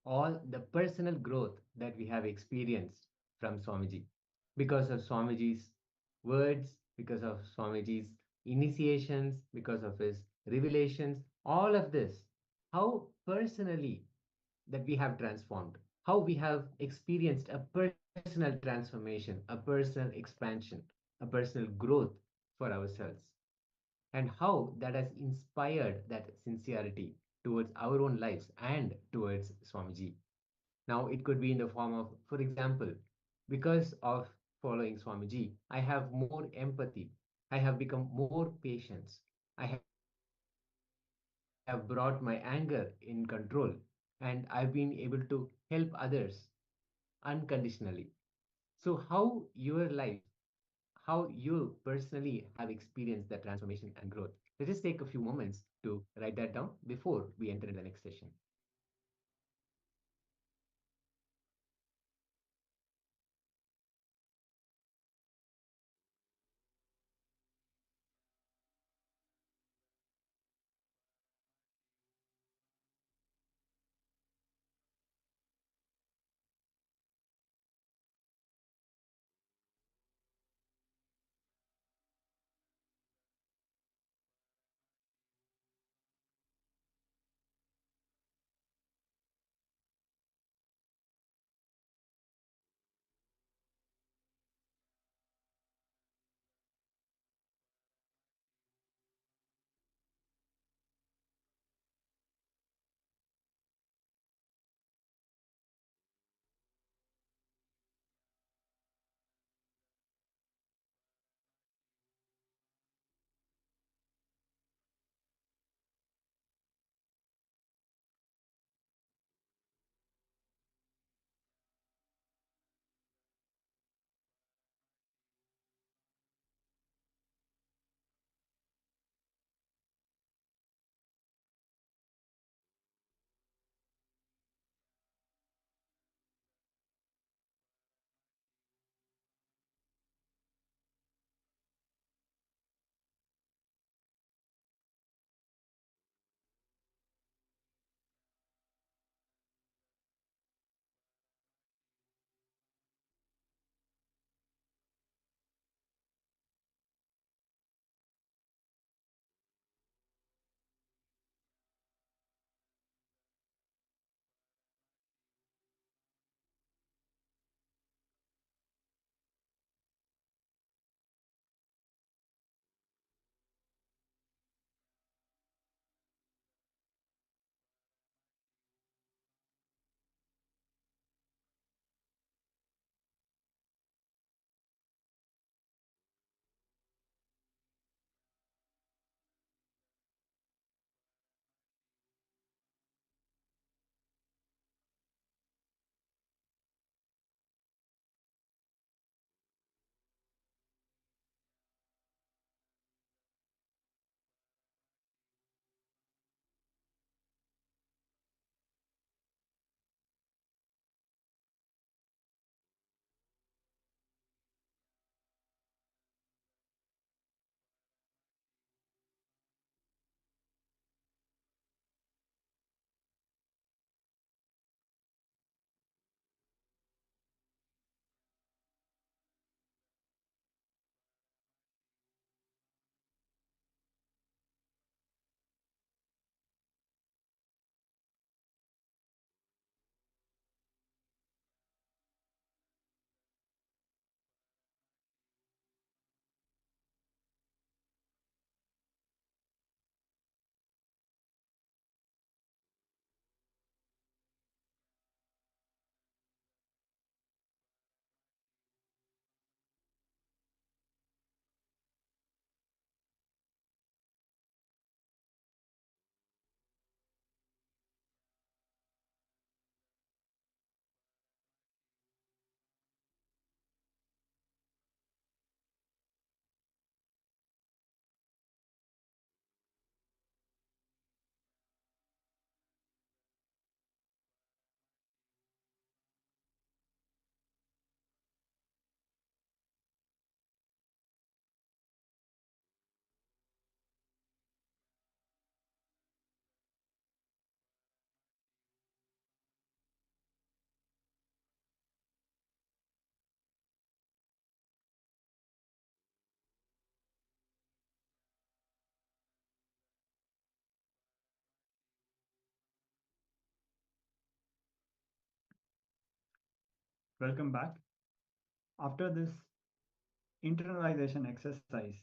all the personal growth that we have experienced from Swamiji. Because of Swamiji's words, because of Swamiji's initiations, because of his revelations, all of this, how personally that we have transformed, how we have experienced a personal transformation, a personal expansion, a personal growth for ourselves, and how that has inspired that sincerity towards our own lives and towards Swamiji. Now, it could be in the form of, for example, because of following Swamiji, I have more empathy, I have become more patient, I have brought my anger in control, and I've been able to help others unconditionally. So, how your life, how you personally have experienced that transformation and growth? Let's just take a few moments to write that down before we enter into the next session. Welcome back. After this internalization exercise,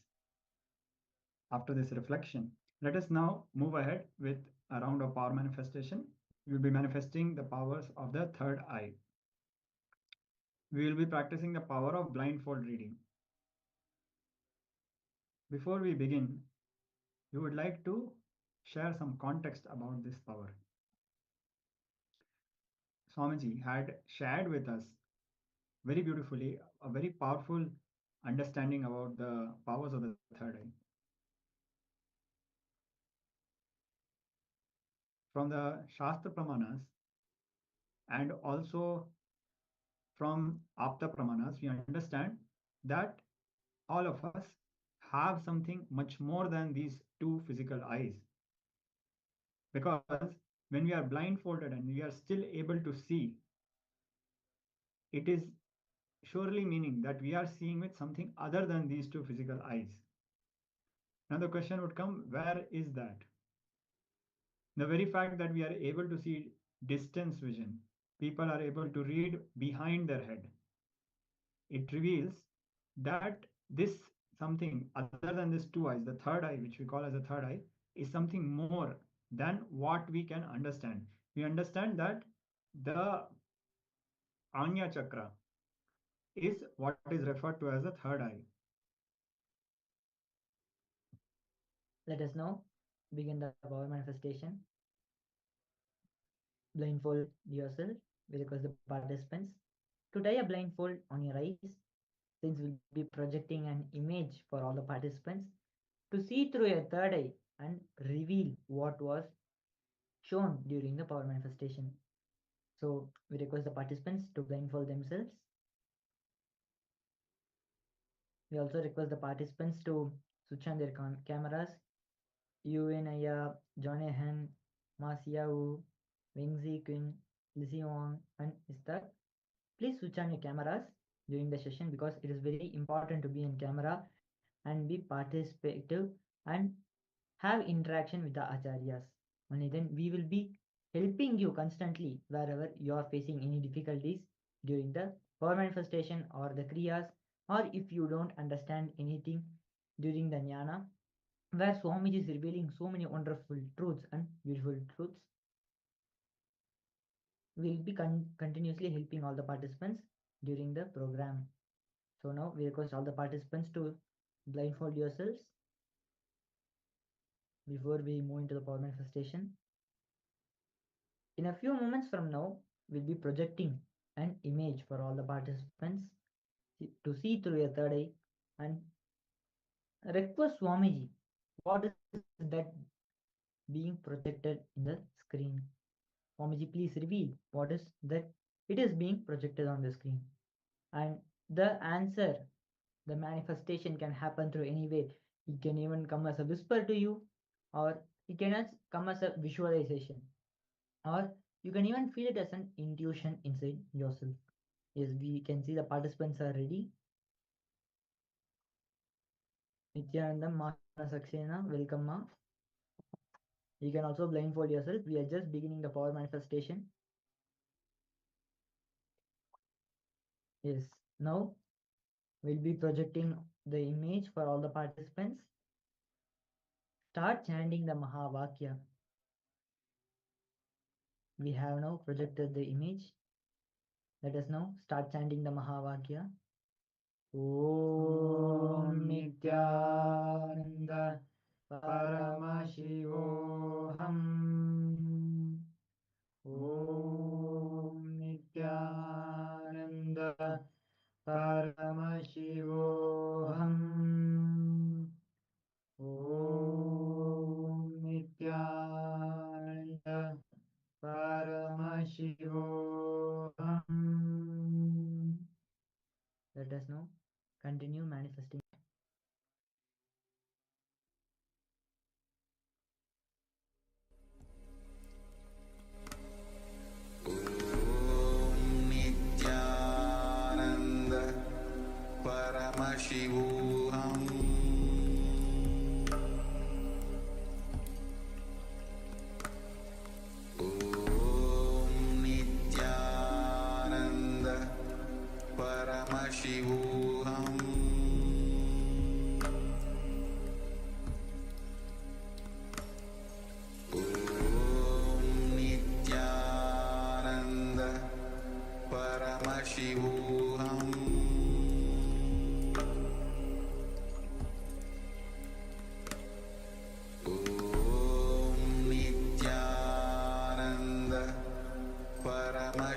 after this reflection, let us now move ahead with a round of power manifestation. We will be manifesting the powers of the third eye. We will be practicing the power of blindfold reading. Before we begin, we would like to share some context about this power. Swamiji had shared with us very beautifully a very powerful understanding about the powers of the third eye. From the Shastra Pramanas and also from Apta Pramanas, we understand that all of us have something much more than these two physical eyes. Because when we are blindfolded and we are still able to see, it is surely meaning that we are seeing with something other than these two physical eyes. Now the question would come, where is that? The very fact that we are able to see distance vision, people are able to read behind their head, it reveals that this something other than these two eyes, the third eye, which we call as a third eye, is something more than what we can understand. We understand that the Anya Chakra is what is referred to as the third eye. Let us now begin the power manifestation. Blindfold yourself. We request the participants to tie a blindfold on your eyes, since we'll be projecting an image for all the participants to see through a third eye and reveal what was shown during the power manifestation. So we request the participants to blindfold themselves. We also request the participants to switch on their cameras. Yuenaya, Jonahan, Masiau, Wingzi Quinn, Lizzie Wong, and Istar. Please switch on your cameras during the session because it is very important to be in camera and be participative and have interaction with the acharyas. Only then we will be helping you constantly wherever you are facing any difficulties during the power manifestation or the kriyas, or if you don't understand anything during the jnana, where Swamiji is revealing so many wonderful truths and beautiful truths. We'll be continuously helping all the participants during the program. So now we request all the participants to blindfold yourselves before we move into the power manifestation. In a few moments from now, we'll be projecting an image for all the participants to see through a third eye and request Swamiji, what is that being projected in the screen? Swamiji, please reveal what is that it is being projected on the screen. And the answer, the manifestation can happen through any way. It can even come as a whisper to you, or it can come as a visualization, or you can even feel it as an intuition inside yourself. Yes, we can see the participants are ready. Nithyananda, Ma Saksena, welcome Ma. You can also blindfold yourself. We are just beginning the power manifestation. Yes, now we'll be projecting the image for all the participants. Start chanting the Mahavakya. We have now projected the image. Let us now start chanting the Mahavakya. Om Nithyananda Paramashivoham. Om Nithyananda Paramashivoham. Om Nithyananda Paramashivoham. Let us now continue manifesting. Nithyananda Paramashivoham. Om Nithyananda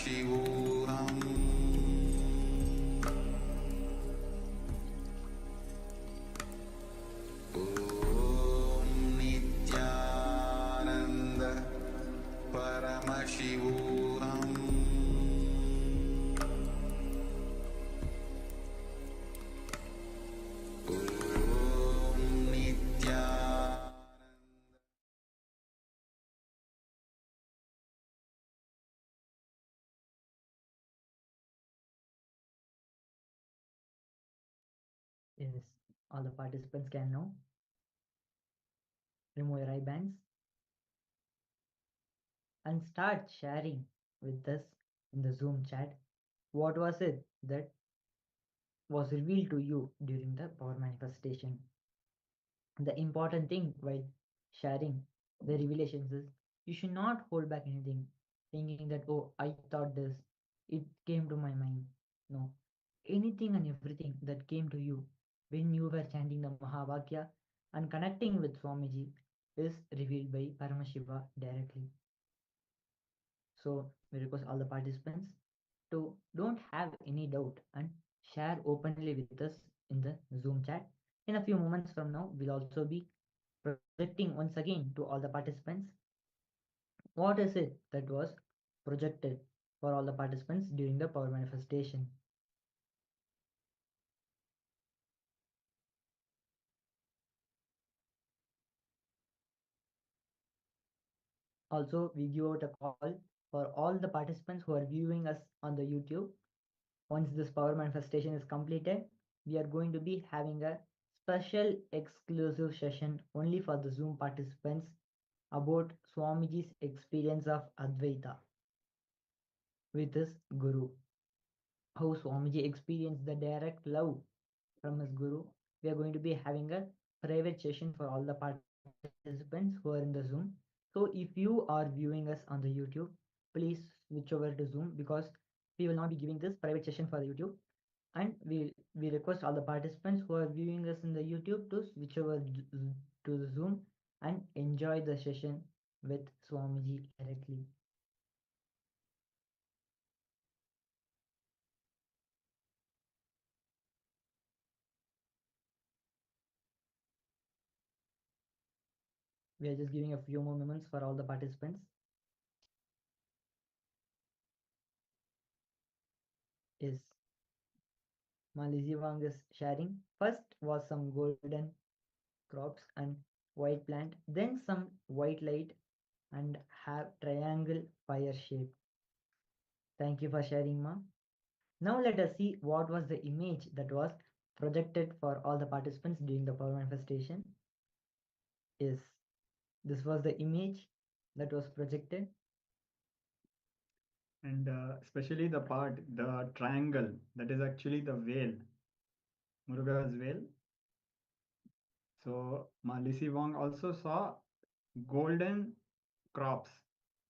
Paramashivoham. Om Nithyananda Paramashivoham. Om Nithyananda. Yes, all the participants can now remove your eye bands and start sharing with us in the Zoom chat what was it that was revealed to you during the power manifestation. The important thing while sharing the revelations is you should not hold back anything, thinking that, oh, I thought this, it came to my mind. No, anything and everything that came to you when you were chanting the Mahavakya and connecting with Swamiji is revealed by Paramashiva directly. So we request all the participants to don't have any doubt and share openly with us in the Zoom chat. In a few moments from now, we'll also be projecting once again to all the participants what is it that was projected for all the participants during the power manifestation. Also, we give out a call for all the participants who are viewing us on the YouTube. Once this power manifestation is completed, we are going to be having a special exclusive session only for the Zoom participants about Swamiji's experience of Advaita with his Guru. How Swamiji experienced the direct love from his Guru. We are going to be having a private session for all the participants who are in the Zoom. So if you are viewing us on the YouTube, please switch over to Zoom because we will not be giving this private session for the YouTube. And we request all the participants who are viewing us in the YouTube to switch over to the Zoom and enjoy the session with Swamiji directly. We are just giving a few more moments for all the participants. Is Malizi Wang is sharing. First was some golden crops and white plant, then some white light and have triangle fire shape. Thank you for sharing, Ma. Now let us see what was the image that was projected for all the participants during the power manifestation. Is this was the image that was projected. And especially the part, the triangle, that is actually the veil, Muruga's veil. So Malisi Wang also saw golden crops.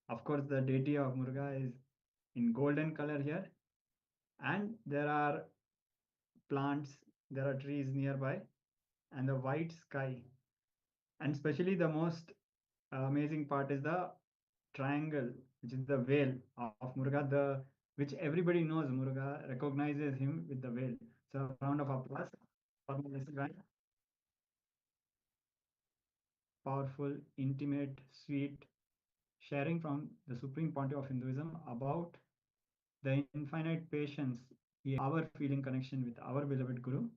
Of course, the deity of Muruga is in golden color here, and there are plants, there are trees nearby, and the white sky. And especially the most amazing part is the triangle, which is the veil of Muruga, the which everybody knows. Muruga recognizes him with the veil. So a round of applause for Malisi Wang. Powerful, intimate, sweet sharing from the Supreme Pontiff of Hinduism about the infinite patience, our feeling connection with our beloved Guru.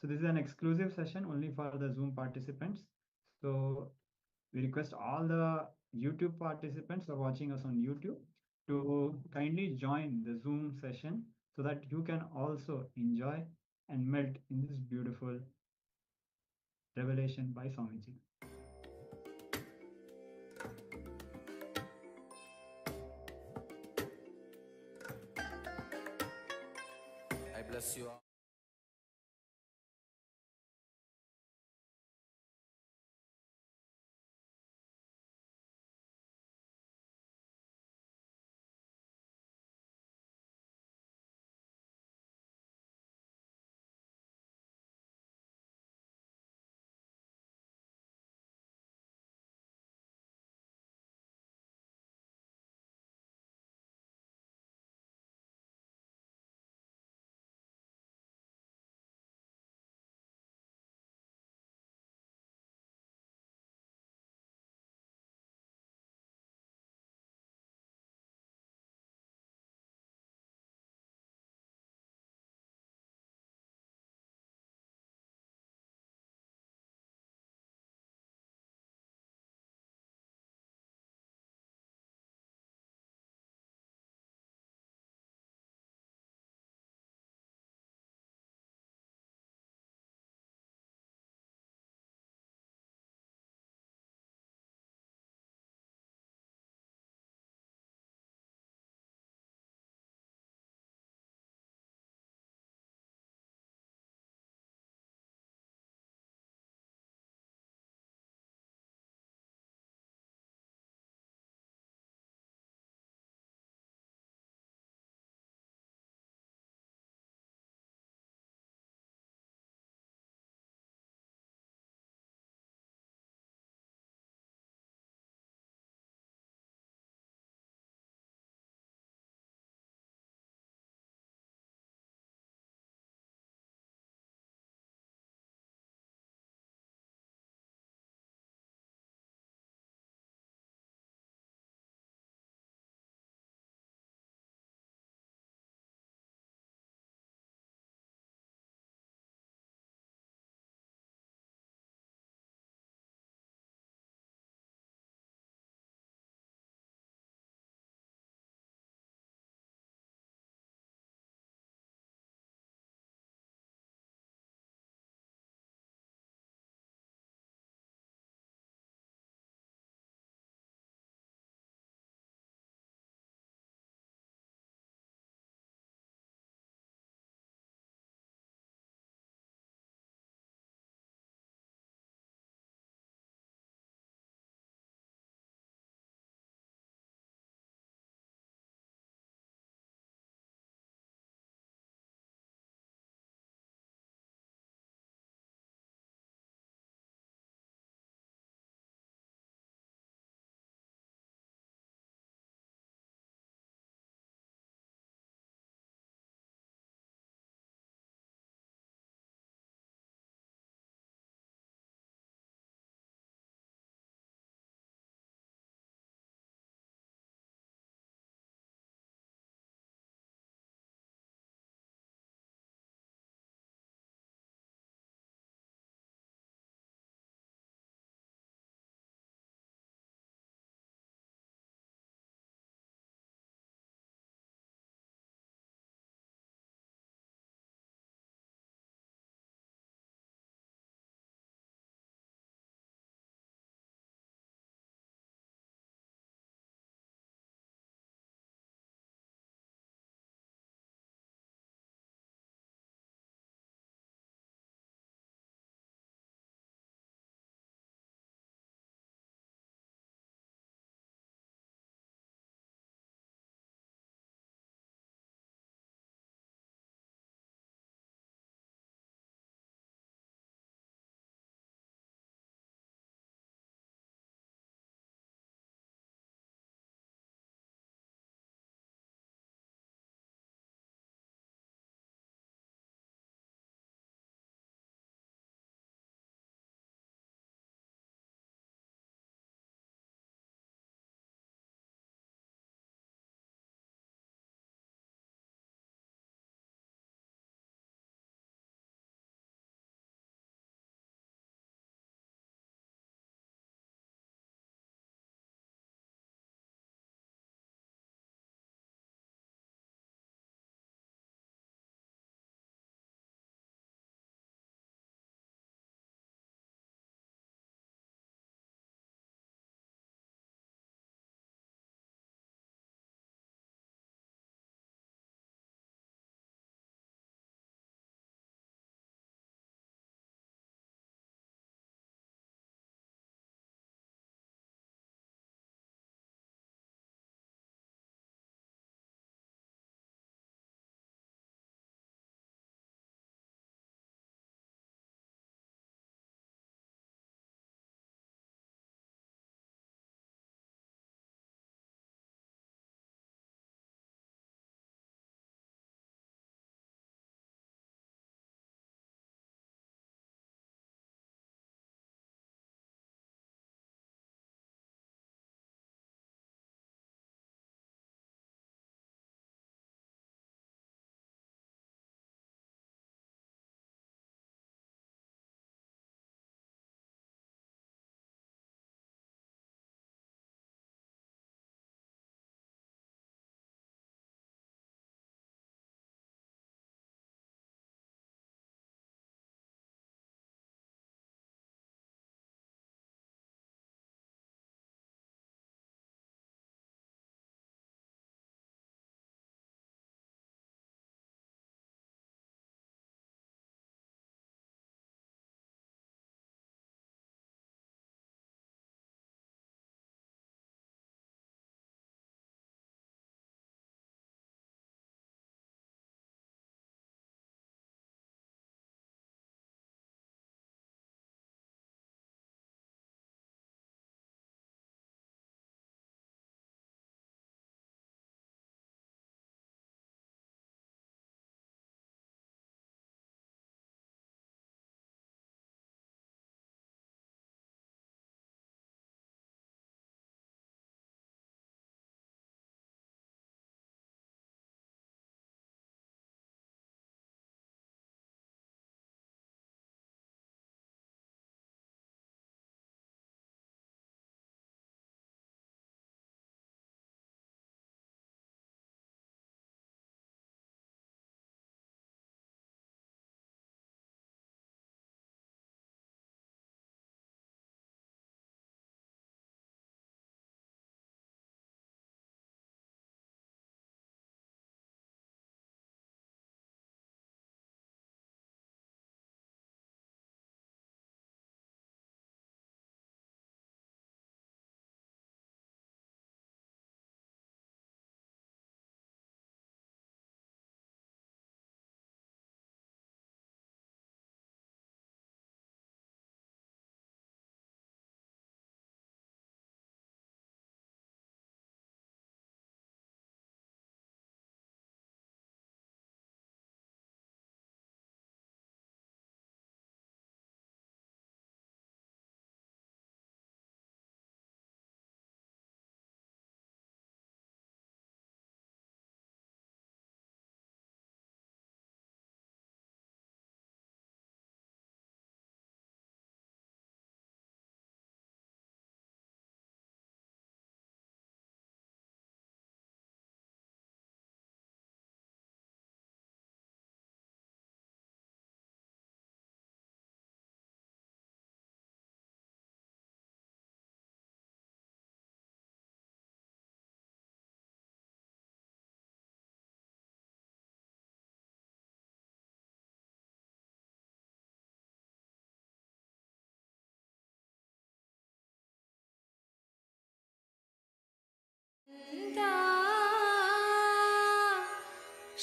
So this is an exclusive session only for the Zoom participants. So we request all the YouTube participants who are watching us on YouTube to kindly join the Zoom session so that you can also enjoy and melt in this beautiful revelation by Swamiji. I bless you all.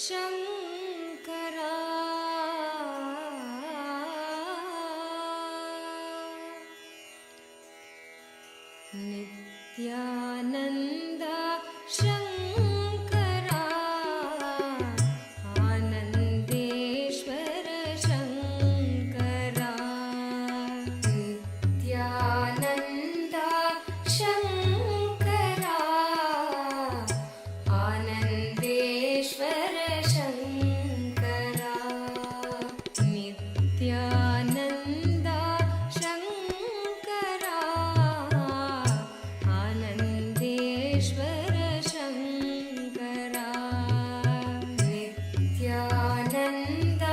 Shankara Nityanand Shankara Anandeshwar Shankara Nityanand Shankara Anandeshwar Shankara Nityanand Shankara Anandeshwar Shankara Nityanand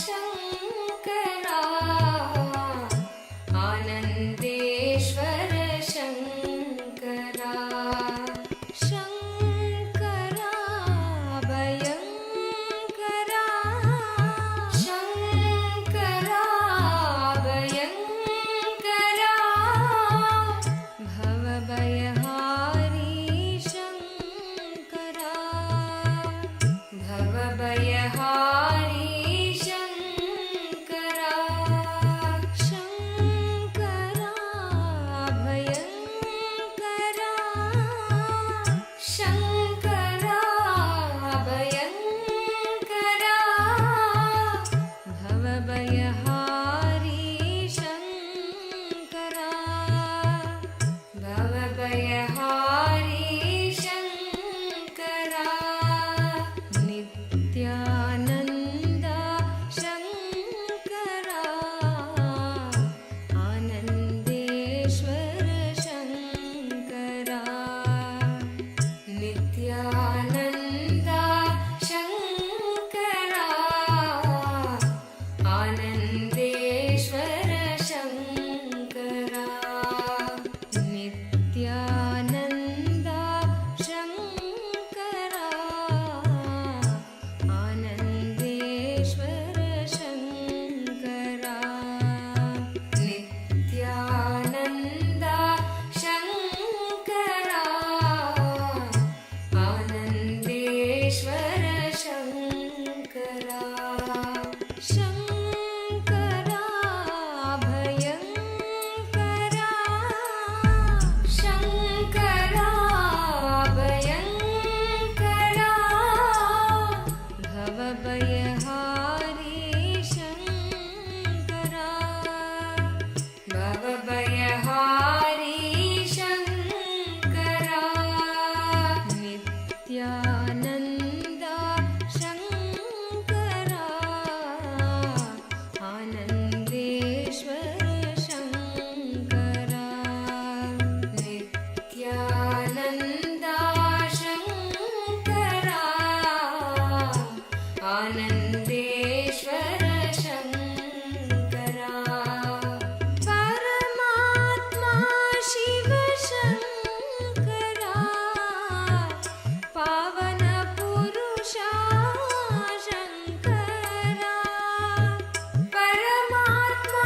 Shankara Anandeshwar Shankara Shankara भयङ्करा Shankara भयङ्करा भवभयहारी Shankara भवभयहारी Shankara Shankara भयङ्करा Shankara भयङ्करा भवभयहारी Shankara भवभयहारी Shankara Nityanand Shankara Anandeshwar Shankara Nityanand Shankara Anandeshwar Shankara Nityanand Shankara Anandeshwar Shankara Nityanand Shankara Anandeshwar Shankara Shankara भयङ्करा Shankara भयङ्करा भवभयहारी Shankara भवभयहारी Shankara Nityanand Shankara Anandeshwar Shankara Nityanand Shankara Anandeshwar Shankara परमात्मा शिव शङ्करा पावन पुरुषा शङ्करा परमात्मा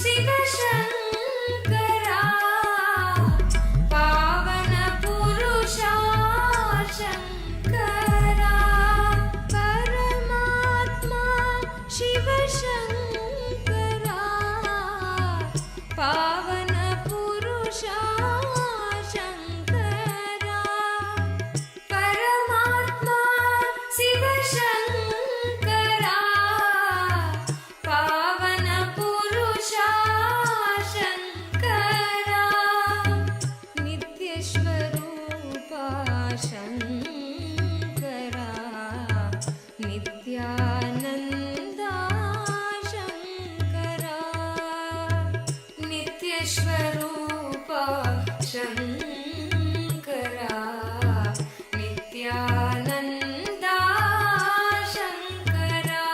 शिव शङ्करा पावन पुरुषा शङ्करा परमात्मा शिव शङ्करा पावन पुरुषा शङ्करा परमात्मा शिव शङ्करा पावन पुरुषा Shankara नित्यस्वरूपा Shankara Nityanand Shankara नित्यस्वरूपा Shankara Nityanand Shankara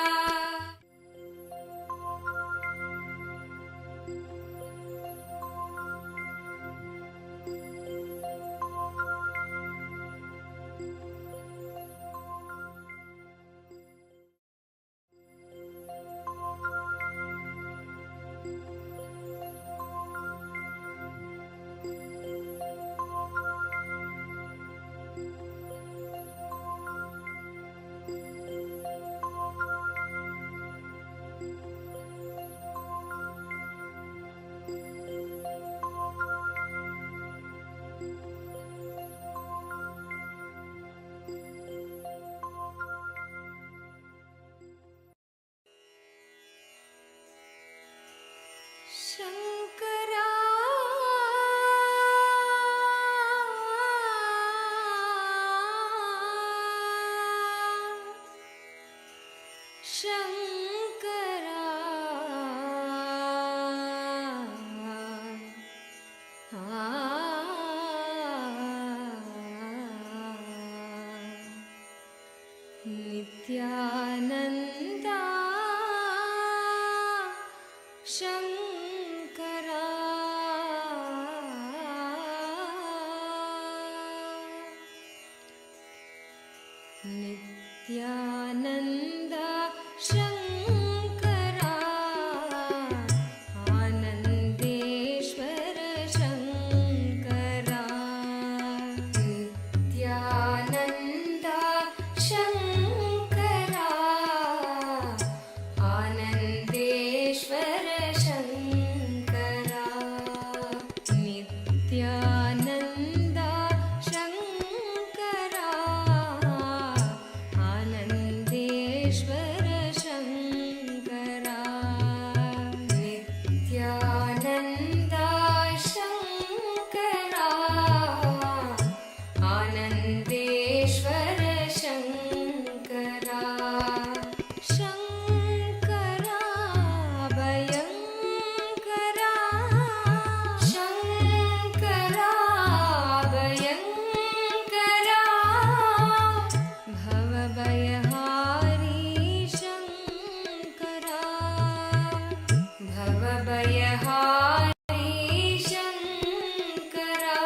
Nithyananda Shankara Nithyananda Shankara Anandeshwara Shankara Nithyananda Shankara Anandeshwara Shankara Nithyananda Shankara Anandeshwara Shankara Nithyananda Shankara Anandeshwara Shankara Shankara Bhayankara Shankara Bhayankara Bhavabhayahari Shankara Bhavabhayahari Shankara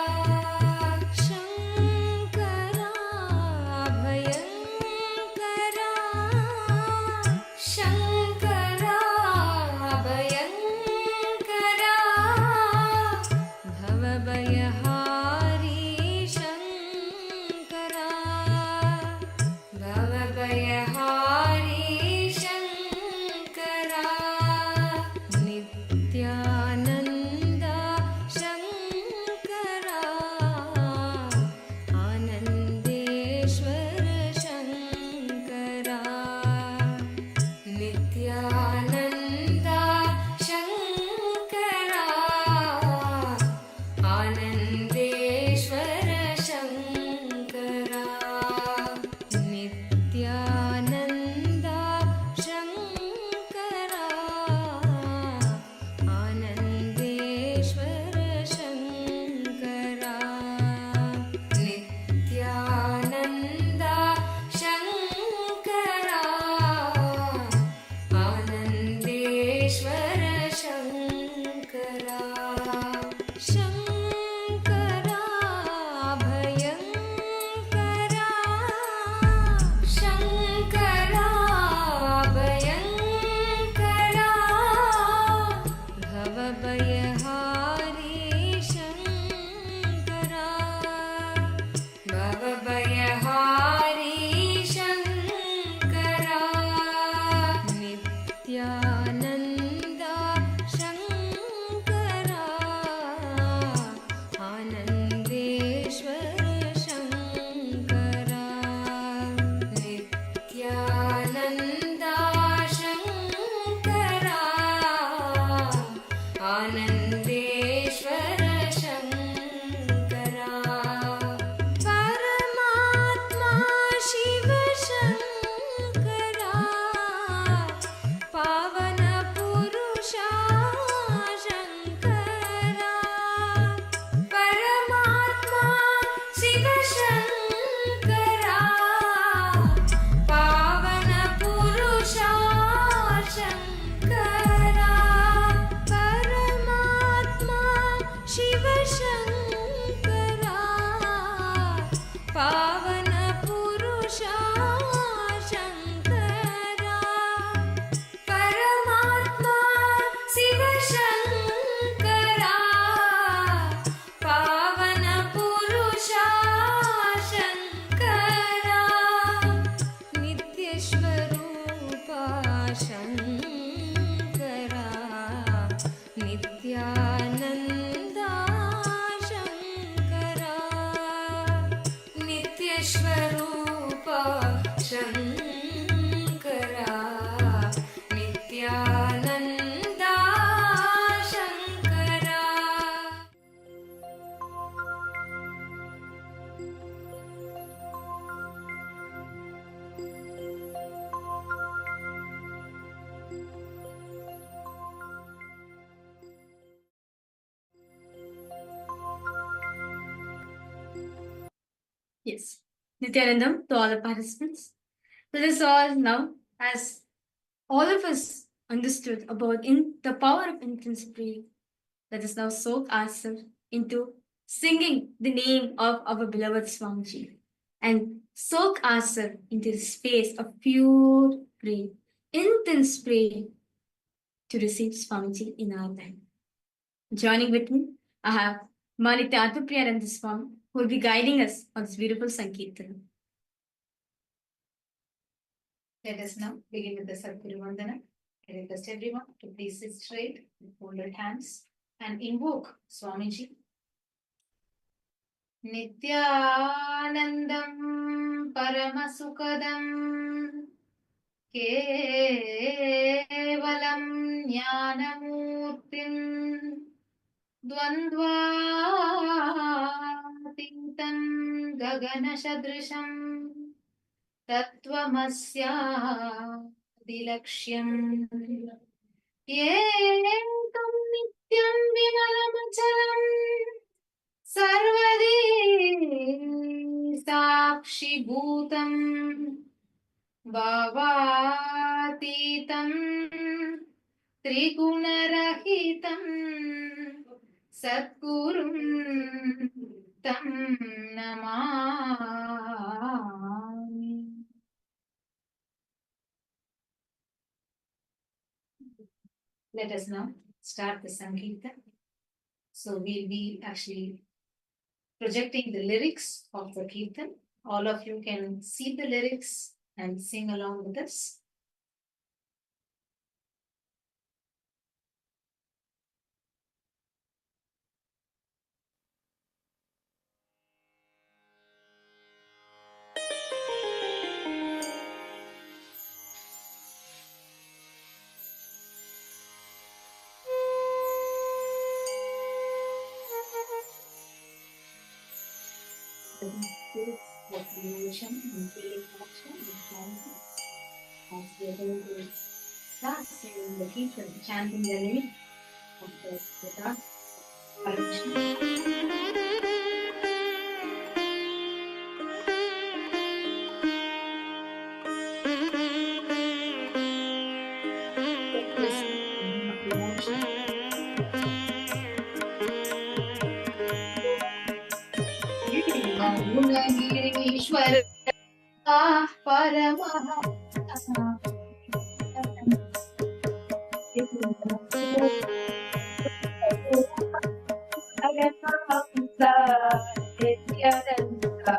Shankara Bhayankara Shankara Bhayankara Bhavabhayahari Shankara Bhavabhayahari Shankara Nithyananda Shankara Anandeshwara Shankara Nithyananda Shankara Anandeshwara Shankara Nithyananda Shankara Anandeshwara Shankara Nithyananda Shankara Anandeshwara Shankara Shankara Bhayankara Shankara Bhayankara Bhavabhayahari Shankara Bhavabhayahari Shankara Nithyananda Shankara Anandeshwara Shankara Nithyananda Shankara Anandeshwara Shankara Paramatma Shiva Shankara Pavana Purusha Shankara Paramatma Shiva Shankara Pavana Purusha Shankara Paramatma Shiva Shankara Pavana Purusha Shankara Paramatma Shiva Shankara Pavana Purusha Shankara Nityashwarupa Shankara Nithyananda Shankara Nityashwarupa Shankara Nithyananda Shankara Yes. Nithyanandam, to all the participants. Let us all now, as all of us understood about the power of intense prayer, let us now soak ourselves into singing the name of our beloved Swamiji and soak ourselves into the space of pure prayer, intense prayer to receive Swamiji in our life. Joining with me, I have Nithyananda and Swami, who will be guiding us on this beautiful Sankirtan. Let us now begin with the Sadguru Vandana. I request everyone to please sit straight with folded hands and invoke Swamiji. Nithyanandam Paramasukadam Kevalam Jnanamurtim Dvandvatintam Gaganashadrisham Tattvamasya Ekam Nityam Vimalamachalam Sarvadi Sakshi Bhutam Bhavatitam Trigunarahitam Satgurum Tam Namami. Let us now start the Sankirtan. So we'll be actually projecting the lyrics of the Kirtan. All of you can see the lyrics and sing along with us. Of devotion and feeling action and quality. As we are going to start singing the Kirtan, chanting the name of the Buddha, Gunagirishwar Paramaha Nithyananda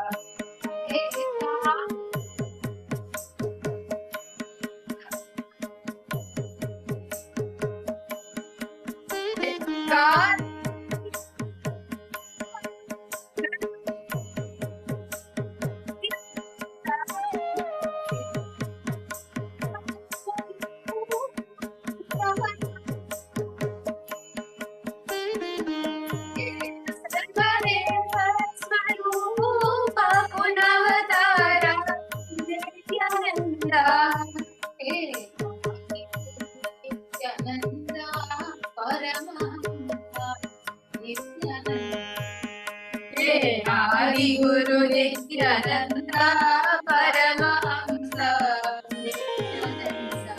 God Swarupa Punavatara Nithyananda Nithyananda Paramahamsa Nithyananda Adi Guru Nithyananda Paramahamsa Nithyananda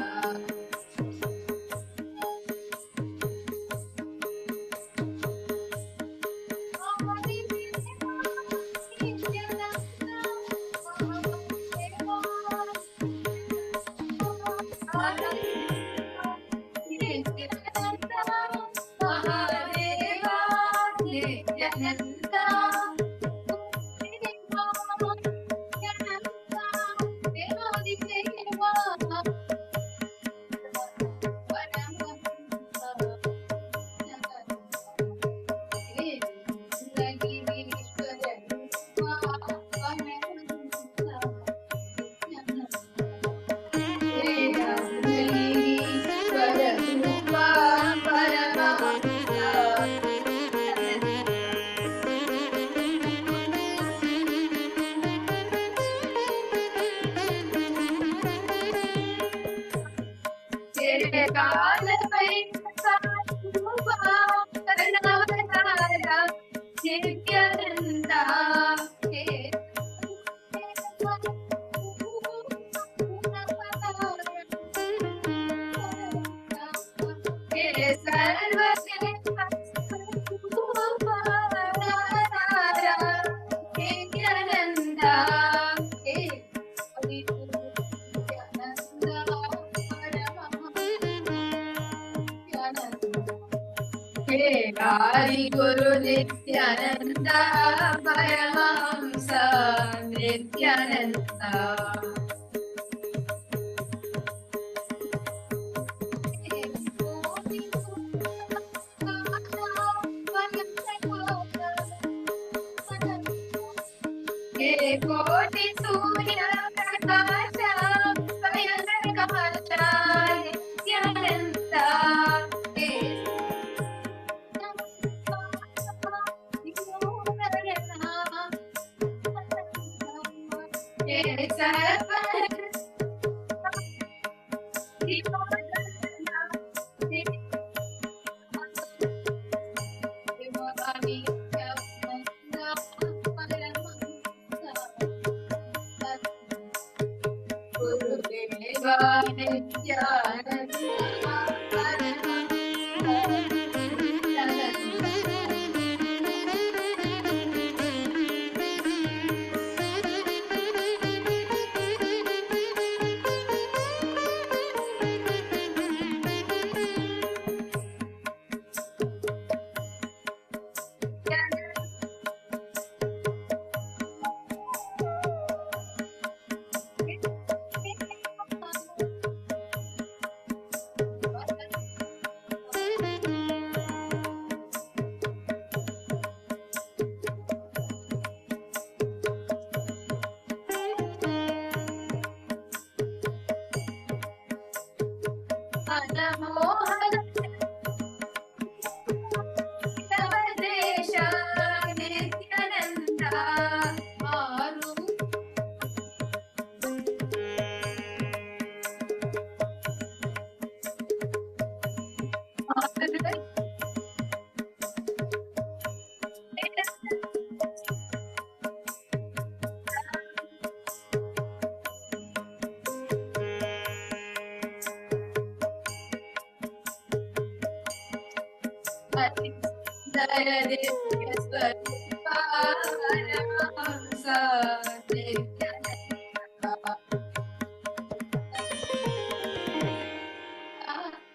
Nithyananda Adi Guru Nithyananda Paramahamsa Nithyananda Koti Surya Prakasha Payangar Kamasha Nithyananda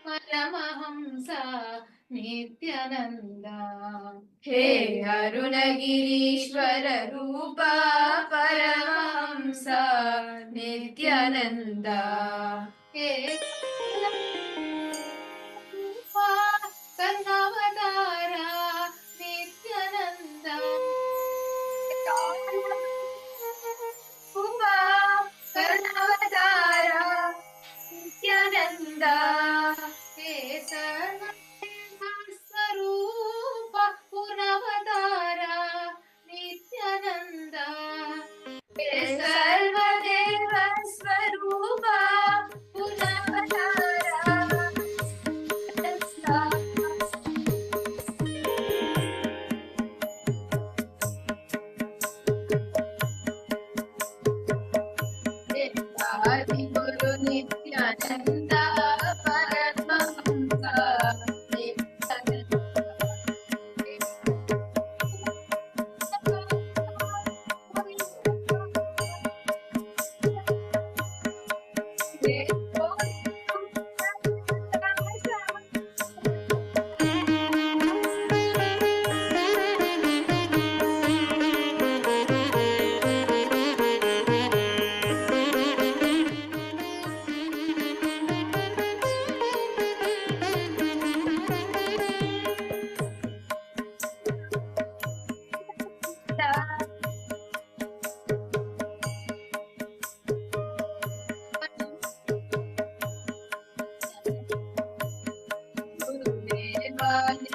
Paramahamsa Nithyananda He Arunagirishwara Rupa Paramahamsa Nithyananda He Rupa Karnavatara Nithyananda Rupa Karnavatara Nithyananda Swarupa Punavatara Nithyananda Sarvadeva Swarupa Punavatara Adi Guru Nithyananda Paramahamsa Nithyananda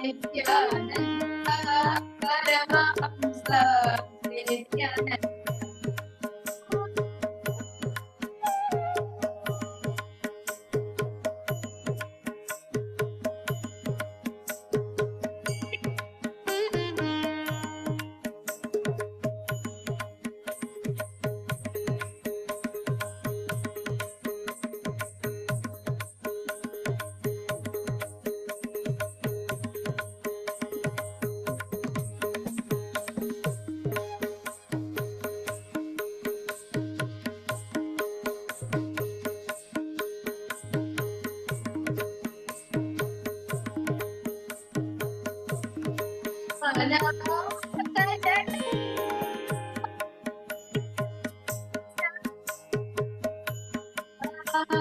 Nithyananda Paramahamsa Nithyananda Nithyananda,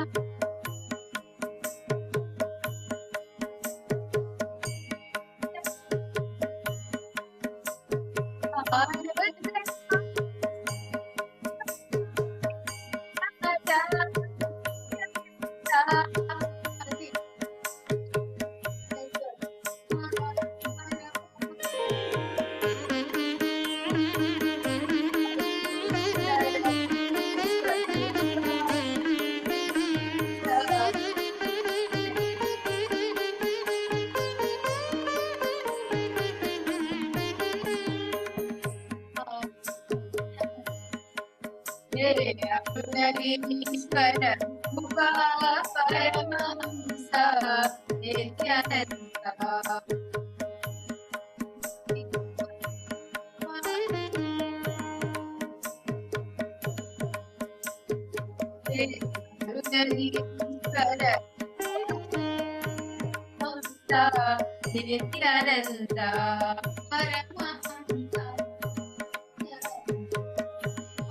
Paramahamsa,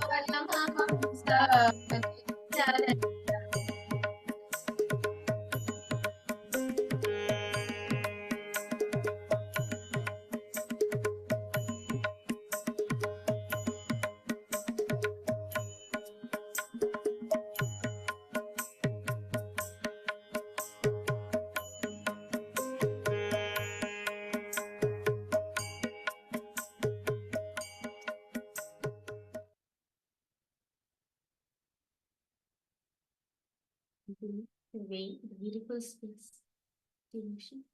Paramahamsa, Nithyananda. The way, the beautiful space, the ocean.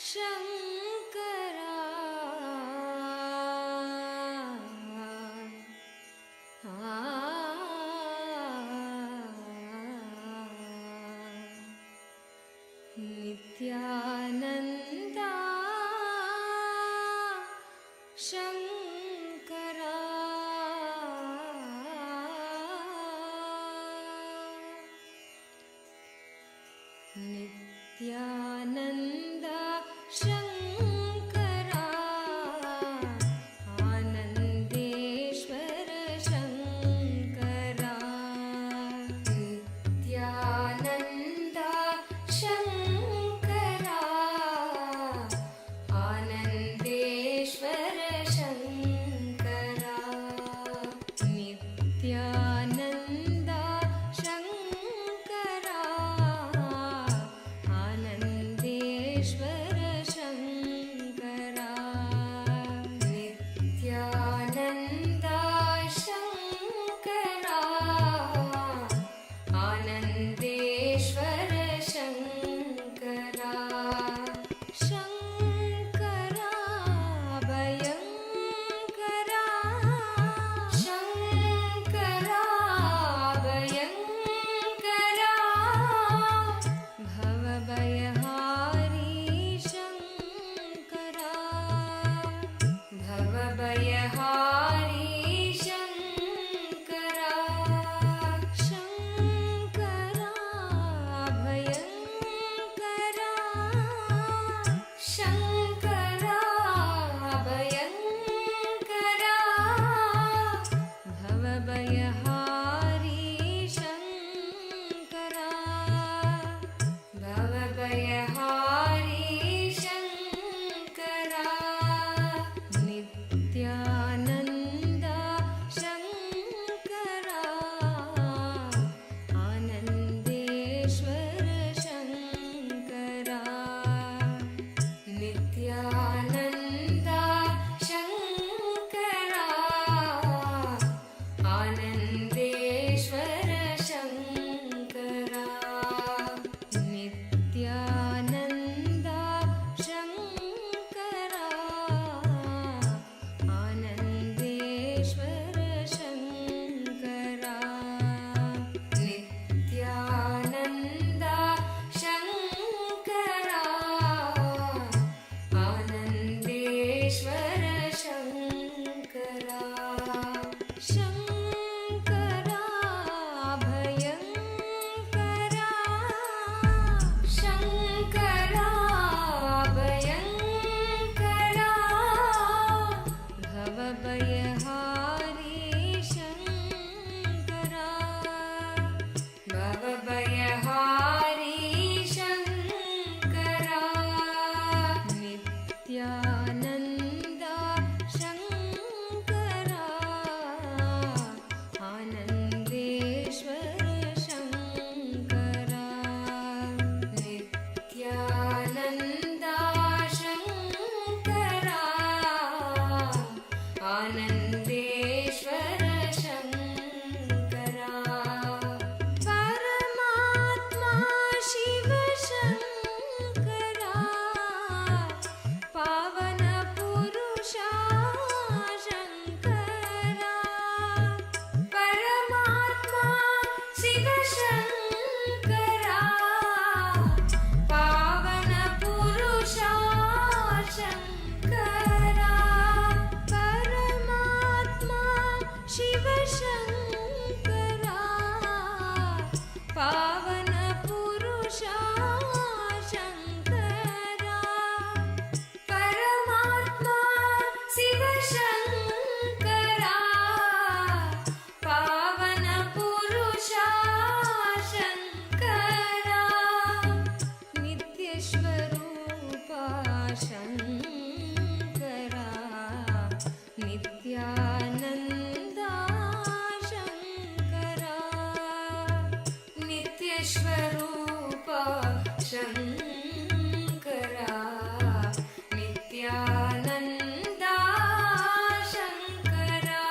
Shankara. Nithyananda Shankara. Nithyananda Shankara. Anandeshwara Shankara. Nithyananda Shankara. Anandeshwara Shankara. Nithyananda Shankara. Anandeshwara Shankara. Nithyananda Shankara. Anandeshwara Shankara. Shankara Bhayankara. Shankara Bhayankara. Bhavabhayahari Shankara. Bhavabhayahari Shankara. Shankara Bhayankara. Shankara Bhayankara. Bhavabhayahari Shankara. Bhavabhayahari Shankara. Nithyananda Shankara. Anandeshwara Shankara. Nithyananda Shankara. Anandeshwara Shankara. Nithyananda Shankara. Anandeshwara Shankara. Nithyananda Shankara. Anandeshwara Shankara. Shankara Bhayankara. Shankara Bhayankara. Bhavabhayahari Shankara. Bhavabhayahari Shankara. Nithyananda Shankara. Anandeshwara Shankara. Nithyananda Shankara. Anandeshwara Shankara. Paramatma Shiva Shankara. Pavana Purusha Shankara. Paramatma Shiva Shankara. Pavana Purusha Shankara. Paramatma Shiva Shankara. Pavana Purusha Shankara. Paramatma Shiva Shankara. Pavana Purusha Shankara. Nityashwarupa Shankara. Nithyananda Shankara. Nityashwarupa Shankara. Nithyananda Shankara.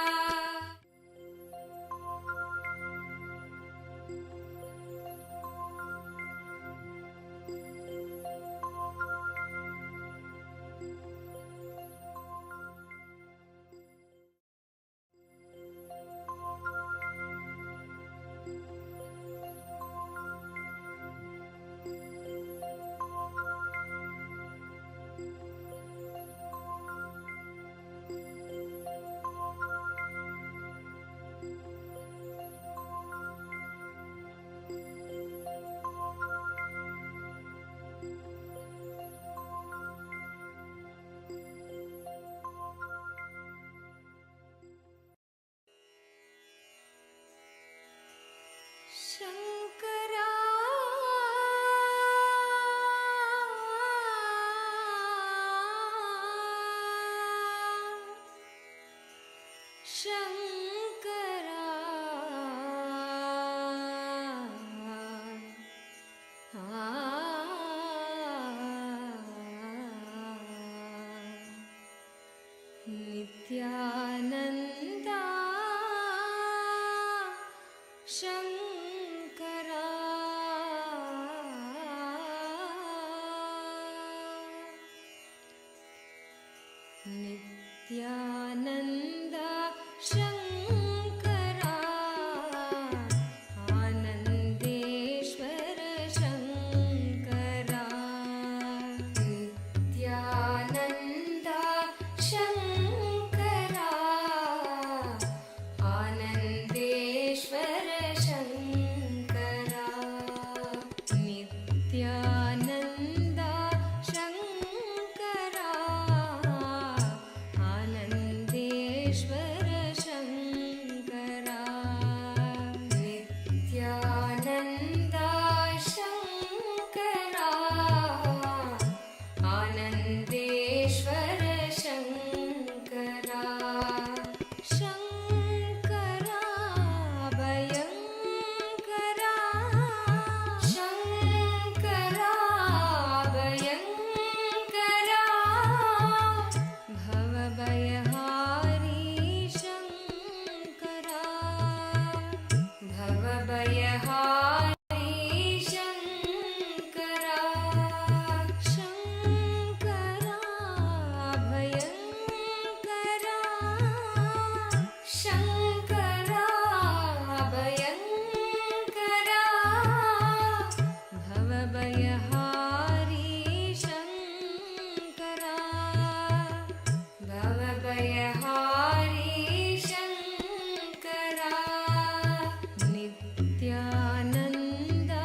Shankara Nityananda Shankara Nityananda Shankara Anandeshwar Shankara Nityananda Shankara Anandeshwar Shankara Nityananda Shankara Anandeshwar Shankara Nityananda Shankara Anandeshwar Shankara Shankara भयङ्करा Shankara भयङ्करा भवभयहारी Shankara भवभयहारी Shankara Shankara भयङ्करा Shankara भयङ्करा भवभयहारी Shankara भवभयहारी Shankara Nityananda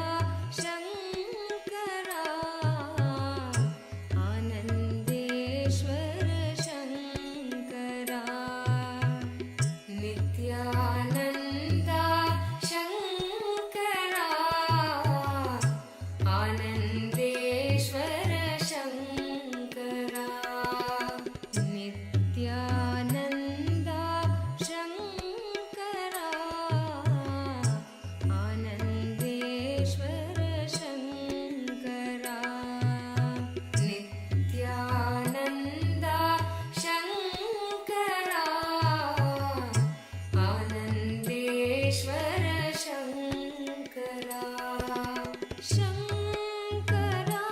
Shankara Anandeshwar Shankara Nityananda Shankara Anandeshwar Shankara Nityananda Shankara Anandeshwar Shankara Nityananda Shankara Anandeshwar Shankara Shankara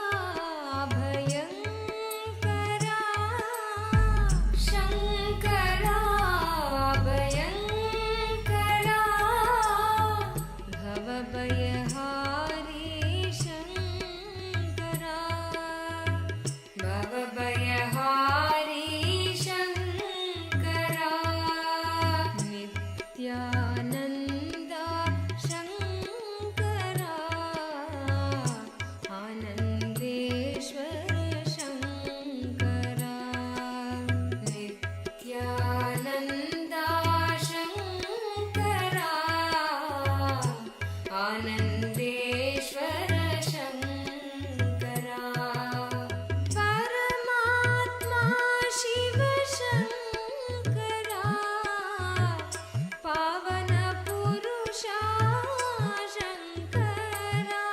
भयङ्करा Shankara भयङ्करा भवभयहारी Shankara भवभयहारी Shankara Nityananda Shankara Anandeshwar Shankara Nityananda Shankara Anandeshwar Shankara परमात्मा शिव शङ्करा पावन पुरुषा शङ्करा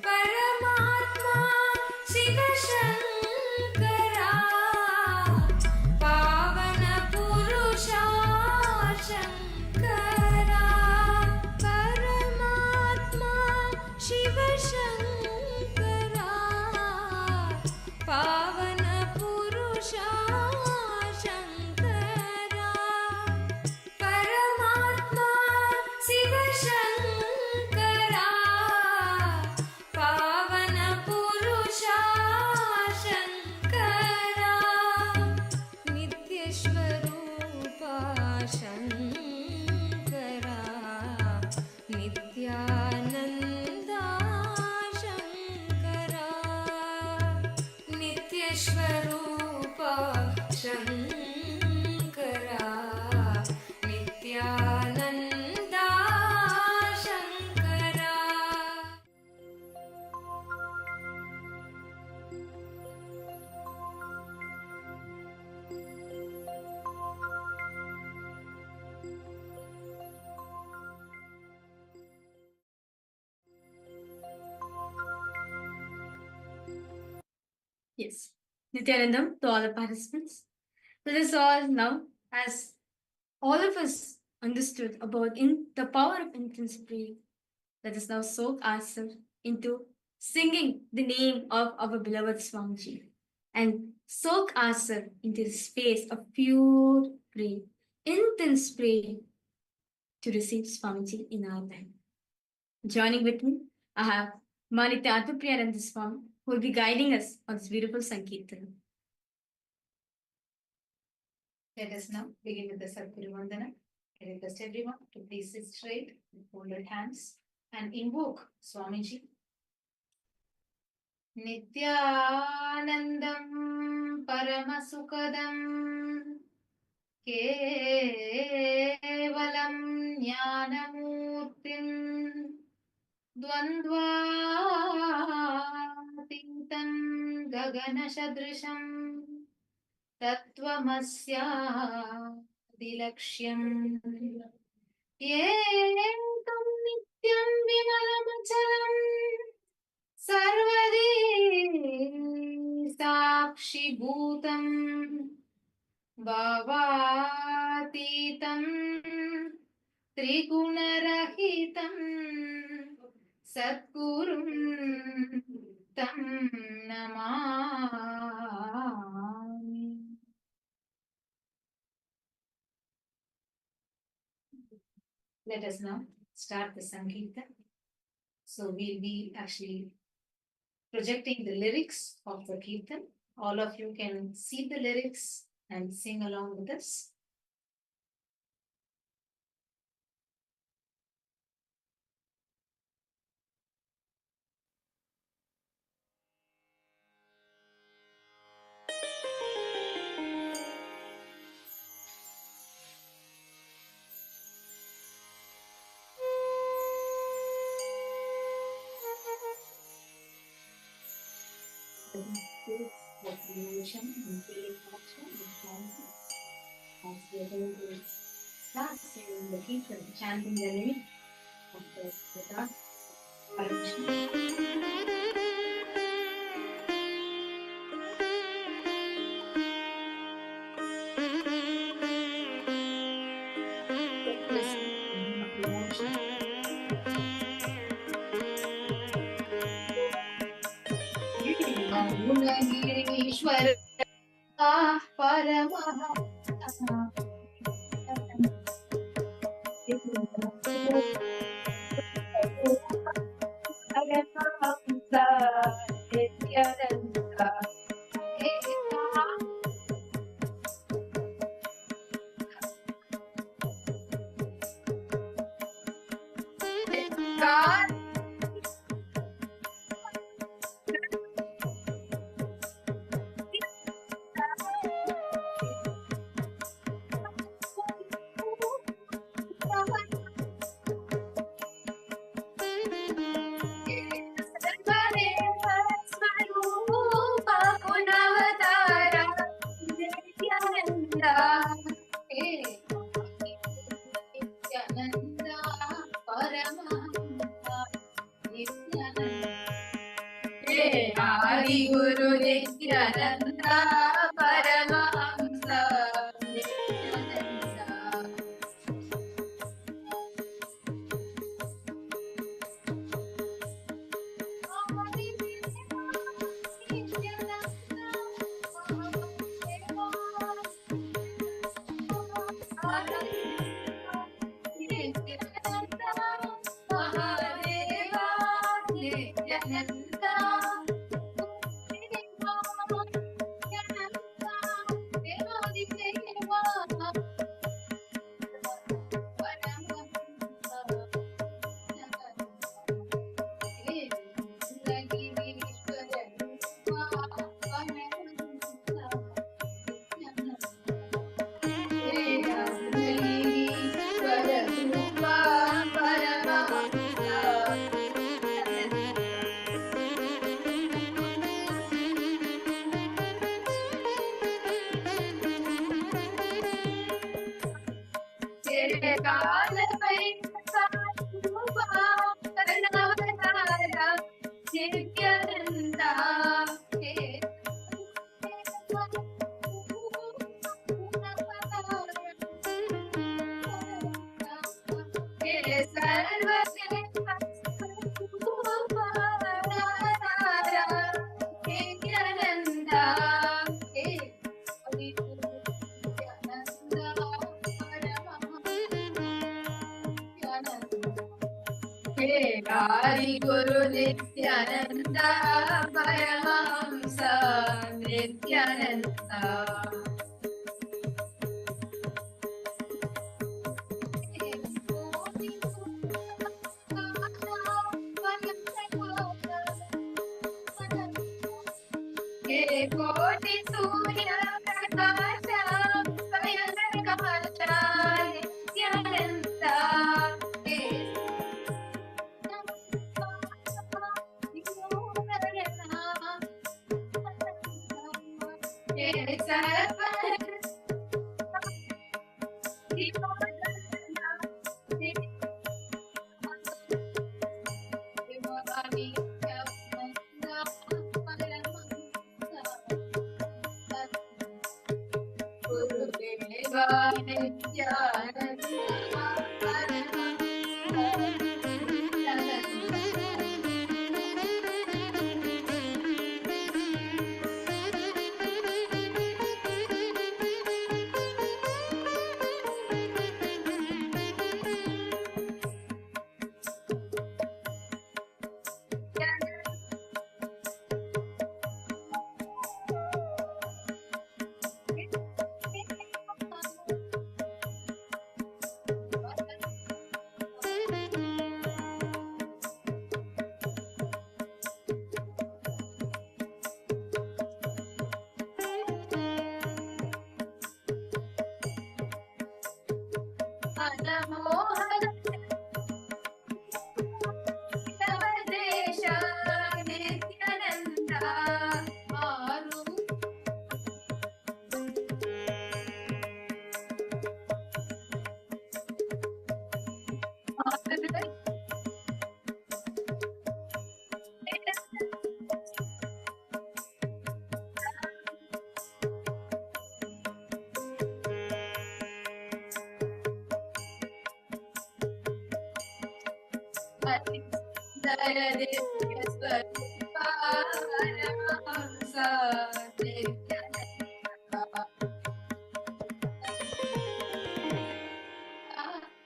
परमात्मा शिव शङ्करा पावन पुरुषा शङ्करा परमात्मा शिव शङ्करा पावन पुरुषा शङ्करा परमात्मा शिव शङ्करा पावन पुरुषा Shankara नित्यस्वरूपा Shankara Nityananda Shankara नित्यस्वरूपा Shankara Nityananda Shankara Yes. Nithyanandam to all the participants. Let us all now, as all of us understood about the power of intensity, let us now soak ourselves into singing the name of our beloved Swamiji and soak ourselves into the space of pure prayer, intense prayer to receive Swamiji in our life. Joining with me, I have Manitya Atupriyananda Swami, who will be guiding us on this beautiful Sankirtan. Let us now begin with the Sadguru Vandana. I request everyone to please sit straight with folded hands and invoke Swamiji. Nithyanandam Paramasukadam Kevalam Jnanamurtim Dvandvatintam Gaganashadrisham Tattvamasya-dilaksham Ekam nityam vimalamachalam Sarvadi sakshi bhutam Bhavatitam Trigunarahitam Satgurum Tam Namami. Let us now start the Sankirtan. So we'll be actually projecting the lyrics of the Kirtan. All of you can see the lyrics and sing along with us. As we are going to start singing the Kirtan, chanting the name of the Lord, Gunagirishwar Paramahamsa Nithyananda God Swarupa Punavatara Nithyananda Nithyananda Paramahamsa Nithyananda Adi Guru Nithyananda Paramahamsa Nithyananda Nithyananda Adi Guru Nithyananda Paramahamsa Nithyananda Koti Surya Prakasha Payanakasha Nithyananda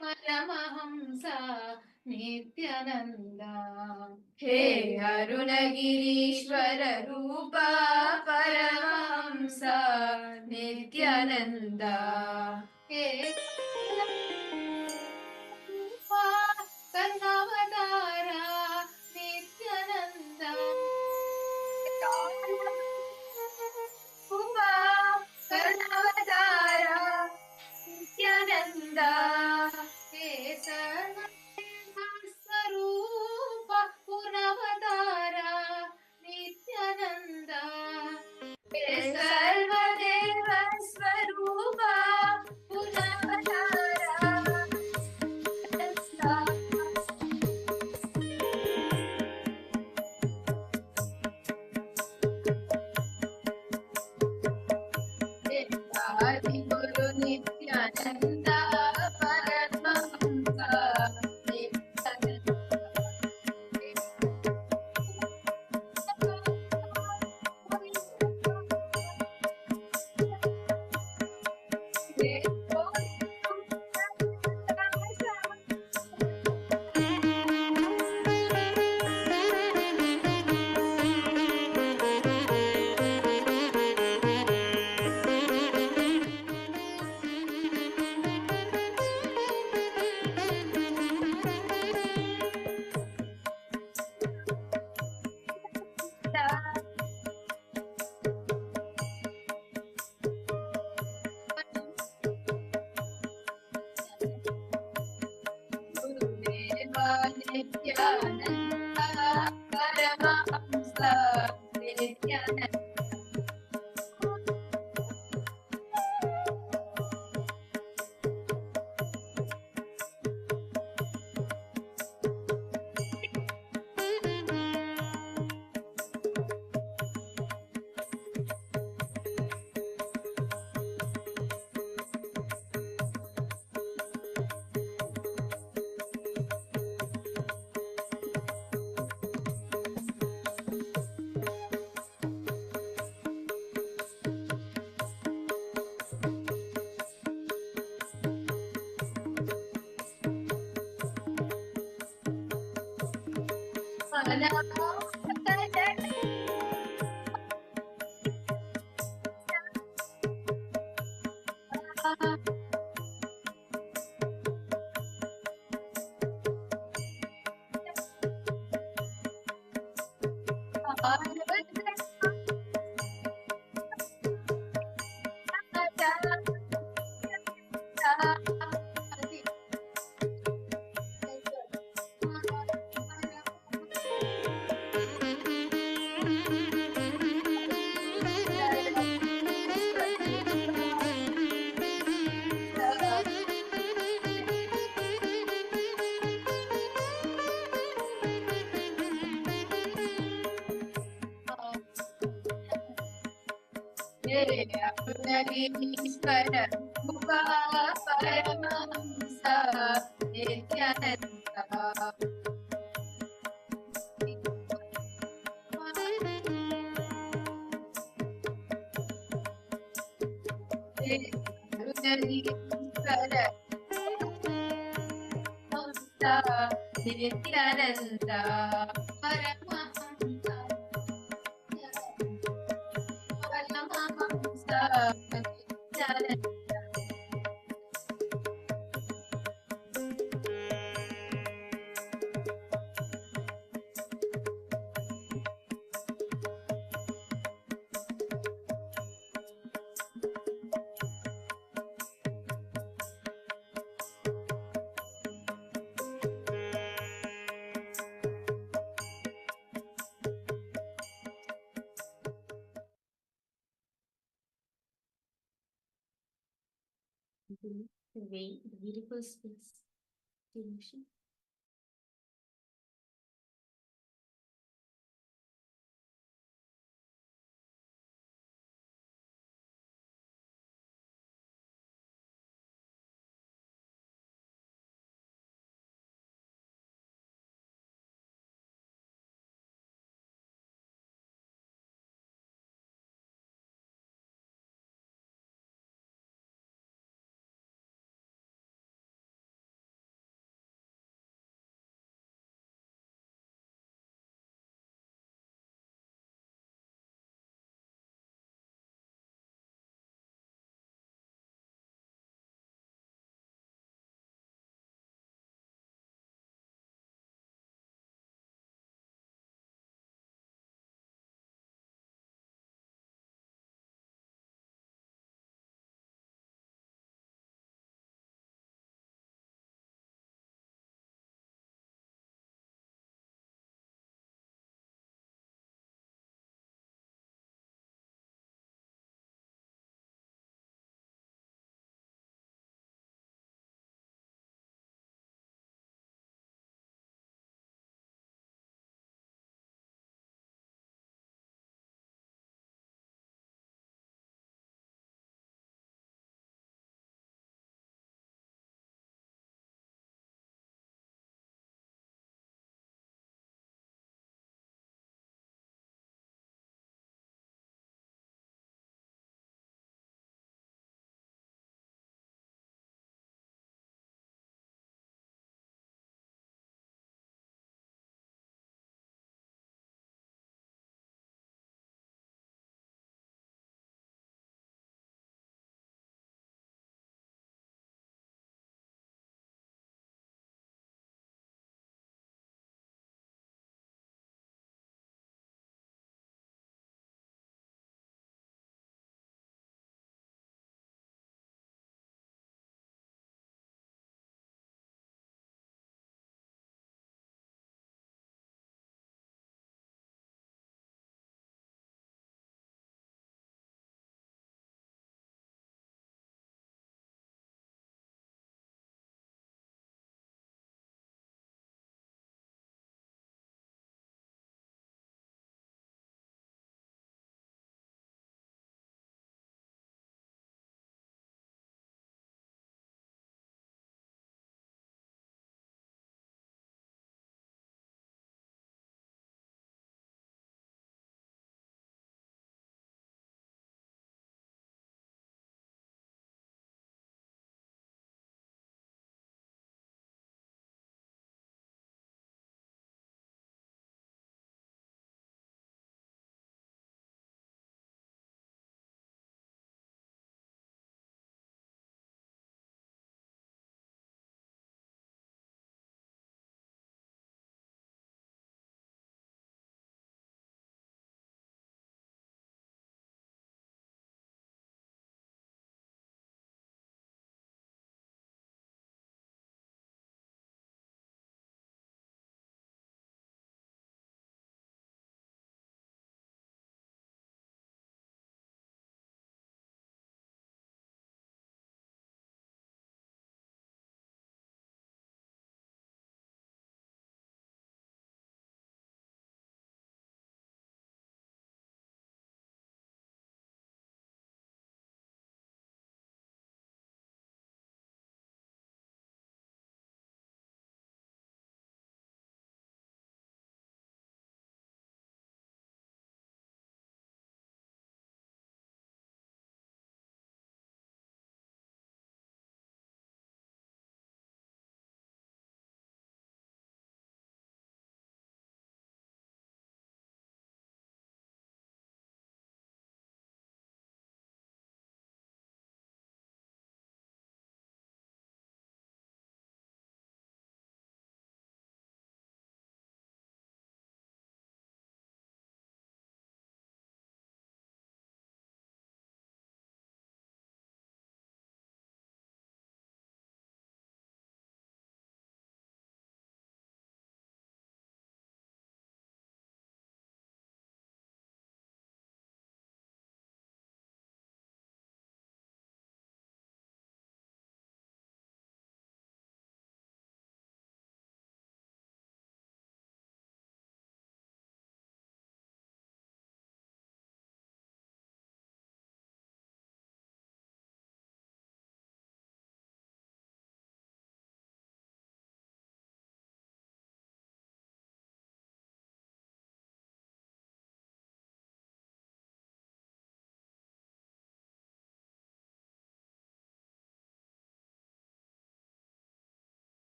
Paramahamsa Nithyananda He Arunagirishwara Rupa Paramahamsa Nithyananda He Rupa Karnavatara Nithyananda Rupa Karnavatara Nithyananda Kesana Swarupa Punavatara Nithyananda Sarvadeva Swarupa Punavatara Adi Guru Nithyananda Paramahamsa Nithyananda Paramahamsa Nithyananda Nithyananda Paramashivoham Nithyananda Nithyananda Paramahamsa Paramahamsa Nithyananda the way, the beautiful space, devotion.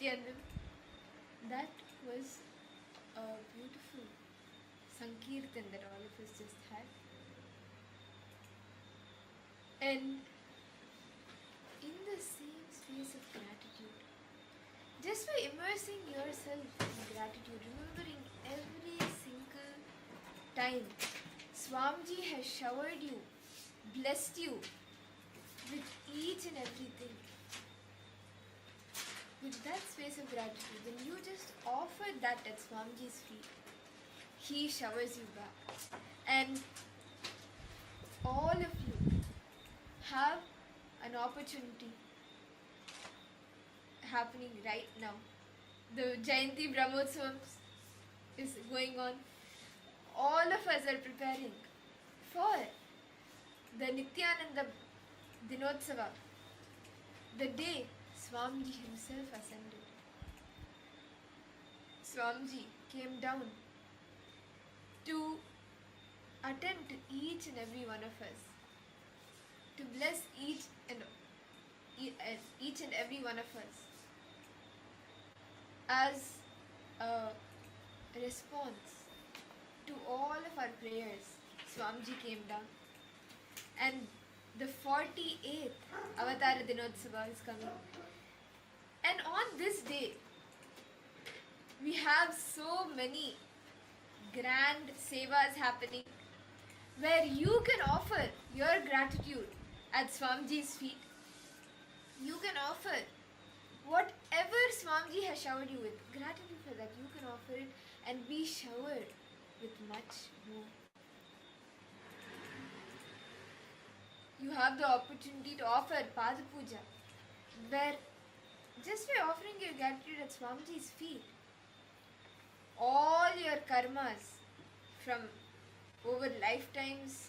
Nithyananda, that was a beautiful Sankirtan that all of us just had. And in the same space of gratitude, just by immersing yourself in gratitude, remembering every single time Swamiji has showered you, blessed you with each and everything, with that space of gratitude, when you just offer that at Swamiji's feet, he showers you back. And all of you have an opportunity happening right now. The Jayanti Brahmotsavam is going on. All of us are preparing for the Nithyananda Dinotsava, the day Swamiji himself ascended. Swamiji came down to attend to each and every one of us, to bless each and every one of us. As a response to all of our prayers, Swamiji came down, and the 48th Avatara Dinotsava is coming. And on this day, we have so many grand sevas happening where you can offer your gratitude at Swamiji's feet. You can offer whatever Swamiji has showered you with, gratitude for that. You can offer it and be showered with much more. You have the opportunity to offer Pada Puja, where just by offering your gratitude at Swamiji's feet, all your karmas from over lifetimes,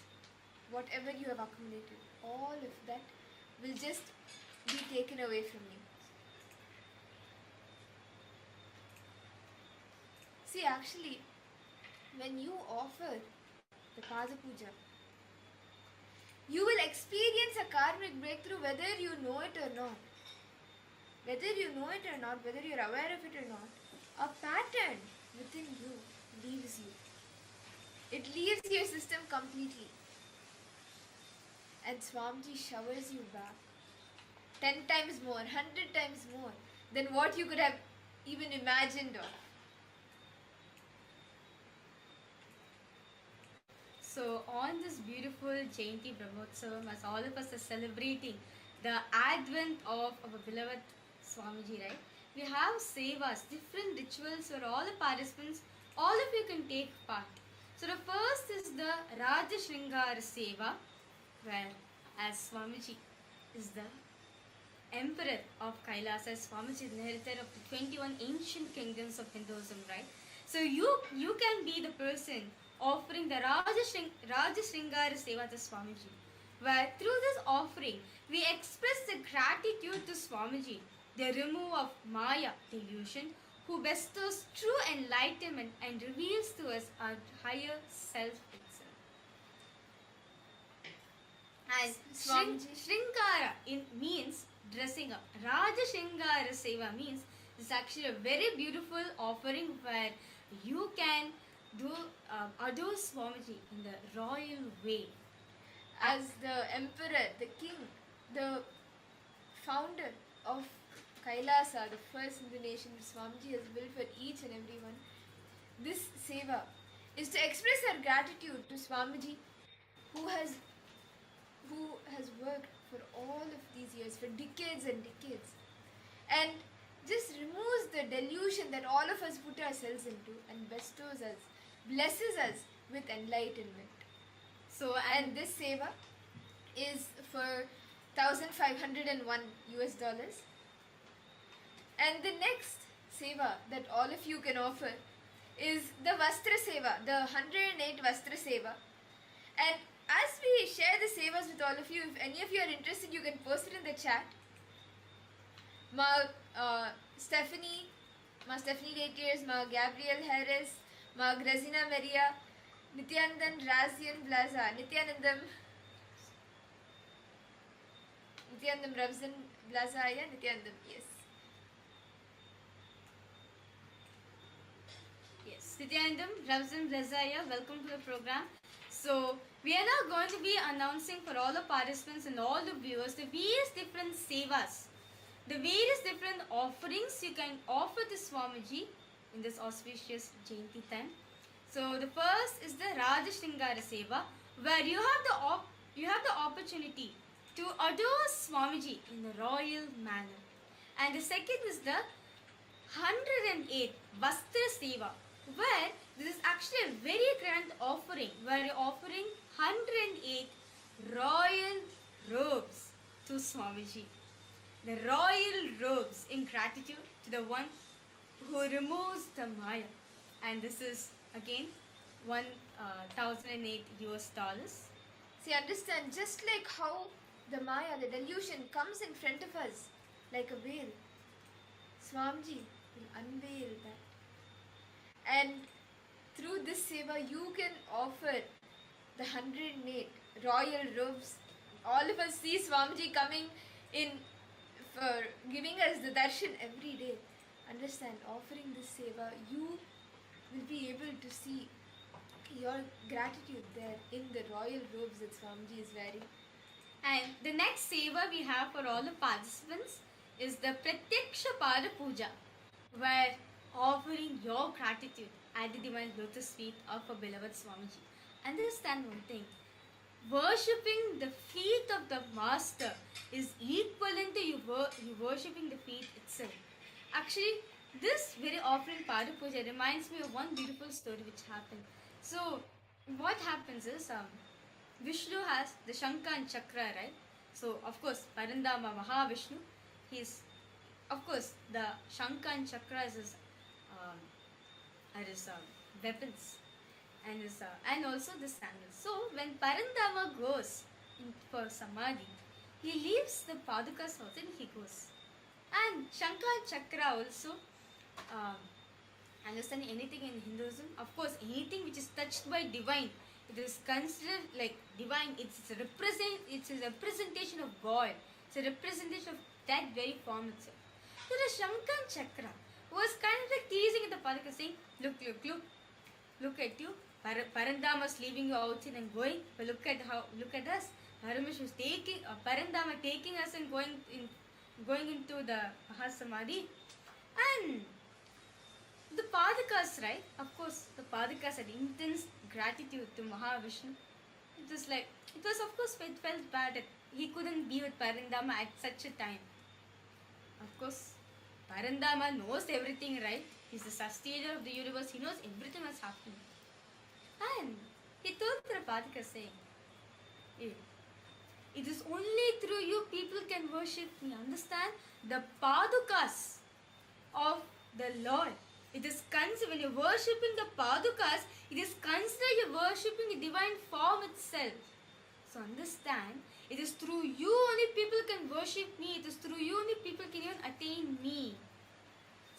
whatever you have accumulated, all of that will just be taken away from you. See, actually, when you offer the Pada Puja, you will experience a karmic breakthrough whether you know it or not. Whether you know it or not, whether you're aware of it or not, a pattern within you leaves you. It leaves your system completely. And Swamiji showers you back 10 times more, 100 times more than what you could have even imagined of. So on this beautiful Jayanti Brahmotsavam, as all of us are celebrating the advent of our beloved Swamiji, right? We have sevas, different rituals where all the participants, all of you can take part. So the first is the Raja Shringara Seva, where as Swamiji is the emperor of KAILASA, Swamiji is inheritor of the 21 ancient kingdoms of Hinduism, right? So you can be the person offering the Raja Shringara Seva to Swamiji, where through this offering we express the gratitude to Swamiji, the remover of Maya delusion, who bestows true enlightenment and reveals to us our higher self itself. And Shringara means dressing up. Raja Shringara Seva means it's actually a very beautiful offering where you can adore Swamiji in the royal way. As the emperor, the king, the founder of KAILASA, the first in the nation that Swamiji has built for each and every one, this seva is to express our gratitude to Swamiji, who has worked for all of these years, for decades and decades, and just removes the delusion that all of us put ourselves into and bestows us, blesses us with enlightenment. So, and this seva is for $1,501. And the next seva that all of you can offer is the Vastra Seva, the 108 Vastra Seva. And as we share the sevas with all of you, if any of you are interested, you can post it in the chat. Stephanie Ratiers, Gabriel Harris, Grazina Maria, Nithyanandan Razian Blaza, Nithyanandam Ravzan Blaza, Nithyanandam, yes. Nithyanandam, Ravzan, Razaya, welcome to the program. So, we are now going to be announcing for all the participants and all the viewers the various different sevas, the various different offerings you can offer to Swamiji in this auspicious Jayanti time. So, the first is the Radha Shringara Seva, where you have the opportunity to adore Swamiji in a royal manner. And the second is the 108 Vastra Seva, where this is actually a very grand offering, where you're offering 108 royal robes to Swamiji. The royal robes in gratitude to the one who removes the Maya. And this is again 1,008 US dollars. See, understand, just like how the Maya, the delusion, comes in front of us like a veil, Swamiji will unveil that. And through this seva, you can offer the 108 royal robes. All of us see Swamiji coming in for giving us the darshan every day. Understand, offering this seva, you will be able to see your gratitude there in the royal robes that Swamiji is wearing. And the next seva we have for all the participants is the Pratyaksha Pada Puja, where offering your gratitude at the divine lotus feet of our beloved Swamiji. Understand one thing, worshipping the feet of the Master is equivalent to you worshipping the feet itself. Actually, this very offering Pada Puja reminds me of one beautiful story which happened. So, what happens is, Vishnu has the Shankha and Chakra, right? So, of course, Parandama Mahavishnu, he's, of course, the Shankha and Chakra is his weapons and also the sandals. So, when Parandama goes for Samadhi, he leaves the Padukas house and he goes. And Shankha and Chakra also understand anything in Hinduism. Of course, anything which is touched by divine, it is considered like divine. It's a representation of God. It's a representation of that very form itself. So the Shankha and Chakra was kind of like teasing at the Padaka, saying, look at you. Parandama's leaving you outside and going. But look at us. Paramash was Parandama taking us and going into the Mahasamadhi. And the Padakas, right? Of course, the Padakas had intense gratitude to Mahavishnu. It was of course, it felt bad that he couldn't be with Parandama at such a time. Of course, Parandama knows everything, right? He's the sustainer of the universe. He knows everything that's happening. And he told Padaka saying, hey, it is only through you people can worship me. Understand? The Padukas of the Lord. It is considered, when you're worshipping the Padukas, it is considered you're worshipping the divine form itself. So understand, it is through you only people can worship me. It is through you only people can even attain me.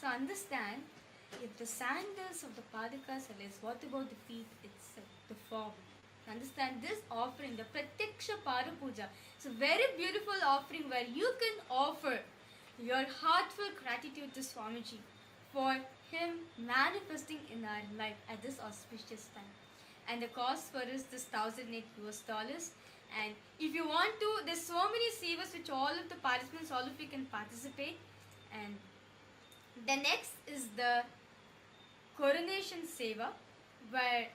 So understand, if the sandals of the Padukas are less, what about the feet itself, the form? Understand, this offering, the Pratyaksha Pada Puja, it's a very beautiful offering where you can offer your heartfelt gratitude to Swamiji for him manifesting in our life at this auspicious time. And the cost for is this 1,008 US dollars. And if you want to, there's so many sevas which all of the participants, all of you can participate. And the next is the coronation seva, where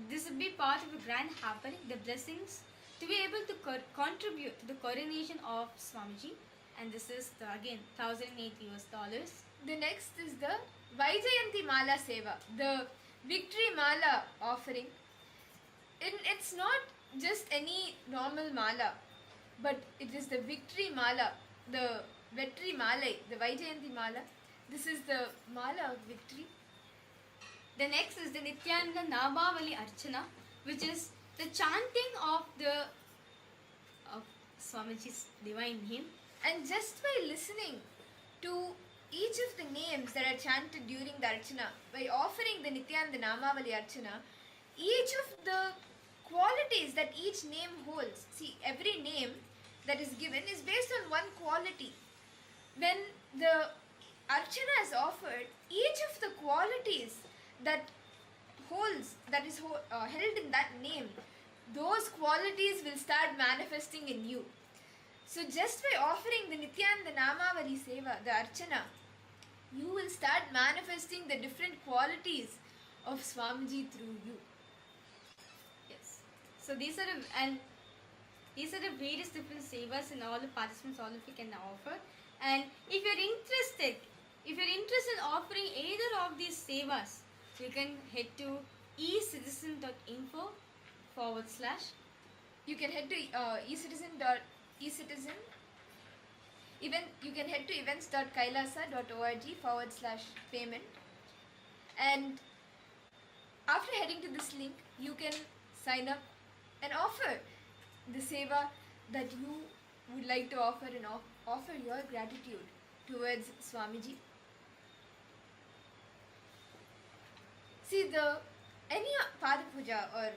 this will be part of a grand happening, the blessings to be able to contribute to the coronation of Swamiji. And this is again 1,008 US dollars. The next is the Vaijayanti Mala Seva, the Victory Mala offering. It's not just any normal mala, but it is the Victory Mala, the Vetri Malai, the Vaijayanti Mala. This is the Mala of victory. The next is the Nithyananda Nabavali Archana, which is the chanting of Swamiji's divine name. And just by listening to each of the names that are chanted during the Archana, by offering the Nithyananda Namavali Archana, each of the qualities that each name holds, see, every name that is given is based on one quality. When the Archana is offered, each of the qualities that held in that name, those qualities will start manifesting in you. So just by offering the Nithyananda Namavali Seva, the Archana, you will start manifesting the different qualities of Swamiji through you. Yes. So these are the various different sevas and all the participants, all of you can offer. And if you're interested in offering either of these sevas, you can head to ecitizen.info/. You can head to ecitizen. Even you can head to events.kailasa.org/payment. And after heading to this link, you can sign up and offer the seva that you would like to offer, and offer your gratitude towards Swamiji. See, any Pada Puja, or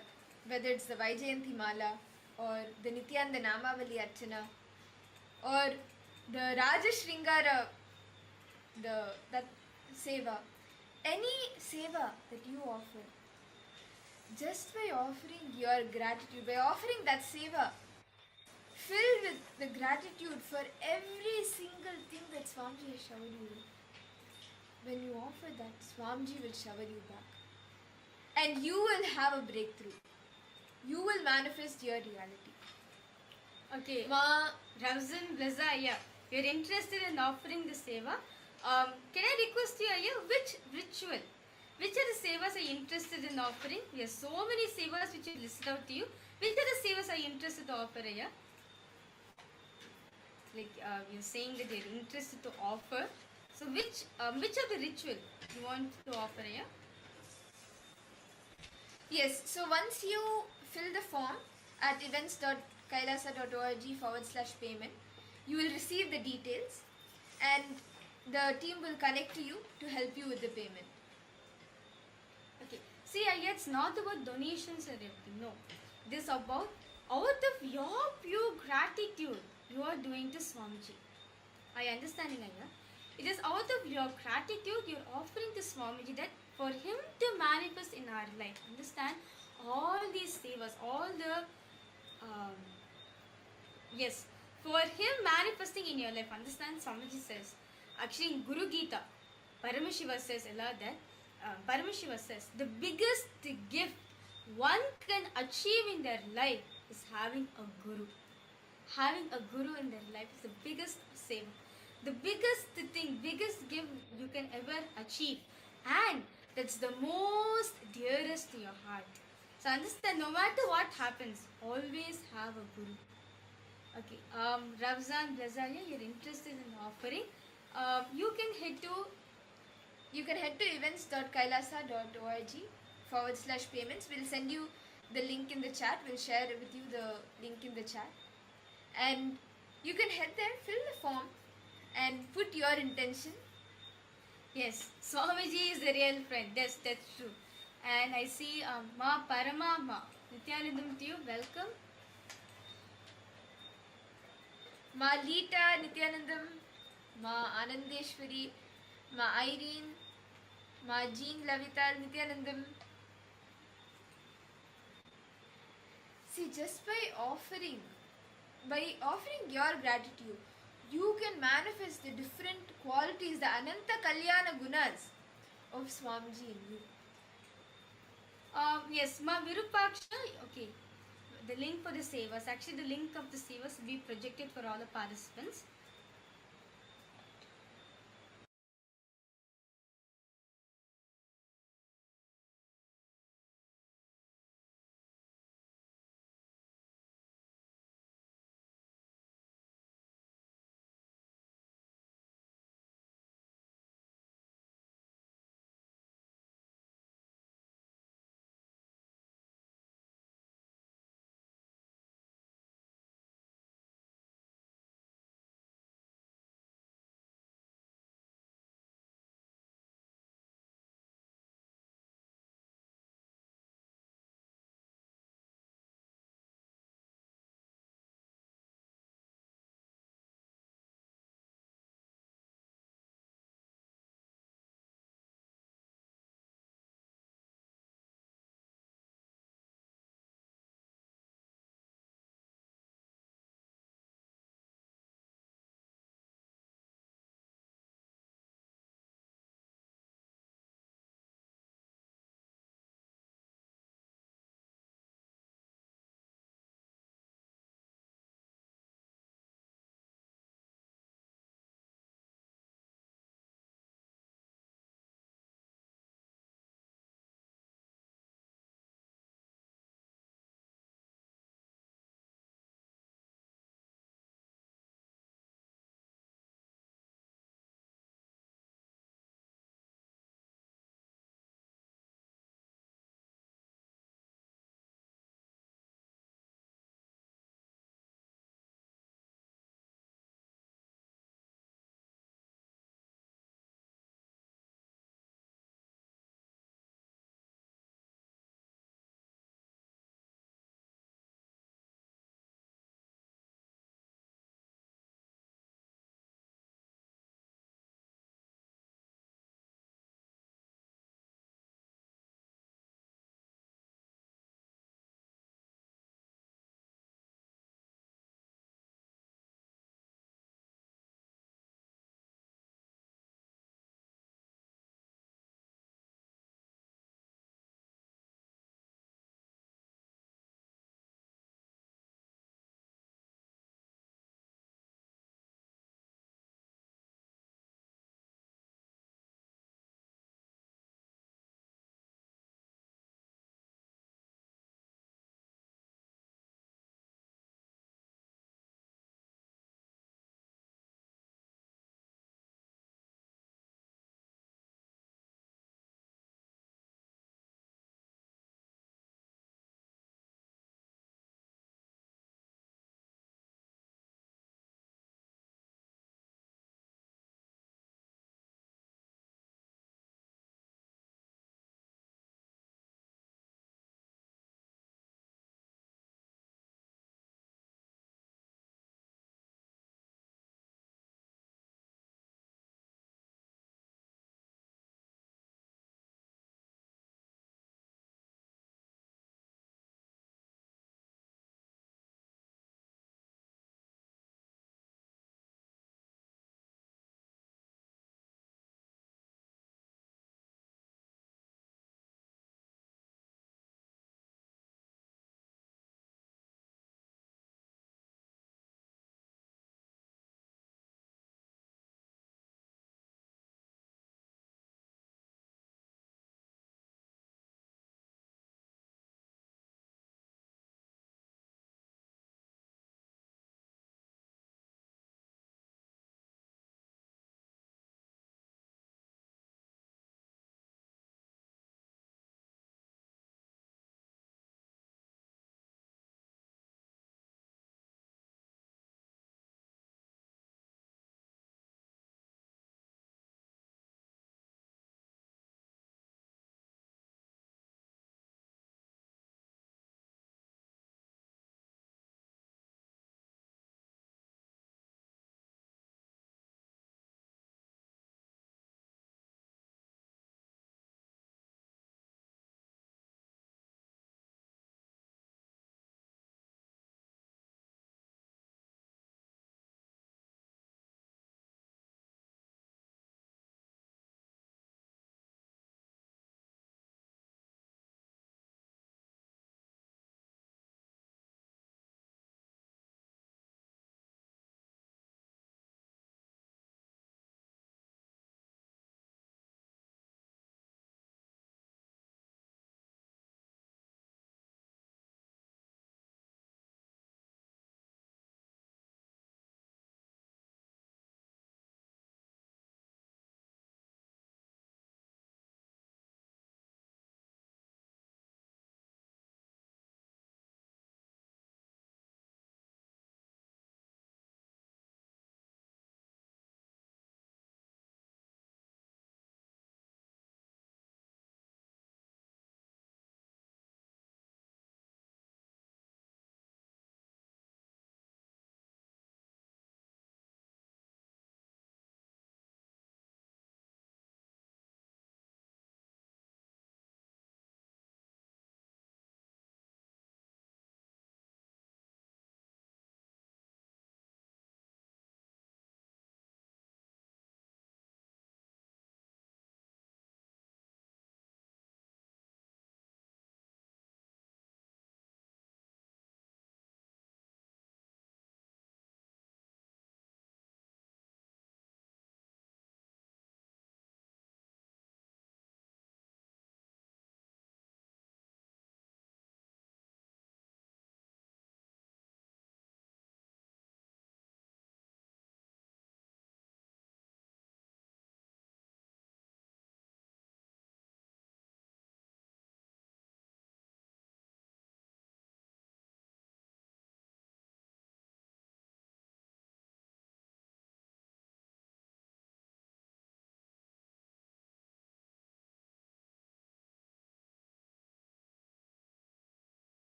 whether it's the Vaijayanti Mala or the Nithyananda Namavali Archana or the Rajashringara, that seva, any seva that you offer, just by offering your gratitude, by offering that seva filled with the gratitude for every single thing that Swamiji has showered you with, when you offer that, Swamiji will shower you back. And you will have a breakthrough. You will manifest your reality. Okay, Ramzan Blaza, you're interested in offering the seva. Can I request you, which ritual, which are the sevas are you interested in offering? We have so many sevas which are listed out to you. Which are the sevas are you interested to offer, Like you're saying that you're interested to offer. So which of the ritual you want to offer, Yes, so once you fill the form at events.kailasa.org/payment, you will receive the details and the team will connect to you to help you with the payment. Okay, see, it's not about donations or everything, no. It is about out of your pure gratitude you are doing to Swamiji. Are you understanding, It is out of your gratitude you're offering to Swamiji, that for him to manifest in our life. Understand? All these sevas, all the yes, for him manifesting in your life. Understand? Swamiji says, actually in Guru Gita, Paramashiva says that Paramashiva says the biggest gift one can achieve in their life is having a guru. Having a guru in their life is the biggest seva, the biggest thing, biggest gift you can ever achieve, and that's the most dearest to your heart. So understand, no matter what happens, always have a guru. Okay, Ravzan Blazaya, you're interested in offering. You can head to events.kailasa.org/payments. We'll send you the link in the chat. We'll share with you the link in the chat. And you can head there, fill the form and put your intention. Yes, Swamiji is the real friend. That's true. And I see Ma Parama Nithyanandam to you. Welcome. Ma Lita Nithyanandam, Ma Anandeshwari, Ma Irene, Ma Jean Lavital Nithyanandam. See, just by offering your gratitude, you can manifest the different qualities, the Ananta Kalyana Gunas of Swamiji in you. Yes, Ma Virupaksha, okay. The link for the sevas, actually the link of the sevas will be projected for all the participants.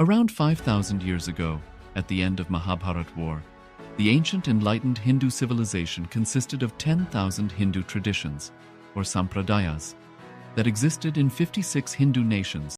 Around 5,000 years ago, at the end of Mahabharat War, the ancient enlightened Hindu civilization consisted of 10,000 Hindu traditions, or sampradayas, that existed in 56 Hindu nations,